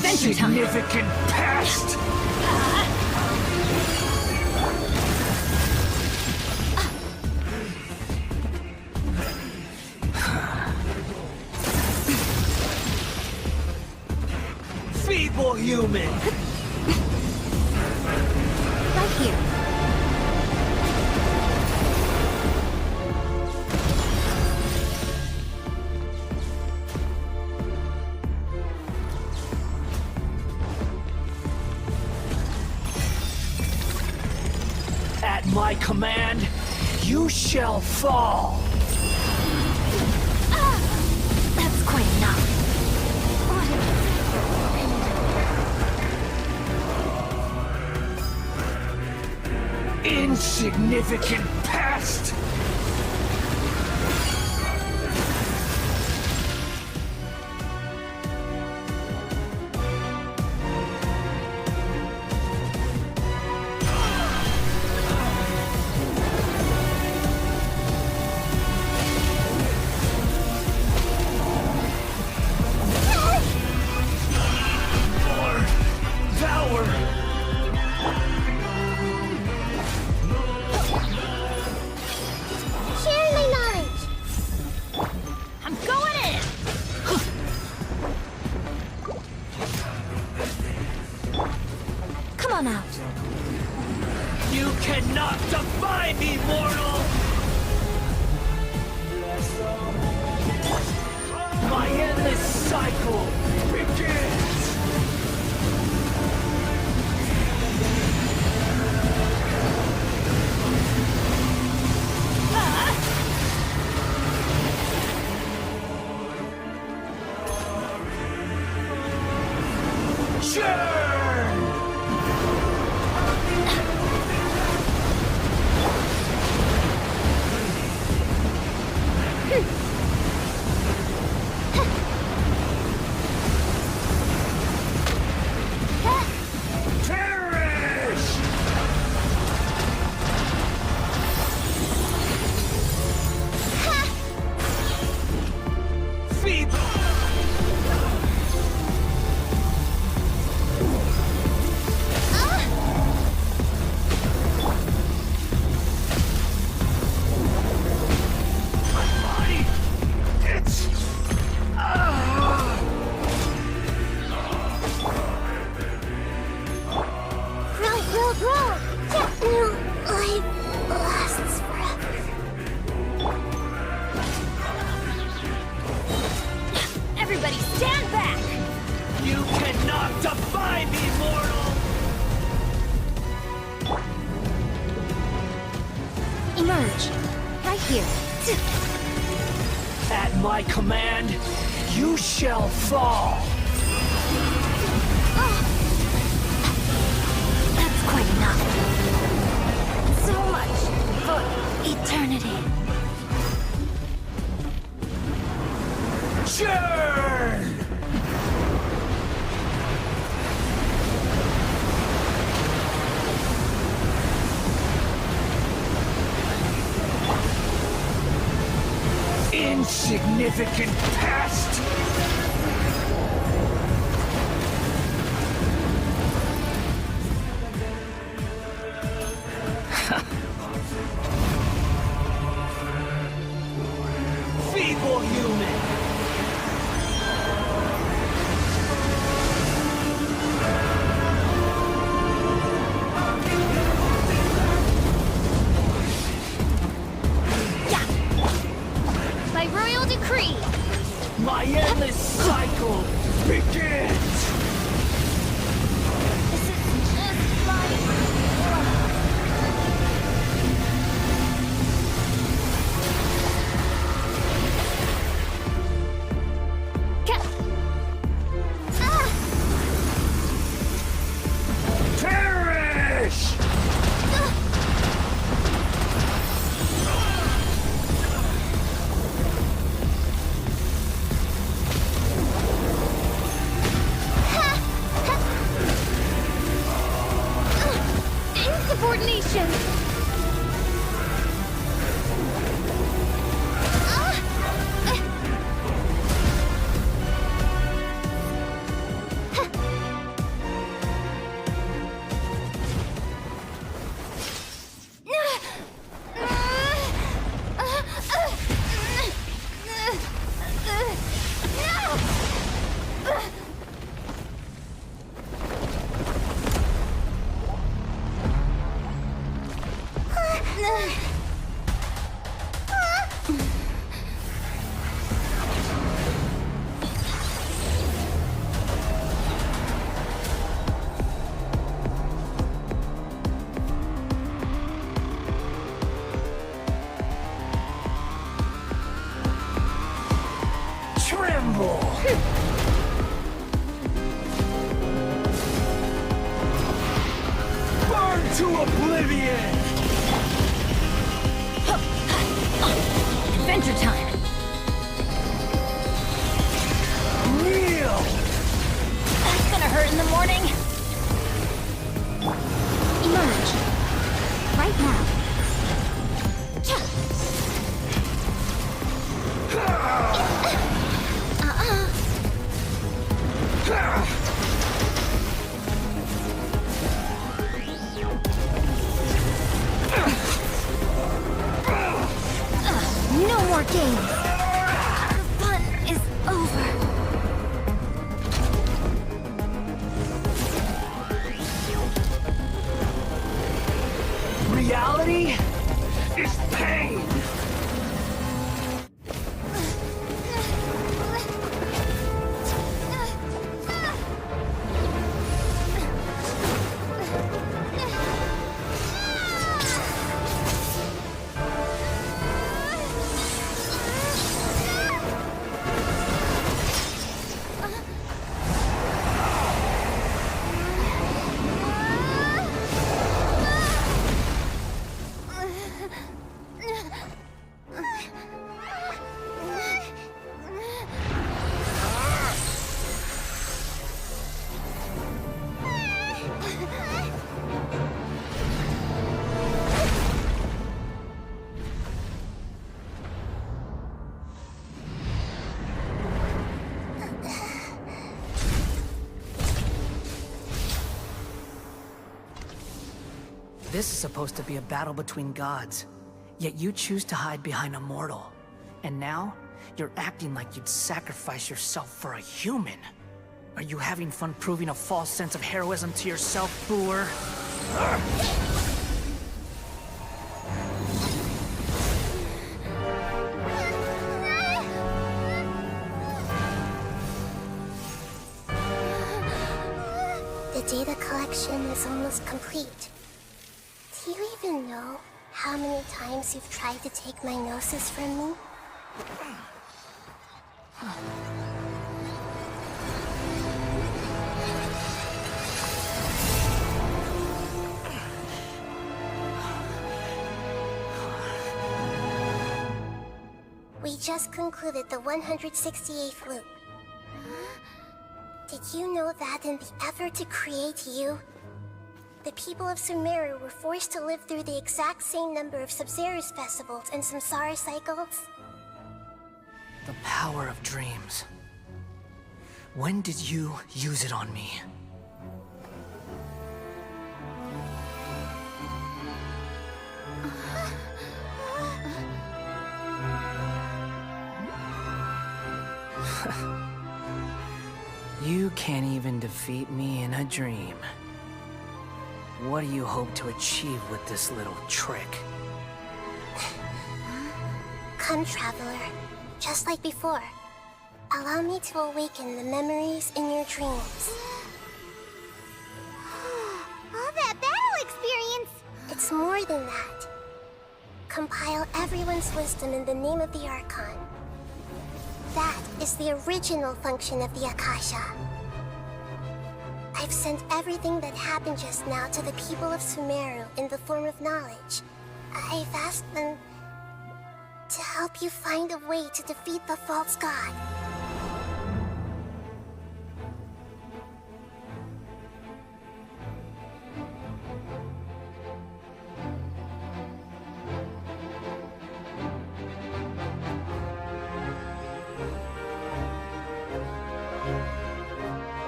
Insignificant past! Feeble human! Right here. my command, you shall fall. That's quite enough. Insignificant pest! You cannot defy me, mortal! My endless cycle begins! Everybody stand back! You cannot defy me, mortal! Emerge. Right here. At my command, you shall fall! That's quite enough. So much for eternity. Churn! Insignificant pest! Feeble human! By royal decree! My endless cycle begins! This is just my... Perish! Insubordination! To oblivion! Adventure time! Kneel! That's gonna hurt in the morning! Emerge. Right now. No more games! The fun is over! Reality is pain! This is supposed to be a battle between gods, yet you choose to hide behind a mortal. And now, you're acting like you'd sacrifice yourself for a human. Are you having fun proving a false sense of heroism to yourself, Boor? The data collection is almost complete. Do you even know how many times you've tried to take my gnosis from me? We just concluded the 168th loop. Did you know that in the effort to create you, the people of Sumeru were forced to live through the exact same number of Sub-Zerus festivals and Samsara cycles? The power of dreams. When did you use it on me? You can't even defeat me in a dream. What do you hope to achieve with this little trick? Come, Traveler. Just like before. Allow me to awaken the memories in your dreams. All that battle experience! It's more than that. Compile everyone's wisdom in the name of the Archon. That is the original function of the Akasha. I've sent everything that happened just now to the people of Sumeru in the form of knowledge. I've asked them to help you find a way to defeat the false god.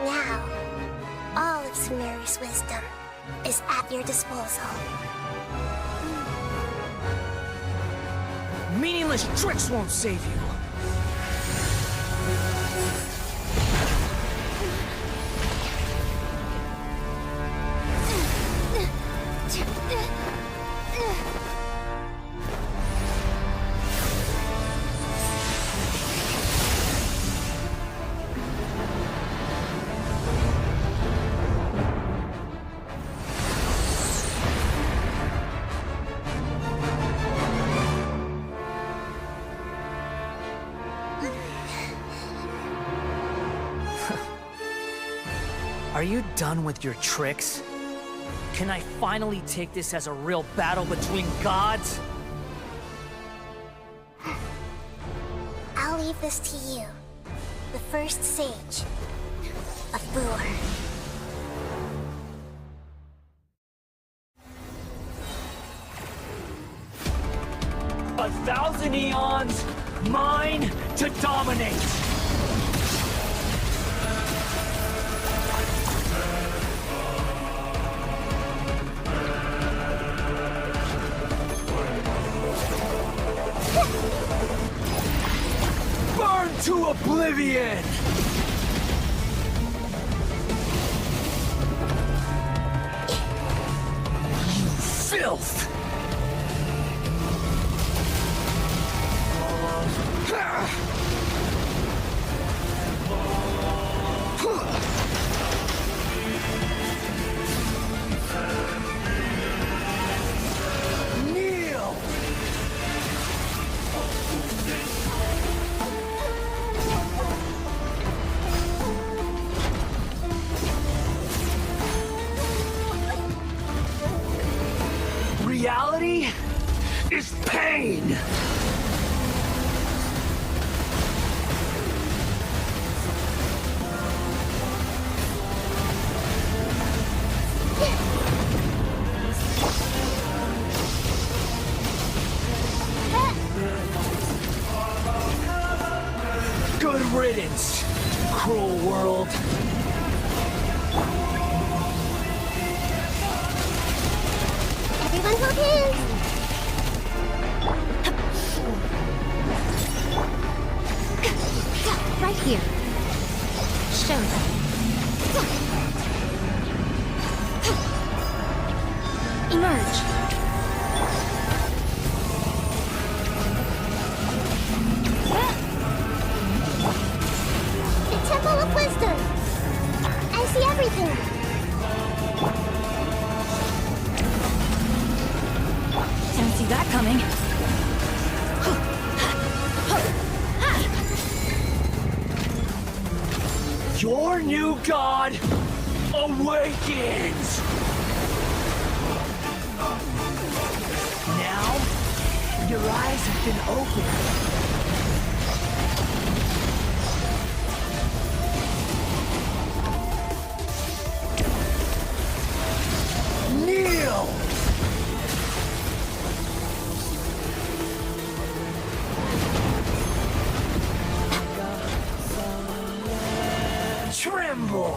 Now, all of Sumeru's wisdom is at your disposal. Meaningless tricks won't save you. Are you done with your tricks? Can I finally take this as a real battle between gods? I'll leave this to you. The first sage of Boor. 1,000 eons, mine to dominate! Burn to oblivion! You filth! Kneel! Reality is pain! Good riddance, cruel world. Everyone hold hands! Right here. Show them. Emerge. The Temple of Wisdom! I see everything! Didn't see that coming. Your new god awakens! Now, your eyes have been opened. Kneel! Tremble!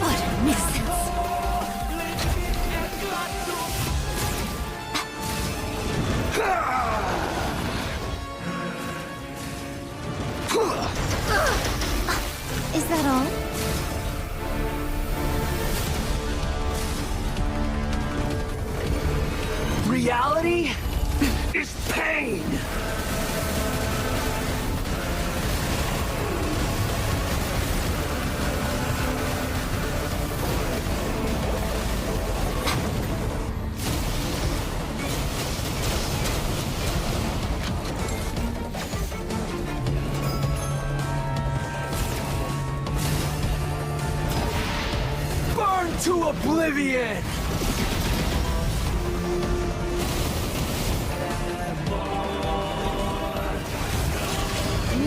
What a nuisance. Is that all? Reality is pain! Burn to oblivion!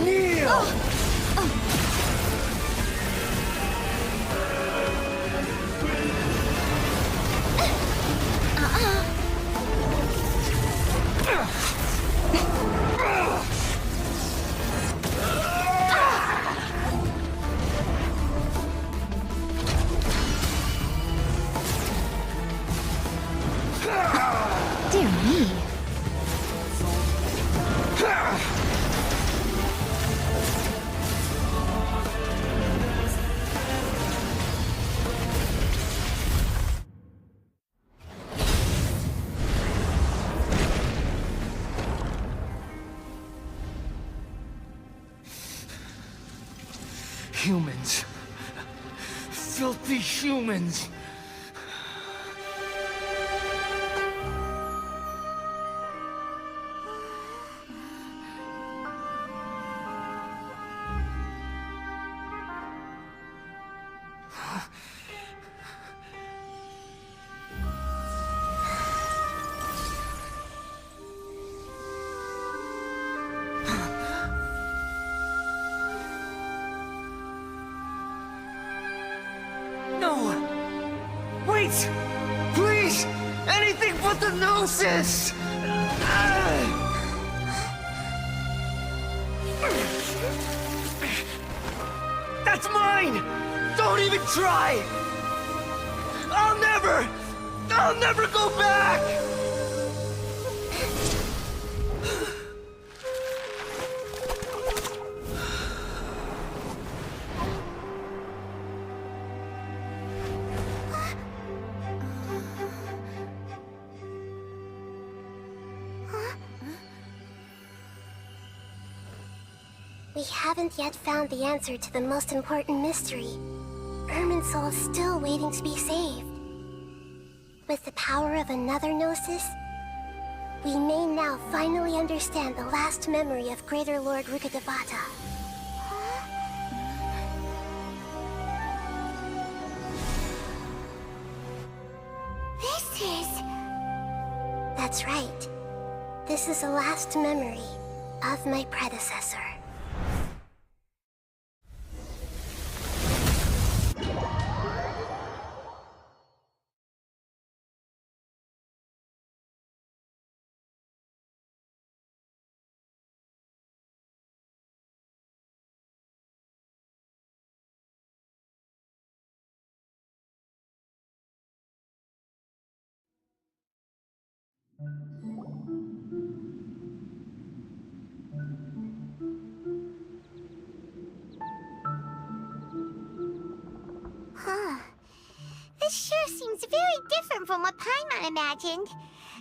Kneel! Dear me. Humans. Filthy humans. Please! Please! Anything but the Gnosis! That's mine! Don't even try! I'll never go back! We haven't yet found the answer to the most important mystery. Irminsul is still waiting to be saved. With the power of another Gnosis, we may now finally understand the last memory of Greater Lord Rukkhadevata. This is... That's right. This is the last memory of my predecessor. Huh. This sure seems very different from what Paimon imagined.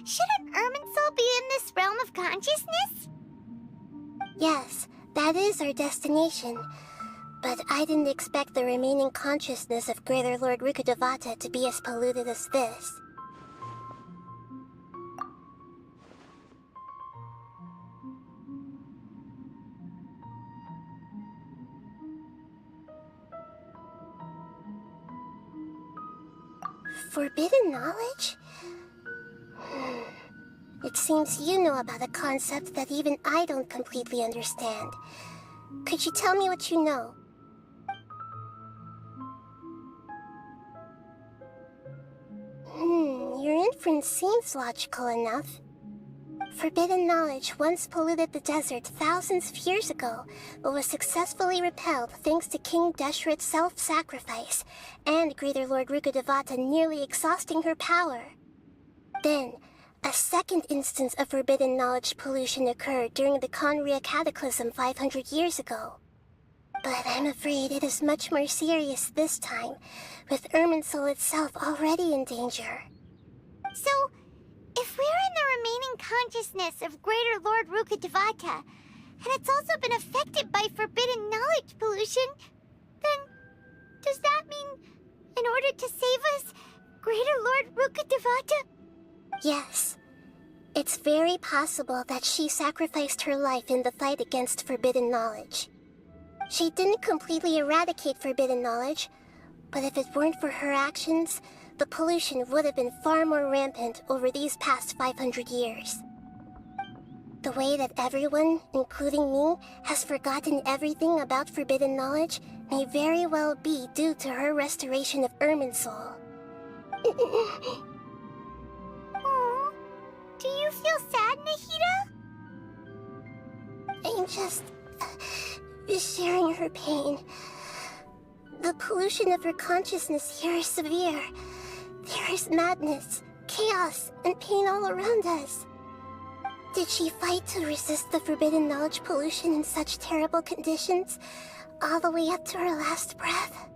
Shouldn't Irminsul be in this realm of consciousness? Yes, that is our destination. But I didn't expect the remaining consciousness of Greater Lord Rukkhadevata to be as polluted as this. Forbidden knowledge? It seems you know about a concept that even I don't completely understand. Could you tell me what you know? Your inference seems logical enough. Forbidden knowledge once polluted the desert thousands of years ago, but was successfully repelled thanks to King Deshret's self-sacrifice, and Greater Lord Rukkhadevata nearly exhausting her power. Then, a second instance of forbidden knowledge pollution occurred during the Conria Cataclysm 500 years ago. But I'm afraid it is much more serious this time, with Irminsul itself already in danger. So, if we're in the remaining consciousness of Greater Lord Rukkhadevata, and it's also been affected by forbidden knowledge pollution, then does that mean, in order to save us, Greater Lord Rukkhadevata? Yes. It's very possible that she sacrificed her life in the fight against forbidden knowledge. She didn't completely eradicate forbidden knowledge, but if it weren't for her actions, the pollution would have been far more rampant over these past 500 years. The way that everyone, including me, has forgotten everything about forbidden knowledge may very well be due to her restoration of Irminsul. Aww. Do you feel sad, Nahida? I'm just sharing her pain. The pollution of her consciousness here is severe. There is madness, chaos, and pain all around us. Did she fight to resist the forbidden knowledge pollution in such terrible conditions, all the way up to her last breath?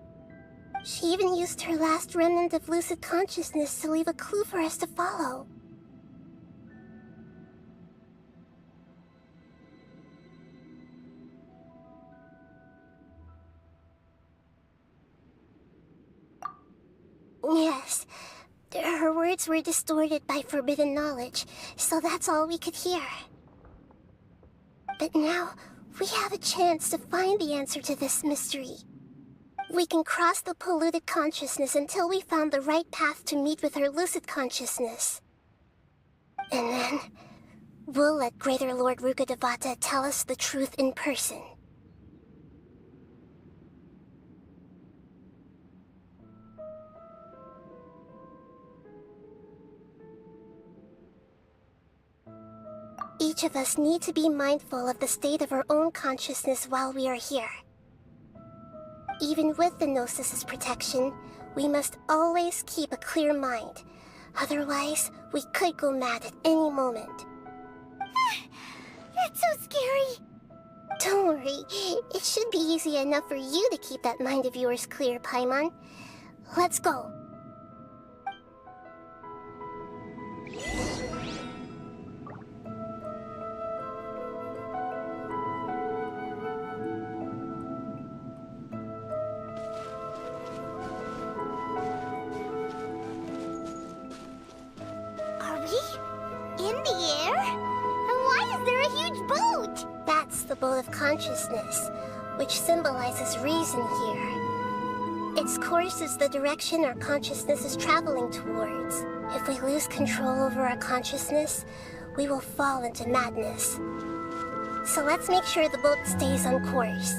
She even used her last remnant of lucid consciousness to leave a clue for us to follow. Yes, her words were distorted by forbidden knowledge, so that's all we could hear. But now, we have a chance to find the answer to this mystery. We can cross the polluted consciousness until we found the right path to meet with her lucid consciousness. And then, we'll let Greater Lord Rukkhadevata tell us the truth in person. Each of us need to be mindful of the state of our own consciousness while we are here. Even with the Gnosis' protection, we must always keep a clear mind. Otherwise, we could go mad at any moment. That's so scary. Don't worry, it should be easy enough for you to keep that mind of yours clear, Paimon. Let's go. Are we in the air? And why is there a huge boat? That's the boat of consciousness, which symbolizes reason here. Its course is the direction our consciousness is traveling towards. If we lose control over our consciousness, we will fall into madness. So let's make sure the boat stays on course.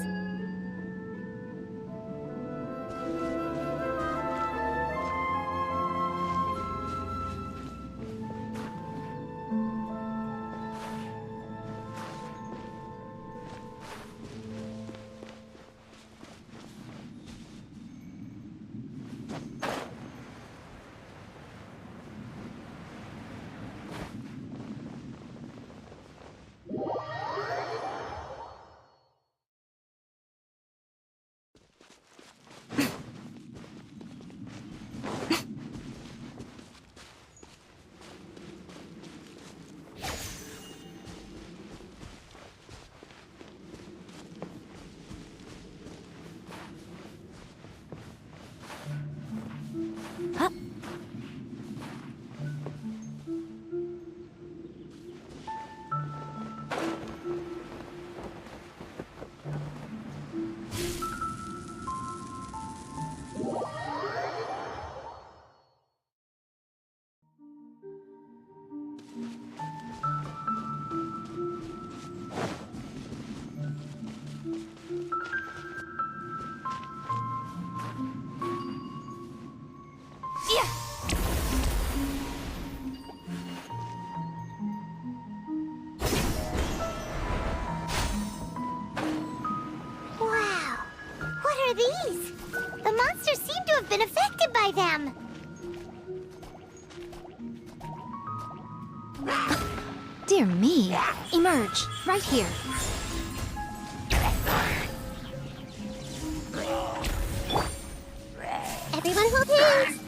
Wow! What are these? The monsters seem to have been affected by them. Dear me. Emerge, right here. Everyone hold hands!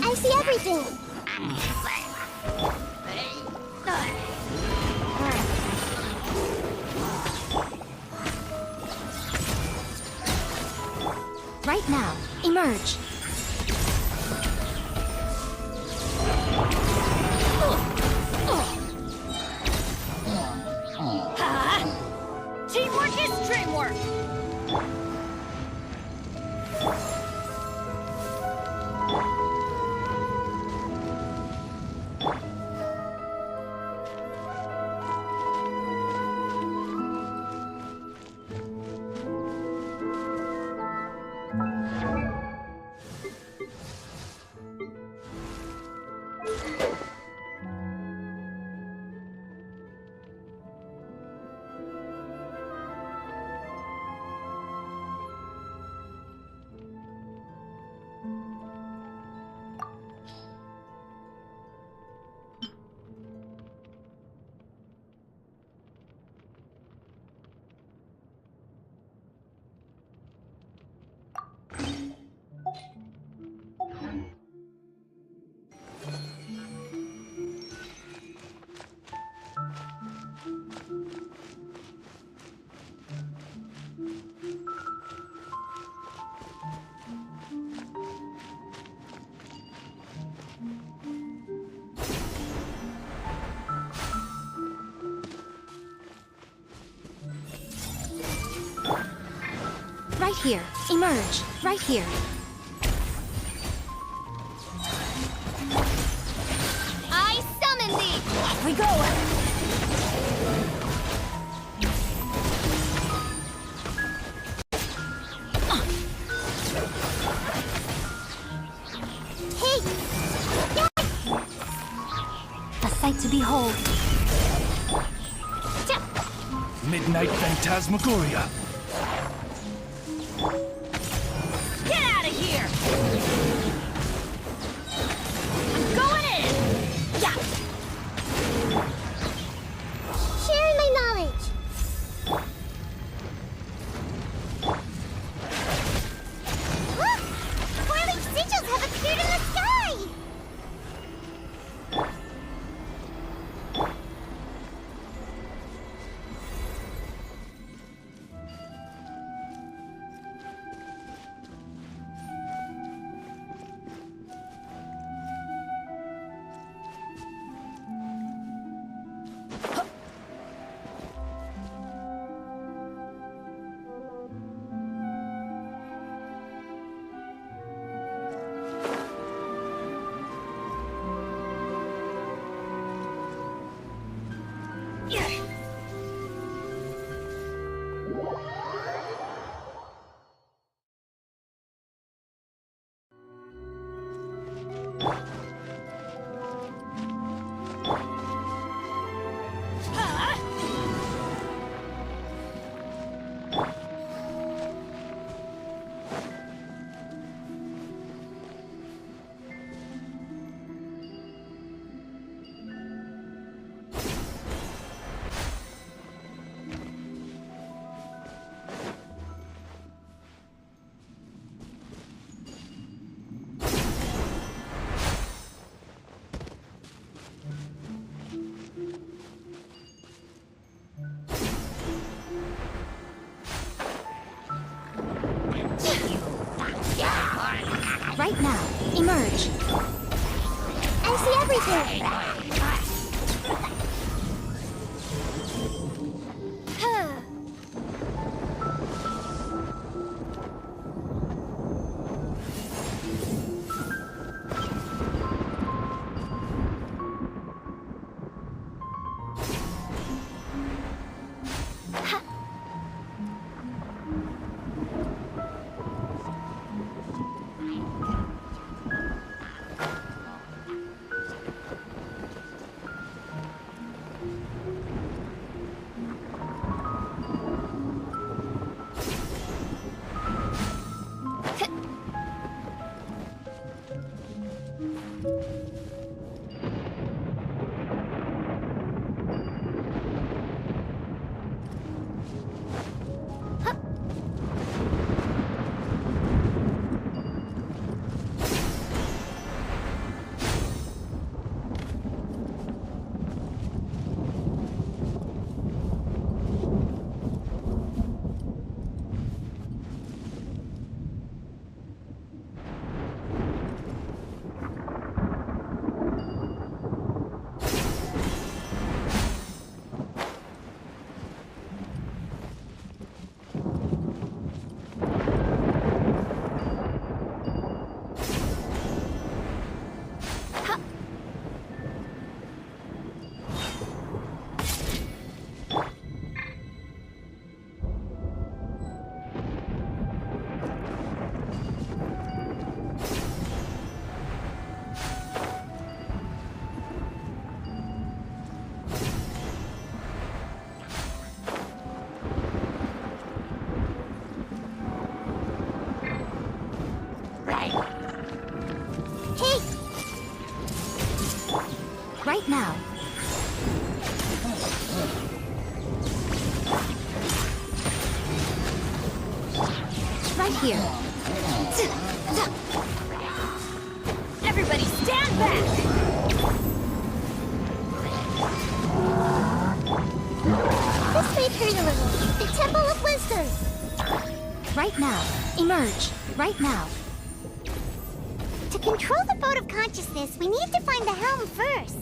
I see everything! Right now. Emerge. Teamwork is dreamwork! here. Emerge. Right here. I summon thee! Off we go! A sight to behold. Midnight Phantasmagoria. Get out of here! I'm going in! Yeah! Sharing my knowledge. Look! 4-leaf sigils have appeared in the sky! Right now. Emerge. I see everything! Right now. Right here. Everybody stand back! This may hurt a little. The Temple of Wisdom. Right now. Emerge. Right now. To control the boat of consciousness, we need to find the helm first.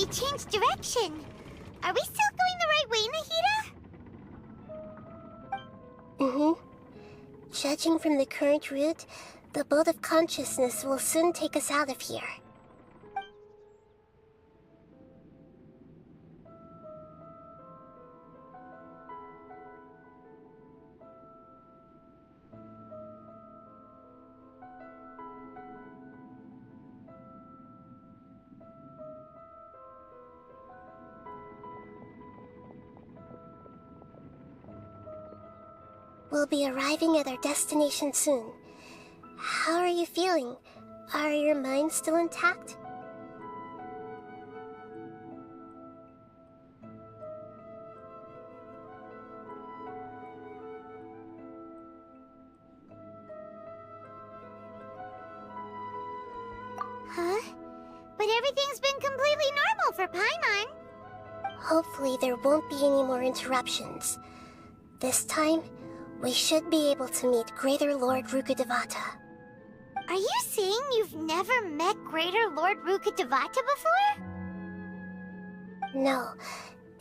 we changed direction. Are we still going the right way, Nahida? Mm-hmm. Judging from the current route, the boat of consciousness will soon take us out of here. We'll be arriving at our destination soon. How are you feeling? Are your minds still intact? Huh? But everything's been completely normal for Paimon. Hopefully there won't be any more interruptions. This time, we should be able to meet Greater Lord Rukkhadevata. Are you saying you've never met Greater Lord Rukkhadevata before? No.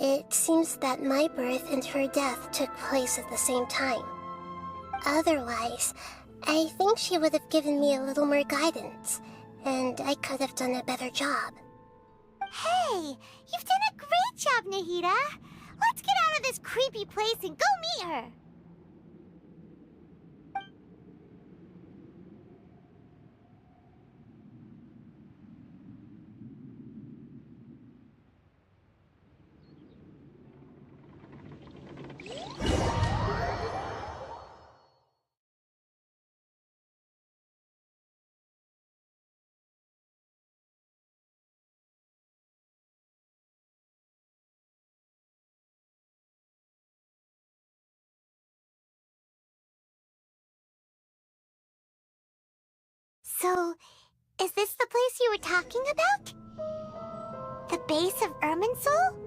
It seems that my birth and her death took place at the same time. Otherwise, I think she would have given me a little more guidance, and I could have done a better job. Hey, you've done a great job, Nahida. Let's get out of this creepy place and go meet her. So, is this the place you were talking about? The base of Irminsul?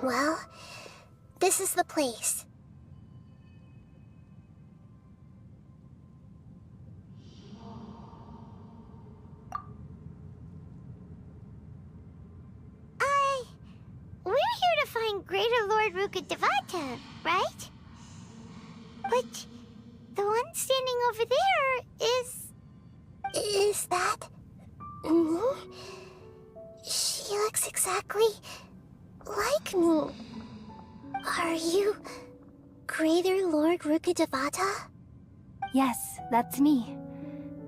Well, this is the place. We're here to find Greater Lord Rukkhadevata, right? But the one standing over there is... Is that... me? She looks exactly like me. Are you Greater Lord Rukkhadevata? Yes, that's me.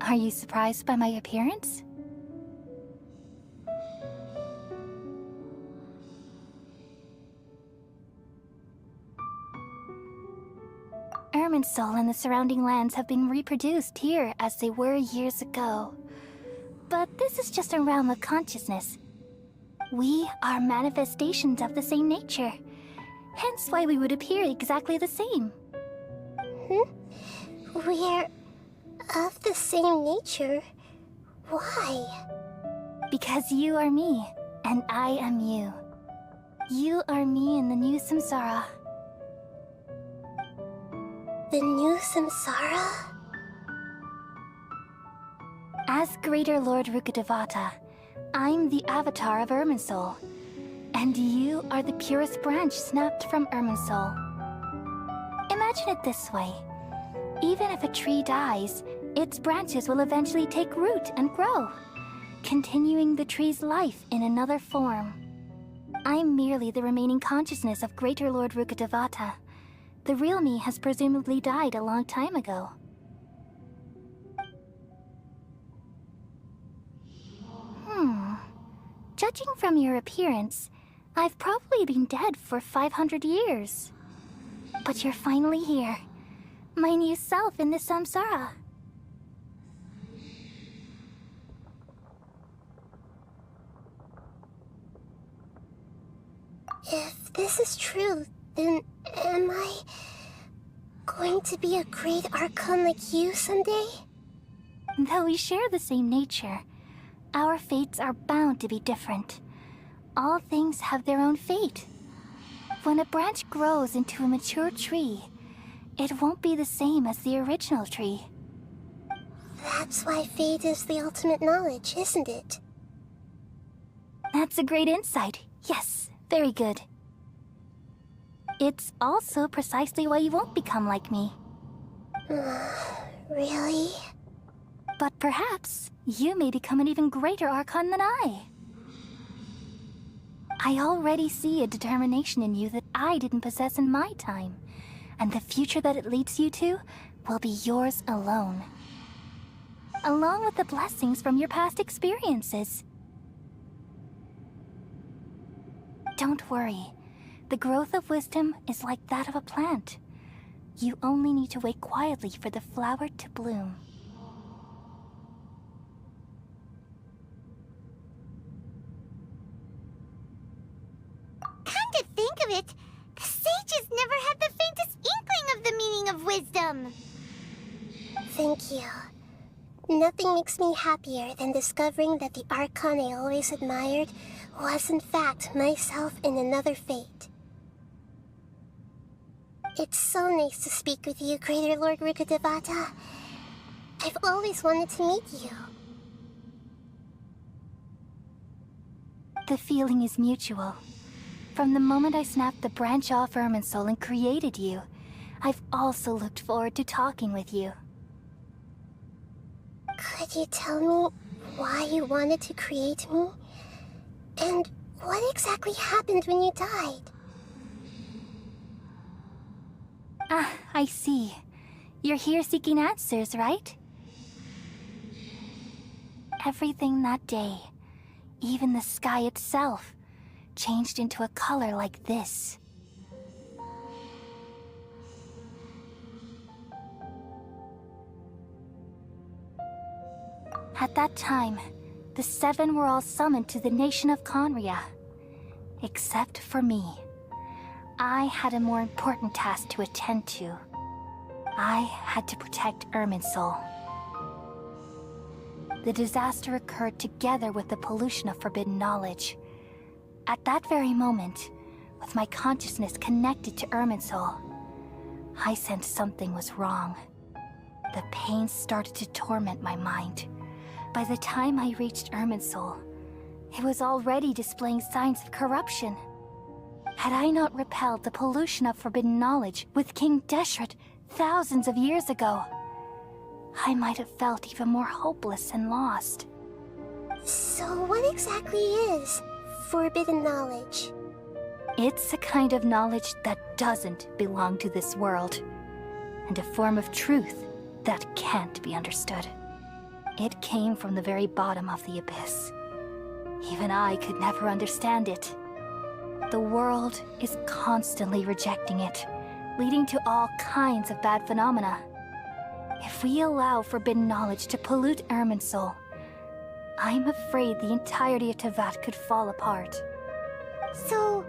Are you surprised by my appearance? Irminsul and the surrounding lands have been reproduced here as they were years ago. But this is just a realm of consciousness. We are manifestations of the same nature. Hence why we would appear exactly the same. We're of the same nature? Why? Because you are me, and I am you. You are me in the new samsara. The new samsara? As Greater Lord Rukkhadevata, I'm the avatar of Irminsul, and you are the purest branch snapped from Irminsul. Imagine it this way. Even if a tree dies, its branches will eventually take root and grow, continuing the tree's life in another form. I'm merely the remaining consciousness of Greater Lord Rukkhadevata. The real me has presumably died a long time ago. Judging from your appearance, I've probably been dead for 500 years. But you're finally here. My new self in the samsara. If this is true, then am I going to be a great Archon like you someday? Though we share the same nature, our fates are bound to be different. All things have their own fate. When a branch grows into a mature tree, it won't be the same as the original tree. That's why fate is the ultimate knowledge, isn't it? That's a great insight. Yes, very good. It's also precisely why you won't become like me. Really? But perhaps you may become an even greater Archon than I. I already see a determination in you that I didn't possess in my time, and the future that it leads you to will be yours alone. Along with the blessings from your past experiences. Don't worry. The growth of wisdom is like that of a plant. You only need to wait quietly for the flower to bloom. Come to think of it, the sages never had the faintest inkling of the meaning of wisdom. Thank you. Nothing makes me happier than discovering that the Archon I always admired was in fact myself in another fate. It's so nice to speak with you, Greater Lord Rukkhadevata. I've always wanted to meet you. The feeling is mutual. From the moment I snapped the branch off Irminsul and created you, I've also looked forward to talking with you. Could you tell me why you wanted to create me? And what exactly happened when you died? Ah, I see. You're here seeking answers, right? Everything that day, even the sky itself, changed into a color like this. At that time, the seven were all summoned to the nation of Conria. Except for me. I had a more important task to attend to. I had to protect Irminsul. The disaster occurred together with the pollution of forbidden knowledge. At that very moment, with my consciousness connected to Irminsul, I sensed something was wrong. The pain started to torment my mind. By the time I reached Irminsul, it was already displaying signs of corruption. Had I not repelled the pollution of forbidden knowledge with King Deshret thousands of years ago, I might have felt even more hopeless and lost. So what exactly is forbidden knowledge? It's a kind of knowledge that doesn't belong to this world, and a form of truth that can't be understood. It came from the very bottom of the abyss. Even I could never understand it. The world is constantly rejecting it, leading to all kinds of bad phenomena. If we allow forbidden knowledge to pollute Irminsul, I'm afraid the entirety of Teyvat could fall apart. So,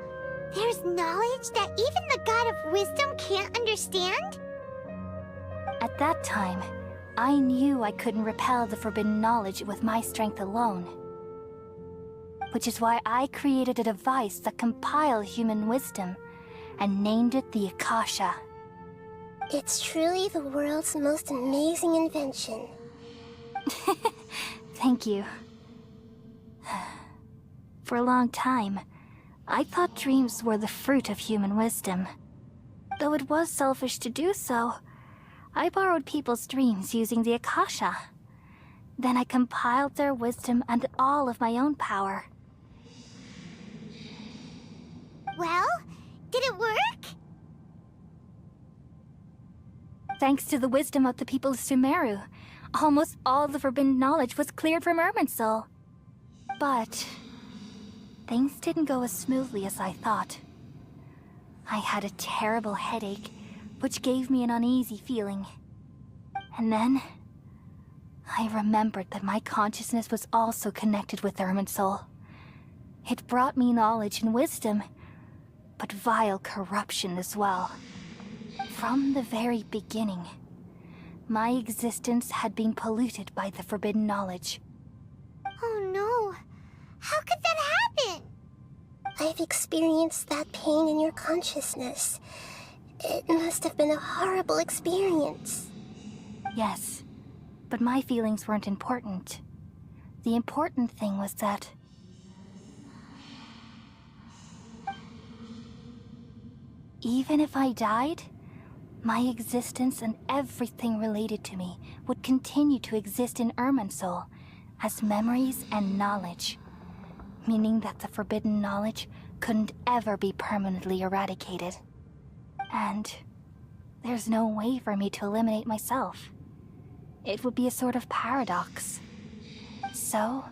there's knowledge that even the God of Wisdom can't understand? At that time, I knew I couldn't repel the forbidden knowledge with my strength alone. Which is why I created a device that compiled human wisdom and named it the Akasha. It's truly the world's most amazing invention. Thank you. For a long time, I thought dreams were the fruit of human wisdom. Though it was selfish to do so, I borrowed people's dreams using the Akasha. Then I compiled their wisdom and all of my own power. Well, did it work? Thanks to the wisdom of the people of Sumeru, almost all the forbidden knowledge was cleared from Irminsul. But things didn't go as smoothly as I thought. I had a terrible headache, which gave me an uneasy feeling. And then I remembered that my consciousness was also connected with Irminsul. It brought me knowledge and wisdom, but vile corruption as well. From the very beginning, my existence had been polluted by the forbidden knowledge. Oh no. How could that happen? I've experienced that pain in your consciousness. It must have been a horrible experience. Yes, but my feelings weren't important. The important thing was that even if I died, my existence and everything related to me would continue to exist in Irminsul as memories and knowledge, meaning that the forbidden knowledge couldn't ever be permanently eradicated. And there's no way for me to eliminate myself. It would be a sort of paradox. So,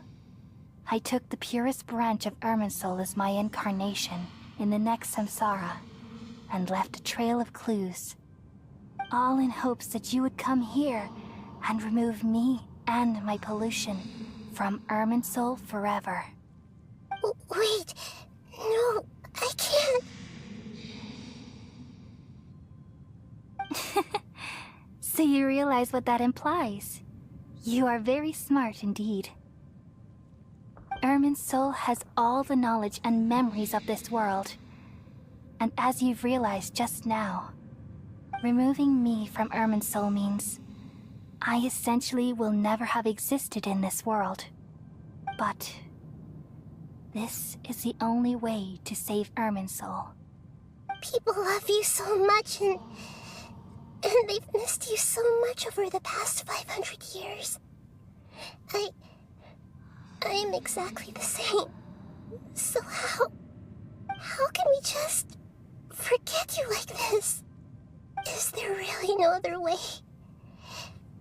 I took the purest branch of Irminsul as my incarnation in the next samsara, and left a trail of clues, all in hopes that you would come here and remove me and my pollution from Irminsul forever. Wait, no, I can't. So you realize what that implies? You are very smart indeed. Irminsul has all the knowledge and memories of this world. And as you've realized just now, removing me from Irminsul means I essentially will never have existed in this world. But this is the only way to save Irminsul. People love you so much, and they've missed you so much over the past 500 years. I am exactly the same. So how can we just forget you like this? Is there really no other way?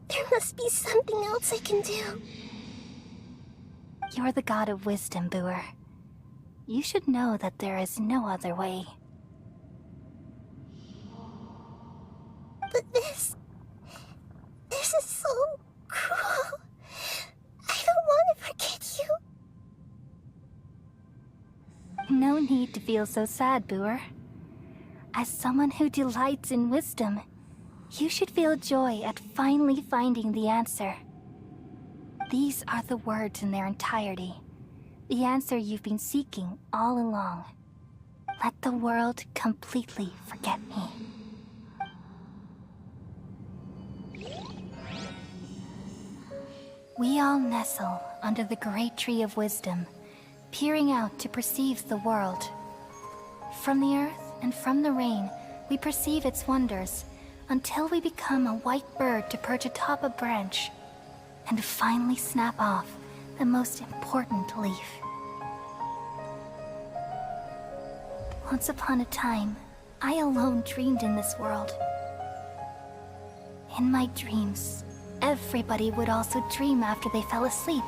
There must be something else I can do. You're the god of wisdom, Boer. You should know that there is no other way. But this is so cruel. I don't want to forget you. No need to feel so sad, Boer. As someone who delights in wisdom, you should feel joy at finally finding the answer. These are the words in their entirety. The answer you've been seeking all along. Let the world completely forget me. We all nestle under the great tree of wisdom, peering out to perceive the world. From the earth and from the rain, we perceive its wonders, until we become a white bird to perch atop a branch, and finally snap off the most important leaf. Once upon a time, I alone dreamed in this world. In my dreams, everybody would also dream after they fell asleep.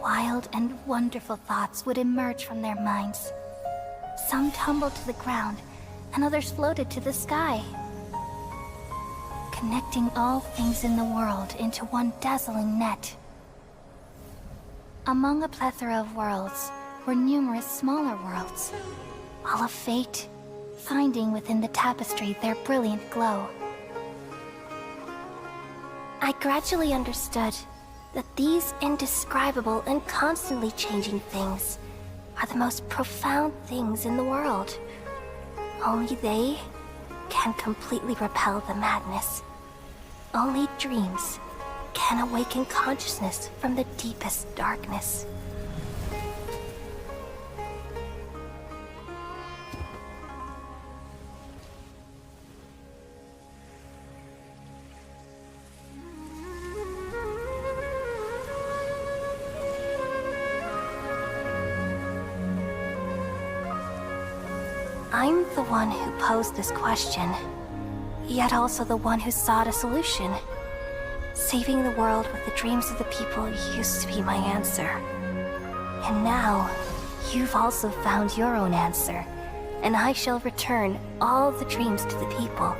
Wild and wonderful thoughts would emerge from their minds. Some tumbled to the ground, and others floated to the sky, connecting all things in the world into one dazzling net. Among a plethora of worlds were numerous smaller worlds, all of fate, finding within the tapestry their brilliant glow. I gradually understood that these indescribable and constantly changing things are the most profound things in the world. Only they can completely repel the madness. Only dreams can awaken consciousness from the deepest darkness. I'm the one who posed this question, yet also the one who sought a solution. Saving the world with the dreams of the people used to be my answer. And now, you've also found your own answer, and I shall return all the dreams to the people.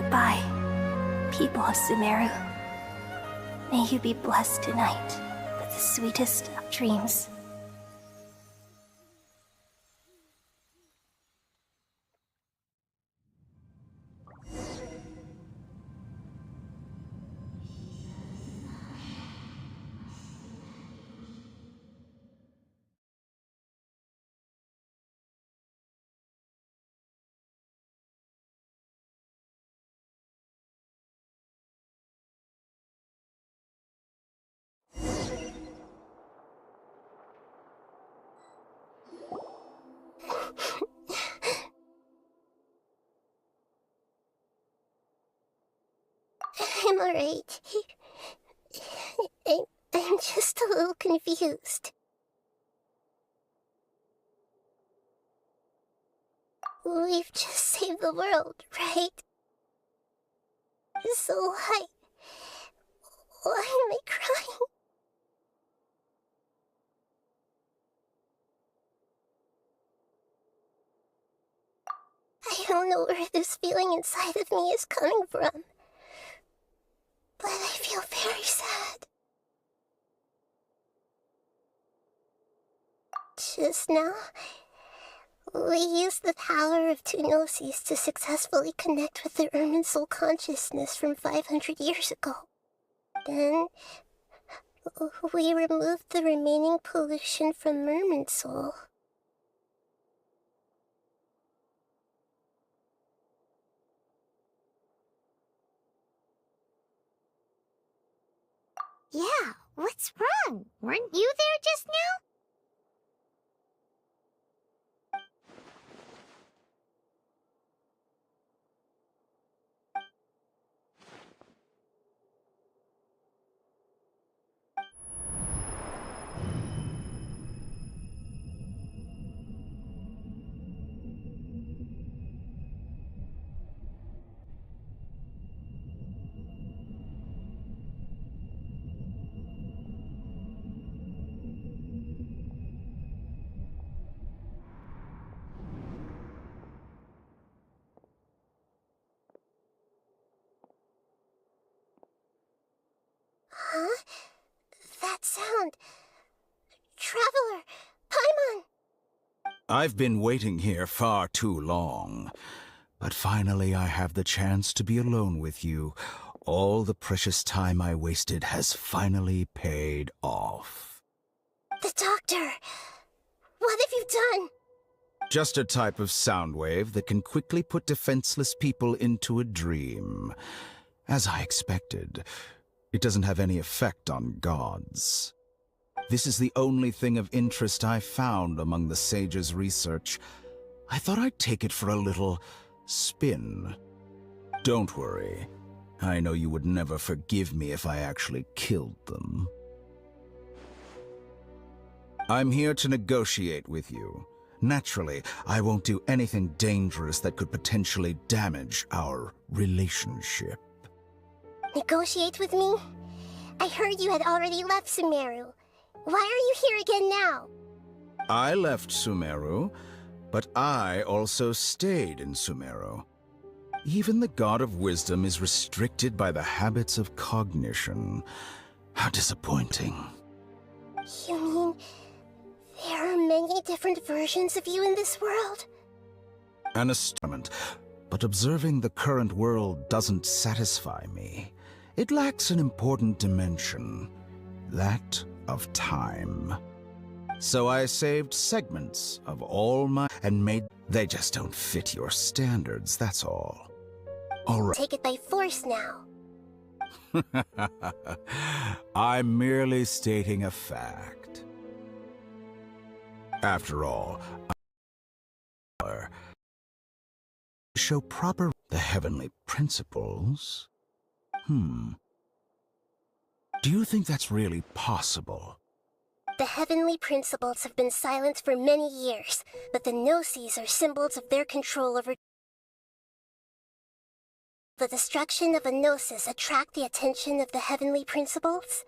Goodbye, people of Sumeru. May you be blessed tonight with the sweetest of dreams. I'm alright. I'm just a little confused. We've just saved the world, right? So why am I crying? I don't know where this feeling inside of me is coming from, but I feel very sad. Just now, we used the power of two gnosis to successfully connect with the Ermin soul consciousness from 500 years ago. Then, we removed the remaining pollution from Ermin soul. Yeah, what's wrong? Weren't you there just now? Huh? That sound. Traveler! Paimon! I've been waiting here far too long. But finally I have the chance to be alone with you. All the precious time I wasted has finally paid off. The doctor! What have you done? Just a type of sound wave that can quickly put defenseless people into a dream. As I expected, it doesn't have any effect on gods. This is the only thing of interest I found among the sage's research. I thought I'd take it for a little spin. Don't worry. I know you would never forgive me if I actually killed them. I'm here to negotiate with you. Naturally, I won't do anything dangerous that could potentially damage our relationship. Negotiate with me? I heard you had already left Sumeru. Why are you here again now? I left Sumeru, but I also stayed in Sumeru. Even the God of Wisdom is restricted by the habits of cognition. How disappointing. You mean there are many different versions of you in this world? An experiment, but observing the current world doesn't satisfy me. It lacks an important dimension, that of time. So I saved segments of all my and made. They just don't fit your standards, that's all. All right. Take it by force now. I'm merely stating a fact. After all, I show proper the heavenly principles. Do you think that's really possible? The heavenly principles have been silent for many years, but the Gnosis are symbols of their control over. The destruction of a Gnosis attract the attention of the heavenly principles?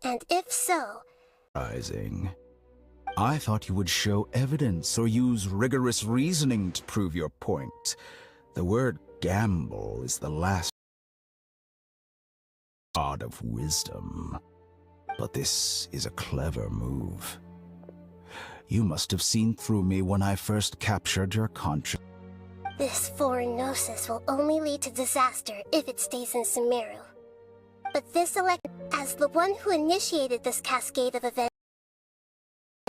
And if so... Rising. I thought you would show evidence or use rigorous reasoning to prove your point. The word Gamble is the last god of wisdom. But this is a clever move. You must have seen through me when I first captured your conscience. This foreign gnosis will only lead to disaster if it stays in Sumeru. But this as the one who initiated this cascade of events,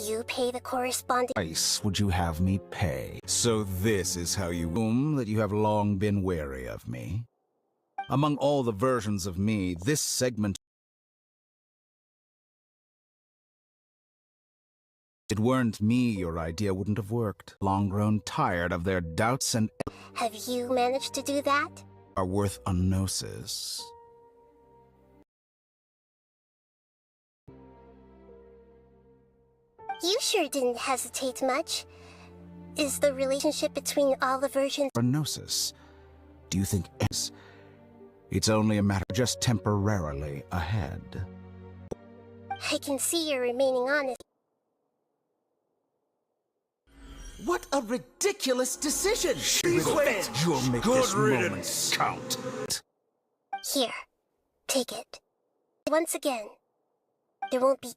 you pay the corresponding Price would you have me pay? So this is how you that you have long been wary of me. Among all the versions of me, this segment. If it weren't me, your idea wouldn't have worked. Long grown tired of their doubts and Have you managed to do that? Are worth a gnosis. You sure didn't hesitate much. Is the relationship between all the versions A gnosis? Do you think it's only a matter just temporarily ahead? I can see you're remaining honest. What a ridiculous decision! You'll make Good this riddance. moment count. Here, take it. Once again, there won't be.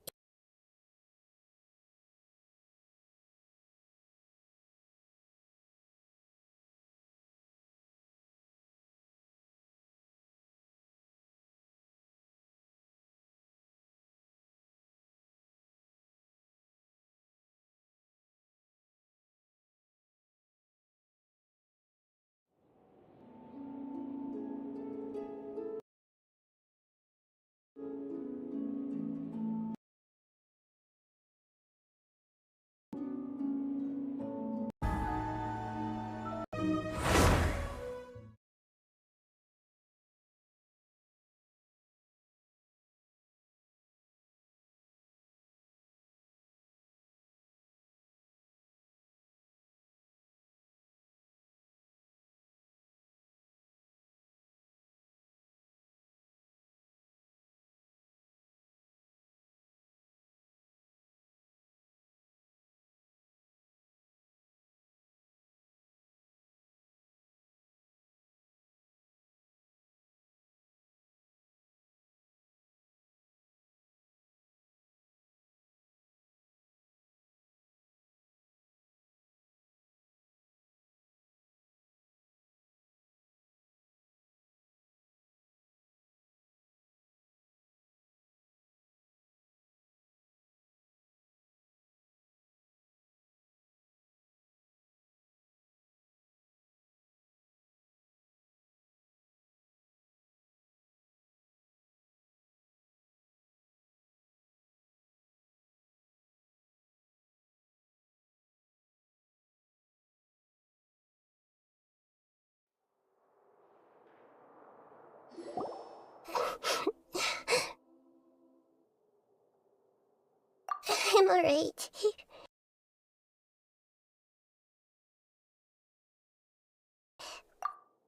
I'm alright.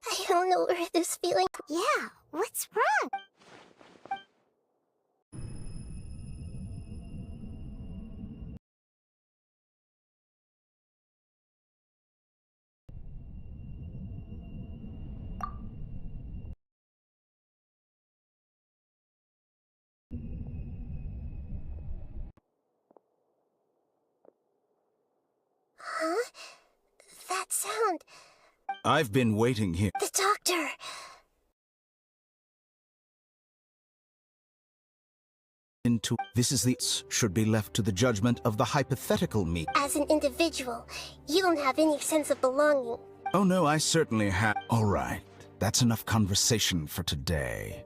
I don't know where this feeling. Yeah, what's wrong? Huh? That sound. I've been waiting here. The doctor. This is the should be left to the judgment of the hypothetical me. As an individual, you don't have any sense of belonging. Oh no, I certainly have. All right, that's enough conversation for today.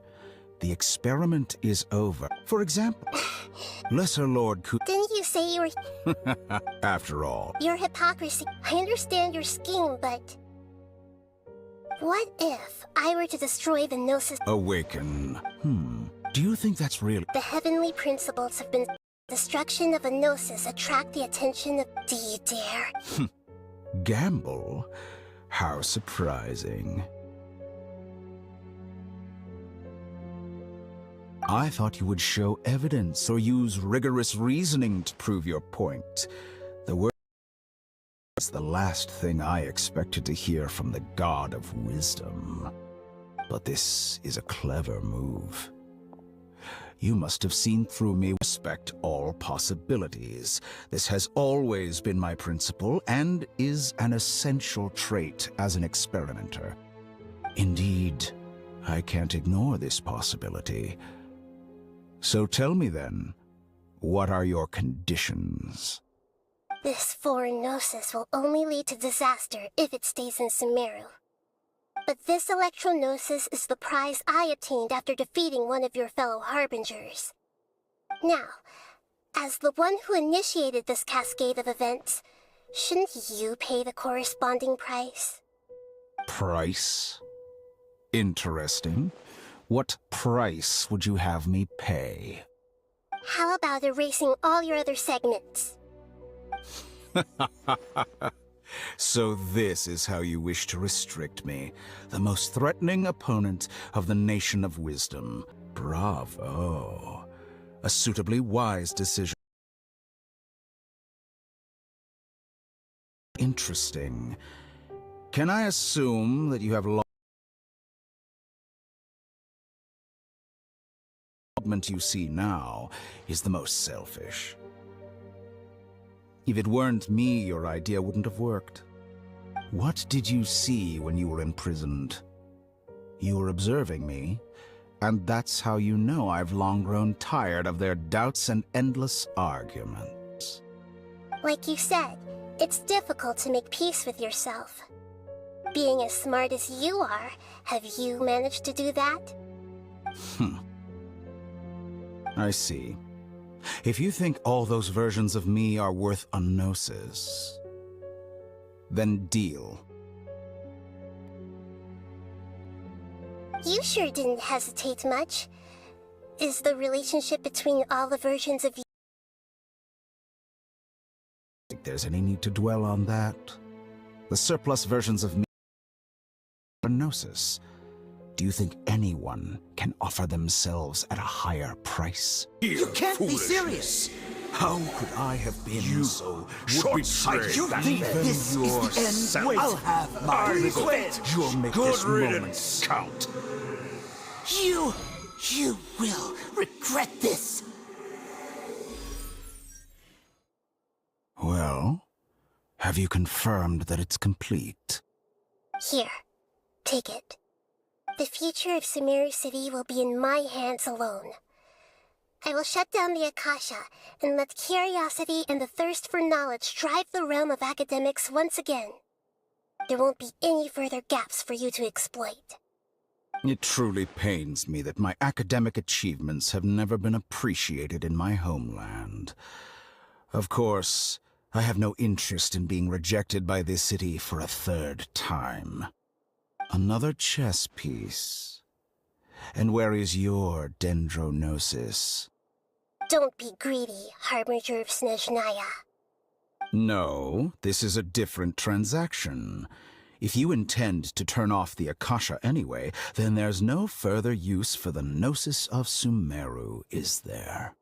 The experiment is over. For example, Lesser Lord Didn't you say you were... After all. Your hypocrisy. I understand your scheme, but... What if I were to destroy the Gnosis... Awaken. Do you think that's real? The heavenly principles have been... Destruction of a Gnosis attract the attention of... Do you dare? Gamble? How surprising. I thought you would show evidence or use rigorous reasoning to prove your point. The word It's the last thing I expected to hear from the God of Wisdom. But this is a clever move. You must have seen through me. Respect all possibilities. This has always been my principle and is an essential trait as an experimenter. Indeed, I can't ignore this possibility. So tell me then, what are your conditions? This foreign gnosis will only lead to disaster if it stays in Sumeru. But this electro-gnosis is the prize I obtained after defeating one of your fellow harbingers. Now, as the one who initiated this cascade of events, shouldn't you pay the corresponding price? Price? Interesting. What price would you have me pay? How about erasing all your other segments? So this is how you wish to restrict me, the most threatening opponent of the Nation of Wisdom. Bravo. A suitably wise decision. Interesting. Can I assume that you have lost the development you see now is the most selfish? If it weren't me, your idea wouldn't have worked. What did you see when you were imprisoned? You were observing me, and that's how you know I've long grown tired of their doubts and endless arguments. Like you said, it's difficult to make peace with yourself. Being as smart as you are, have you managed to do that? I see. If you think all those versions of me are worth a gnosis, then deal. You sure didn't hesitate much. Is the relationship between all the versions of you? Think there's any need to dwell on that? The surplus versions of me are gnosis. Do you think anyone can offer themselves at a higher price? You can't be serious! How could I have been so short-sighted? You think this is the end? Wait, I'll have my revenge! You'll make Good this riddance. moment count. You will regret this! Well, have you confirmed that it's complete? Here, take it. The future of Sumeru City will be in my hands alone. I will shut down the Akasha and let curiosity and the thirst for knowledge drive the realm of academics once again. There won't be any further gaps for you to exploit. It truly pains me that my academic achievements have never been appreciated in my homeland. Of course, I have no interest in being rejected by this city for a third time. Another chess piece. And where is your dendronosis? Don't be greedy, Harbinger of Snezhnaya. No, this is a different transaction. If you intend to turn off the Akasha anyway, then there's no further use for the Gnosis of Sumeru, is there?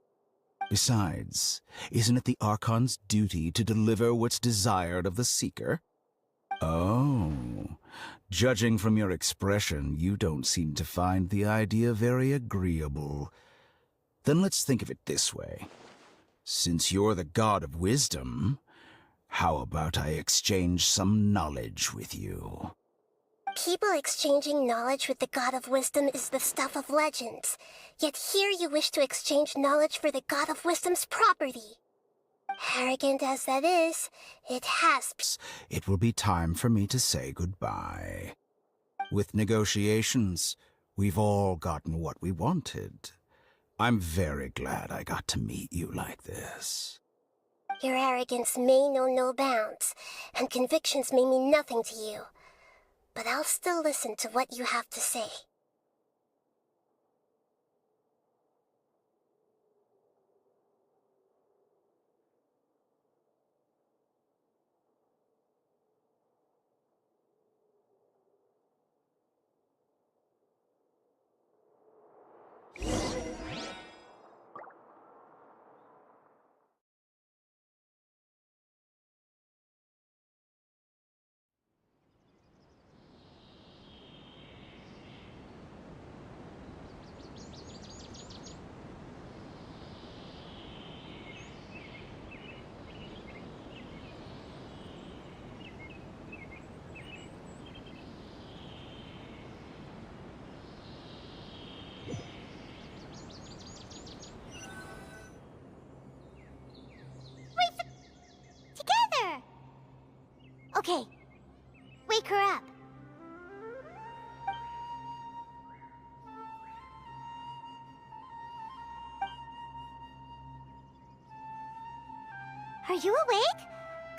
Besides, isn't it the Archon's duty to deliver what's desired of the Seeker? Oh, judging from your expression, you don't seem to find the idea very agreeable. Then let's think of it this way. Since you're the God of Wisdom, how about I exchange some knowledge with you? People exchanging knowledge with the God of Wisdom is the stuff of legends. Yet here you wish to exchange knowledge for the God of Wisdom's property. Arrogant as that is, it has... It will be time for me to say goodbye. With negotiations, we've all gotten what we wanted. I'm very glad I got to meet you like this. Your arrogance may know no bounds, and convictions may mean nothing to you. But I'll still listen to what you have to say. Okay. Wake her up. Are you awake?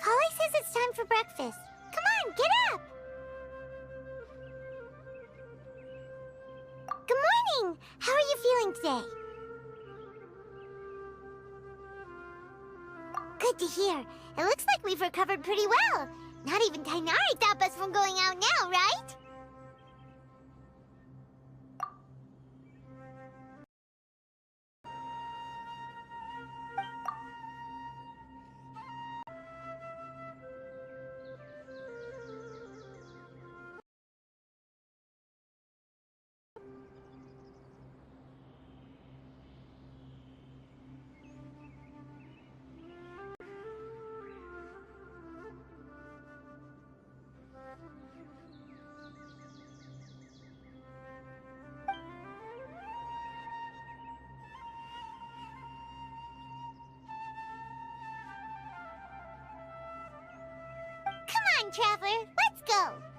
Kali says it's time for breakfast. Come on, get up! Good morning! How are you feeling today? Good to hear. It looks like we've recovered pretty well. Not even Tainari stopped us from going out now, right? Come on, Traveler, let's go!